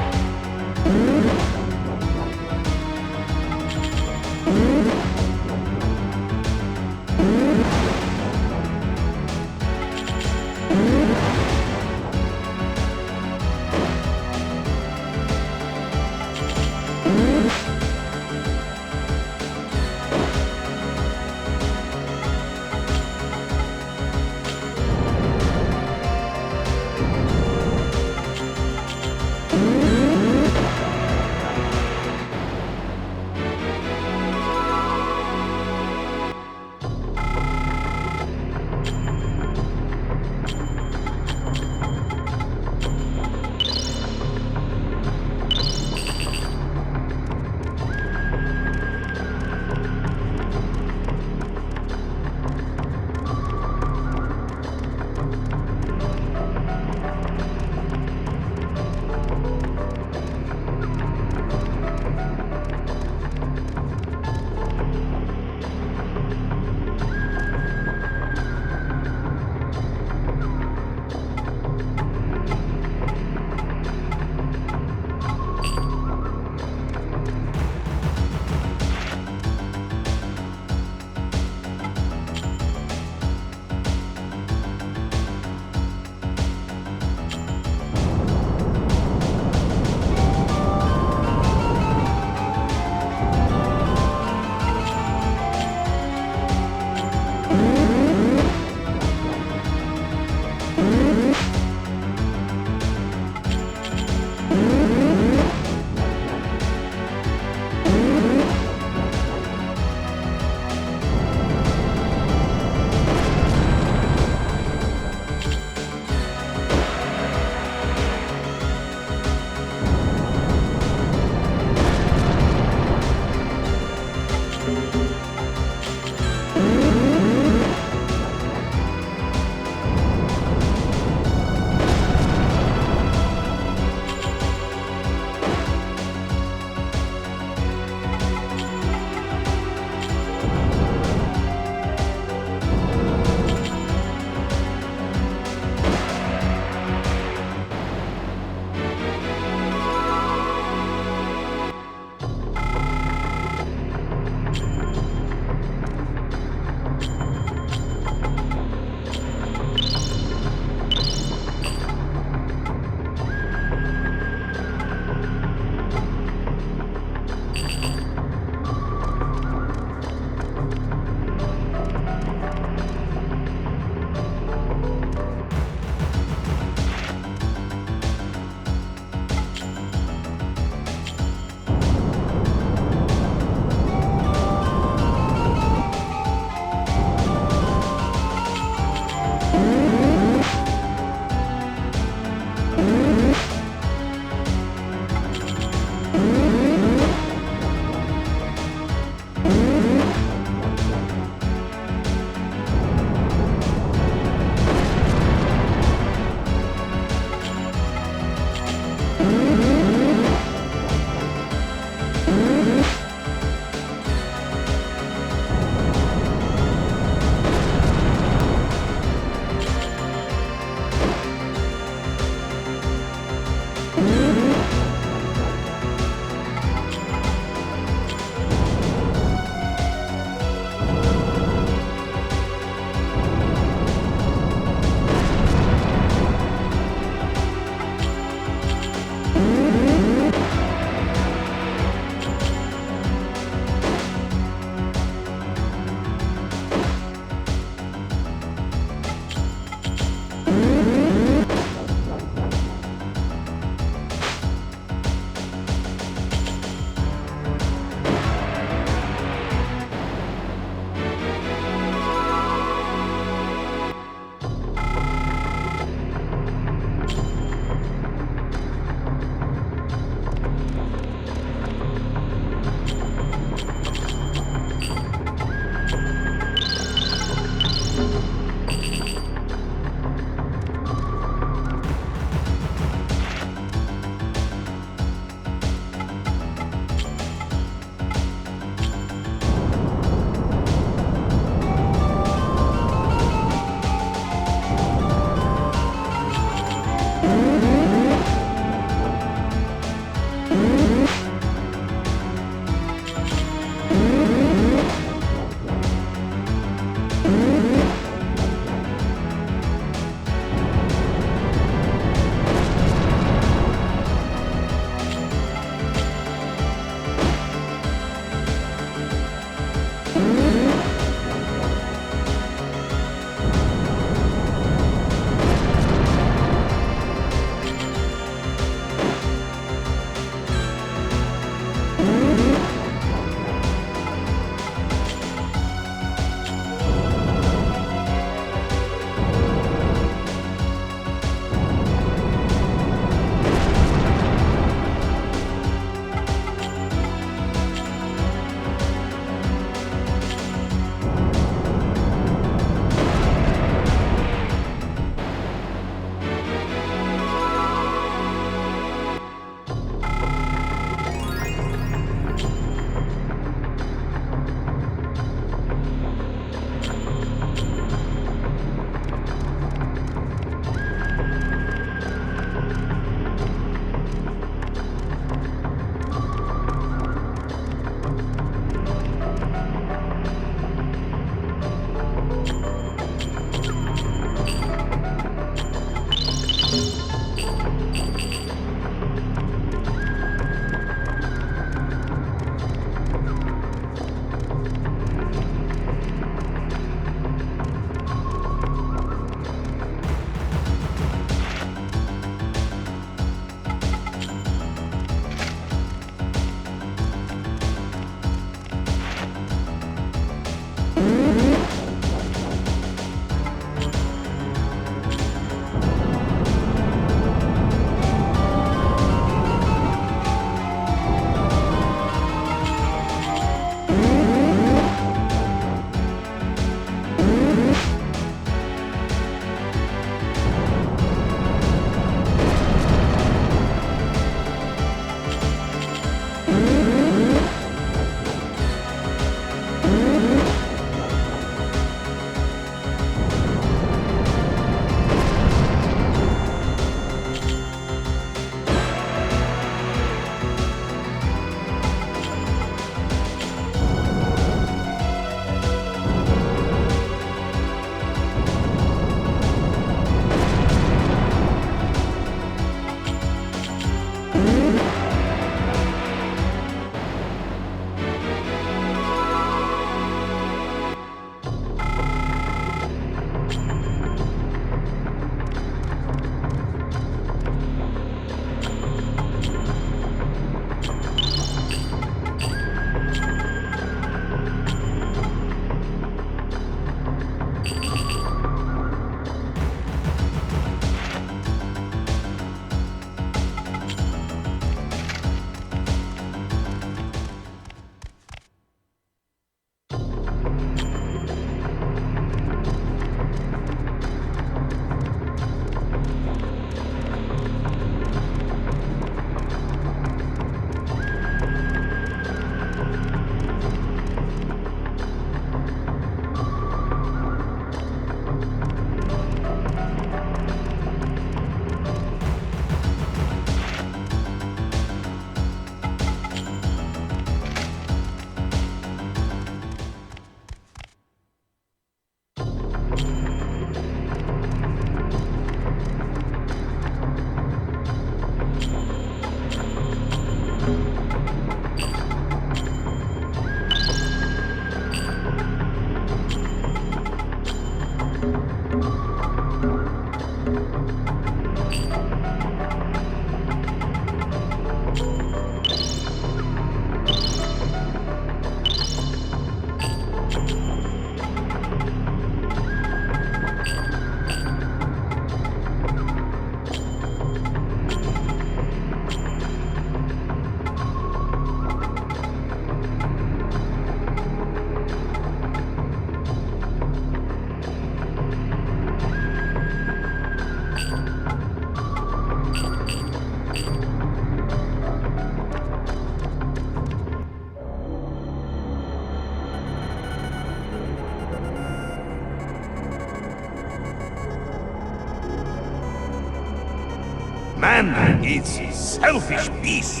man is a selfish beast.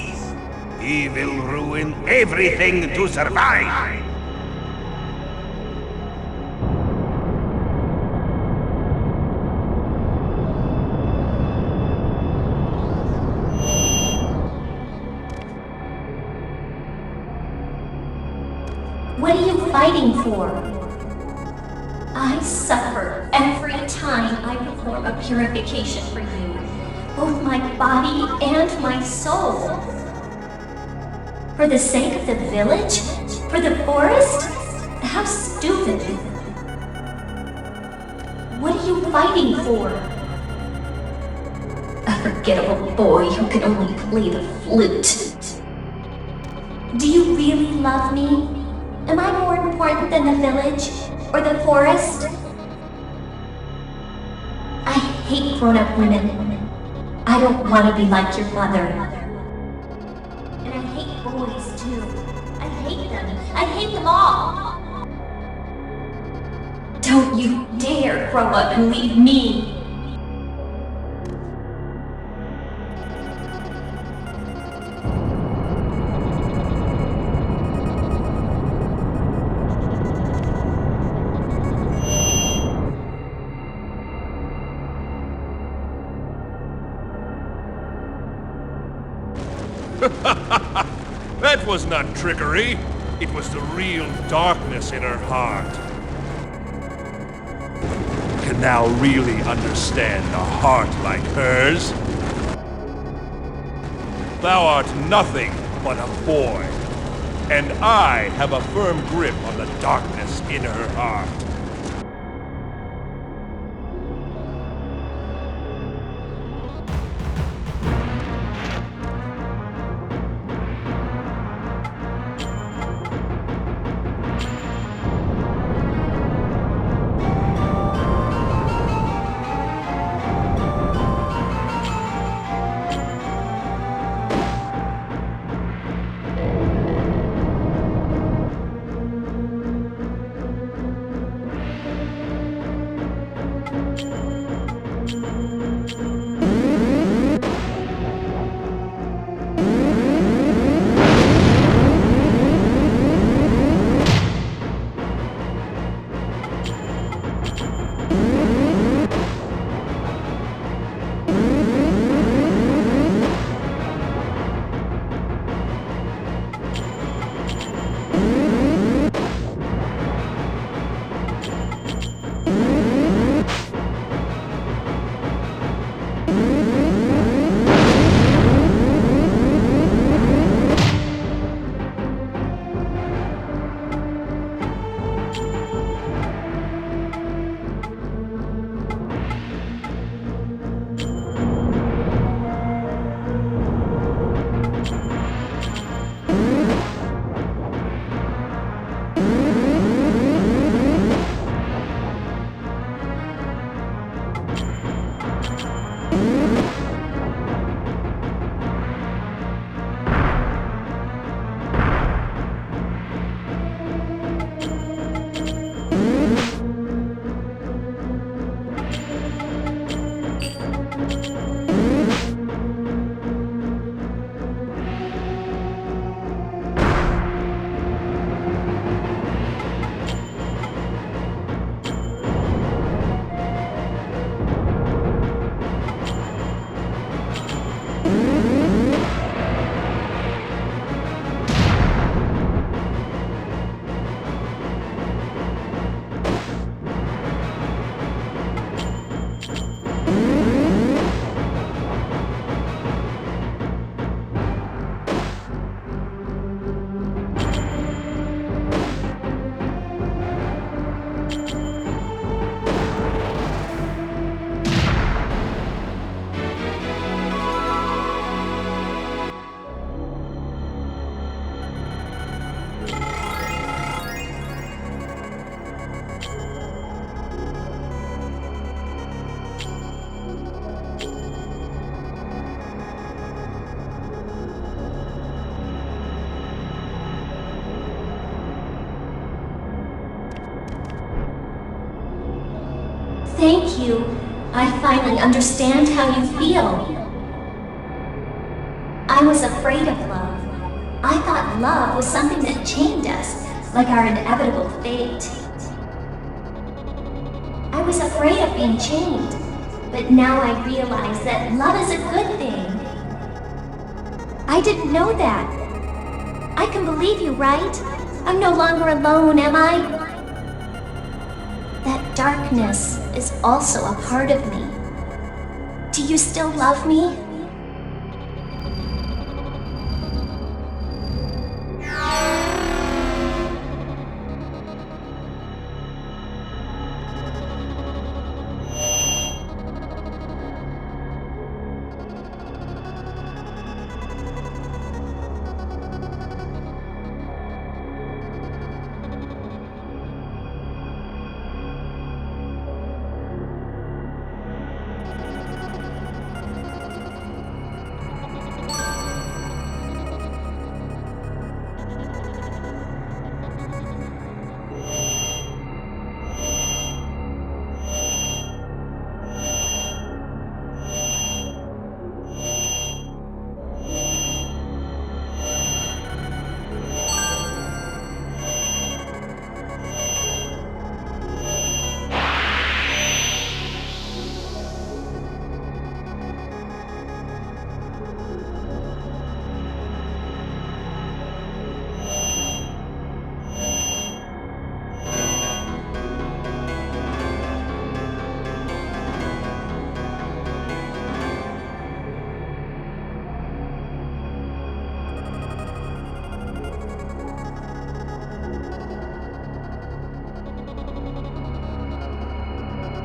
He will ruin everything to survive. What are you fighting for? I suffer every time I perform a purification for you, both my body and my soul. For the sake of the village? For the forest? How stupid. What are you fighting for? A forgettable boy who can only play the flute. Do you really love me? Am I more important than the village? Or the forest? I hate grown-up women. I don't want to be like your mother. And I hate boys, too. I hate them. I hate them all. Don't you dare grow up and leave me. That was not trickery. It was the real darkness in her heart. Can thou really understand a heart like hers? Thou art nothing but a boy, and I have a firm grip on the darkness in her heart. Thank you. I finally understand how you feel. I was afraid of love. I thought love was something that chained us, like our inevitable fate. I was afraid of being chained, but now I realize that love is a good thing. I didn't know that. I can believe you, right? I'm no longer alone, am I? That darkness is also a part of me. Do you still love me?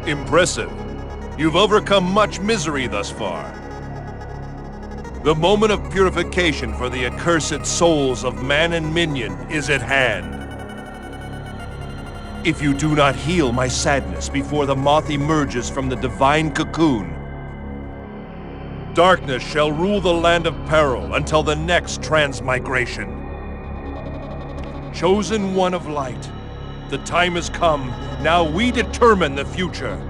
Impressive. You've overcome much misery thus far. The moment of purification for the accursed souls of man and minion is at hand. If you do not heal my sadness before the moth emerges from the divine cocoon, darkness shall rule the land of peril until the next transmigration. Chosen one of light, the time has come. Now we determine the future.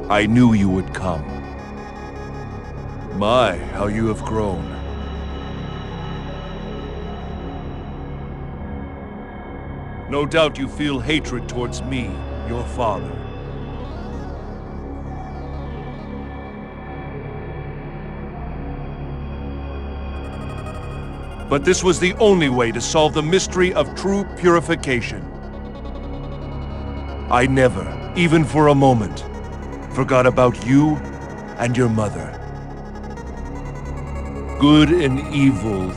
I knew you would come. My, how you have grown. No doubt you feel hatred towards me, your father. But this was the only way to solve the mystery of true purification. I never, even for a moment, forgot about you and your mother. Good and evil,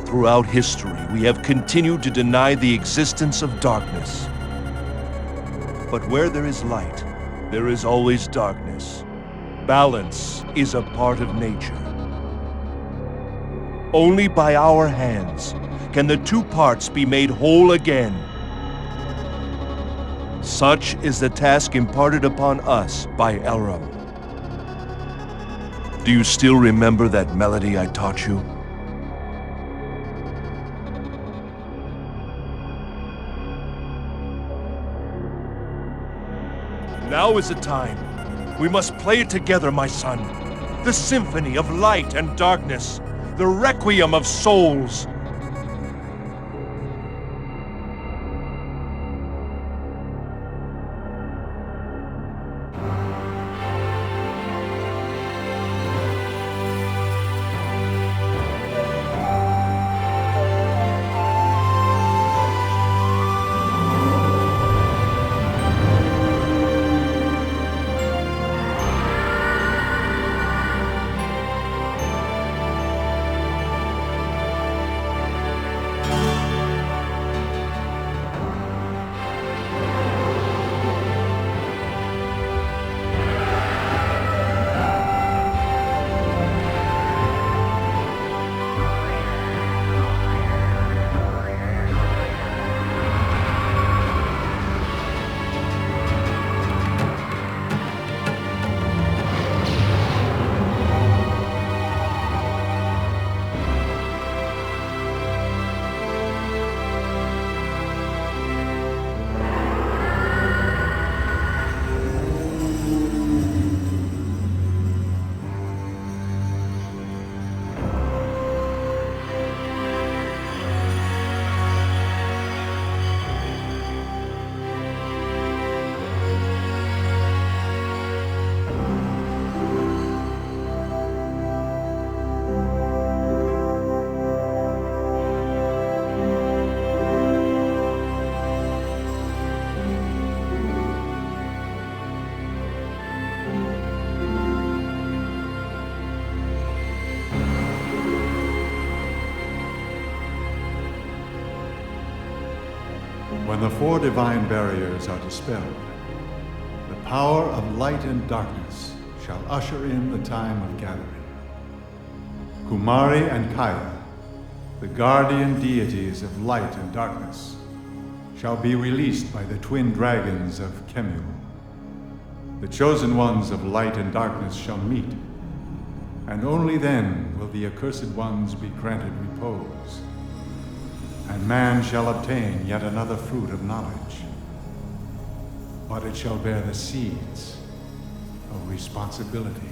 throughout history, we have continued to deny the existence of darkness. But where there is light, there is always darkness. Balance is a part of nature. Only by our hands can the two parts be made whole again. Such is the task imparted upon us by Elram. Do you still remember that melody I taught you? Now is the time. We must play it together, my son. The symphony of light and darkness. The requiem of souls. When the four divine barriers are dispelled, the power of light and darkness shall usher in the time of gathering. Kumari and Kaya, the guardian deities of light and darkness, shall be released by the twin dragons of Kemuel. The chosen ones of light and darkness shall meet, and only then will the accursed ones be granted repose. And man shall obtain yet another fruit of knowledge, but it shall bear the seeds of responsibility.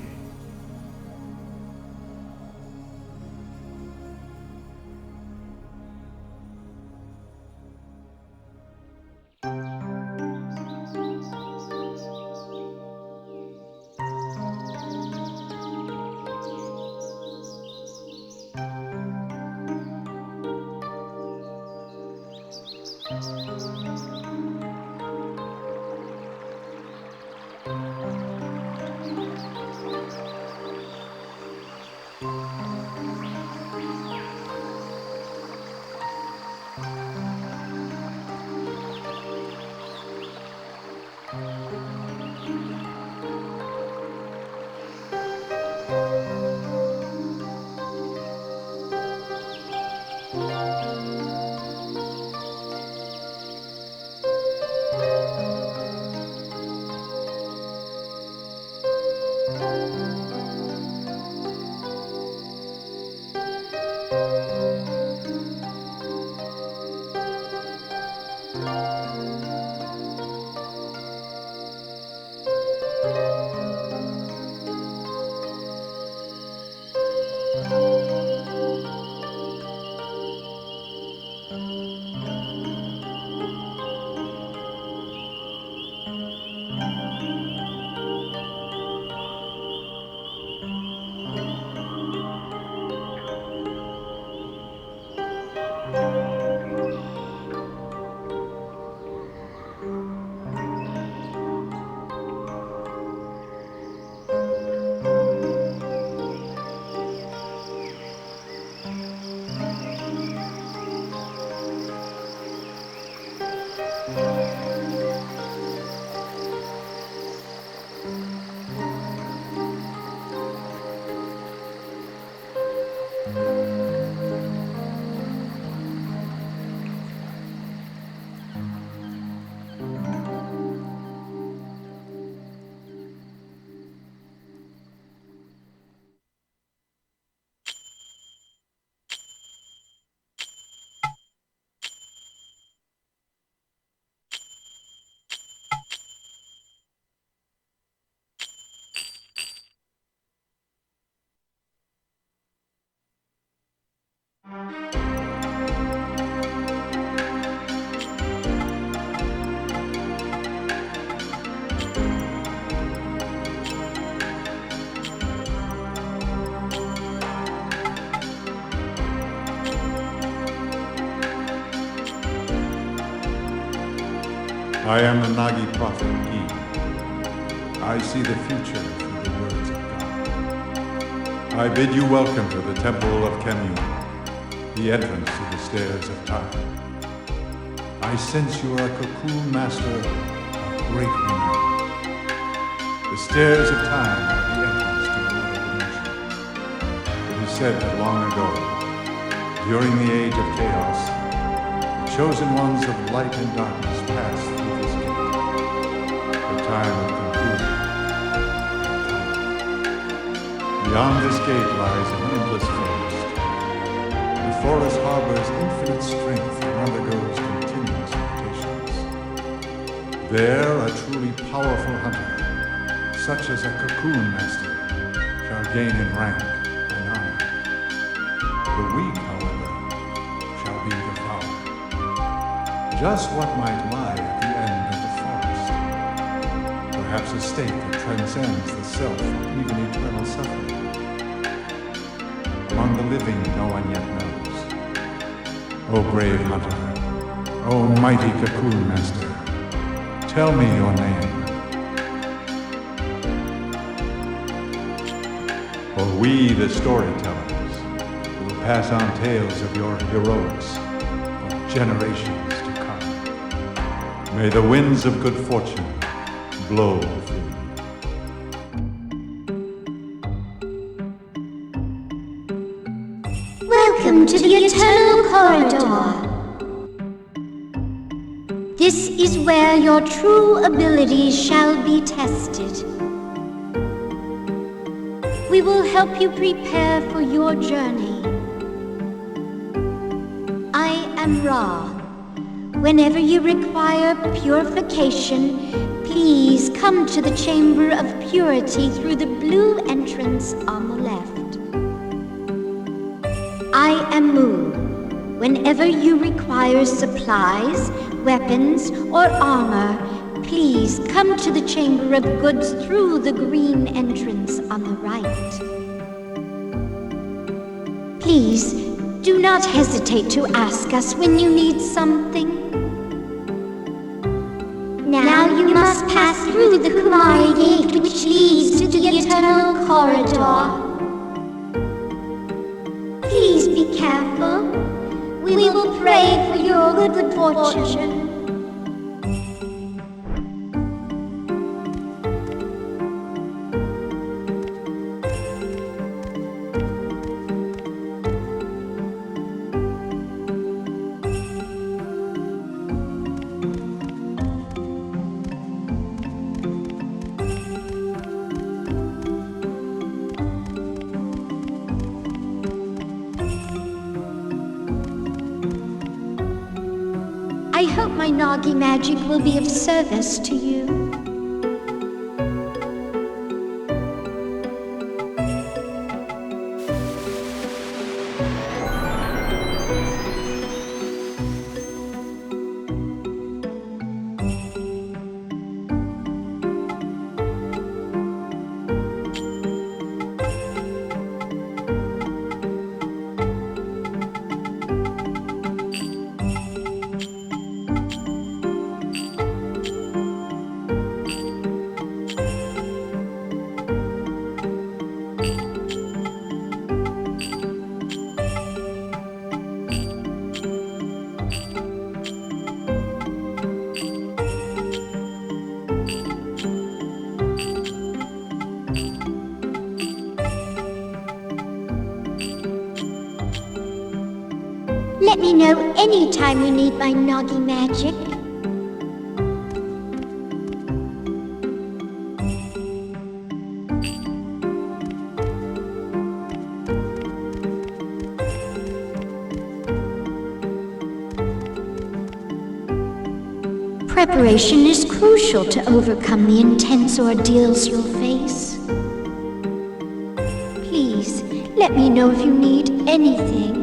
I am the Nagi prophet, Gi. I see the future through the words of God. I bid you welcome to the Temple of Kemuel, the entrance to the Stairs of Time. I sense you are a cocoon master of great renown. The Stairs of Time are the entrance to another dimension. It is said that long ago, during the Age of Chaos, the chosen ones of light and darkness passed through this gate. The time of conclusion. Beyond this gate lies an endless forest. The forest harbors infinite strength and undergoes continuous mutations. There, a truly powerful hunter, such as a cocoon master, shall gain in rank and honor. The weak, however, shall be devoured. Just what might lie at the end of the forest? Perhaps a state that transcends the self of even eternal suffering. Among the living, no one yet knows. O brave hunter, O mighty cocoon master, tell me your name. For we, the storytellers, will pass on tales of your heroics for generations to come. May the winds of good fortune blow through you. Welcome to the Eternal Corridor. This is where your true abilities shall be tested. We will help you prepare for your journey. I am Ra. Whenever you require purification, please come to the Chamber of Purity through the blue entrance on the left. I am Mu. Whenever you require supplies, weapons, or armor, please come to the Chamber of Goods through the green entrance on the right. Please, do not hesitate to ask us when you need something. Now you must pass through the Kumari Gate, which leads to the Eternal Corridor. Please be careful. We will pray for your good fortune. I hope my Nagi magic will be of service to you. me know anytime you need my Noggy magic. Preparation is crucial to overcome the intense ordeals you'll face. Please, let me know if you need anything.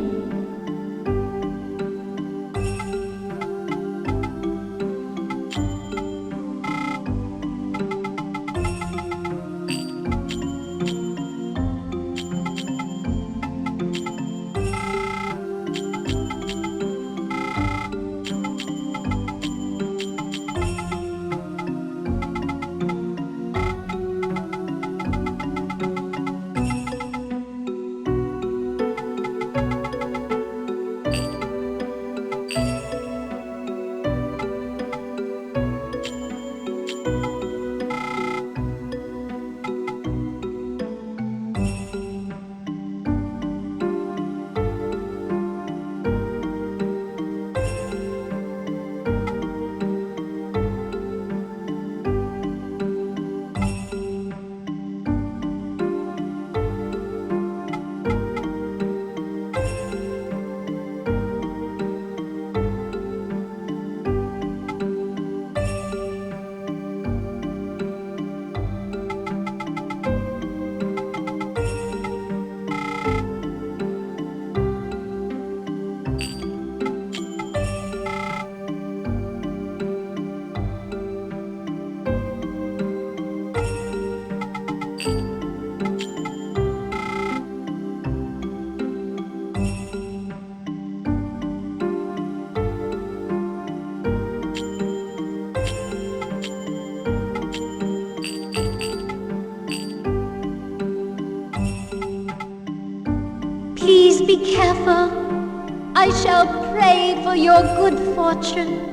Please be careful. I shall pray for your good fortune.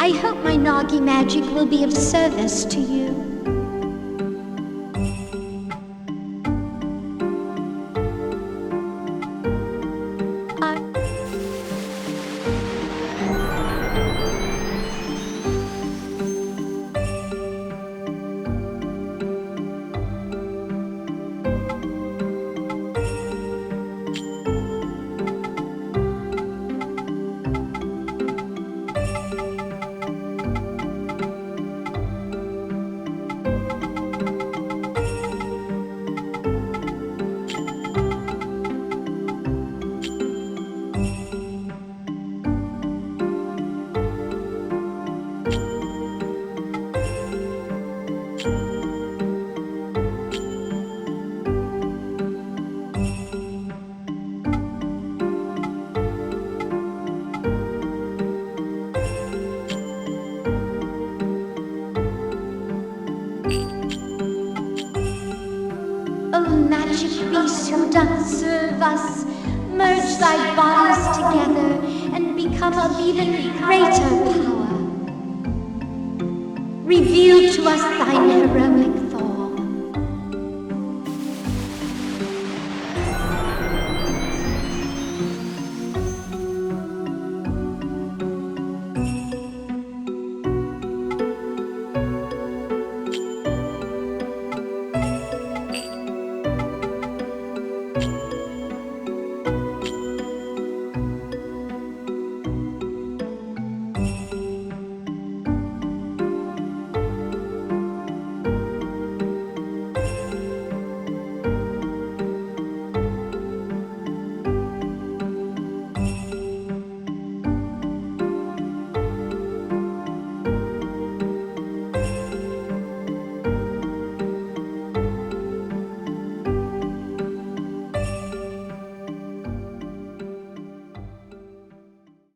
I hope my Nagi magic will be of service to you. Who doth serve us, merge thy bodies together and become of even greater power. Reveal to us thine heroic